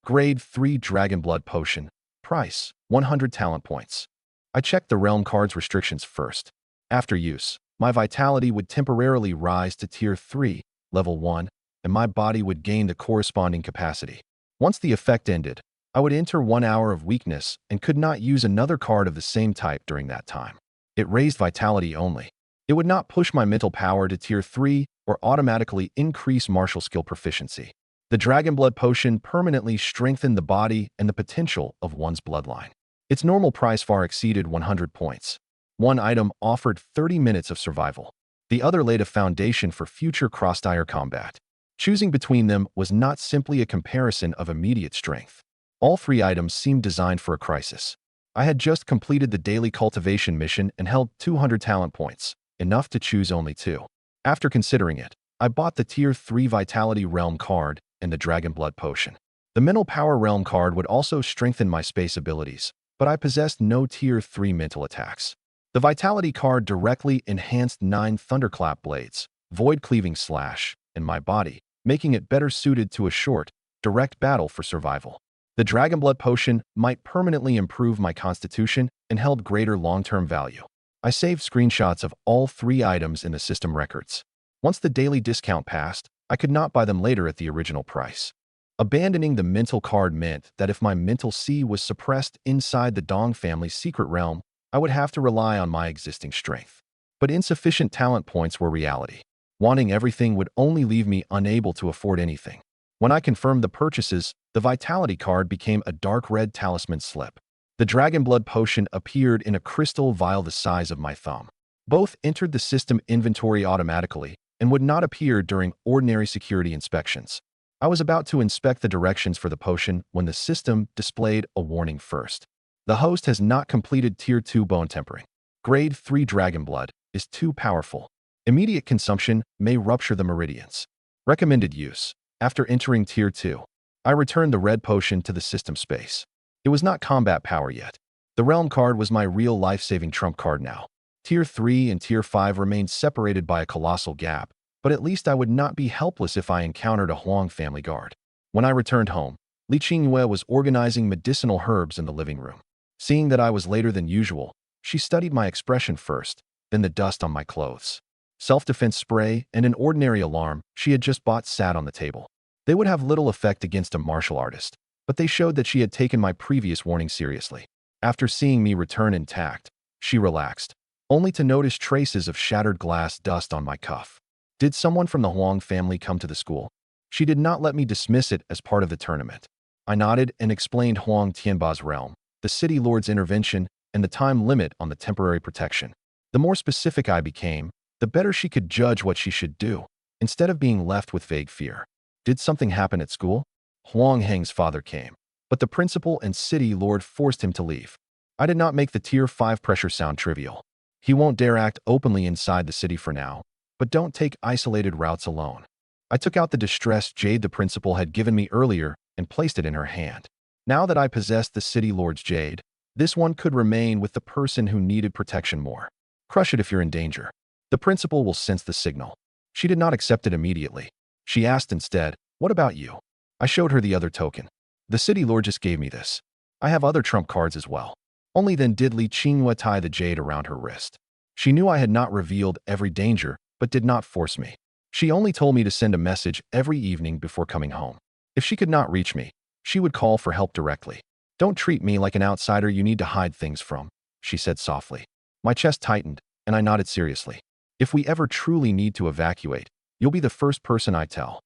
Grade 3 Dragon Blood Potion. Price, 100 talent points. I checked the realm card's restrictions first. After use, my vitality would temporarily rise to Tier 3, Level 1, and my body would gain the corresponding capacity. Once the effect ended, I would enter 1 hour of weakness and could not use another card of the same type during that time. It raised vitality only. It would not push my mental power to Tier 3 or automatically increase martial skill proficiency. The Dragon Blood Potion permanently strengthened the body and the potential of one's bloodline. Its normal price far exceeded 100 points. One item offered 30 minutes of survival. The other laid a foundation for future cross-tier combat. Choosing between them was not simply a comparison of immediate strength. All 3 items seemed designed for a crisis. I had just completed the daily cultivation mission and held 200 talent points, enough to choose only 2. After considering it, I bought the Tier 3 Vitality Realm card and the Dragon Blood Potion. The Mental Power Realm card would also strengthen my space abilities, but I possessed no Tier 3 mental attacks. The Vitality card directly enhanced 9 Thunderclap Blades, Void Cleaving Slash, in my body, making it better suited to a short, direct battle for survival. The Dragon Blood Potion might permanently improve my constitution and held greater long-term value. I saved screenshots of all 3 items in the system records. Once the daily discount passed, I could not buy them later at the original price. Abandoning the mental card meant that if my mental C was suppressed inside the Dong family's secret realm, I would have to rely on my existing strength. But insufficient talent points were reality. Wanting everything would only leave me unable to afford anything. When I confirmed the purchases, the Vitality card became a dark red talisman slip. The Dragon Blood Potion appeared in a crystal vial the size of my thumb. Both entered the system inventory automatically and would not appear during ordinary security inspections. I was about to inspect the directions for the potion when the system displayed a warning first. The host has not completed Tier 2 bone tempering. Grade 3 dragon blood is too powerful. Immediate consumption may rupture the meridians. Recommended use. After entering Tier 2, I returned the red potion to the system space. It was not combat power yet. The realm card was my real life-saving trump card now. Tier 3 and Tier 5 remained separated by a colossal gap, but at least I would not be helpless if I encountered a Huang family guard. When I returned home, Li Qingyue was organizing medicinal herbs in the living room. Seeing that I was later than usual, she studied my expression first, then the dust on my clothes. Self-defense spray and an ordinary alarm she had just bought sat on the table. They would have little effect against a martial artist, but they showed that she had taken my previous warning seriously. After seeing me return intact, she relaxed, only to notice traces of shattered glass dust on my cuff. Did someone from the Huang family come to the school? She did not let me dismiss it as part of the tournament. I nodded and explained Huang Tianba's realm, the city lord's intervention, and the time limit on the temporary protection. The more specific I became, the better she could judge what she should do, instead of being left with vague fear. Did something happen at school? Huang Heng's father came, but the principal and city lord forced him to leave. I did not make the Tier 5 pressure sound trivial. He won't dare act openly inside the city for now, but don't take isolated routes alone. I took out the distressed jade the principal had given me earlier and placed it in her hand. Now that I possessed the city lord's jade, this one could remain with the person who needed protection more. Crush it if you're in danger. The principal will sense the signal. She did not accept it immediately. She asked instead, "What about you?" I showed her the other token. The city lord just gave me this. I have other trump cards as well. Only then did Li Qingyue tie the jade around her wrist. She knew I had not revealed every danger, but did not force me. She only told me to send a message every evening before coming home. If she could not reach me, she would call for help directly. "Don't treat me like an outsider you need to hide things from," she said softly. My chest tightened, and I nodded seriously. "If we ever truly need to evacuate, you'll be the first person I tell."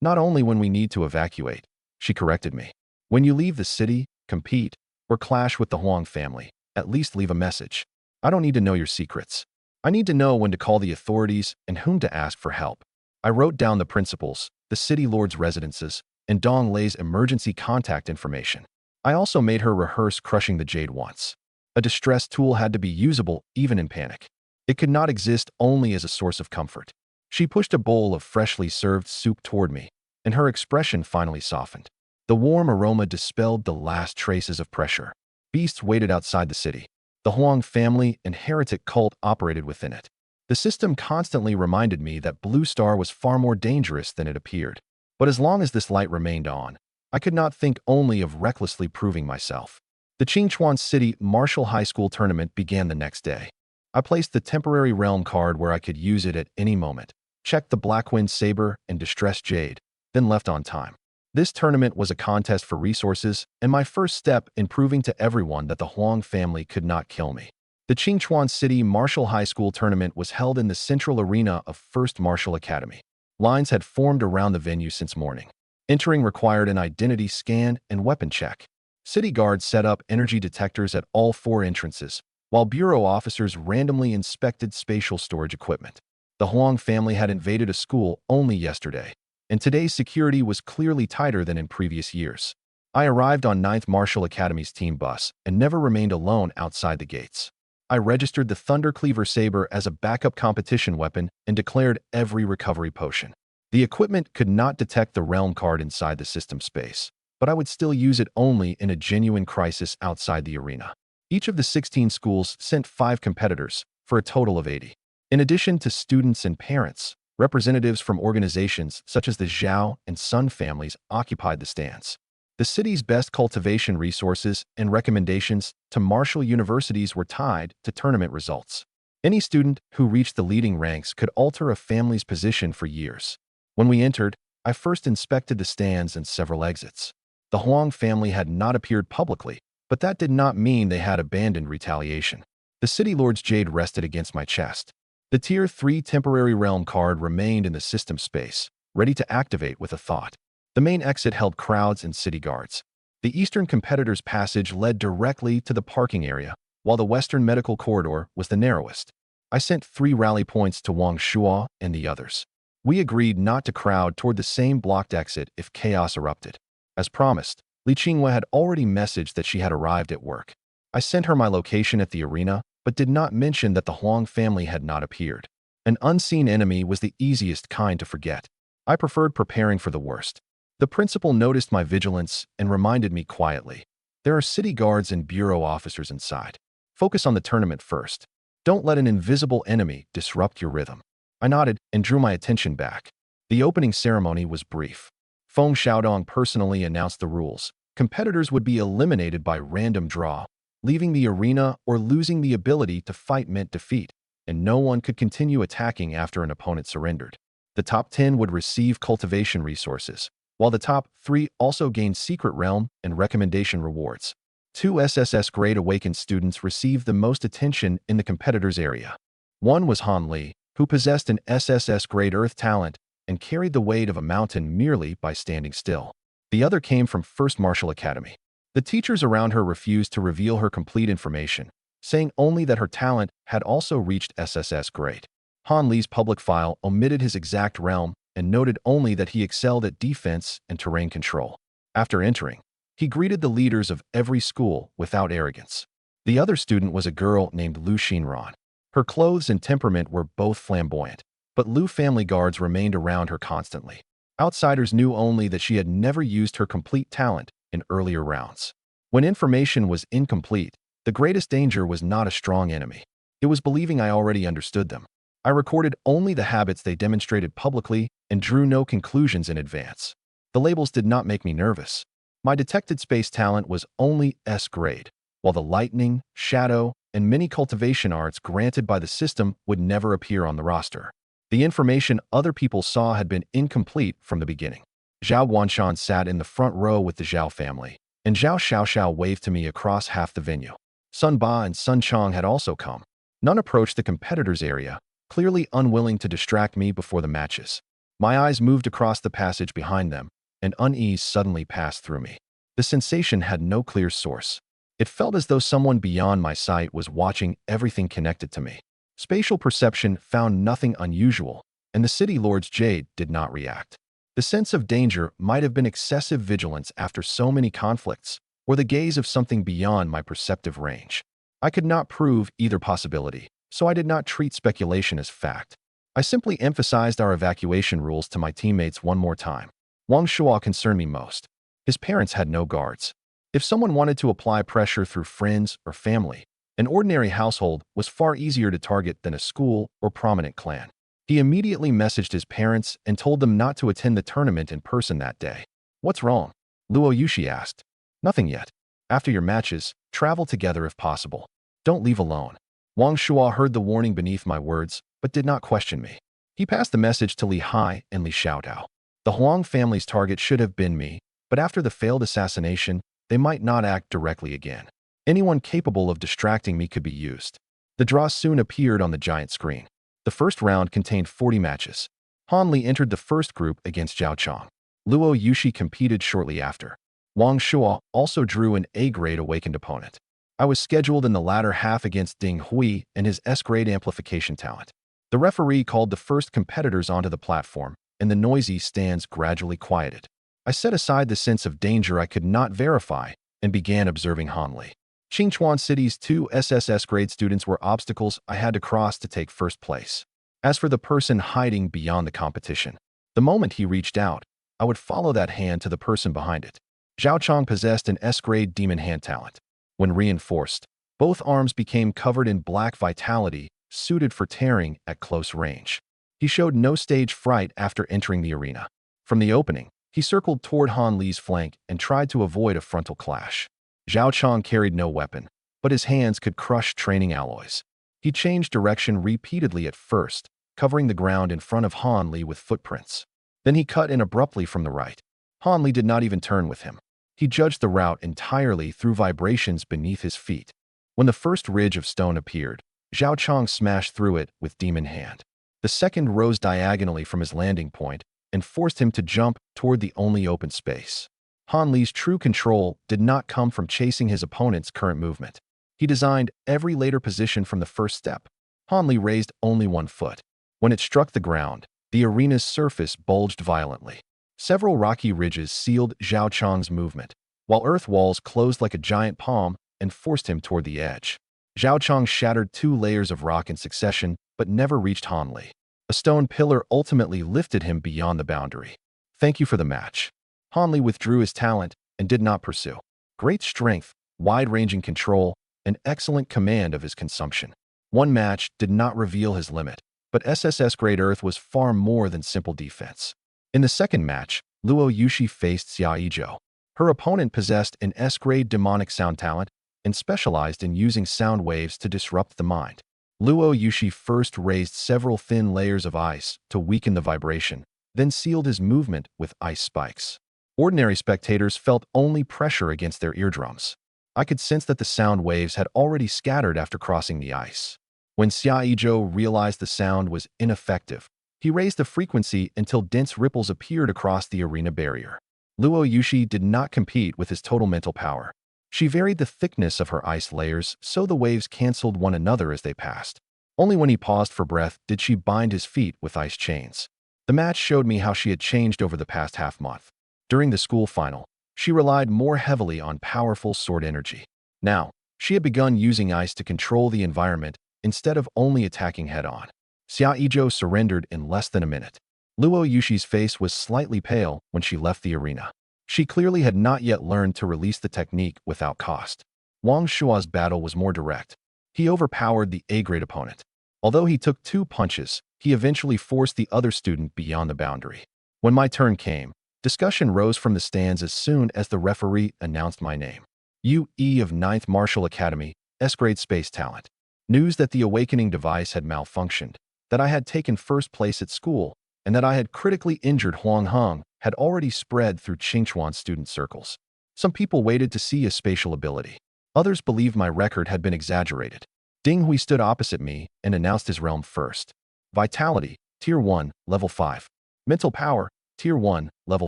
"Not only when we need to evacuate," she corrected me. "When you leave the city, compete, or clash with the Huang family, at least leave a message. I don't need to know your secrets. I need to know when to call the authorities and whom to ask for help." I wrote down the principals, the city lord's residences, and Dong Lei's emergency contact information. I also made her rehearse crushing the jade once. A distress tool had to be usable even in panic. It could not exist only as a source of comfort. She pushed a bowl of freshly served soup toward me, and her expression finally softened. The warm aroma dispelled the last traces of pressure. Beasts waited outside the city. The Huang family and heretic cult operated within it. The system constantly reminded me that Blue Star was far more dangerous than it appeared. But as long as this light remained on, I could not think only of recklessly proving myself. The Qingchuan City Martial High School tournament began the next day. I placed the temporary realm card where I could use it at any moment, checked the Blackwind Saber and Distressed Jade, then left on time. This tournament was a contest for resources and my first step in proving to everyone that the Huang family could not kill me. The Qingchuan City Martial High School tournament was held in the central arena of First Martial Academy. Lines had formed around the venue since morning. Entering required an identity scan and weapon check. City guards set up energy detectors at all 4 entrances, while bureau officers randomly inspected spatial storage equipment. The Huang family had invaded a school only yesterday, and today's security was clearly tighter than in previous years. I arrived on 9th Martial Academy's team bus and never remained alone outside the gates. I registered the Thunder Cleaver Saber as a backup competition weapon and declared every recovery potion. The equipment could not detect the realm card inside the system space, but I would still use it only in a genuine crisis outside the arena. Each of the 16 schools sent 5 competitors, for a total of 80. In addition to students and parents, representatives from organizations such as the Zhao and Sun families occupied the stands. The city's best cultivation resources and recommendations to martial universities were tied to tournament results. Any student who reached the leading ranks could alter a family's position for years. When we entered, I first inspected the stands and several exits. The Huang family had not appeared publicly, but that did not mean they had abandoned retaliation. The city lord's jade rested against my chest. The Tier 3 temporary realm card remained in the system space, ready to activate with a thought. The main exit held crowds and city guards. The eastern competitor's passage led directly to the parking area, while the western medical corridor was the narrowest. I sent 3 rally points to Wang Shuo and the others. We agreed not to crowd toward the same blocked exit if chaos erupted. As promised, Li Qingwei had already messaged that she had arrived at work. I sent her my location at the arena, but did not mention that the Huang family had not appeared. An unseen enemy was the easiest kind to forget. I preferred preparing for the worst. The principal noticed my vigilance and reminded me quietly. There are city guards and bureau officers inside. Focus on the tournament first. Don't let an invisible enemy disrupt your rhythm. I nodded and drew my attention back. The opening ceremony was brief. Feng Xiaodong personally announced the rules. Competitors would be eliminated by random draw. Leaving the arena or losing the ability to fight meant defeat, and no one could continue attacking after an opponent surrendered. The top 10 would receive cultivation resources, while the top 3 also gained secret realm and recommendation rewards. 2 SSS grade awakened students received the most attention in the competitors' area. One was Han Li, who possessed an SSS grade earth talent and carried the weight of a mountain merely by standing still. The other came from First Martial Academy. The teachers around her refused to reveal her complete information, saying only that her talent had also reached SSS grade. Han Li's public file omitted his exact realm and noted only that he excelled at defense and terrain control. After entering, he greeted the leaders of every school without arrogance. The other student was a girl named Lu Xinran. Her clothes and temperament were both flamboyant, but Lu family guards remained around her constantly. Outsiders knew only that she had never used her complete talent in earlier rounds. When information was incomplete, the greatest danger was not a strong enemy. It was believing I already understood them. I recorded only the habits they demonstrated publicly and drew no conclusions in advance. The labels did not make me nervous. My detected space talent was only S grade, while the lightning, shadow, and many cultivation arts granted by the system would never appear on the roster. The information other people saw had been incomplete from the beginning. Zhao Guanshan sat in the front row with the Zhao family, and Zhao Xiaoxiao waved to me across half the venue. Sun Ba and Sun Chong had also come. None approached the competitors' area, clearly unwilling to distract me before the matches. My eyes moved across the passage behind them, and unease suddenly passed through me. The sensation had no clear source. It felt as though someone beyond my sight was watching everything connected to me. Spatial perception found nothing unusual, and the city lord's jade did not react. The sense of danger might have been excessive vigilance after so many conflicts, or the gaze of something beyond my perceptive range. I could not prove either possibility, so I did not treat speculation as fact. I simply emphasized our evacuation rules to my teammates one more time. Wang Shuo concerned me most. His parents had no guards. If someone wanted to apply pressure through friends or family, an ordinary household was far easier to target than a school or prominent clan. He immediately messaged his parents and told them not to attend the tournament in person that day. "What's wrong?" Luo Yushi asked. "Nothing yet. After your matches, travel together if possible. Don't leave alone." Wang Shuo heard the warning beneath my words, but did not question me. He passed the message to Li Hai and Li Xiaodao. The Huang family's target should have been me, but after the failed assassination, they might not act directly again. Anyone capable of distracting me could be used. The draw soon appeared on the giant screen. The first round contained 40 matches. Han Li entered the first group against Zhao Chong. Luo Yushi competed shortly after. Wang Shuo also drew an A-grade awakened opponent. I was scheduled in the latter half against Ding Hui and his S-grade amplification talent. The referee called the first competitors onto the platform, and the noisy stands gradually quieted. I set aside the sense of danger I could not verify and began observing Han Li. Qingchuan City's 2 SSS grade students were obstacles I had to cross to take first place. As for the person hiding beyond the competition, the moment he reached out, I would follow that hand to the person behind it. Zhao Chong possessed an S-grade demon hand talent. When reinforced, both arms became covered in black vitality, suited for tearing at close range. He showed no stage fright after entering the arena. From the opening, he circled toward Han Li's flank and tried to avoid a frontal clash. Zhao Chong carried no weapon, but his hands could crush training alloys. He changed direction repeatedly at first, covering the ground in front of Han Li with footprints. Then he cut in abruptly from the right. Han Li did not even turn with him. He judged the route entirely through vibrations beneath his feet. When the first ridge of stone appeared, Zhao Chong smashed through it with demon hand. The second rose diagonally from his landing point and forced him to jump toward the only open space. Han Li's true control did not come from chasing his opponent's current movement. He designed every later position from the first step. Han Li raised only one foot. When it struck the ground, the arena's surface bulged violently. Several rocky ridges sealed Zhao Chang's movement, while earth walls closed like a giant palm and forced him toward the edge. Zhao Chang shattered 2 layers of rock in succession, but never reached Han Li. A stone pillar ultimately lifted him beyond the boundary. Thank you for the match. Han Li withdrew his talent and did not pursue. Great strength, wide-ranging control, and excellent command of his consumption. One match did not reveal his limit, but SSS Great Earth was far more than simple defense. In the second match, Luo Yushi faced Xia Yizhou. Her opponent possessed an S-grade demonic sound talent and specialized in using sound waves to disrupt the mind. Luo Yushi first raised several thin layers of ice to weaken the vibration, then sealed his movement with ice spikes. Ordinary spectators felt only pressure against their eardrums. I could sense that the sound waves had already scattered after crossing the ice. When Xia Yizhou realized the sound was ineffective, he raised the frequency until dense ripples appeared across the arena barrier. Luo Yushi did not compete with his total mental power. She varied the thickness of her ice layers so the waves canceled one another as they passed. Only when he paused for breath did she bind his feet with ice chains. The match showed me how she had changed over the past half-month. During the school final, she relied more heavily on powerful sword energy. Now, she had begun using ice to control the environment instead of only attacking head-on. Xia Yizhou surrendered in less than a minute. Luo Yushi's face was slightly pale when she left the arena. She clearly had not yet learned to release the technique without cost. Wang Shua's battle was more direct. He overpowered the A-grade opponent. Although he took 2 punches, he eventually forced the other student beyond the boundary. When my turn came, discussion rose from the stands as soon as the referee announced my name. UE of 9th Martial Academy, S-grade space talent. News that the awakening device had malfunctioned, that I had taken first place at school, and that I had critically injured Huang Heng had already spread through Qingchuan student circles. Some people waited to see his spatial ability. Others believed my record had been exaggerated. Ding Hui stood opposite me and announced his realm first. Vitality, Tier 1, Level 5. Mental Power, Tier 1, Level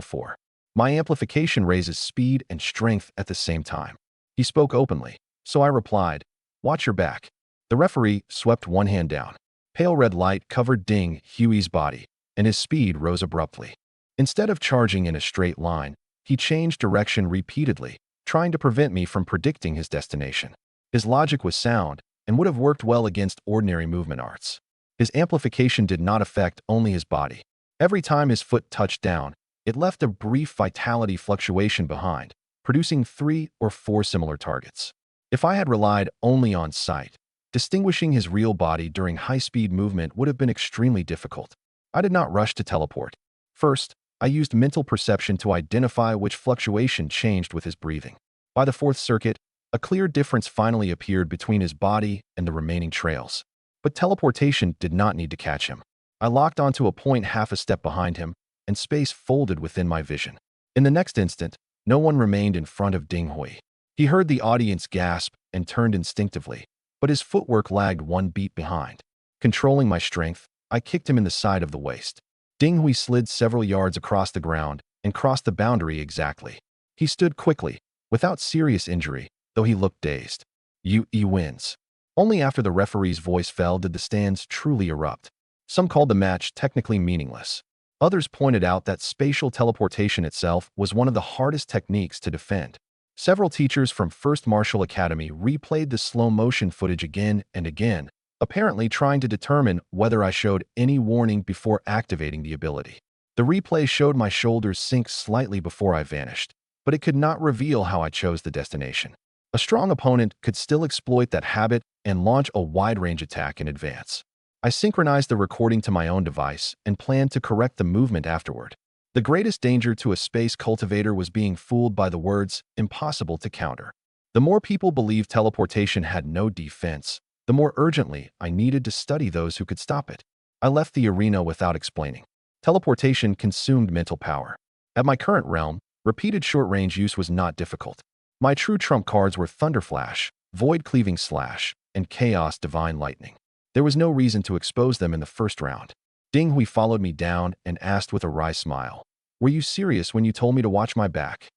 4. My amplification raises speed and strength at the same time. He spoke openly, so I replied, "Watch your back." The referee swept one hand down. Pale red light covered Ding Hui's body, and his speed rose abruptly. Instead of charging in a straight line, he changed direction repeatedly, trying to prevent me from predicting his destination. His logic was sound and would have worked well against ordinary movement arts. His amplification did not affect only his body. Every time his foot touched down, it left a brief vitality fluctuation behind, producing 3 or 4 similar targets. If I had relied only on sight, distinguishing his real body during high-speed movement would have been extremely difficult. I did not rush to teleport. First, I used mental perception to identify which fluctuation changed with his breathing. By the 4th circuit, a clear difference finally appeared between his body and the remaining trails. But teleportation did not need to catch him. I locked onto a point half a step behind him, and space folded within my vision. In the next instant, no one remained in front of Ding Hui. He heard the audience gasp and turned instinctively, but his footwork lagged 1 beat behind. Controlling my strength, I kicked him in the side of the waist. Ding Hui slid several yards across the ground and crossed the boundary exactly. He stood quickly, without serious injury, though he looked dazed. UE wins. Only after the referee's voice fell did the stands truly erupt. Some called the match technically meaningless. Others pointed out that spatial teleportation itself was one of the hardest techniques to defend. Several teachers from First Martial Academy replayed the slow-motion footage again and again, apparently trying to determine whether I showed any warning before activating the ability. The replay showed my shoulders sink slightly before I vanished, but it could not reveal how I chose the destination. A strong opponent could still exploit that habit and launch a wide-range attack in advance. I synchronized the recording to my own device and planned to correct the movement afterward. The greatest danger to a space cultivator was being fooled by the words, "impossible to counter." The more people believed teleportation had no defense, the more urgently I needed to study those who could stop it. I left the arena without explaining. Teleportation consumed mental power. At my current realm, repeated short-range use was not difficult. My true trump cards were Thunder Flash, Void Cleaving Slash, and Chaos Divine Lightning. There was no reason to expose them in the first round. Ding Hui followed me down and asked with a wry smile, "Were you serious when you told me to watch my back?"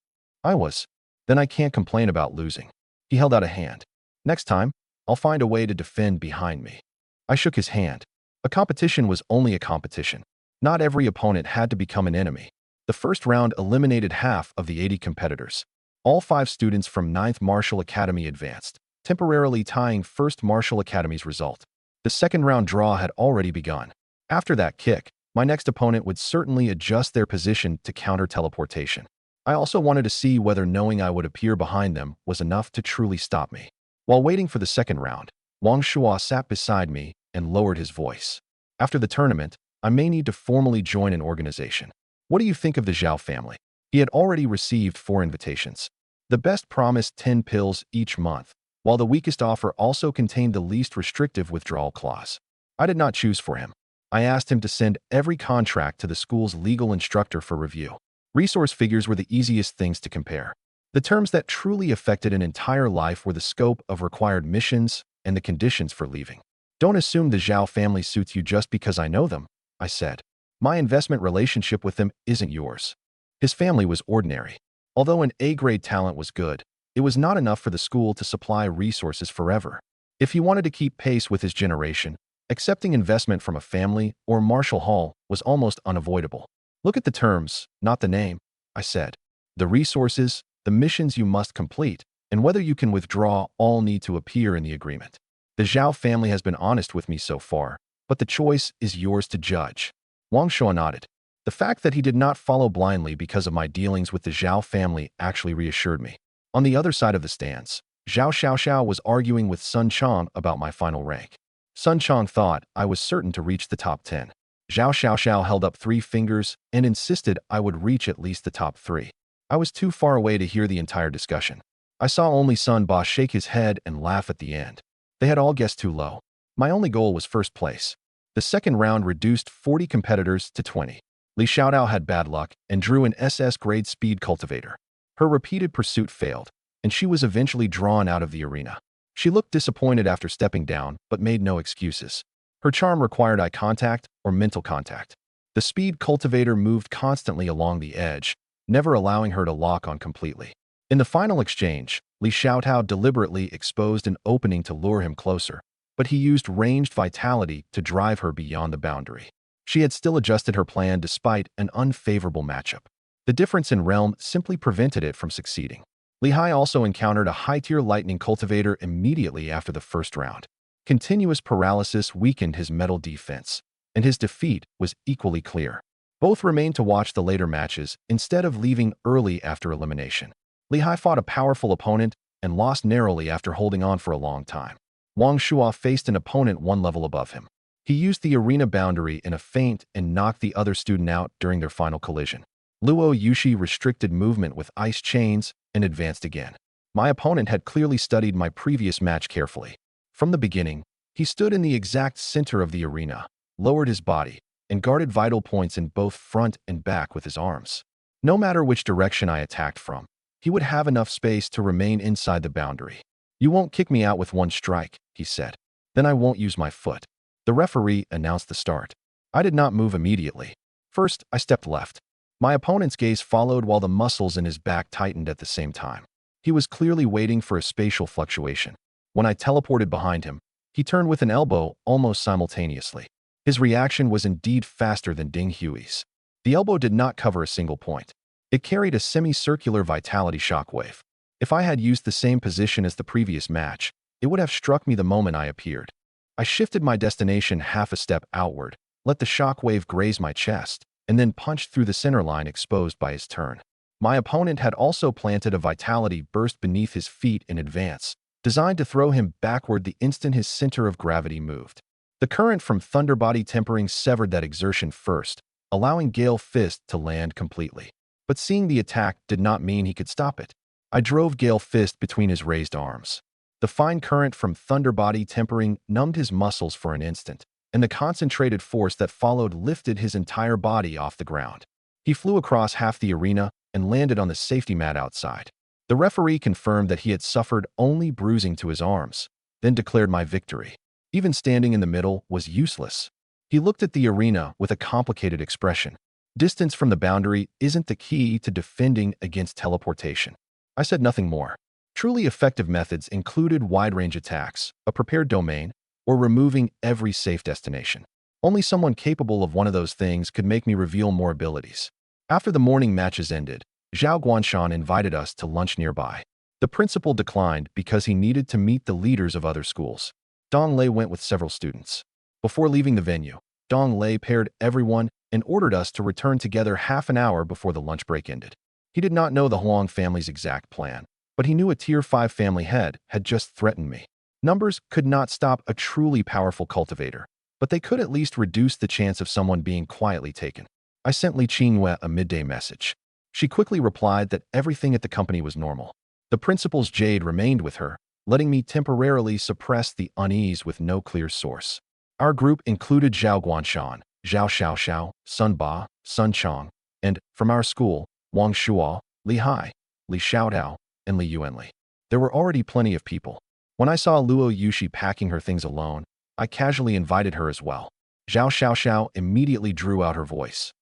I was. Then I can't complain about losing. He held out a hand. "Next time, I'll find a way to defend behind me." I shook his hand. A competition was only a competition. Not every opponent had to become an enemy. The first round eliminated half of the 80 competitors. All 5 students from 9th Martial Academy advanced, temporarily tying 1st Martial Academy's result. The second round draw had already begun. After that kick, my next opponent would certainly adjust their position to counter teleportation. I also wanted to see whether knowing I would appear behind them was enough to truly stop me. While waiting for the second round, Wang Shuo sat beside me and lowered his voice. After the tournament, I may need to formally join an organization. What do you think of the Zhao family? He had already received 4 invitations. The best promised 10 pills each month, while the weakest offer also contained the least restrictive withdrawal clause. I did not choose for him. I asked him to send every contract to the school's legal instructor for review. Resource figures were the easiest things to compare. The terms that truly affected an entire life were the scope of required missions and the conditions for leaving. Don't assume the Zhao family suits you just because I know them, I said. My investment relationship with them isn't yours. His family was ordinary. Although an A-grade talent was good, it was not enough for the school to supply resources forever. If he wanted to keep pace with his generation, accepting investment from a family or martial hall was almost unavoidable. Look at the terms, not the name, I said. The resources, the missions you must complete, and whether you can withdraw all need to appear in the agreement. The Zhao family has been honest with me so far, but the choice is yours to judge. Wang Shuo nodded. The fact that he did not follow blindly because of my dealings with the Zhao family actually reassured me. On the other side of the stands, Zhao Xiaoxiao was arguing with Sun Chong about my final rank. Sun Chong thought I was certain to reach the top 10. Zhao Xiaoxiao held up 3 fingers and insisted I would reach at least the top 3. I was too far away to hear the entire discussion. I saw only Sun Ba shake his head and laugh at the end. They had all guessed too low. My only goal was first place. The second round reduced 40 competitors to 20. Li Xiaodao had bad luck and drew an SS grade speed cultivator. Her repeated pursuit failed, and she was eventually drawn out of the arena. She looked disappointed after stepping down, but made no excuses. Her charm required eye contact or mental contact. The speed cultivator moved constantly along the edge, never allowing her to lock on completely. In the final exchange, Li Xiaotao deliberately exposed an opening to lure him closer, but he used ranged vitality to drive her beyond the boundary. She had still adjusted her plan despite an unfavorable matchup. The difference in realm simply prevented it from succeeding. Li Hai also encountered a high-tier lightning cultivator immediately after the first round. Continuous paralysis weakened his metal defense, and his defeat was equally clear. Both remained to watch the later matches instead of leaving early after elimination. Li Hai fought a powerful opponent and lost narrowly after holding on for a long time. Wang Shuo faced an opponent 1 level above him. He used the arena boundary in a feint and knocked the other student out during their final collision. Luo Yushi restricted movement with ice chains and advanced again. My opponent had clearly studied my previous match carefully. From the beginning, he stood in the exact center of the arena, lowered his body, and guarded vital points in both front and back with his arms. No matter which direction I attacked from, he would have enough space to remain inside the boundary. "You won't kick me out with 1 strike," he said. "Then I won't use my foot." The referee announced the start. I did not move immediately. First, I stepped left. My opponent's gaze followed while the muscles in his back tightened at the same time. He was clearly waiting for a spatial fluctuation. When I teleported behind him, he turned with an elbow almost simultaneously. His reaction was indeed faster than Ding Hui's. The elbow did not cover a single point. It carried a semicircular vitality shockwave. If I had used the same position as the previous match, it would have struck me the moment I appeared. I shifted my destination half a step outward, let the shockwave graze my chest, and then punched through the center line exposed by his turn. My opponent had also planted a vitality burst beneath his feet in advance, designed to throw him backward the instant his center of gravity moved. The current from Thunderbody tempering severed that exertion first, allowing Gale Fist to land completely. But seeing the attack did not mean he could stop it. I drove Gale Fist between his raised arms. The fine current from Thunderbody tempering numbed his muscles for an instant, and the concentrated force that followed lifted his entire body off the ground. He flew across half the arena and landed on the safety mat outside. The referee confirmed that he had suffered only bruising to his arms, then declared my victory. Even standing in the middle was useless. He looked at the arena with a complicated expression. Distance from the boundary isn't the key to defending against teleportation. I said nothing more. Truly effective methods included wide-range attacks, a prepared domain, or removing every safe destination. Only someone capable of one of those things could make me reveal more abilities. After the morning matches ended, Zhao Guanshan invited us to lunch nearby. The principal declined because he needed to meet the leaders of other schools. Dong Lei went with several students. Before leaving the venue, Dong Lei paired everyone and ordered us to return together half an hour before the lunch break ended. He did not know the Huang family's exact plan, but he knew a Tier 5 family head had just threatened me. Numbers could not stop a truly powerful cultivator, but they could at least reduce the chance of someone being quietly taken. I sent Li Qingyue a midday message. She quickly replied that everything at the company was normal. The principal's jade remained with her, letting me temporarily suppress the unease with no clear source. Our group included Zhao Guanshan, Zhao Xiaoxiao, Sun Ba, Sun Chong, and, from our school, Wang Shuo, Li Hai, Li Xiaodao, and Li Yuanli. There were already plenty of people. When I saw Luo Yushi packing her things alone, I casually invited her as well. Zhao Xiaoxiao immediately drew out her voice.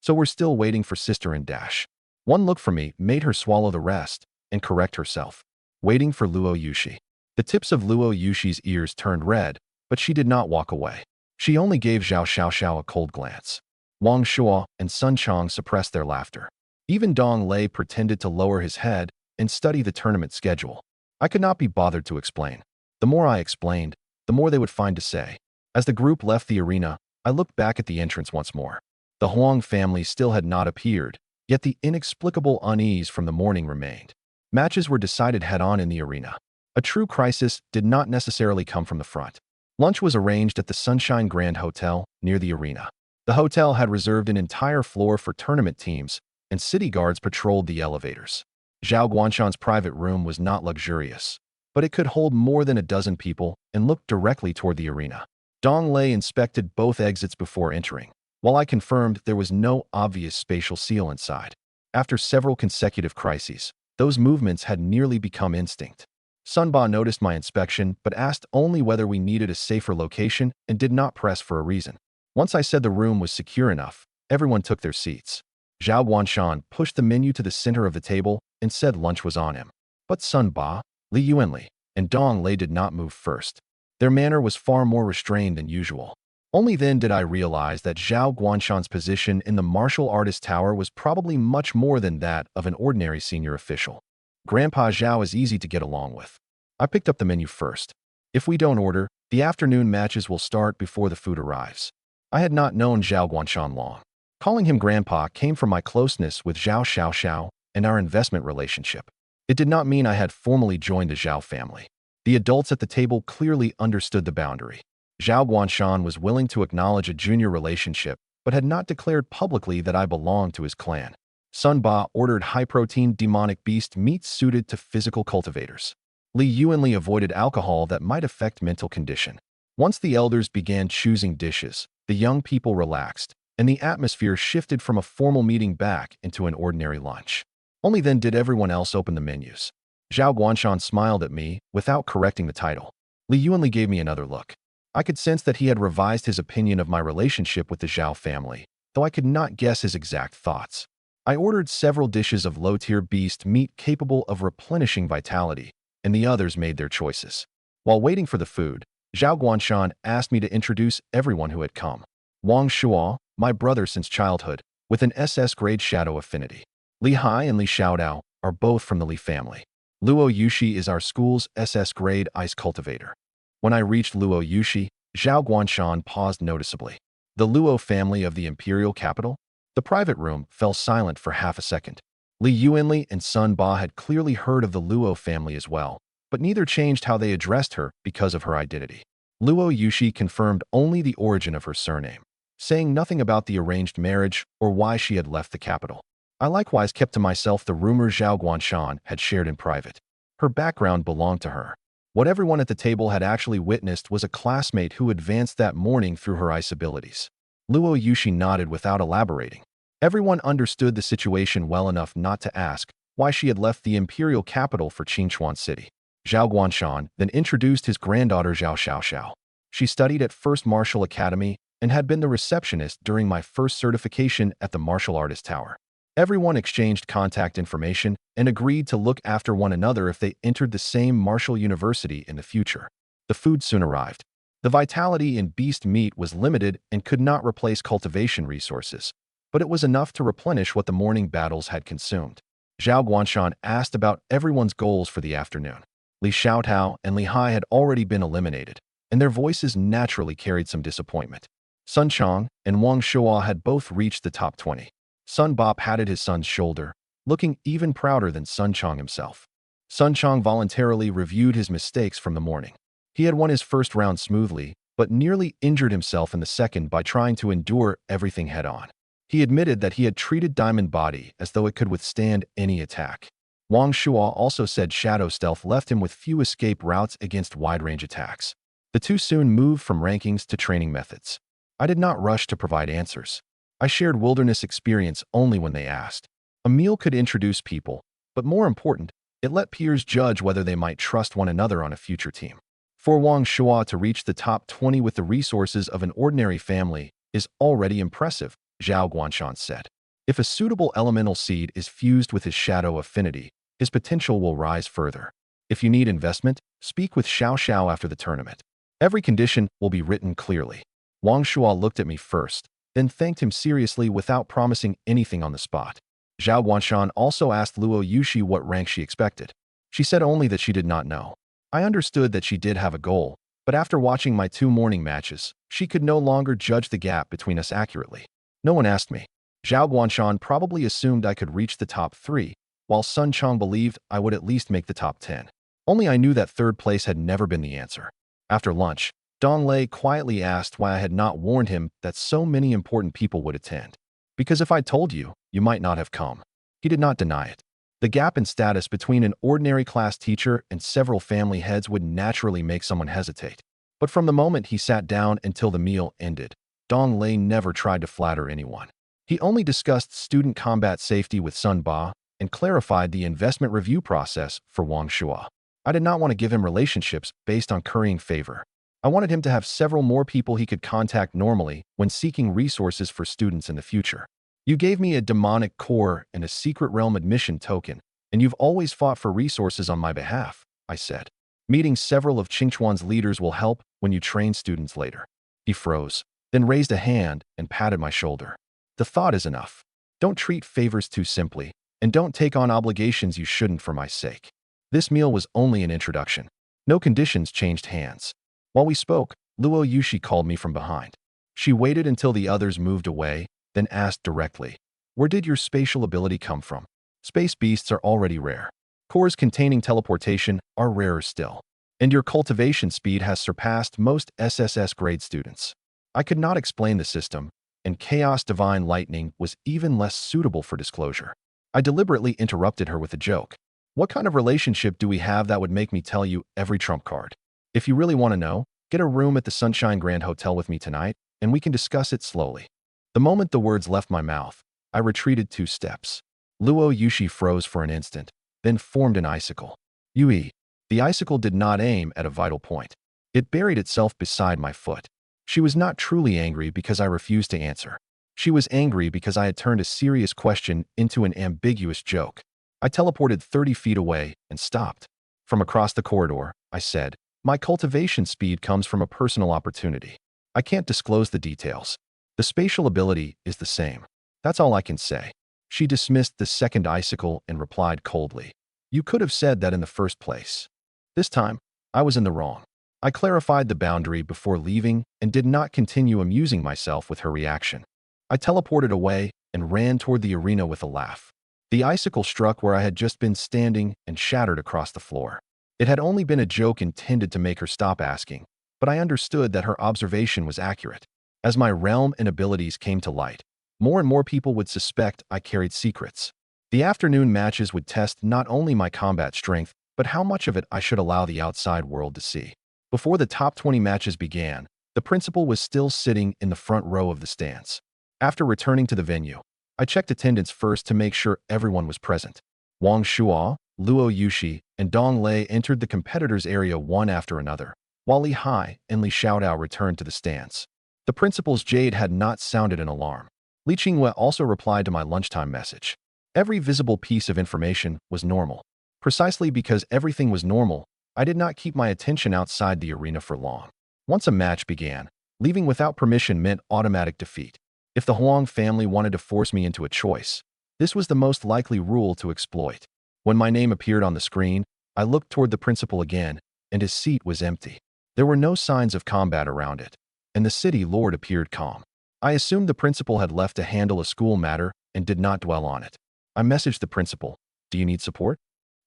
So we're still waiting for Sister and Dash. One look from me made her swallow the rest and correct herself. Waiting for Luo Yushi. The tips of Luo Yushi's ears turned red, but she did not walk away. She only gave Zhao Xiaoxiao a cold glance. Wang Shuo and Sun Chong suppressed their laughter. Even Dong Lei pretended to lower his head and study the tournament schedule. I could not be bothered to explain. The more I explained, the more they would find to say. As the group left the arena, I looked back at the entrance once more. The Huang family still had not appeared, yet the inexplicable unease from the morning remained. Matches were decided head-on in the arena. A true crisis did not necessarily come from the front. Lunch was arranged at the Sunshine Grand Hotel near the arena. The hotel had reserved an entire floor for tournament teams, and city guards patrolled the elevators. Zhao Guanshan's private room was not luxurious, but it could hold more than a dozen people and looked directly toward the arena. Dong Lei inspected both exits before entering, while I confirmed there was no obvious spatial seal inside. After several consecutive crises, those movements had nearly become instinct. Sunba noticed my inspection but asked only whether we needed a safer location and did not press for a reason. Once I said the room was secure enough, everyone took their seats. Zhao Guanshan pushed the menu to the center of the table and said lunch was on him. But Sunba, Li Yuanli, and Dong Lei did not move first. Their manner was far more restrained than usual. Only then did I realize that Zhao Guanshan's position in the martial artist tower was probably much more than that of an ordinary senior official. Grandpa Zhao is easy to get along with. I picked up the menu first. If we don't order, the afternoon matches will start before the food arrives. I had not known Zhao Guanshan long. Calling him Grandpa came from my closeness with Zhao Xiaoxiao and our investment relationship. It did not mean I had formally joined the Zhao family. The adults at the table clearly understood the boundary. Zhao Guanshan was willing to acknowledge a junior relationship, but had not declared publicly that I belonged to his clan. Sun Ba ordered high-protein demonic beast meat suited to physical cultivators. Li Yuanli avoided alcohol that might affect mental condition. Once the elders began choosing dishes, the young people relaxed, and the atmosphere shifted from a formal meeting back into an ordinary lunch. Only then did everyone else open the menus. Zhao Guanshan smiled at me without correcting the title. Li Yuanli gave me another look. I could sense that he had revised his opinion of my relationship with the Zhao family, though I could not guess his exact thoughts. I ordered several dishes of low-tier beast meat capable of replenishing vitality, and the others made their choices. While waiting for the food, Zhao Guanshan asked me to introduce everyone who had come. Wang Shuo, my brother since childhood, with an SS grade shadow affinity. Li Hai and Li Xiaodao are both from the Li family. Luo Yushi is our school's SS grade ice cultivator. When I reached Luo Yushi, Zhao Guanshan paused noticeably. The Luo family of the imperial capital? The private room fell silent for half a second. Li Yuanli and Sun Ba had clearly heard of the Luo family as well, but neither changed how they addressed her because of her identity. Luo Yushi confirmed only the origin of her surname, saying nothing about the arranged marriage or why she had left the capital. I likewise kept to myself the rumor Zhao Guanshan had shared in private. Her background belonged to her. What everyone at the table had actually witnessed was a classmate who advanced that morning through her ice abilities. Luo Yushi nodded without elaborating. Everyone understood the situation well enough not to ask why she had left the imperial capital for Qinchuan City. Zhao Guanshan then introduced his granddaughter Zhao Xiaoxiao. She studied at First Martial Academy and had been the receptionist during my first certification at the Martial Artist Tower. Everyone exchanged contact information and agreed to look after one another if they entered the same martial university in the future. The food soon arrived. The vitality in beast meat was limited and could not replace cultivation resources, but it was enough to replenish what the morning battles had consumed. Zhao Guanshan asked about everyone's goals for the afternoon. Li Xiaotao and Li Hai had already been eliminated, and their voices naturally carried some disappointment. Sun Chang and Wang Shuo had both reached the top 20. Sun Ba patted his son's shoulder, looking even prouder than Sun Chang himself. Sun Chang voluntarily reviewed his mistakes from the morning. He had won his first round smoothly, but nearly injured himself in the second by trying to endure everything head-on. He admitted that he had treated Diamond Body as though it could withstand any attack. Wang Shuo also said Shadow Stealth left him with few escape routes against wide-range attacks. The two soon moved from rankings to training methods. I did not rush to provide answers. I shared wilderness experience only when they asked. A meal could introduce people, but more important, it let peers judge whether they might trust one another on a future team. For Wang Shuo to reach the top 20 with the resources of an ordinary family is already impressive, Zhao Guanshan said. If a suitable elemental seed is fused with his shadow affinity, his potential will rise further. If you need investment, speak with Xiao Xiao after the tournament. Every condition will be written clearly. Wang Shuo looked at me first, then thanked him seriously without promising anything on the spot. Zhao Guanshan also asked Luo Yushi what rank she expected. She said only that she did not know. I understood that she did have a goal, but after watching my 2 morning matches, she could no longer judge the gap between us accurately. No one asked me. Zhao Guanshan probably assumed I could reach the top 3, while Sun Chang believed I would at least make the top 10. Only I knew that third place had never been the answer. After lunch, Dong Lei quietly asked why I had not warned him that so many important people would attend. Because if I told you, you might not have come. He did not deny it. The gap in status between an ordinary class teacher and several family heads would naturally make someone hesitate. But from the moment he sat down until the meal ended, Dong Lei never tried to flatter anyone. He only discussed student combat safety with Sun Ba and clarified the investment review process for Wang Shuo. I did not want to give him relationships based on currying favor. I wanted him to have several more people he could contact normally when seeking resources for students in the future. You gave me a demonic core and a secret realm admission token, and you've always fought for resources on my behalf, I said. Meeting several of Qingchuan's leaders will help when you train students later. He froze, then raised a hand and patted my shoulder. The thought is enough. Don't treat favors too simply, and don't take on obligations you shouldn't for my sake. This meal was only an introduction. No conditions changed hands. While we spoke, Luo Yushi called me from behind. She waited until the others moved away, then asked directly, "Where did your spatial ability come from?" Space beasts are already rare. Cores containing teleportation are rarer still. And your cultivation speed has surpassed most SSS grade students. I could not explain the system, and Chaos Divine Lightning was even less suitable for disclosure. I deliberately interrupted her with a joke. What kind of relationship do we have that would make me tell you every trump card? If you really want to know, get a room at the Sunshine Grand Hotel with me tonight, and we can discuss it slowly. The moment the words left my mouth, I retreated 2 steps. Luo Yushi froze for an instant, then formed an icicle. Yui. The icicle did not aim at a vital point. It buried itself beside my foot. She was not truly angry because I refused to answer. She was angry because I had turned a serious question into an ambiguous joke. I teleported 30 feet away and stopped. From across the corridor, I said, "My cultivation speed comes from a personal opportunity. I can't disclose the details. The spatial ability is the same. That's all I can say." She dismissed the second icicle and replied coldly, "You could have said that in the first place." This time, I was in the wrong. I clarified the boundary before leaving and did not continue amusing myself with her reaction. I teleported away and ran toward the arena with a laugh. The icicle struck where I had just been standing and shattered across the floor. It had only been a joke intended to make her stop asking, but I understood that her observation was accurate. As my realm and abilities came to light, more and more people would suspect I carried secrets. The afternoon matches would test not only my combat strength, but how much of it I should allow the outside world to see. Before the top 20 matches began, the principal was still sitting in the front row of the stands. After returning to the venue, I checked attendance first to make sure everyone was present. Wang Shuo, Luo Yushi, and Dong Lei entered the competitors' area one after another, while Li Hai and Li Xiaodao returned to the stands. The principal's jade had not sounded an alarm. Li Qinghua also replied to my lunchtime message. Every visible piece of information was normal. Precisely because everything was normal, I did not keep my attention outside the arena for long. Once a match began, leaving without permission meant automatic defeat. If the Huang family wanted to force me into a choice, this was the most likely rule to exploit. When my name appeared on the screen, I looked toward the principal again, and his seat was empty. There were no signs of combat around it, and the city lord appeared calm. I assumed the principal had left to handle a school matter and did not dwell on it. I messaged the principal, "Do you need support?"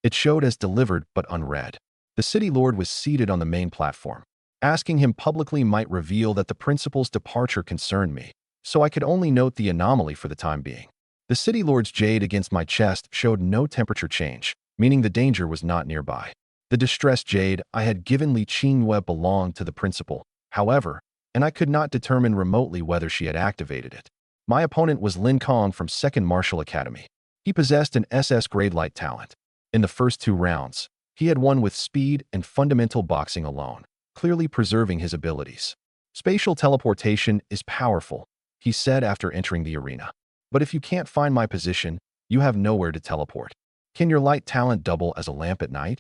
It showed as delivered but unread. The city lord was seated on the main platform. Asking him publicly might reveal that the principal's departure concerned me, so I could only note the anomaly for the time being. The city lord's jade against my chest showed no temperature change, meaning the danger was not nearby. The distressed jade I had given Li Qingyue belonged to the principal, however, and I could not determine remotely whether she had activated it. My opponent was Lin Kong from 2nd Martial Academy. He possessed an SS grade light talent. In the first 2 rounds, he had won with speed and fundamental boxing alone, clearly preserving his abilities. "Spatial teleportation is powerful," he said after entering the arena. "But if you can't find my position, you have nowhere to teleport. Can your light talent double as a lamp at night?"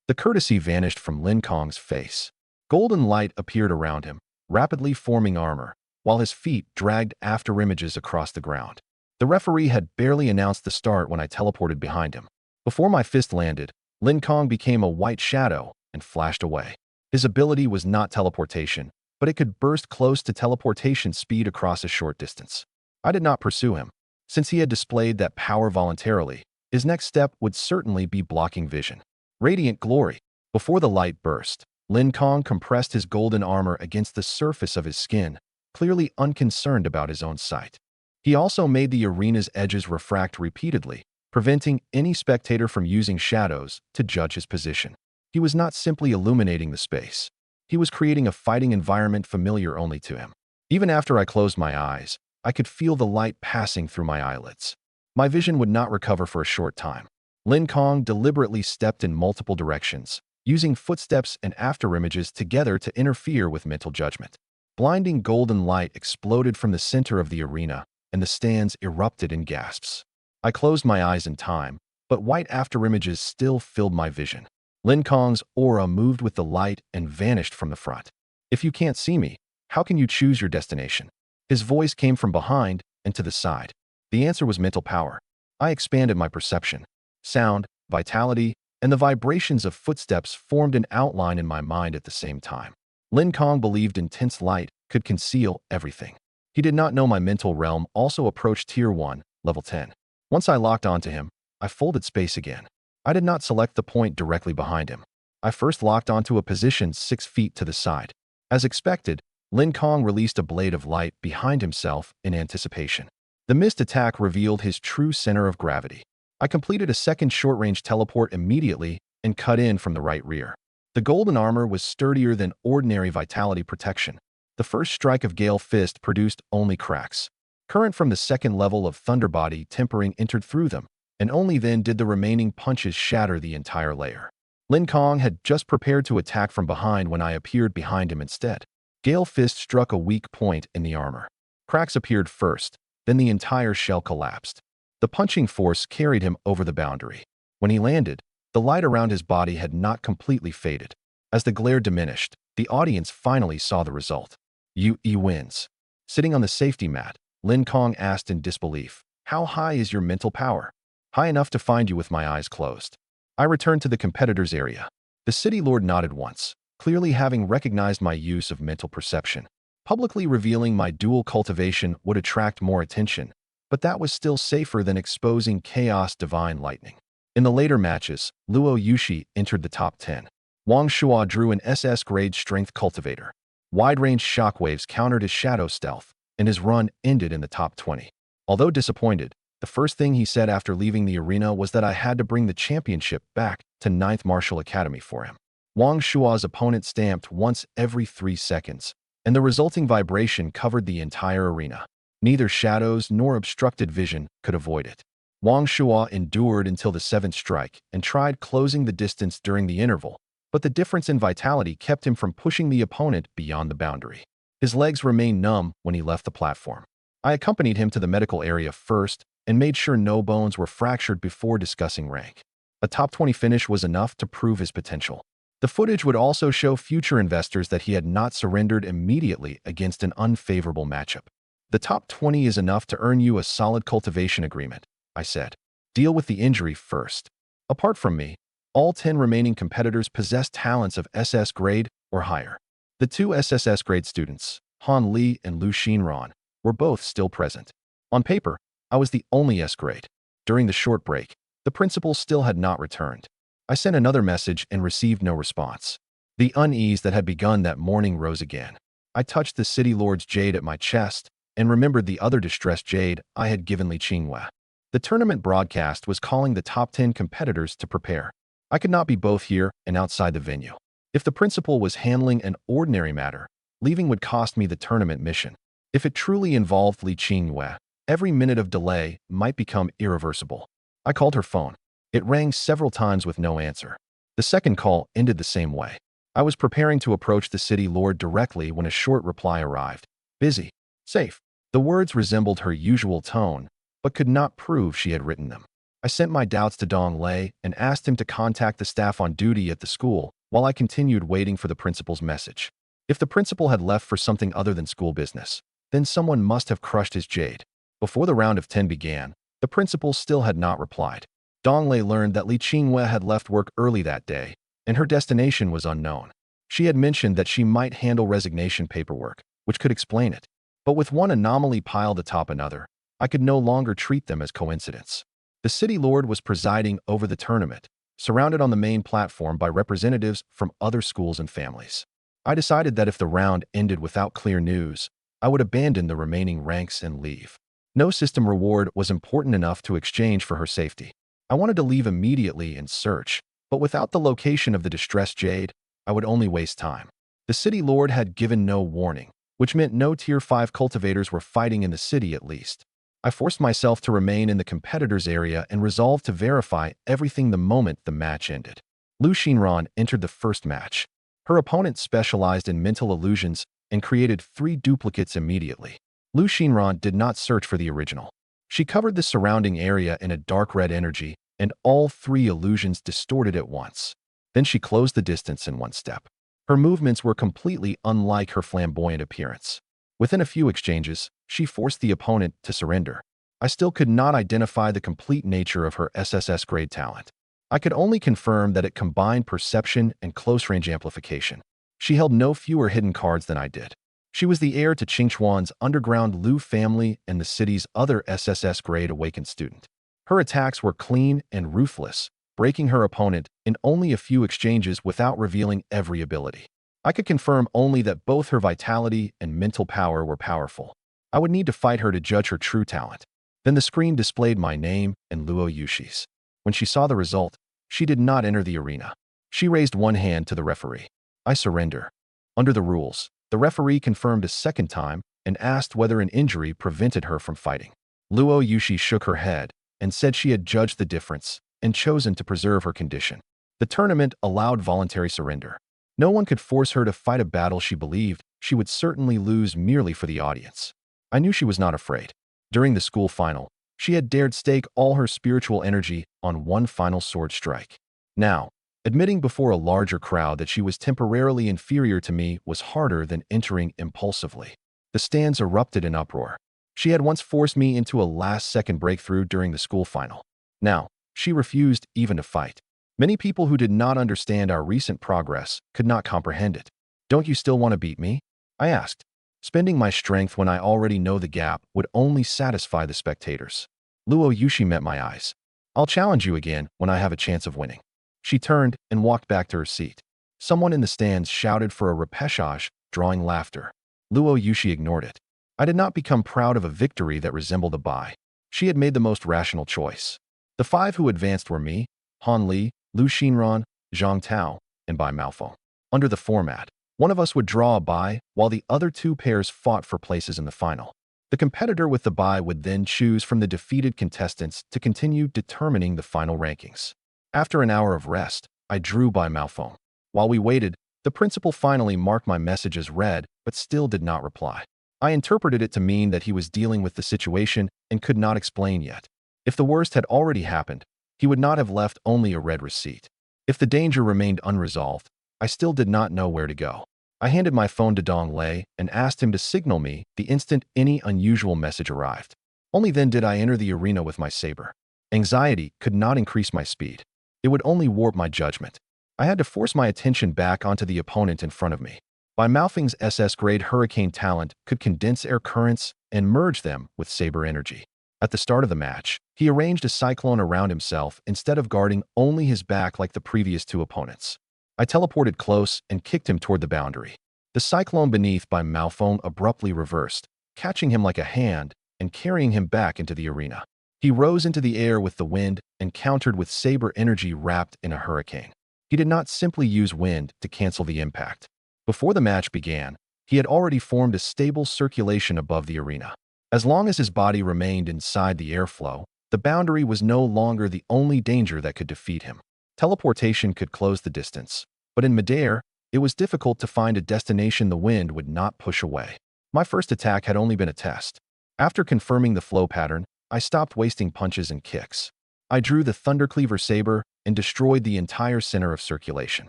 The courtesy vanished from Lin Kong's face. Golden light appeared around him, rapidly forming armor, while his feet dragged afterimages across the ground. The referee had barely announced the start when I teleported behind him. Before my fist landed, Lin Kong became a white shadow and flashed away. His ability was not teleportation, but it could burst close to teleportation speed across a short distance. I did not pursue him. Since he had displayed that power voluntarily, his next step would certainly be blocking vision. Radiant glory. Before the light burst, Lin Kong compressed his golden armor against the surface of his skin, clearly unconcerned about his own sight. He also made the arena's edges refract repeatedly, preventing any spectator from using shadows to judge his position. He was not simply illuminating the space. He was creating a fighting environment familiar only to him. Even after I closed my eyes, I could feel the light passing through my eyelids. My vision would not recover for a short time. Lin Kong deliberately stepped in multiple directions, using footsteps and afterimages together to interfere with mental judgment. Blinding golden light exploded from the center of the arena, and the stands erupted in gasps. I closed my eyes in time, but white afterimages still filled my vision. Lin Kong's aura moved with the light and vanished from the front. "If you can't see me, how can you choose your destination?" His voice came from behind and to the side. The answer was mental power. I expanded my perception. Sound, vitality, and the vibrations of footsteps formed an outline in my mind at the same time. Lin Kong believed intense light could conceal everything. He did not know my mental realm also approached Tier 1, Level 10. Once I locked onto him, I folded space again. I did not select the point directly behind him. I first locked onto a position 6 feet to the side. As expected, Lin Kong released a blade of light behind himself in anticipation. The missed attack revealed his true center of gravity. I completed a second short-range teleport immediately and cut in from the right rear. The golden armor was sturdier than ordinary vitality protection. The first strike of Gale Fist produced only cracks. Current from the second level of Thunder Body tempering entered through them, and only then did the remaining punches shatter the entire layer. Lin Kong had just prepared to attack from behind when I appeared behind him instead. Gale Fist struck a weak point in the armor. Cracks appeared first, then the entire shell collapsed. The punching force carried him over the boundary. When he landed, the light around his body had not completely faded. As the glare diminished, the audience finally saw the result. "He wins." Sitting on the safety mat, Lin Kong asked in disbelief, "How high is your mental power?" "High enough to find you with my eyes closed." I returned to the competitor's area. The city lord nodded once, clearly having recognized my use of mental perception. Publicly revealing my dual cultivation would attract more attention, but that was still safer than exposing Chaos Divine Lightning. In the later matches, Luo Yushi entered the top 10. Wang Shua drew an SS grade Strength Cultivator. Wide-range shockwaves countered his shadow stealth, and his run ended in the top 20. Although disappointed, the first thing he said after leaving the arena was that I had to bring the championship back to 9th Martial Academy for him. Wang Shua's opponent stamped once every 3 seconds, and the resulting vibration covered the entire arena. Neither shadows nor obstructed vision could avoid it. Wang Shua endured until the 7th strike and tried closing the distance during the interval, but the difference in vitality kept him from pushing the opponent beyond the boundary. His legs remained numb when he left the platform. I accompanied him to the medical area first and made sure no bones were fractured before discussing rank. A top 20 finish was enough to prove his potential. The footage would also show future investors that he had not surrendered immediately against an unfavorable matchup. The top 20 is enough to earn you a solid cultivation agreement, I said. Deal with the injury first. Apart from me, all 10 remaining competitors possessed talents of SS grade or higher. The two SSS grade students, Han Li and Lu Xinran, were both still present. On paper, I was the only S grade. During the short break, the principal still had not returned. I sent another message and received no response. The unease that had begun that morning rose again. I touched the city lord's jade at my chest and remembered the other distressed jade I had given Li Qinghua. The tournament broadcast was calling the top 10 competitors to prepare. I could not be both here and outside the venue. If the principal was handling an ordinary matter, leaving would cost me the tournament mission. If it truly involved Li Qinghua, every minute of delay might become irreversible. I called her phone. It rang several times with no answer. The second call ended the same way. I was preparing to approach the city lord directly when a short reply arrived. Busy. Safe. The words resembled her usual tone, but could not prove she had written them. I sent my doubts to Dong Lei and asked him to contact the staff on duty at the school while I continued waiting for the principal's message. If the principal had left for something other than school business, then someone must have crushed his jade. Before the round of 10 began, the principal still had not replied. Dong Lei learned that Li Qinghua had left work early that day, and her destination was unknown. She had mentioned that she might handle resignation paperwork, which could explain it. But with one anomaly piled atop another, I could no longer treat them as coincidence. The city lord was presiding over the tournament, surrounded on the main platform by representatives from other schools and families. I decided that if the round ended without clear news, I would abandon the remaining ranks and leave. No system reward was important enough to exchange for her safety. I wanted to leave immediately and search, but without the location of the distressed jade, I would only waste time. The city lord had given no warning, which meant no Tier 5 cultivators were fighting in the city at least. I forced myself to remain in the competitors' area and resolved to verify everything the moment the match ended. Lu Xinran entered the first match. Her opponent specialized in mental illusions and created 3 duplicates immediately. Lu Xinran did not search for the original. She covered the surrounding area in a dark red energy, and all 3 illusions distorted at once. Then she closed the distance in one step. Her movements were completely unlike her flamboyant appearance. Within a few exchanges, she forced the opponent to surrender. I still could not identify the complete nature of her SSS grade talent. I could only confirm that it combined perception and close-range amplification. She held no fewer hidden cards than I did. She was the heir to Qingchuan's underground Lu family and the city's other SSS grade awakened student. Her attacks were clean and ruthless, breaking her opponent in only a few exchanges without revealing every ability. I could confirm only that both her vitality and mental power were powerful. I would need to fight her to judge her true talent. Then the screen displayed my name and Luo Yushi's. When she saw the result, she did not enter the arena. She raised one hand to the referee. I surrender. Under the rules, the referee confirmed a second time and asked whether an injury prevented her from fighting. Luo Yushi shook her head and said she had judged the difference and chosen to preserve her condition. The tournament allowed voluntary surrender. No one could force her to fight a battle she believed she would certainly lose merely for the audience. I knew she was not afraid. During the school final, she had dared stake all her spiritual energy on one final sword strike. Now, admitting before a larger crowd that she was temporarily inferior to me was harder than entering impulsively. The stands erupted in uproar. She had once forced me into a last-second breakthrough during the school final. Now, she refused even to fight. Many people who did not understand our recent progress could not comprehend it. Don't you still want to beat me? I asked. Spending my strength when I already know the gap would only satisfy the spectators. Luo Yushi met my eyes. I'll challenge you again when I have a chance of winning. She turned and walked back to her seat. Someone in the stands shouted for a repechage, drawing laughter. Luo Yushi ignored it. I did not become proud of a victory that resembled a bye. She had made the most rational choice. The 5 who advanced were me, Han Li, Lu Xinran, Zhang Tao, and Bai Maofeng. Under the format, one of us would draw a bye while the other 2 pairs fought for places in the final. The competitor with the bye would then choose from the defeated contestants to continue determining the final rankings. After an hour of rest, I drew Bai Maofeng. While we waited, the principal finally marked my message as read, but still did not reply. I interpreted it to mean that he was dealing with the situation and could not explain yet. If the worst had already happened, he would not have left only a red receipt. If the danger remained unresolved, I still did not know where to go. I handed my phone to Dong Lei and asked him to signal me the instant any unusual message arrived. Only then did I enter the arena with my saber. Anxiety could not increase my speed. It would only warp my judgment. I had to force my attention back onto the opponent in front of me. Bai Maofeng's SS-grade hurricane talent could condense air currents and merge them with saber energy. At the start of the match, he arranged a cyclone around himself instead of guarding only his back like the previous two opponents. I teleported close and kicked him toward the boundary. The cyclone beneath Bai Maofeng abruptly reversed, catching him like a hand and carrying him back into the arena. He rose into the air with the wind and countered with saber energy wrapped in a hurricane. He did not simply use wind to cancel the impact. Before the match began, he had already formed a stable circulation above the arena. As long as his body remained inside the airflow, the boundary was no longer the only danger that could defeat him. Teleportation could close the distance, but in midair, it was difficult to find a destination the wind would not push away. My first attack had only been a test. After confirming the flow pattern, I stopped wasting punches and kicks. I drew the Thundercleaver saber and destroyed the entire center of circulation.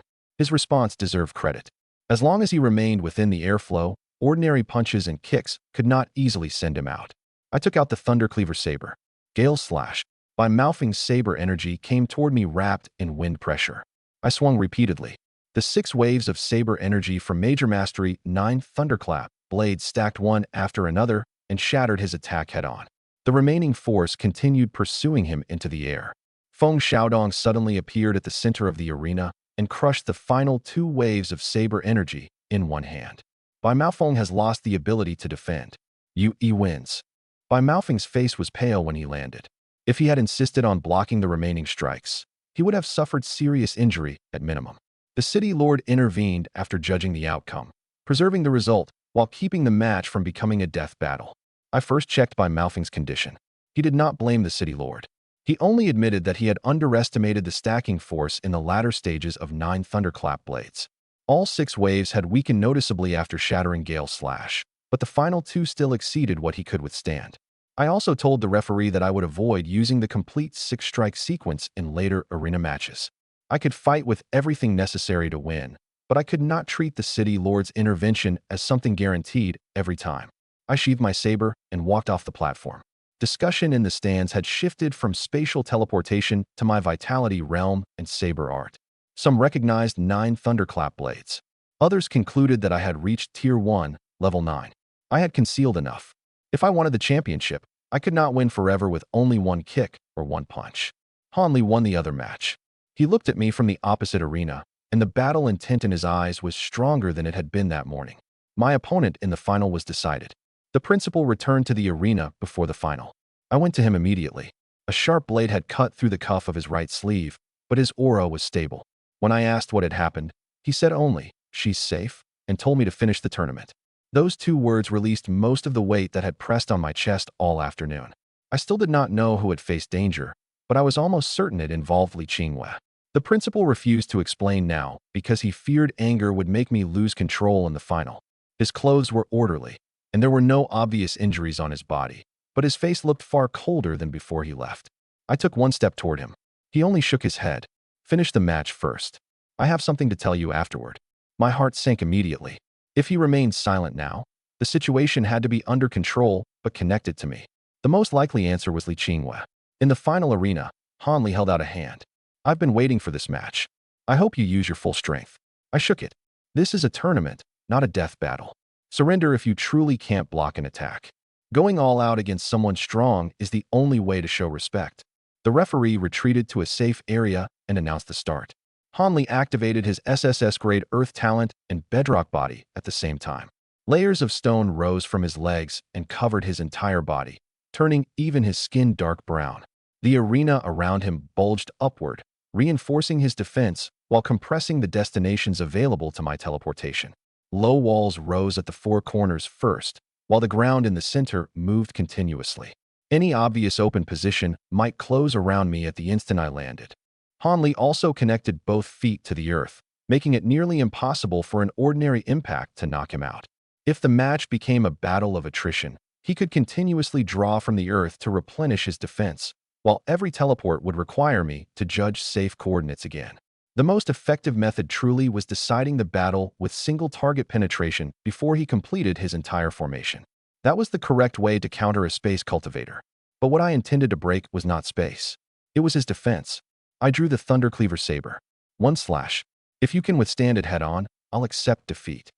His response deserved credit. As long as he remained within the airflow, ordinary punches and kicks could not easily send him out. I took out the Thundercleaver saber. Gale Slash. Bai Maofeng's saber energy came toward me wrapped in wind pressure. I swung repeatedly. The 6 waves of saber energy from Major Mastery 9 Thunderclap blades stacked one after another and shattered his attack head-on. The remaining force continued pursuing him into the air. Feng Xiaodong suddenly appeared at the center of the arena and crushed the final 2 waves of saber energy in one hand. Bai Maofeng has lost the ability to defend. Yu Yi wins. Bai Maofeng's face was pale when he landed. If he had insisted on blocking the remaining strikes, he would have suffered serious injury at minimum. The city lord intervened after judging the outcome, preserving the result while keeping the match from becoming a death battle. I first checked Bai Maofeng's condition. He did not blame the city lord. He only admitted that he had underestimated the stacking force in the latter stages of 9 Thunderclap blades. All 6 waves had weakened noticeably after shattering Gale Slash, but the final 2 still exceeded what he could withstand. I also told the referee that I would avoid using the complete 6-strike sequence in later arena matches. I could fight with everything necessary to win, but I could not treat the city lord's intervention as something guaranteed every time. I sheathed my saber and walked off the platform. Discussion in the stands had shifted from spatial teleportation to my vitality realm and saber art. Some recognized 9 Thunderclap blades. Others concluded that I had reached Tier 1, Level 9. I had concealed enough. If I wanted the championship, I could not win forever with only 1 kick or 1 punch. Han Li won the other match. He looked at me from the opposite arena, and the battle intent in his eyes was stronger than it had been that morning. My opponent in the final was decided. The principal returned to the arena before the final. I went to him immediately. A sharp blade had cut through the cuff of his right sleeve, but his aura was stable. When I asked what had happened, he said only, "She's safe," and told me to finish the tournament. Those 2 words released most of the weight that had pressed on my chest all afternoon. I still did not know who had faced danger, but I was almost certain it involved Li Qingwei. The principal refused to explain now because he feared anger would make me lose control in the final. His clothes were orderly, and there were no obvious injuries on his body, but his face looked far colder than before he left. I took 1 step toward him. He only shook his head. "Finish the match first. I have something to tell you afterward." My heart sank immediately. If he remained silent now, the situation had to be under control but connected to me. The most likely answer was Li Qingwei. In the final arena, Han Li held out a hand. "I've been waiting for this match. I hope you use your full strength." I shook it. "This is a tournament, not a death battle. Surrender if you truly can't block an attack. Going all out against someone strong is the only way to show respect." The referee retreated to a safe area and announced the start. Han Li activated his SSS-grade Earth Talent and Bedrock Body at the same time. Layers of stone rose from his legs and covered his entire body, turning even his skin dark brown. The arena around him bulged upward, reinforcing his defense while compressing the destinations available to my teleportation. Low walls rose at the 4 corners first, while the ground in the center moved continuously. Any obvious open position might close around me at the instant I landed. Han Li also connected both feet to the earth, making it nearly impossible for an ordinary impact to knock him out. If the match became a battle of attrition, he could continuously draw from the earth to replenish his defense, while every teleport would require me to judge safe coordinates again. The most effective method truly was deciding the battle with single target penetration before he completed his entire formation. That was the correct way to counter a space cultivator. But what I intended to break was not space. It was his defense. I drew the Thundercleaver Saber. 1/. If you can withstand it head-on, I'll accept defeat.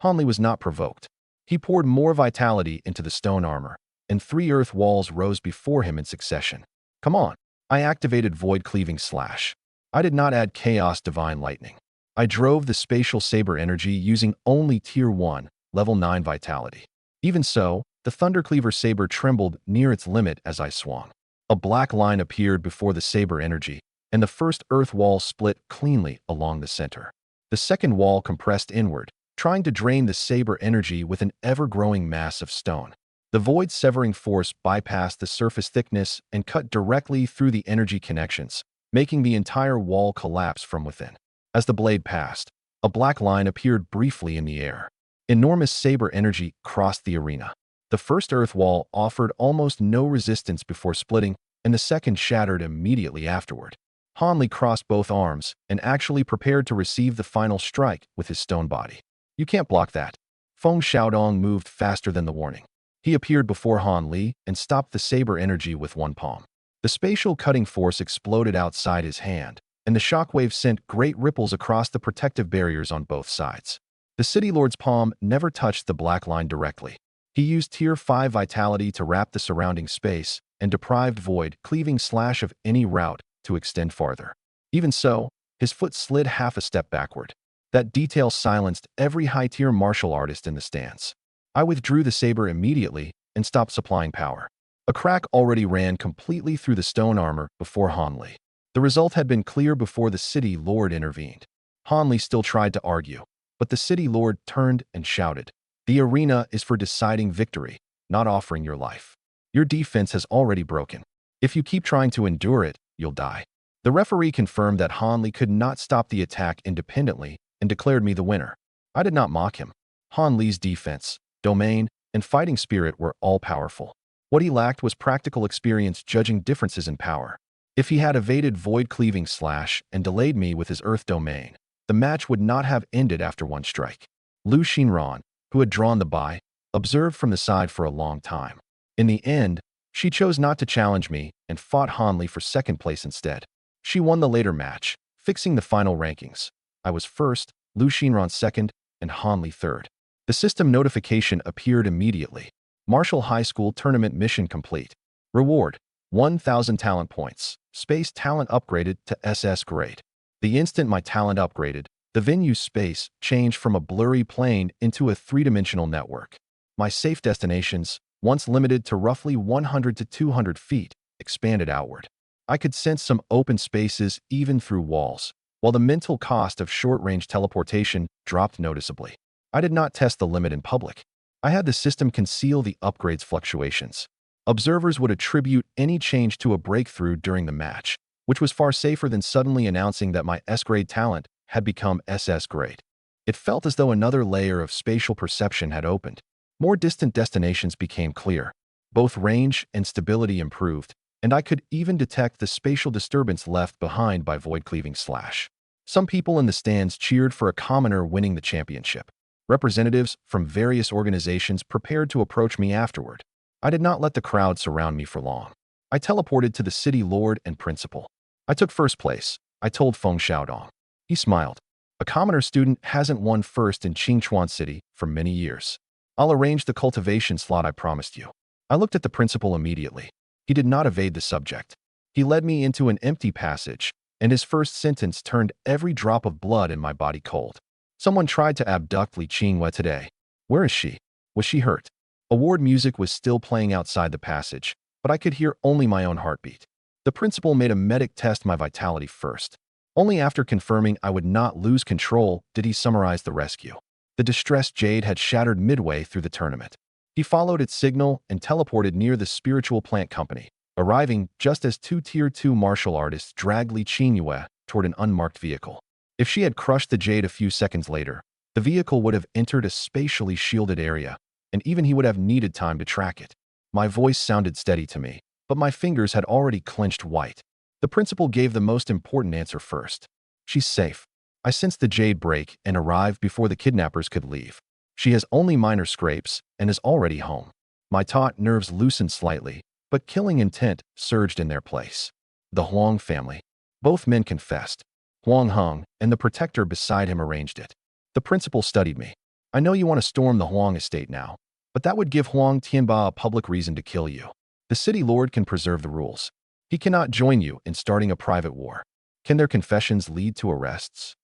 Hanli was not provoked. He poured more vitality into the stone armor, and 3 earth walls rose before him in succession. Come on. I activated Void Cleaving Slash. I did not add Chaos Divine Lightning. I drove the Spatial Saber energy using only Tier 1, Level 9 vitality. Even so, the Thundercleaver Saber trembled near its limit as I swung. A black line appeared before the Saber energy, and the first earth wall split cleanly along the center. The second wall compressed inward, trying to drain the Saber energy with an ever-growing mass of stone. The void-severing force bypassed the surface thickness and cut directly through the energy connections, making the entire wall collapse from within. As the blade passed, a black line appeared briefly in the air. Enormous Saber energy crossed the arena. The first earth wall offered almost no resistance before splitting, and the second shattered immediately afterward. Hanli crossed both arms and actually prepared to receive the final strike with his stone body. You can't block that. Feng Xiaodong moved faster than the warning. He appeared before Hanli and stopped the Saber energy with one palm. The spatial cutting force exploded outside his hand, and the shockwave sent great ripples across the protective barriers on both sides. The City Lord's palm never touched the black line directly. He used Tier 5 vitality to wrap the surrounding space and deprived Void Cleaving Slash of any route to extend farther. Even so, his foot slid half a step backward. That detail silenced every high-tier martial artist in the stands. I withdrew the saber immediately and stopped supplying power. A crack already ran completely through the stone armor before Hanli. The result had been clear before the City Lord intervened. Hanli still tried to argue, but the City Lord turned and shouted, "The arena is for deciding victory, not offering your life. Your defense has already broken. If you keep trying to endure it, you'll die." The referee confirmed that Hanli could not stop the attack independently and declared me the winner. I did not mock him. Hanli's defense, domain, and fighting spirit were all-powerful. What he lacked was practical experience judging differences in power. If he had evaded Void Cleaving Slash and delayed me with his Earth domain, the match would not have ended after one strike. Lu Xinran, who had drawn the bye, observed from the side for a long time. In the end, she chose not to challenge me and fought Hanli for second place instead. She won the later match, fixing the final rankings. I was first, Lu Xinran second, and Hanli third. The system notification appeared immediately. Martial High School Tournament mission complete. Reward: 1,000 talent points. Space talent upgraded to SS grade. The instant my talent upgraded, the venue's space changed from a blurry plane into a three-dimensional network. My safe destinations, once limited to roughly 100 to 200 feet, expanded outward. I could sense some open spaces even through walls, while the mental cost of short-range teleportation dropped noticeably. I did not test the limit in public. I had the system conceal the upgrade's fluctuations. Observers would attribute any change to a breakthrough during the match, which was far safer than suddenly announcing that my S-grade talent had become SS grade. It felt as though another layer of spatial perception had opened. More distant destinations became clear. Both range and stability improved, and I could even detect the spatial disturbance left behind by Void Cleaving Slash. Some people in the stands cheered for a commoner winning the championship. Representatives from various organizations prepared to approach me afterward. I did not let the crowd surround me for long. I teleported to the City Lord and Principal. I took first place, I told Feng Xiaodong. He smiled. A commoner student hasn't won first in Qingchuan City for many years. I'll arrange the cultivation slot I promised you. I looked at the principal immediately. He did not evade the subject. He led me into an empty passage, and his first sentence turned every drop of blood in my body cold. Someone tried to abduct Li Qinghua today. Where is she? Was she hurt? Award music was still playing outside the passage, but I could hear only my own heartbeat. The principal made a medic test my vitality first. Only after confirming I would not lose control did he summarize the rescue. The distressed jade had shattered midway through the tournament. He followed its signal and teleported near the spiritual plant company, arriving just as 2 Tier 2 martial artists dragged Li Qinghua toward an unmarked vehicle. If she had crushed the jade a few seconds later, the vehicle would have entered a spatially shielded area, and even he would have needed time to track it. My voice sounded steady to me, but my fingers had already clenched white. The principal gave the most important answer first. She's safe. I sensed the jade break and arrived before the kidnappers could leave. She has only minor scrapes and is already home. My taut nerves loosened slightly, but killing intent surged in their place. The Huang family. Both men confessed. Huang Heng and the protector beside him arranged it. The principal studied me. I know you want to storm the Huang estate now, but that would give Huang Tianba a public reason to kill you. The city lord can preserve the rules. He cannot join you in starting a private war. Can their confessions lead to arrests?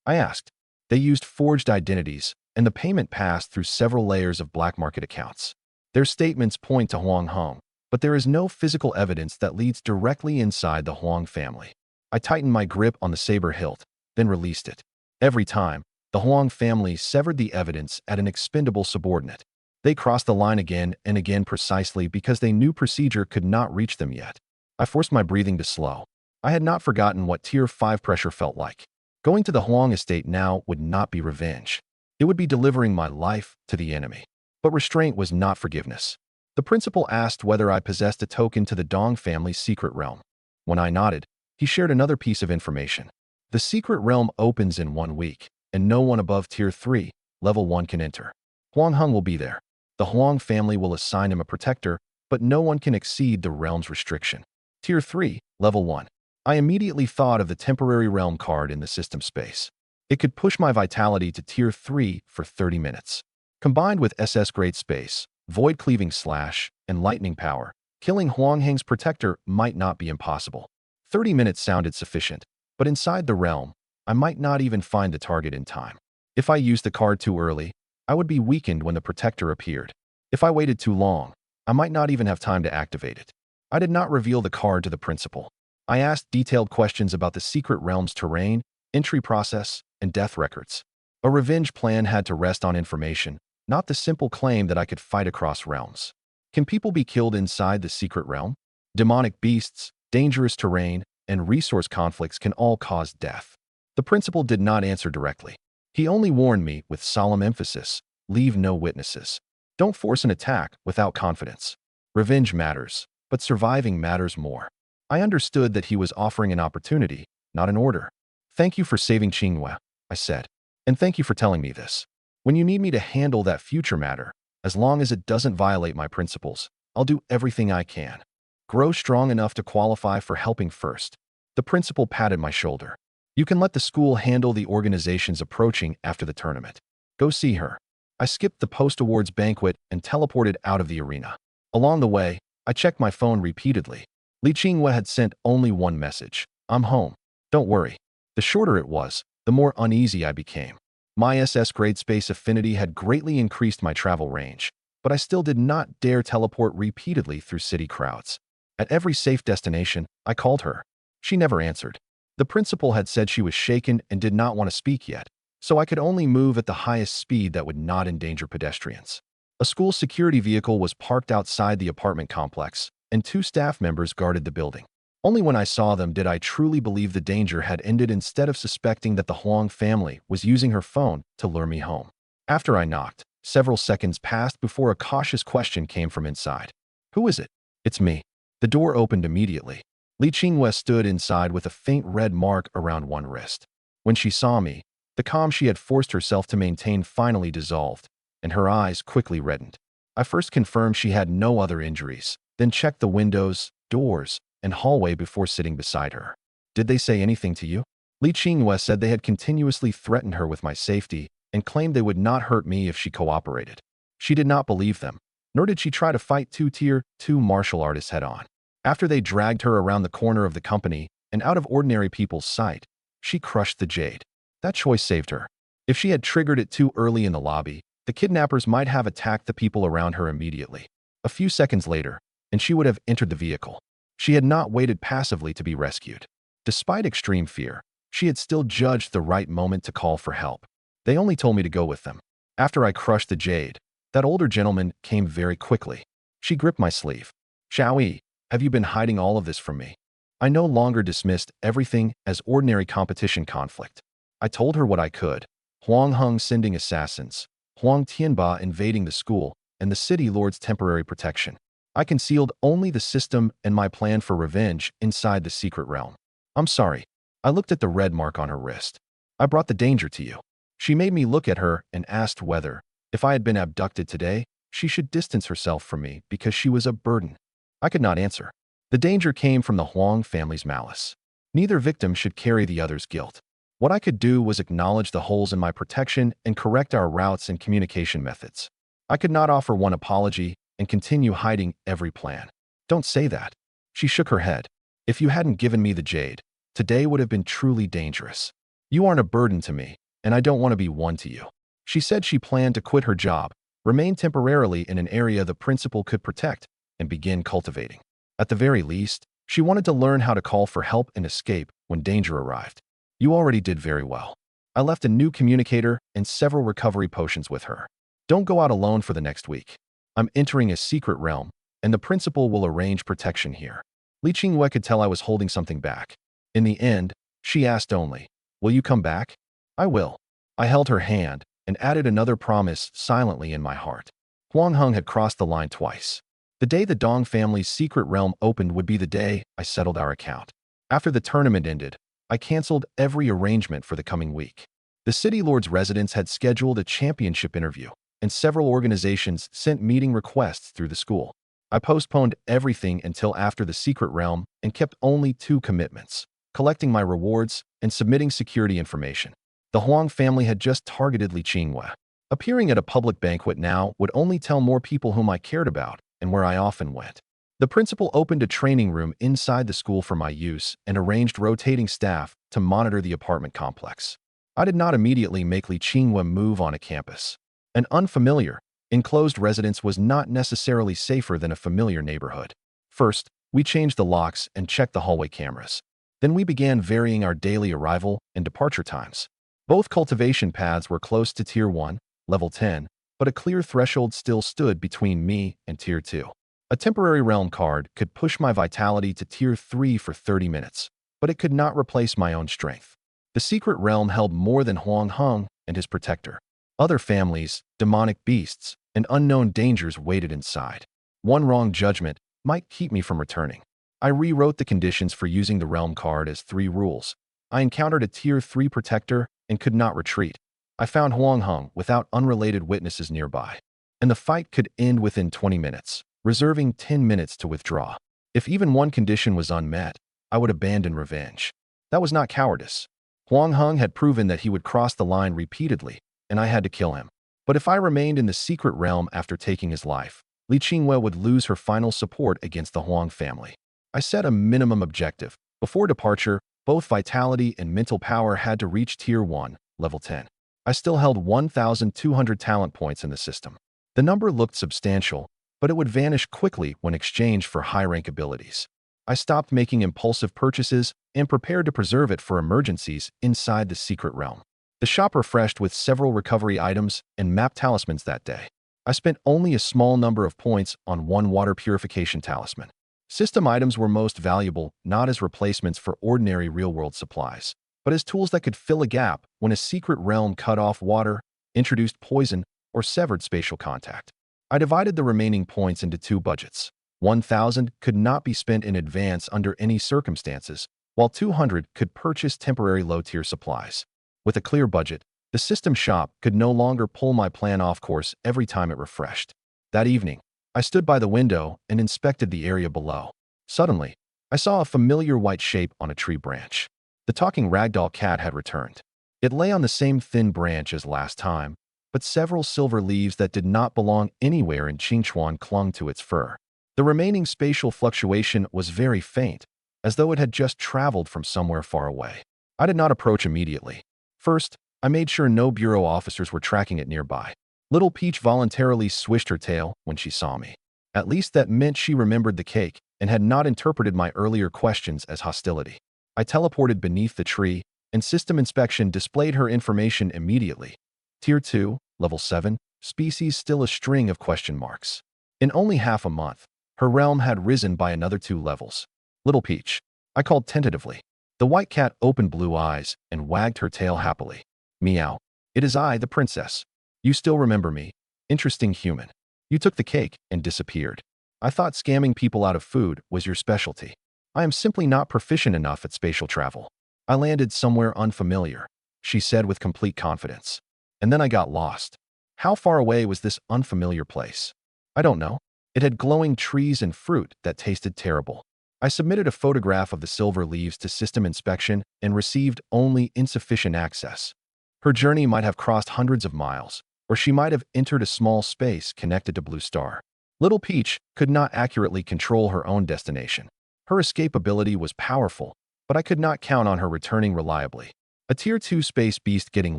I asked. They used forged identities, and the payment passed through several layers of black market accounts. Their statements point to Huang Heng, but there is no physical evidence that leads directly inside the Huang family. I tightened my grip on the saber hilt, then released it. Every time, the Huang family severed the evidence at an expendable subordinate. They crossed the line again and again precisely because they knew procedure could not reach them yet. I forced my breathing to slow. I had not forgotten what Tier 5 pressure felt like. Going to the Huang estate now would not be revenge. It would be delivering my life to the enemy. But restraint was not forgiveness. The principal asked whether I possessed a token to the Dong family's secret realm. When I nodded, he shared another piece of information. The secret realm opens in 1 week, and no one above Tier 3, Level 1 can enter. Huang Heng will be there. The Huang family will assign him a protector, but no one can exceed the realm's restriction. Tier 3, Level 1. I immediately thought of the temporary realm card in the system space. It could push my vitality to Tier 3 for 30 minutes. Combined with SS Great Space, Void Cleaving Slash, and Lightning Power, killing Huang Heng's protector might not be impossible. 30 minutes sounded sufficient, but inside the realm, I might not even find the target in time. If I used the card too early, I would be weakened when the protector appeared. If I waited too long, I might not even have time to activate it. I did not reveal the card to the principal. I asked detailed questions about the secret realm's terrain, entry process, and death records. A revenge plan had to rest on information, not the simple claim that I could fight across realms. Can people be killed inside the secret realm? Demonic beasts, dangerous terrain, and resource conflicts can all cause death. The principal did not answer directly. He only warned me with solemn emphasis, leave no witnesses. Don't force an attack without confidence. Revenge matters, but surviving matters more. I understood that he was offering an opportunity, not an order. Thank you for saving Qinghua, I said. And thank you for telling me this. When you need me to handle that future matter, as long as it doesn't violate my principles, I'll do everything I can. Grow strong enough to qualify for helping first. The principal patted my shoulder. You can let the school handle the organizations approaching after the tournament. Go see her. I skipped the post-awards banquet and teleported out of the arena. Along the way, I checked my phone repeatedly. Li Qinghua had sent only one message. I'm home. Don't worry. The shorter it was, the more uneasy I became. My SS grade space affinity had greatly increased my travel range, but I still did not dare teleport repeatedly through city crowds. At every safe destination, I called her. She never answered. The principal had said she was shaken and did not want to speak yet, so I could only move at the highest speed that would not endanger pedestrians. A school security vehicle was parked outside the apartment complex, and 2 staff members guarded the building. Only when I saw them did I truly believe the danger had ended instead of suspecting that the Huang family was using her phone to lure me home. After I knocked, several seconds passed before a cautious question came from inside. Who is it? It's me. The door opened immediately. Li Qinghua stood inside with a faint red mark around one wrist. When she saw me, the calm she had forced herself to maintain finally dissolved, and her eyes quickly reddened. I first confirmed she had no other injuries, then checked the windows, doors, and hallway before sitting beside her. Did they say anything to you? Li Qinghua said they had continuously threatened her with my safety and claimed they would not hurt me if she cooperated. She did not believe them, nor did she try to fight 2 Tier 2 martial artists head-on. After they dragged her around the corner of the company and out of ordinary people's sight, she crushed the jade. That choice saved her. If she had triggered it too early in the lobby, the kidnappers might have attacked the people around her immediately. A few seconds later, and she would have entered the vehicle. She had not waited passively to be rescued. Despite extreme fear, she had still judged the right moment to call for help. They only told me to go with them. After I crushed the jade, that older gentleman came very quickly. She gripped my sleeve. Xiaoyi, have you been hiding all of this from me? I no longer dismissed everything as ordinary competition conflict. I told her what I could. Huang Heng sending assassins, Huang Tianba invading the school, and the city lord's temporary protection. I concealed only the system and my plan for revenge inside the secret realm. I'm sorry. I looked at the red mark on her wrist. I brought the danger to you. She made me look at her and asked whether, if I had been abducted today, she should distance herself from me because she was a burden. I could not answer. The danger came from the Huang family's malice. Neither victim should carry the other's guilt. What I could do was acknowledge the holes in my protection and correct our routes and communication methods. I could not offer one apology and continue hiding every plan. Don't say that. She shook her head. If you hadn't given me the jade, today would have been truly dangerous. You aren't a burden to me, and I don't want to be one to you. She said she planned to quit her job, remain temporarily in an area the principal could protect, and begin cultivating. At the very least, she wanted to learn how to call for help and escape when danger arrived. You already did very well. I left a new communicator and several recovery potions with her. Don't go out alone for the next week. I'm entering a secret realm, and the principal will arrange protection here. Li Qingwei could tell I was holding something back. In the end, she asked only, will you come back? I will. I held her hand and added another promise silently in my heart. Huang Heng had crossed the line twice. The day the Dong family's secret realm opened would be the day I settled our account. After the tournament ended, I canceled every arrangement for the coming week. The city lord's residence had scheduled a championship interview, and several organizations sent meeting requests through the school. I postponed everything until after the secret realm and kept only 2 commitments: collecting my rewards and submitting security information. The Huang family had just targeted Li Qingwei. Appearing at a public banquet now would only tell more people whom I cared about and where I often went. The principal opened a training room inside the school for my use and arranged rotating staff to monitor the apartment complex. I did not immediately make Li Qingwei move on a campus. An unfamiliar, enclosed residence was not necessarily safer than a familiar neighborhood. First, we changed the locks and checked the hallway cameras. Then we began varying our daily arrival and departure times. Both cultivation paths were close to Tier 1, Level 10, but a clear threshold still stood between me and Tier 2. A temporary realm card could push my vitality to Tier 3 for 30 minutes, but it could not replace my own strength. The secret realm held more than Huang Heng and his protector. Other families, demonic beasts, and unknown dangers waited inside. One wrong judgment might keep me from returning. I rewrote the conditions for using the realm card as 3 rules. I encountered a Tier 3 protector and could not retreat. I found Huang Heng without unrelated witnesses nearby, and the fight could end within 20 minutes, reserving 10 minutes to withdraw. If even one condition was unmet, I would abandon revenge. That was not cowardice. Huang Heng had proven that he would cross the line repeatedly, and I had to kill him. But if I remained in the secret realm after taking his life, Li Qingwei would lose her final support against the Huang family. I set a minimum objective. Before departure, both vitality and mental power had to reach Tier 1, Level 10. I still held 1,200 talent points in the system. The number looked substantial, but it would vanish quickly when exchanged for high-rank abilities. I stopped making impulsive purchases and prepared to preserve it for emergencies inside the secret realm. The shop refreshed with several recovery items and map talismans that day. I spent only a small number of points on one water purification talisman. System items were most valuable not as replacements for ordinary real-world supplies, but as tools that could fill a gap when a secret realm cut off water, introduced poison, or severed spatial contact. I divided the remaining points into 2 budgets. 1,000 could not be spent in advance under any circumstances, while 200 could purchase temporary low-tier supplies. With a clear budget, the system shop could no longer pull my plan off course every time it refreshed. That evening, I stood by the window and inspected the area below. Suddenly, I saw a familiar white shape on a tree branch. The talking ragdoll cat had returned. It lay on the same thin branch as last time, but several silver leaves that did not belong anywhere in Qingchuan clung to its fur. The remaining spatial fluctuation was very faint, as though it had just traveled from somewhere far away. I did not approach immediately. First, I made sure no bureau officers were tracking it nearby. Little Peach voluntarily swished her tail when she saw me. At least that meant she remembered the cake and had not interpreted my earlier questions as hostility. I teleported beneath the tree, and system inspection displayed her information immediately. Tier 2, Level 7, species still a string of question marks. In only half a month, her realm had risen by another 2 levels. Little Peach, I called tentatively. The white cat opened blue eyes and wagged her tail happily. Meow. It is I, the princess. You still remember me. Interesting human. You took the cake and disappeared. I thought scamming people out of food was your specialty. I am simply not proficient enough at spatial travel. I landed somewhere unfamiliar, she said with complete confidence. And then I got lost. How far away was this unfamiliar place? I don't know. It had glowing trees and fruit that tasted terrible. I submitted a photograph of the silver leaves to system inspection and received only insufficient access. Her journey might have crossed hundreds of miles, or she might have entered a small space connected to Blue Star. Little Peach could not accurately control her own destination. Her escape ability was powerful, but I could not count on her returning reliably. A Tier 2 space beast getting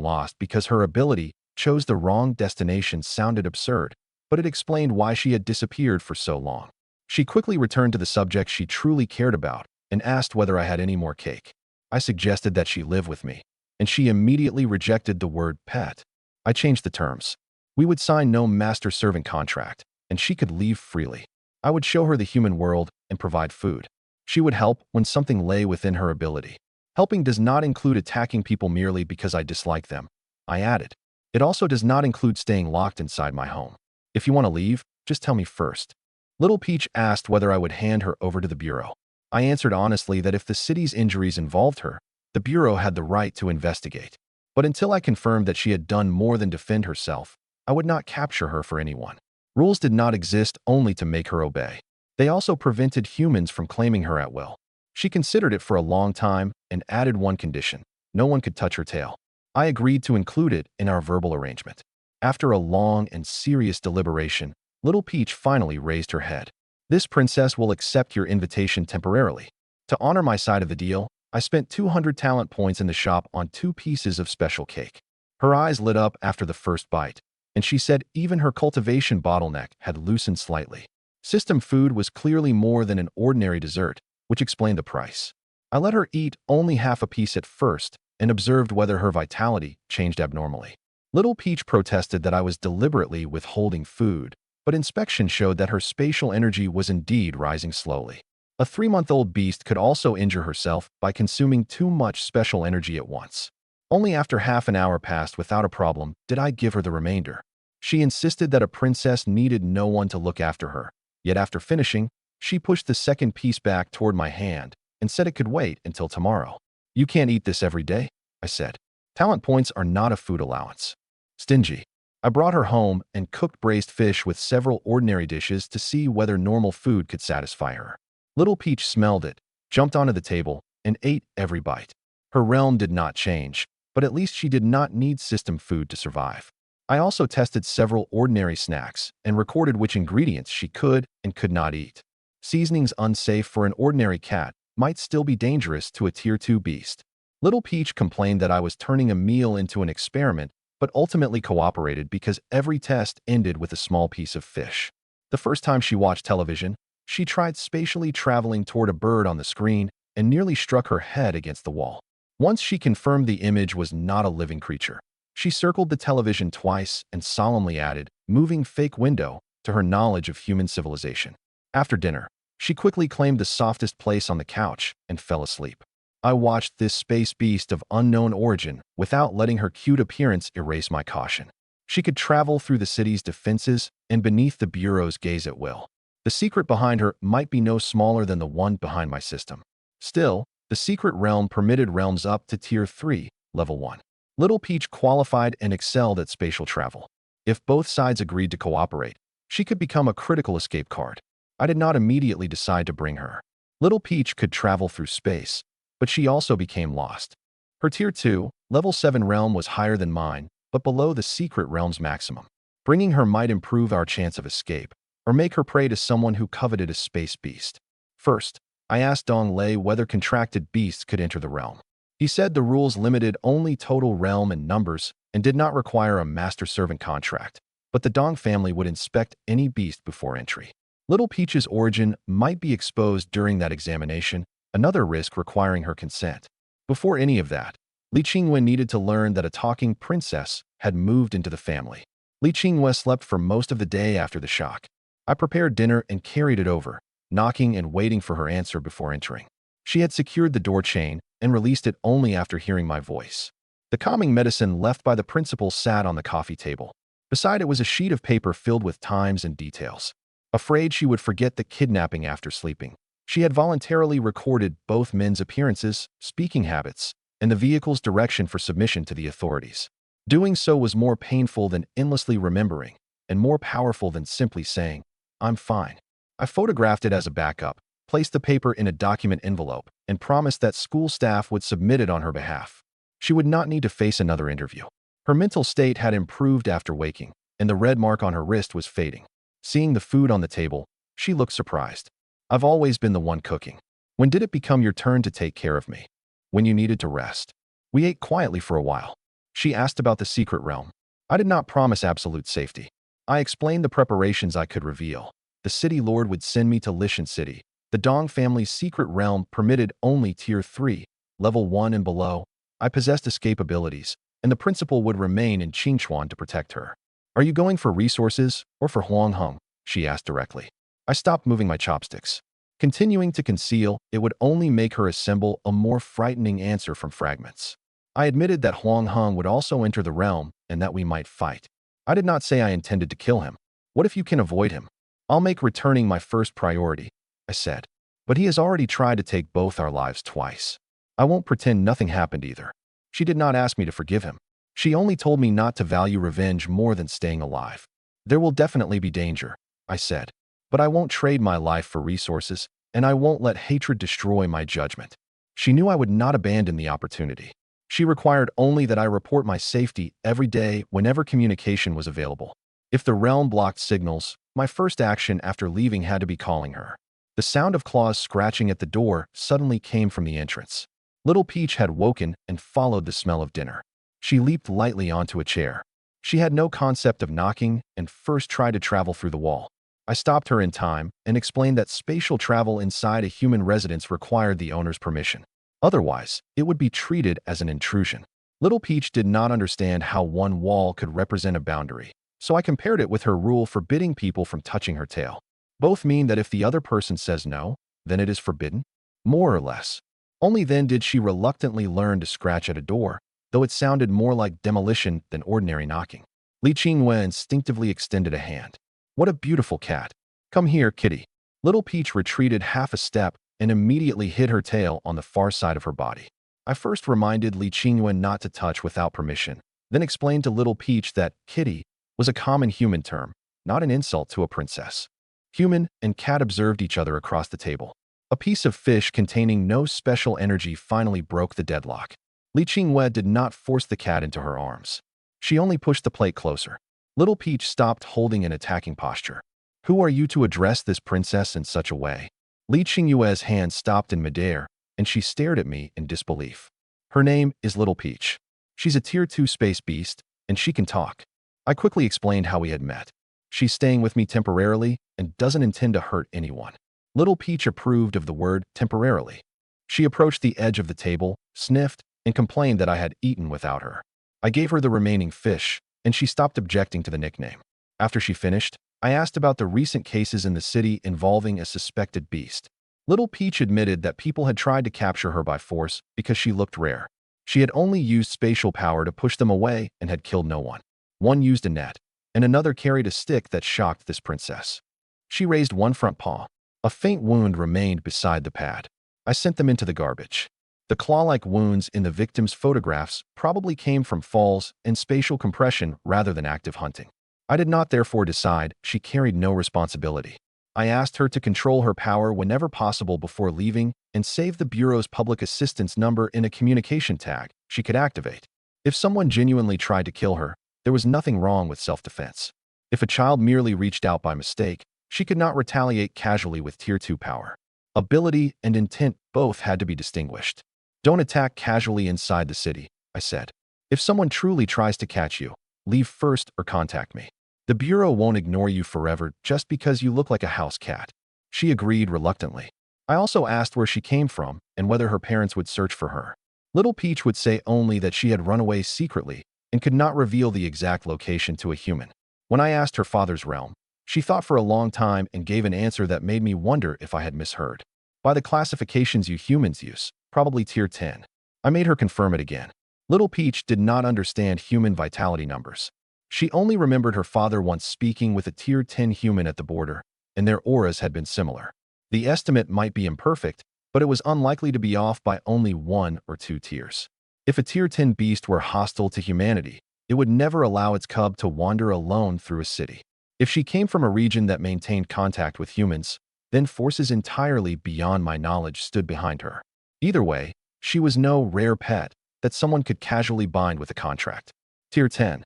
lost because her ability chose the wrong destination sounded absurd, but it explained why she had disappeared for so long. She quickly returned to the subject she truly cared about and asked whether I had any more cake. I suggested that she live with me, and she immediately rejected the word pet. I changed the terms. We would sign no master-servant contract, and she could leave freely. I would show her the human world and provide food. She would help when something lay within her ability. Helping does not include attacking people merely because I dislike them, I added. It also does not include staying locked inside my home. If you want to leave, just tell me first. Little Peach asked whether I would hand her over to the Bureau. I answered honestly that if the city's injuries involved her, the Bureau had the right to investigate. But until I confirmed that she had done more than defend herself, I would not capture her for anyone. Rules did not exist only to make her obey. They also prevented humans from claiming her at will. She considered it for a long time and added one condition: no one could touch her tail. I agreed to include it in our verbal arrangement. After a long and serious deliberation, Little Peach finally raised her head. This princess will accept your invitation temporarily. To honor my side of the deal, I spent 200 talent points in the shop on 2 pieces of special cake. Her eyes lit up after the first bite, and she said even her cultivation bottleneck had loosened slightly. System food was clearly more than an ordinary dessert, which explained the price. I let her eat only half a piece at first and observed whether her vitality changed abnormally. Little Peach protested that I was deliberately withholding food, but inspection showed that her spatial energy was indeed rising slowly. A 3-month-old beast could also injure herself by consuming too much special energy at once. Only after half an hour passed without a problem did I give her the remainder. She insisted that a princess needed no one to look after her, yet after finishing, she pushed the second piece back toward my hand and said it could wait until tomorrow. You can't eat this every day, I said. Talent points are not a food allowance. Stingy. I brought her home and cooked braised fish with several ordinary dishes to see whether normal food could satisfy her. Little Peach smelled it, jumped onto the table, and ate every bite. Her realm did not change, but at least she did not need system food to survive. I also tested several ordinary snacks and recorded which ingredients she could and could not eat. Seasonings unsafe for an ordinary cat might still be dangerous to a Tier 2 beast. Little Peach complained that I was turning a meal into an experiment, but ultimately cooperated because every test ended with a small piece of fish. The first time she watched television, she tried spatially traveling toward a bird on the screen and nearly struck her head against the wall. Once she confirmed the image was not a living creature, she circled the television twice and solemnly added, "Moving fake window," to her knowledge of human civilization. After dinner, she quickly claimed the softest place on the couch and fell asleep. I watched this space beast of unknown origin without letting her cute appearance erase my caution. She could travel through the city's defenses and beneath the Bureau's gaze at will. The secret behind her might be no smaller than the one behind my system. Still, the secret realm permitted realms up to Tier 3, Level 1. Little Peach qualified and excelled at spatial travel. If both sides agreed to cooperate, she could become a critical escape card. I did not immediately decide to bring her. Little Peach could travel through space, but she also became lost. Her Tier 2, Level 7 realm was higher than mine, but below the secret realm's maximum. Bringing her might improve our chance of escape, or make her prey to someone who coveted a space beast. First, I asked Dong Lei whether contracted beasts could enter the realm. He said the rules limited only total realm and numbers and did not require a master-servant contract, but the Dong family would inspect any beast before entry. Little Peach's origin might be exposed during that examination, another risk requiring her consent. Before any of that, Li Qingwen needed to learn that a talking princess had moved into the family. Li Qingwen slept for most of the day after the shock. I prepared dinner and carried it over, knocking and waiting for her answer before entering. She had secured the door chain and released it only after hearing my voice. The calming medicine left by the principal sat on the coffee table. Beside it was a sheet of paper filled with times and details. Afraid she would forget the kidnapping after sleeping, She had voluntarily recorded both men's appearances, speaking habits, and the vehicle's direction for submission to the authorities. Doing so was more painful than endlessly remembering, and more powerful than simply saying, "I'm fine." I photographed it as a backup, placed the paper in a document envelope, and promised that school staff would submit it on her behalf. She would not need to face another interview. Her mental state had improved after waking, and the red mark on her wrist was fading. Seeing the food on the table, she looked surprised. "I've always been the one cooking. When did it become your turn to take care of me?" "When you needed to rest." We ate quietly for a while. She asked about the secret realm. I did not promise absolute safety. I explained the preparations I could reveal. The city lord would send me to Lishan City. The Dong family's secret realm permitted only Tier 3, Level 1 and below. I possessed escape abilities, and the principal would remain in Qingchuan to protect her. "Are you going for resources or for Huangheng?" she asked directly. I stopped moving my chopsticks. Continuing to conceal, it would only make her assemble a more frightening answer from fragments. I admitted that Huangheng would also enter the realm and that we might fight. I did not say I intended to kill him. "What if you can avoid him?" "I'll make returning my first priority," I said. "But he has already tried to take both our lives twice. I won't pretend nothing happened either." She did not ask me to forgive him. She only told me not to value revenge more than staying alive. "There will definitely be danger," I said. "But I won't trade my life for resources, and I won't let hatred destroy my judgment." She knew I would not abandon the opportunity. She required only that I report my safety every day whenever communication was available. If the realm blocked signals, my first action after leaving had to be calling her. The sound of claws scratching at the door suddenly came from the entrance. Little Peach had woken and followed the smell of dinner. She leaped lightly onto a chair. She had no concept of knocking and first tried to travel through the wall. I stopped her in time and explained that spatial travel inside a human residence required the owner's permission. Otherwise, it would be treated as an intrusion. Little Peach did not understand how one wall could represent a boundary, so I compared it with her rule forbidding people from touching her tail. Both mean that if the other person says no, then it is forbidden, more or less. Only then did she reluctantly learn to scratch at a door, though it sounded more like demolition than ordinary knocking. Li Qingwen instinctively extended a hand. "What a beautiful cat. Come here, kitty." Little Peach retreated half a step and immediately hid her tail on the far side of her body. I first reminded Li Qingwen not to touch without permission, then explained to Little Peach that kitty was a common human term, not an insult to a princess. Human and cat observed each other across the table. A piece of fish containing no special energy finally broke the deadlock. Li Qingwen did not force the cat into her arms. She only pushed the plate closer. Little Peach stopped holding an attacking posture. "Who are you to address this princess in such a way?" Li Qingyue's hand stopped in midair, and she stared at me in disbelief. "Her name is Little Peach. She's a Tier 2 space beast, and she can talk." I quickly explained how we had met. "She's staying with me temporarily and doesn't intend to hurt anyone." Little Peach approved of the word temporarily. She approached the edge of the table, sniffed, and complained that I had eaten without her. I gave her the remaining fish, and she stopped objecting to the nickname. After she finished, I asked about the recent cases in the city involving a suspected beast. Little Peach admitted that people had tried to capture her by force because she looked rare. She had only used spatial power to push them away and had killed no one. One used a net, and another carried a stick that shocked this princess. She raised one front paw. A faint wound remained beside the pad. I sent them into the garbage. The claw-like wounds in the victim's photographs probably came from falls and spatial compression rather than active hunting. I did not therefore decide she carried no responsibility. I asked her to control her power whenever possible before leaving and save the Bureau's public assistance number in a communication tag she could activate. If someone genuinely tried to kill her, there was nothing wrong with self-defense. If a child merely reached out by mistake, she could not retaliate casually with Tier 2 power. Ability and intent both had to be distinguished. "Don't attack casually inside the city," I said. "If someone truly tries to catch you, leave first or contact me. The Bureau won't ignore you forever just because you look like a house cat." She agreed reluctantly. I also asked where she came from and whether her parents would search for her. Little Peach would say only that she had run away secretly and could not reveal the exact location to a human. When I asked her father's realm, she thought for a long time and gave an answer that made me wonder if I had misheard. "By the classifications you humans use, probably Tier 10. I made her confirm it again. Little Peach did not understand human vitality numbers. She only remembered her father once speaking with a Tier 10 human at the border, and their auras had been similar. The estimate might be imperfect, but it was unlikely to be off by only 1 or 2 tiers. If a Tier 10 beast were hostile to humanity, it would never allow its cub to wander alone through a city. If she came from a region that maintained contact with humans, then forces entirely beyond my knowledge stood behind her. Either way, she was no rare pet that someone could casually bind with a contract. Tier 10.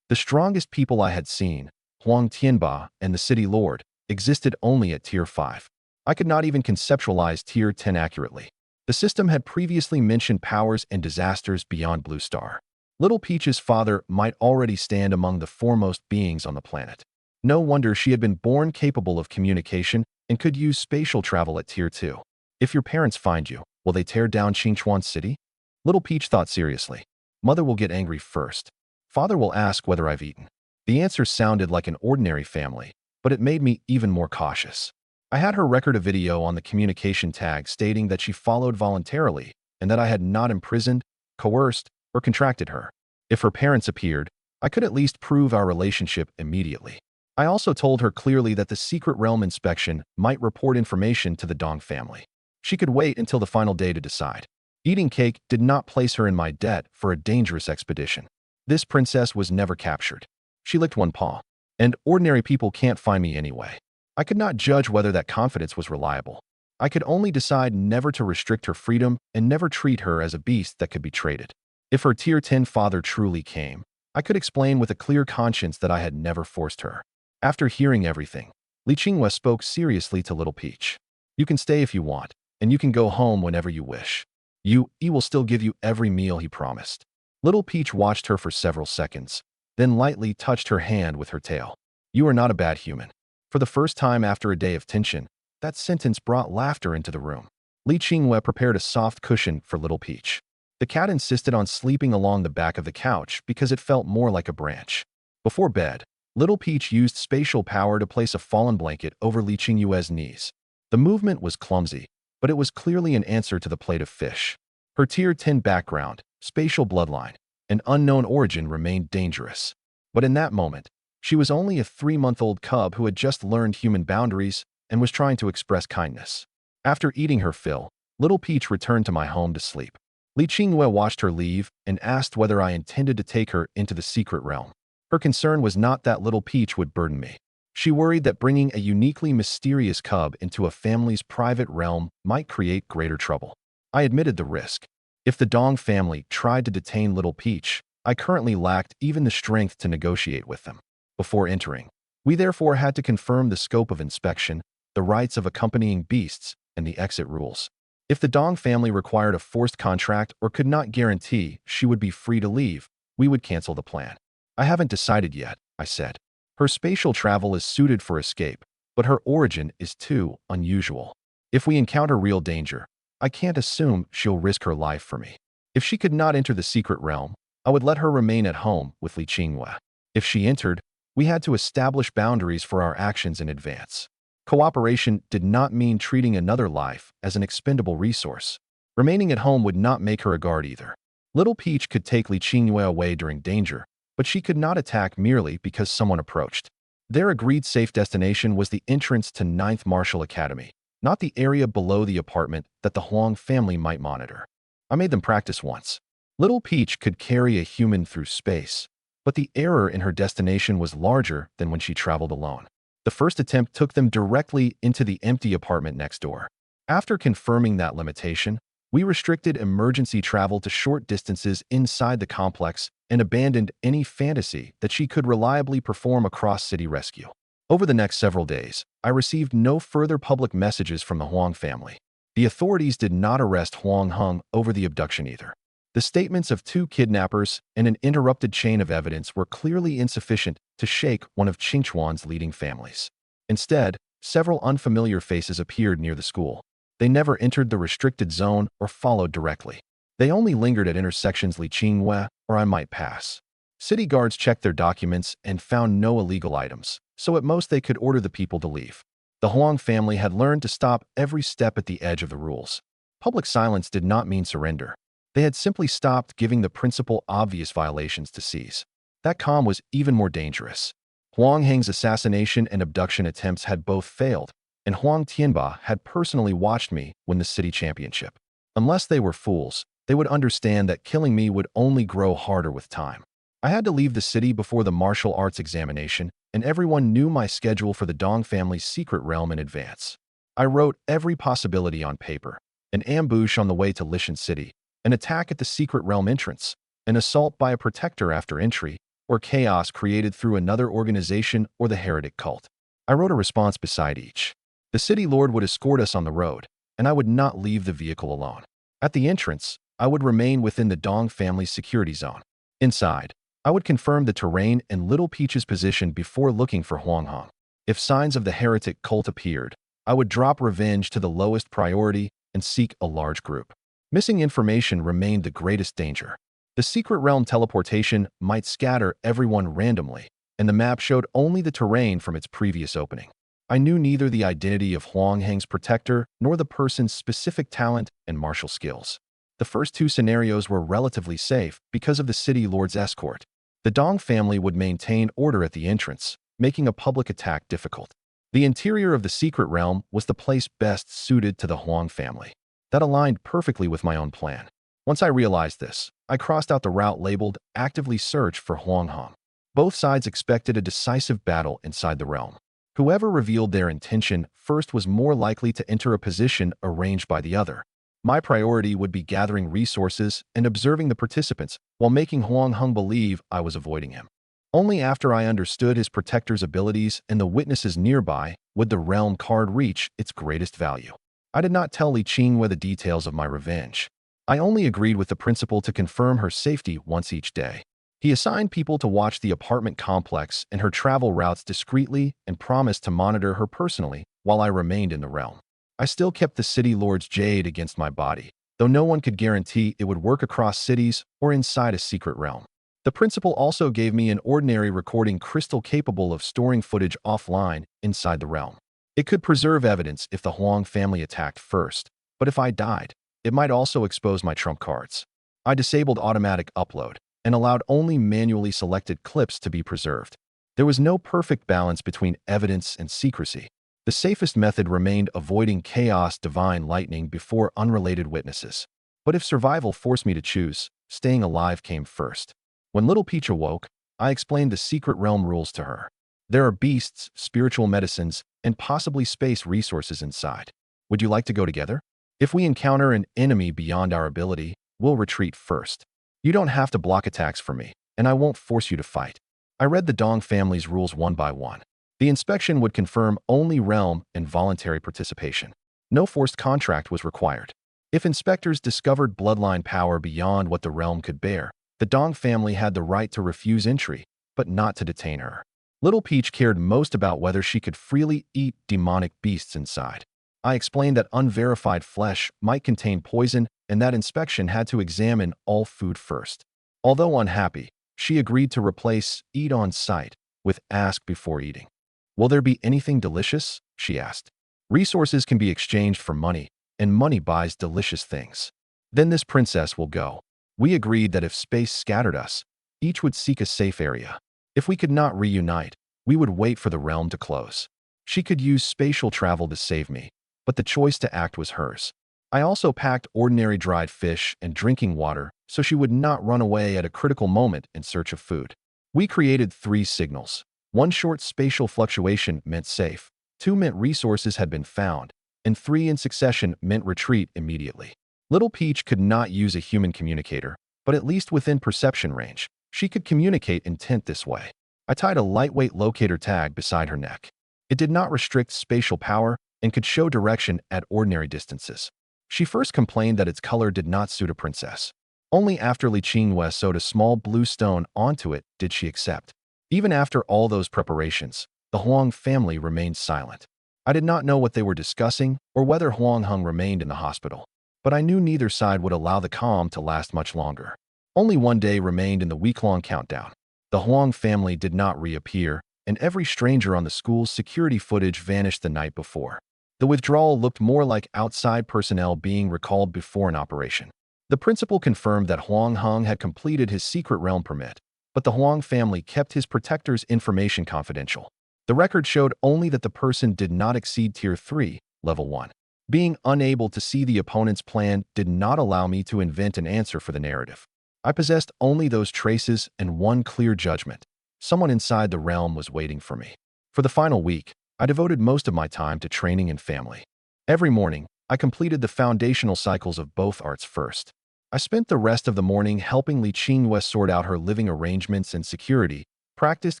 The strongest people I had seen, Huang Tianba and the City Lord, existed only at Tier 5. I could not even conceptualize Tier 10 accurately. The system had previously mentioned powers and disasters beyond Blue Star. Little Peach's father might already stand among the foremost beings on the planet. No wonder she had been born capable of communication and could use spatial travel at Tier 2. If your parents find you, will they tear down Qingchuan City? Little Peach thought seriously. Mother will get angry first. Father will ask whether I've eaten. The answer sounded like an ordinary family, but it made me even more cautious. I had her record a video on the communication tag stating that she followed voluntarily and that I had not imprisoned, coerced, or contracted her. If her parents appeared, I could at least prove our relationship immediately. I also told her clearly that the secret realm inspection might report information to the Dong family. She could wait until the final day to decide. Eating cake did not place her in my debt for a dangerous expedition. This princess was never captured. She licked one paw. And ordinary people can't find me anyway. I could not judge whether that confidence was reliable. I could only decide never to restrict her freedom and never treat her as a beast that could be traded. If her Tier 10 father truly came, I could explain with a clear conscience that I had never forced her. After hearing everything, Li Qinghua spoke seriously to Little Peach. You can stay if you want, and you can go home whenever you wish. He will still give you every meal he promised. Little Peach watched her for several seconds, then lightly touched her hand with her tail. You are not a bad human. For the first time after a day of tension, that sentence brought laughter into the room. Li Qinghua prepared a soft cushion for Little Peach. The cat insisted on sleeping along the back of the couch because it felt more like a branch. Before bed, Little Peach used spatial power to place a fallen blanket over Li Qinghua's knees. The movement was clumsy, but it was clearly an answer to the plate of fish. Her Tier 10 background, spatial bloodline, and unknown origin remained dangerous. But in that moment, she was only a 3-month-old cub who had just learned human boundaries and was trying to express kindness. After eating her fill, Little Peach returned to my home to sleep. Li Qinghua watched her leave and asked whether I intended to take her into the secret realm. Her concern was not that Little Peach would burden me. She worried that bringing a uniquely mysterious cub into a family's private realm might create greater trouble. I admitted the risk. If the Dong family tried to detain Little Peach, I currently lacked even the strength to negotiate with them. Before entering, we therefore had to confirm the scope of inspection, the rights of accompanying beasts, and the exit rules. If the Dong family required a forced contract or could not guarantee she would be free to leave, we would cancel the plan. I haven't decided yet, I said. Her spatial travel is suited for escape, but her origin is too unusual. If we encounter real danger, I can't assume she'll risk her life for me. If she could not enter the secret realm, I would let her remain at home with Li Qinghua. If she entered, we had to establish boundaries for our actions in advance. Cooperation did not mean treating another life as an expendable resource. Remaining at home would not make her a guard either. Little Peach could take Li Qinghua away during danger, but she could not attack merely because someone approached. Their agreed safe destination was the entrance to 9th Martial Academy, not the area below the apartment that the Huang family might monitor. I made them practice once. Little Peach could carry a human through space, but the error in her destination was larger than when she traveled alone. The first attempt took them directly into the empty apartment next door. After confirming that limitation, we restricted emergency travel to short distances inside the complex and abandoned any fantasy that she could reliably perform a cross-city rescue. Over the next several days, I received no further public messages from the Huang family. The authorities did not arrest Huang Heng over the abduction either. The statements of 2 kidnappers and an interrupted chain of evidence were clearly insufficient to shake one of Qingchuan's leading families. Instead, several unfamiliar faces appeared near the school. They never entered the restricted zone or followed directly. They only lingered at intersections Li Qinghua or I might pass. City guards checked their documents and found no illegal items, so at most they could order the people to leave. The Huang family had learned to stop every step at the edge of the rules. Public silence did not mean surrender. They had simply stopped giving the principal obvious violations to seize. That calm was even more dangerous. Huang Heng's assassination and abduction attempts had both failed, and Huang Tianba had personally watched me win the city championship. Unless they were fools, they would understand that killing me would only grow harder with time. I had to leave the city before the martial arts examination, and everyone knew my schedule for the Dong family's secret realm in advance. I wrote every possibility on paper: an ambush on the way to Lishan City, an attack at the secret realm entrance, an assault by a protector after entry, or chaos created through another organization or the heretic cult. I wrote a response beside each. The city lord would escort us on the road, and I would not leave the vehicle alone. At the entrance, I would remain within the Dong family's security zone. Inside, I would confirm the terrain and Little Peach's position before looking for Huang Hong. If signs of the heretic cult appeared, I would drop revenge to the lowest priority and seek a large group. Missing information remained the greatest danger. The secret realm teleportation might scatter everyone randomly, and the map showed only the terrain from its previous opening. I knew neither the identity of Huang Heng's protector nor the person's specific talent and martial skills. The first two scenarios were relatively safe because of the city lord's escort. The Dong family would maintain order at the entrance, making a public attack difficult. The interior of the secret realm was the place best suited to the Huang family. That aligned perfectly with my own plan. Once I realized this, I crossed out the route labeled "Actively Search for Huang Hong." Both sides expected a decisive battle inside the realm. Whoever revealed their intention first was more likely to enter a position arranged by the other. My priority would be gathering resources and observing the participants while making Huang Hong believe I was avoiding him. Only after I understood his protector's abilities and the witnesses nearby would the realm card reach its greatest value. I did not tell Li Qingwei the details of my revenge. I only agreed with the principal to confirm her safety once each day. He assigned people to watch the apartment complex and her travel routes discreetly and promised to monitor her personally while I remained in the realm. I still kept the city lord's jade against my body, though no one could guarantee it would work across cities or inside a secret realm. The principal also gave me an ordinary recording crystal capable of storing footage offline inside the realm. It could preserve evidence if the Huang family attacked first, but if I died, it might also expose my trump cards. I disabled automatic upload and allowed only manually selected clips to be preserved. There was no perfect balance between evidence and secrecy. The safest method remained avoiding chaos divine lightning before unrelated witnesses. But if survival forced me to choose, staying alive came first. When Little Peach awoke, I explained the secret realm rules to her. There are beasts, spiritual medicines, and possibly space resources inside. Would you like to go together? If we encounter an enemy beyond our ability, we'll retreat first. You don't have to block attacks for me, and I won't force you to fight. I read the Dong family's rules one by one. The inspection would confirm only realm and voluntary participation. No forced contract was required. If inspectors discovered bloodline power beyond what the realm could bear, the Dong family had the right to refuse entry, but not to detain her. Little Peach cared most about whether she could freely eat demonic beasts inside. I explained that unverified flesh might contain poison and that inspection had to examine all food first. Although unhappy, she agreed to replace "eat on sight" with "ask before eating." "Will there be anything delicious?" she asked. "Resources can be exchanged for money, and money buys delicious things." "Then this princess will go." We agreed that if space scattered us, each would seek a safe area. If we could not reunite, we would wait for the realm to close. She could use spatial travel to save me, but the choice to act was hers. I also packed ordinary dried fish and drinking water so she would not run away at a critical moment in search of food. We created 3 signals. 1 short spatial fluctuation meant safe, 2 meant resources had been found, and 3 in succession meant retreat immediately. Little Peach could not use a human communicator, but at least within perception range, she could communicate intent this way. I tied a lightweight locator tag beside her neck. It did not restrict spatial power and could show direction at ordinary distances. She first complained that its color did not suit a princess. Only after Li Qingwei sewed a small blue stone onto it did she accept. Even after all those preparations, the Huang family remained silent. I did not know what they were discussing or whether Huang Hong remained in the hospital, but I knew neither side would allow the calm to last much longer. Only 1 day remained in the week-long countdown. The Huang family did not reappear, and every stranger on the school's security footage vanished the night before. The withdrawal looked more like outside personnel being recalled before an operation. The principal confirmed that Huang Hong had completed his secret realm permit, but the Huang family kept his protector's information confidential. The record showed only that the person did not exceed Tier 3, Level 1. Being unable to see the opponent's plan did not allow me to invent an answer for the narrative. I possessed only those traces and one clear judgment. Someone inside the realm was waiting for me. For the final week, I devoted most of my time to training and family. Every morning, I completed the foundational cycles of both arts first. I spent the rest of the morning helping Li Qinghua sort out her living arrangements and security, practiced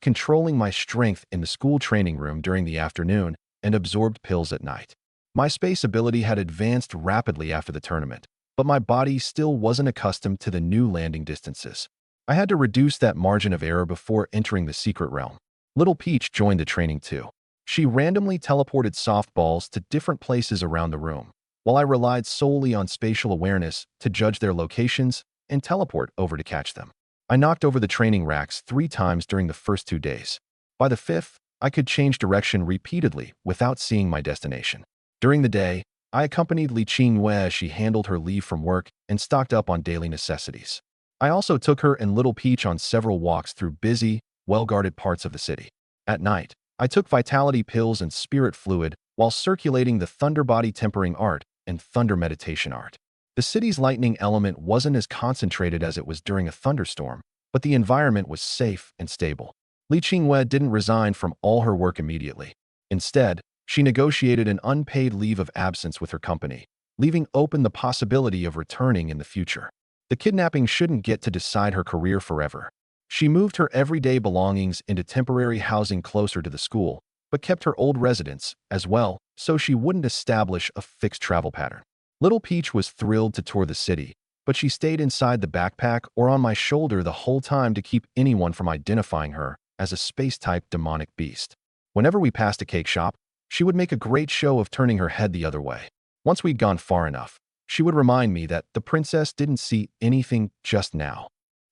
controlling my strength in the school training room during the afternoon, and absorbed pills at night. My space ability had advanced rapidly after the tournament, but my body still wasn't accustomed to the new landing distances. I had to reduce that margin of error before entering the secret realm. Little Peach joined the training too. She randomly teleported softballs to different places around the room, while I relied solely on spatial awareness to judge their locations and teleport over to catch them. I knocked over the training racks 3 times during the first 2 days. By the 5th, I could change direction repeatedly without seeing my destination. During the day, I accompanied Li Qinghua as she handled her leave from work and stocked up on daily necessities. I also took her and Little Peach on several walks through busy, well-guarded parts of the city. At night, I took vitality pills and spirit fluid while circulating the Thunder Body Tempering Art and Thunder Meditation Art. The city's lightning element wasn't as concentrated as it was during a thunderstorm, but the environment was safe and stable. Li Qinghua didn't resign from all her work immediately. Instead, she negotiated an unpaid leave of absence with her company, leaving open the possibility of returning in the future. The kidnapping shouldn't get to decide her career forever. She moved her everyday belongings into temporary housing closer to the school, but kept her old residence as well, so she wouldn't establish a fixed travel pattern. Little Peach was thrilled to tour the city, but she stayed inside the backpack or on my shoulder the whole time to keep anyone from identifying her as a space-type demonic beast. Whenever we passed a cake shop, she would make a great show of turning her head the other way. Once we'd gone far enough, she would remind me that the princess didn't see anything just now.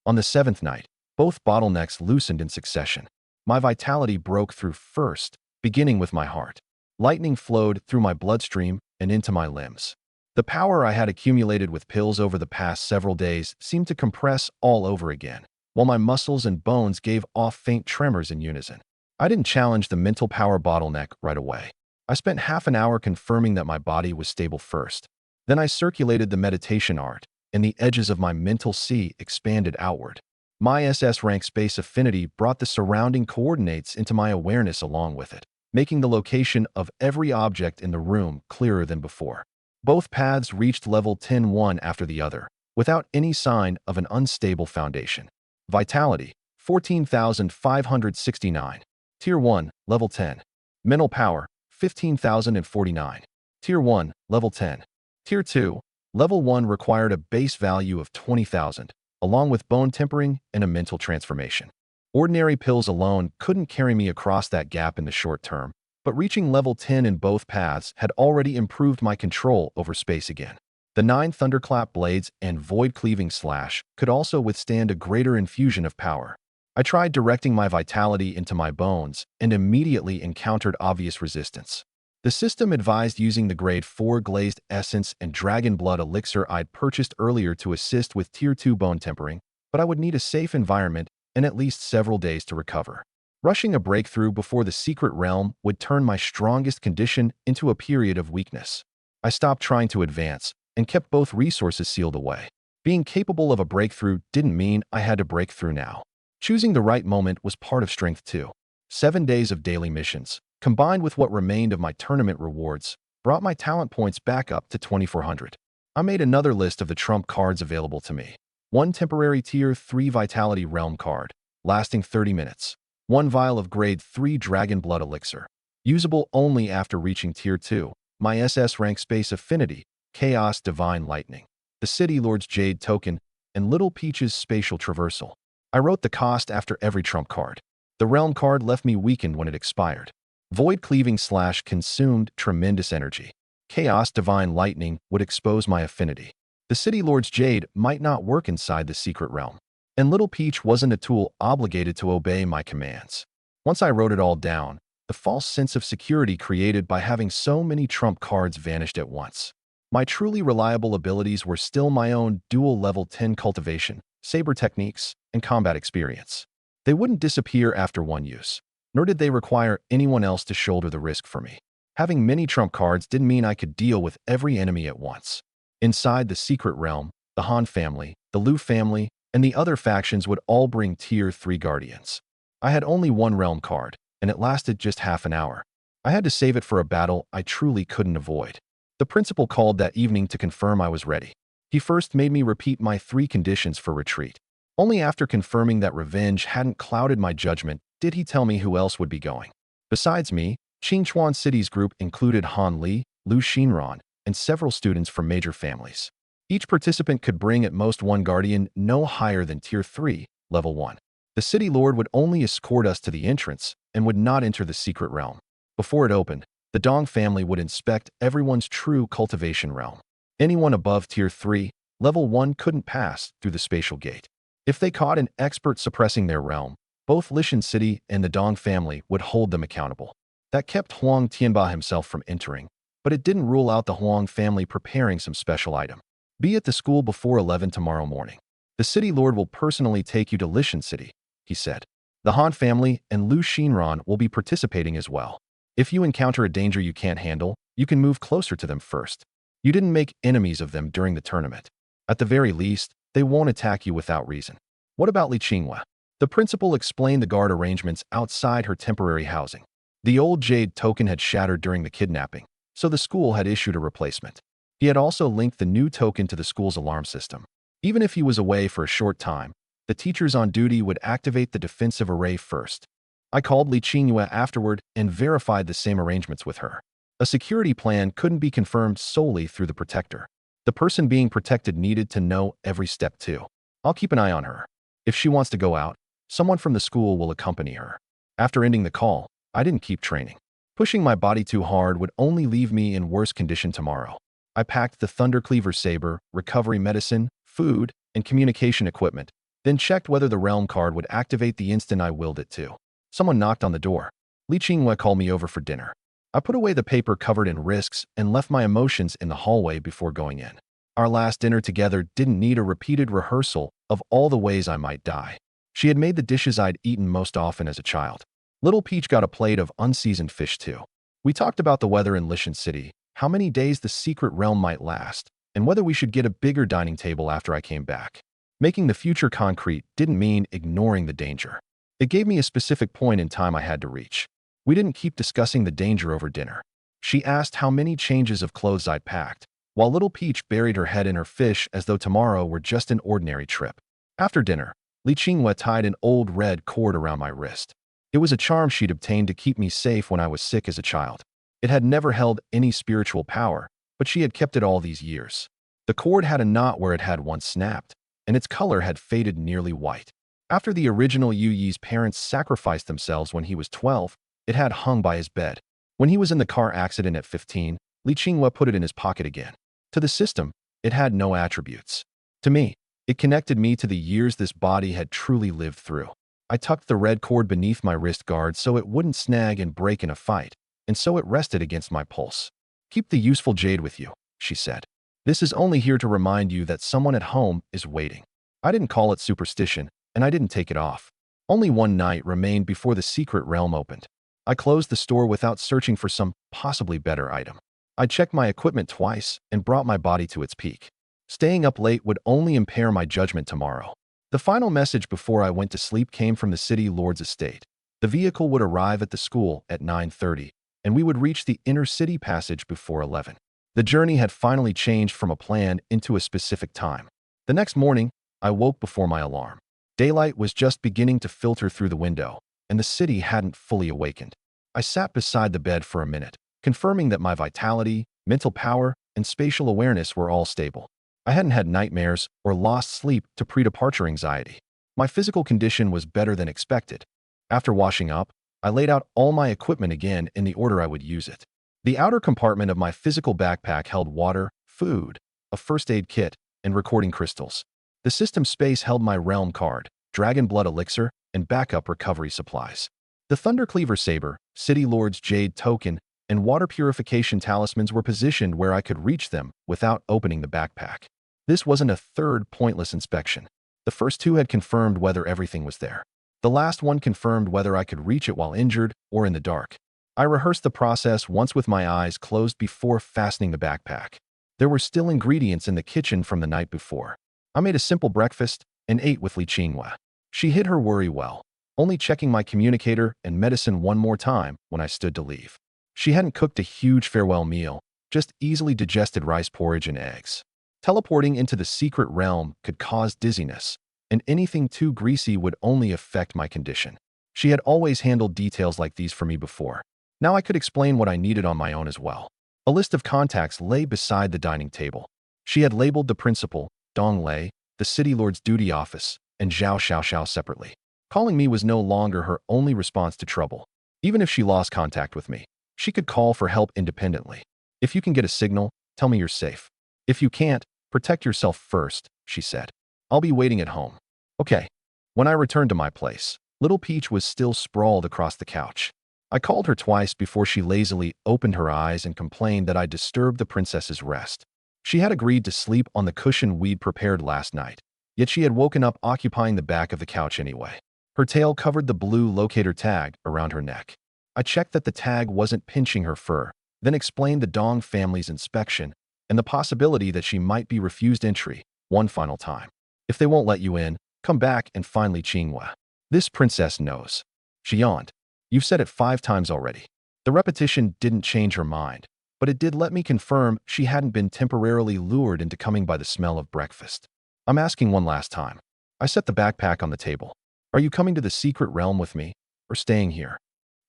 On the 7th night, both bottlenecks loosened in succession. My vitality broke through first, beginning with my heart. Lightning flowed through my bloodstream and into my limbs. The power I had accumulated with pills over the past several days seemed to compress all over again, while my muscles and bones gave off faint tremors in unison. I didn't challenge the mental power bottleneck right away. I spent half an hour confirming that my body was stable first. Then I circulated the meditation art, and the edges of my mental sea expanded outward. My SS rank space affinity brought the surrounding coordinates into my awareness along with it, making the location of every object in the room clearer than before. Both paths reached level 10 one after the other, without any sign of an unstable foundation. Vitality, 14,569. Tier 1, level 10. Mental power, 15,049. Tier 1, level 10. Tier 2, level 1 required a base value of 20,000, along with bone tempering and a mental transformation. Ordinary pills alone couldn't carry me across that gap in the short term, but reaching level 10 in both paths had already improved my control over space again. The 9 Thunderclap Blades and Void Cleaving Slash could also withstand a greater infusion of power. I tried directing my vitality into my bones and immediately encountered obvious resistance. The system advised using the Grade 4 Glazed Essence and Dragon Blood Elixir I'd purchased earlier to assist with Tier 2 bone tempering, but I would need a safe environment and at least several days to recover. Rushing a breakthrough before the secret realm would turn my strongest condition into a period of weakness. I stopped trying to advance and kept both resources sealed away. Being capable of a breakthrough didn't mean I had to break through now. Choosing the right moment was part of strength too. 7 days of daily missions, combined with what remained of my tournament rewards, brought my talent points back up to 2,400. I made another list of the trump cards available to me. 1 temporary Tier 3 Vitality Realm card, lasting 30 minutes. 1 vial of Grade 3 Dragon Blood Elixir, usable only after reaching Tier 2. My SS rank space affinity, Chaos Divine Lightning. The City Lord's Jade token, and Little Peach's spatial traversal. I wrote the cost after every trump card. The realm card left me weakened when it expired. Void Cleaving Slash consumed tremendous energy. Chaos Divine Lightning would expose my affinity. The City Lord's Jade might not work inside the secret realm. And Little Peach wasn't a tool obligated to obey my commands. Once I wrote it all down, the false sense of security created by having so many trump cards vanished at once. My truly reliable abilities were still my own dual level 10 cultivation, saber techniques, and combat experience. They wouldn't disappear after one use. nor did they require anyone else to shoulder the risk for me. Having many trump cards didn't mean I could deal with every enemy at once. Inside the secret realm, the Han family, the Lu family, and the other factions would all bring Tier 3 guardians. I had only one realm card, and it lasted just half an hour. I had to save it for a battle I truly couldn't avoid. The principal called that evening to confirm I was ready. He first made me repeat my 3 conditions for retreat. Only after confirming that revenge hadn't clouded my judgment did he tell me who else would be going. Besides me, Qingchuan City's group included Han Li, Lu Xinran, and several students from major families. Each participant could bring at most one guardian no higher than Tier 3, Level 1. The city lord would only escort us to the entrance and would not enter the secret realm. Before it opened, the Dong family would inspect everyone's true cultivation realm. Anyone above Tier 3, Level 1 couldn't pass through the spatial gate. If they caught an expert suppressing their realm, both Lishan City and the Dong family would hold them accountable. That kept Huang Tianba himself from entering, but it didn't rule out the Huang family preparing some special item. Be at the school before 11 tomorrow morning. The city lord will personally take you to Lishan City, he said. The Han family and Lu Xinran will be participating as well. If you encounter a danger you can't handle, you can move closer to them first. You didn't make enemies of them during the tournament. At the very least, they won't attack you without reason. What about Li Qinghua? The principal explained the guard arrangements outside her temporary housing. The old jade token had shattered during the kidnapping, so the school had issued a replacement. He had also linked the new token to the school's alarm system. Even if he was away for a short time, the teachers on duty would activate the defensive array first. I called Li Qinghua afterward and verified the same arrangements with her. A security plan couldn't be confirmed solely through the protector. The person being protected needed to know every step too. I'll keep an eye on her. If she wants to go out, someone from the school will accompany her. After ending the call, I didn't keep training. Pushing my body too hard would only leave me in worse condition tomorrow. I packed the Thundercleaver saber, recovery medicine, food, and communication equipment, then checked whether the realm card would activate the instant I willed it to. Someone knocked on the door. Li Qinghua called me over for dinner. I put away the paper covered in risks and left my emotions in the hallway before going in. Our last dinner together didn't need a repeated rehearsal of all the ways I might die. She had made the dishes I'd eaten most often as a child. Little Peach got a plate of unseasoned fish too. We talked about the weather in Lishan City, how many days the secret realm might last, and whether we should get a bigger dining table after I came back. Making the future concrete didn't mean ignoring the danger. It gave me a specific point in time I had to reach. We didn't keep discussing the danger over dinner. She asked how many changes of clothes I'd packed, while Little Peach buried her head in her fish as though tomorrow were just an ordinary trip. After dinner, Li Qinghua tied an old red cord around my wrist. It was a charm she'd obtained to keep me safe when I was sick as a child. It had never held any spiritual power, but she had kept it all these years. The cord had a knot where it had once snapped, and its color had faded nearly white. After the original Yu Yi's parents sacrificed themselves when he was 12, it had hung by his bed. When he was in the car accident at 15, Li Qinghua put it in his pocket again. To the system, it had no attributes. To me, it connected me to the years this body had truly lived through. I tucked the red cord beneath my wrist guard so it wouldn't snag and break in a fight, and so it rested against my pulse. Keep the useful jade with you, she said. This is only here to remind you that someone at home is waiting. I didn't call it superstition, and I didn't take it off. Only one night remained before the secret realm opened. I closed the store without searching for some possibly better item. I checked my equipment twice and brought my body to its peak. Staying up late would only impair my judgment tomorrow. The final message before I went to sleep came from the city lord's estate. The vehicle would arrive at the school at 9:30, and we would reach the inner city passage before 11. The journey had finally changed from a plan into a specific time. The next morning, I woke before my alarm. Daylight was just beginning to filter through the window, and the city hadn't fully awakened. I sat beside the bed for a minute, confirming that my vitality, mental power, and spatial awareness were all stable. I hadn't had nightmares or lost sleep to pre-departure anxiety. My physical condition was better than expected. After washing up, I laid out all my equipment again in the order I would use it. The outer compartment of my physical backpack held water, food, a first aid kit, and recording crystals. The system space held my realm card, dragon blood elixir, and backup recovery supplies. The Thundercleaver saber, City Lord's jade token, and water purification talismans were positioned where I could reach them without opening the backpack. This wasn't a third pointless inspection. The first two had confirmed whether everything was there. The last one confirmed whether I could reach it while injured or in the dark. I rehearsed the process once with my eyes closed before fastening the backpack. There were still ingredients in the kitchen from the night before. I made a simple breakfast and ate with Li Qinghua. She hid her worry well, only checking my communicator and medicine one more time when I stood to leave. She hadn't cooked a huge farewell meal, just easily digested rice porridge and eggs. Teleporting into the secret realm could cause dizziness, and anything too greasy would only affect my condition. She had always handled details like these for me before. Now I could explain what I needed on my own as well. A list of contacts lay beside the dining table. She had labeled the principal, Dong Lei, the city lord's duty office, and Zhao Xiaoxiao separately. Calling me was no longer her only response to trouble. Even if she lost contact with me, she could call for help independently. If you can get a signal, tell me you're safe. If you can't, protect yourself first, she said. I'll be waiting at home. Okay. When I returned to my place, Little Peach was still sprawled across the couch. I called her twice before she lazily opened her eyes and complained that I disturbed the princess's rest. She had agreed to sleep on the cushion we'd prepared last night, yet she had woken up occupying the back of the couch anyway. Her tail covered the blue locator tag around her neck. I checked that the tag wasn't pinching her fur, then explained the Dong family's inspection and the possibility that she might be refused entry one final time. If they won't let you in, come back and find Li Qinghua. This princess knows. She yawned. You've said it 5 times already. The repetition didn't change her mind, but it did let me confirm she hadn't been temporarily lured into coming by the smell of breakfast. I'm asking one last time. I set the backpack on the table. Are you coming to the secret realm with me, or staying here?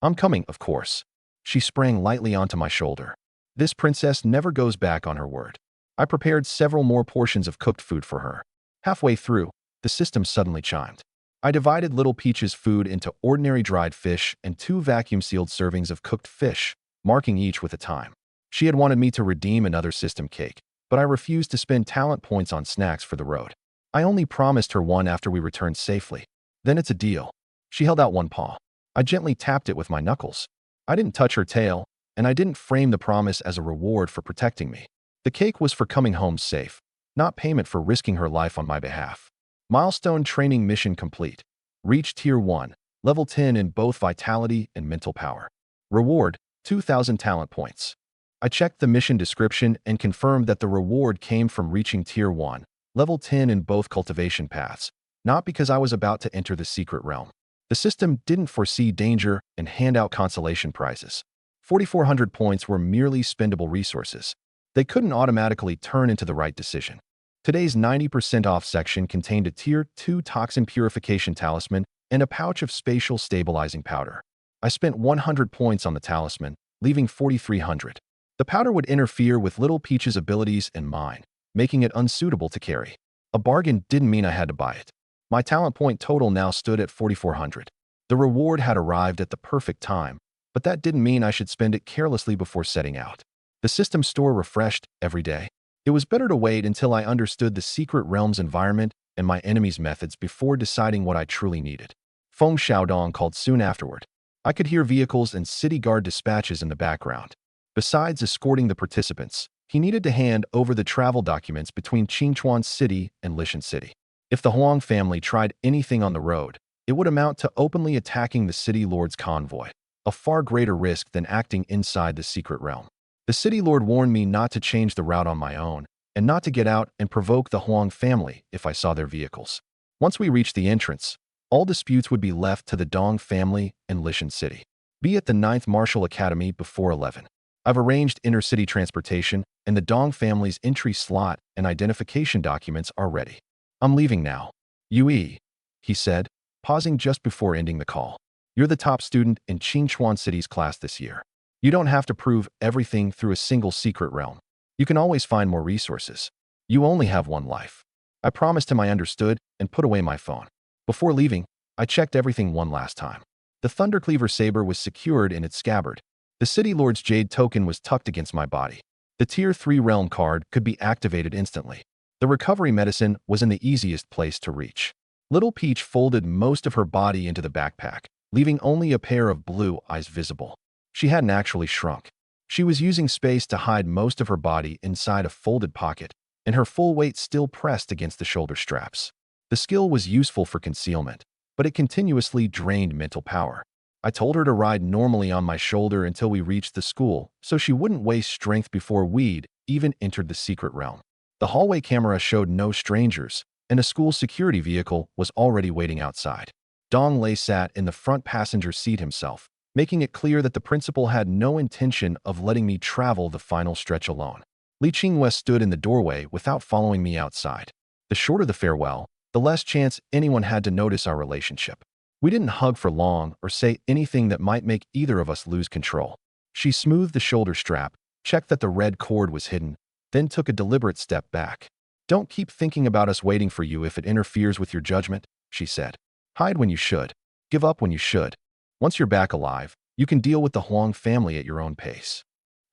I'm coming, of course. She sprang lightly onto my shoulder. This princess never goes back on her word. I prepared several more portions of cooked food for her. Halfway through, the system suddenly chimed. I divided Little Peach's food into ordinary dried fish and 2 vacuum-sealed servings of cooked fish, marking each with a time. She had wanted me to redeem another system cake, but I refused to spend talent points on snacks for the road. I only promised her one after we returned safely. Then it's a deal. She held out one paw. I gently tapped it with my knuckles. I didn't touch her tail, and I didn't frame the promise as a reward for protecting me. The cake was for coming home safe, not payment for risking her life on my behalf. Milestone training mission complete. Reach Tier 1, Level 10 in both vitality and mental power. Reward, 2,000 talent points. I checked the mission description and confirmed that the reward came from reaching Tier 1, Level 10 in both cultivation paths, not because I was about to enter the secret realm. The system didn't foresee danger and hand out consolation prizes. 4,400 points were merely spendable resources. They couldn't automatically turn into the right decision. Today's 90% off section contained a Tier 2 toxin purification talisman and a pouch of spatial stabilizing powder. I spent 100 points on the talisman, leaving 4,300. The powder would interfere with Little Peach's abilities and mine, making it unsuitable to carry. A bargain didn't mean I had to buy it. My talent point total now stood at 4,400. The reward had arrived at the perfect time, but that didn't mean I should spend it carelessly before setting out. The system store refreshed every day. It was better to wait until I understood the secret realm's environment and my enemy's methods before deciding what I truly needed. Feng Xiaodong called soon afterward. I could hear vehicles and city guard dispatches in the background. Besides escorting the participants, he needed to hand over the travel documents between Qingchuan City and Lishan City. If the Huang family tried anything on the road, it would amount to openly attacking the city lord's convoy, a far greater risk than acting inside the secret realm. The city lord warned me not to change the route on my own, and not to get out and provoke the Huang family if I saw their vehicles. Once we reached the entrance, all disputes would be left to the Dong family and Lishan City. Be at the 9th Martial Academy before 11. I've arranged intercity transportation, and the Dong family's entry slot and identification documents are ready. I'm leaving now. Yue, he said, pausing just before ending the call. You're the top student in Qingchuan City's class this year. You don't have to prove everything through a single secret realm. You can always find more resources. You only have one life. I promised him I understood and put away my phone. Before leaving, I checked everything one last time. The Thundercleaver saber was secured in its scabbard. The City Lord's Jade token was tucked against my body. The Tier 3 realm card could be activated instantly. The recovery medicine was in the easiest place to reach. Little Peach folded most of her body into the backpack, leaving only a pair of blue eyes visible. She hadn't actually shrunk. She was using space to hide most of her body inside a folded pocket, and her full weight still pressed against the shoulder straps. The skill was useful for concealment, but it continuously drained mental power. I told her to ride normally on my shoulder until we reached the school, so she wouldn't waste strength before we'd even entered the secret realm. The hallway camera showed no strangers, and a school security vehicle was already waiting outside. Dong Lei sat in the front passenger seat himself, making it clear that the principal had no intention of letting me travel the final stretch alone. Li Qinghua stood in the doorway without following me outside. The shorter the farewell, the less chance anyone had to notice our relationship. We didn't hug for long or say anything that might make either of us lose control. She smoothed the shoulder strap, checked that the red cord was hidden, then took a deliberate step back. "Don't keep thinking about us waiting for you if it interferes with your judgment," she said. "Hide when you should. Give up when you should. Once you're back alive, you can deal with the Huang family at your own pace."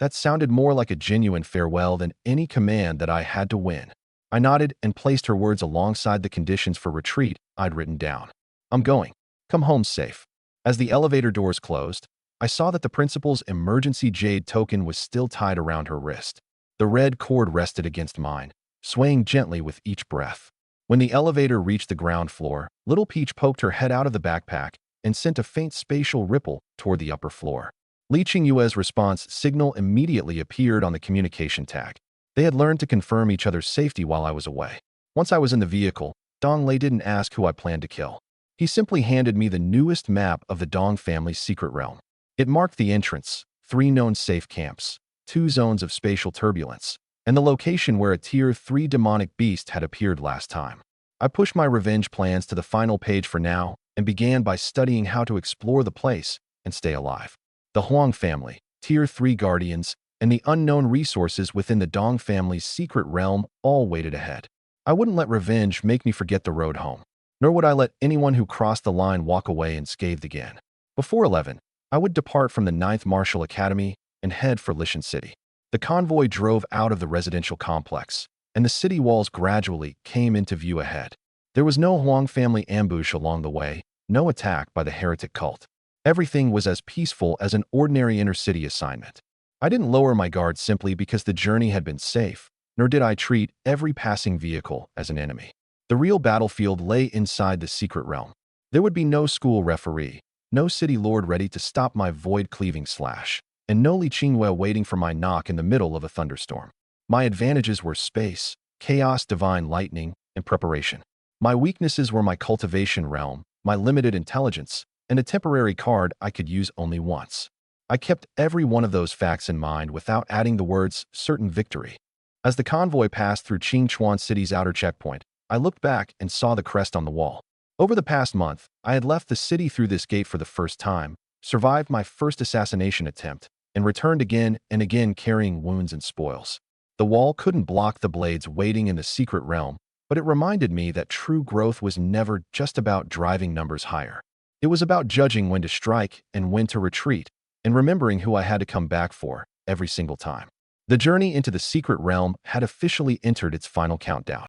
That sounded more like a genuine farewell than any command that I had to win. I nodded and placed her words alongside the conditions for retreat I'd written down. "I'm going. Come home safe." As the elevator doors closed, I saw that the principal's emergency jade token was still tied around her wrist. The red cord rested against mine, swaying gently with each breath. When the elevator reached the ground floor, Little Peach poked her head out of the backpack and sent a faint spatial ripple toward the upper floor. Li Qingyue's response signal immediately appeared on the communication tag. They had learned to confirm each other's safety while I was away. Once I was in the vehicle, Dong Lei didn't ask who I planned to kill. He simply handed me the newest map of the Dong family's secret realm. It marked the entrance, 3 known safe camps, 2 zones of spatial turbulence, and the location where a Tier 3 demonic beast had appeared last time. I pushed my revenge plans to the final page for now and began by studying how to explore the place and stay alive. The Huang family, Tier 3 guardians, and the unknown resources within the Dong family's secret realm all waited ahead. I wouldn't let revenge make me forget the road home, nor would I let anyone who crossed the line walk away unscathed again. Before 11, I would depart from the 9th Martial Academy and head for Lishan City. The convoy drove out of the residential complex, and the city walls gradually came into view ahead. There was no Huang family ambush along the way, no attack by the heretic cult. Everything was as peaceful as an ordinary inner-city assignment. I didn't lower my guard simply because the journey had been safe, nor did I treat every passing vehicle as an enemy. The real battlefield lay inside the secret realm. There would be no school referee, no city lord ready to stop my void-cleaving slash, and no Li Qinghua waiting for my knock in the middle of a thunderstorm. My advantages were space, chaos, divine lightning, and preparation. My weaknesses were my cultivation realm, my limited intelligence, and a temporary card I could use only once. I kept every one of those facts in mind without adding the words certain victory. As the convoy passed through Qingchuan City's outer checkpoint, I looked back and saw the crest on the wall. Over the past month, I had left the city through this gate for the first time, survived my first assassination attempt, and returned again and again carrying wounds and spoils. The wall couldn't block the blades waiting in the secret realm, but it reminded me that true growth was never just about driving numbers higher. It was about judging when to strike and when to retreat, and remembering who I had to come back for every single time. The journey into the secret realm had officially entered its final countdown.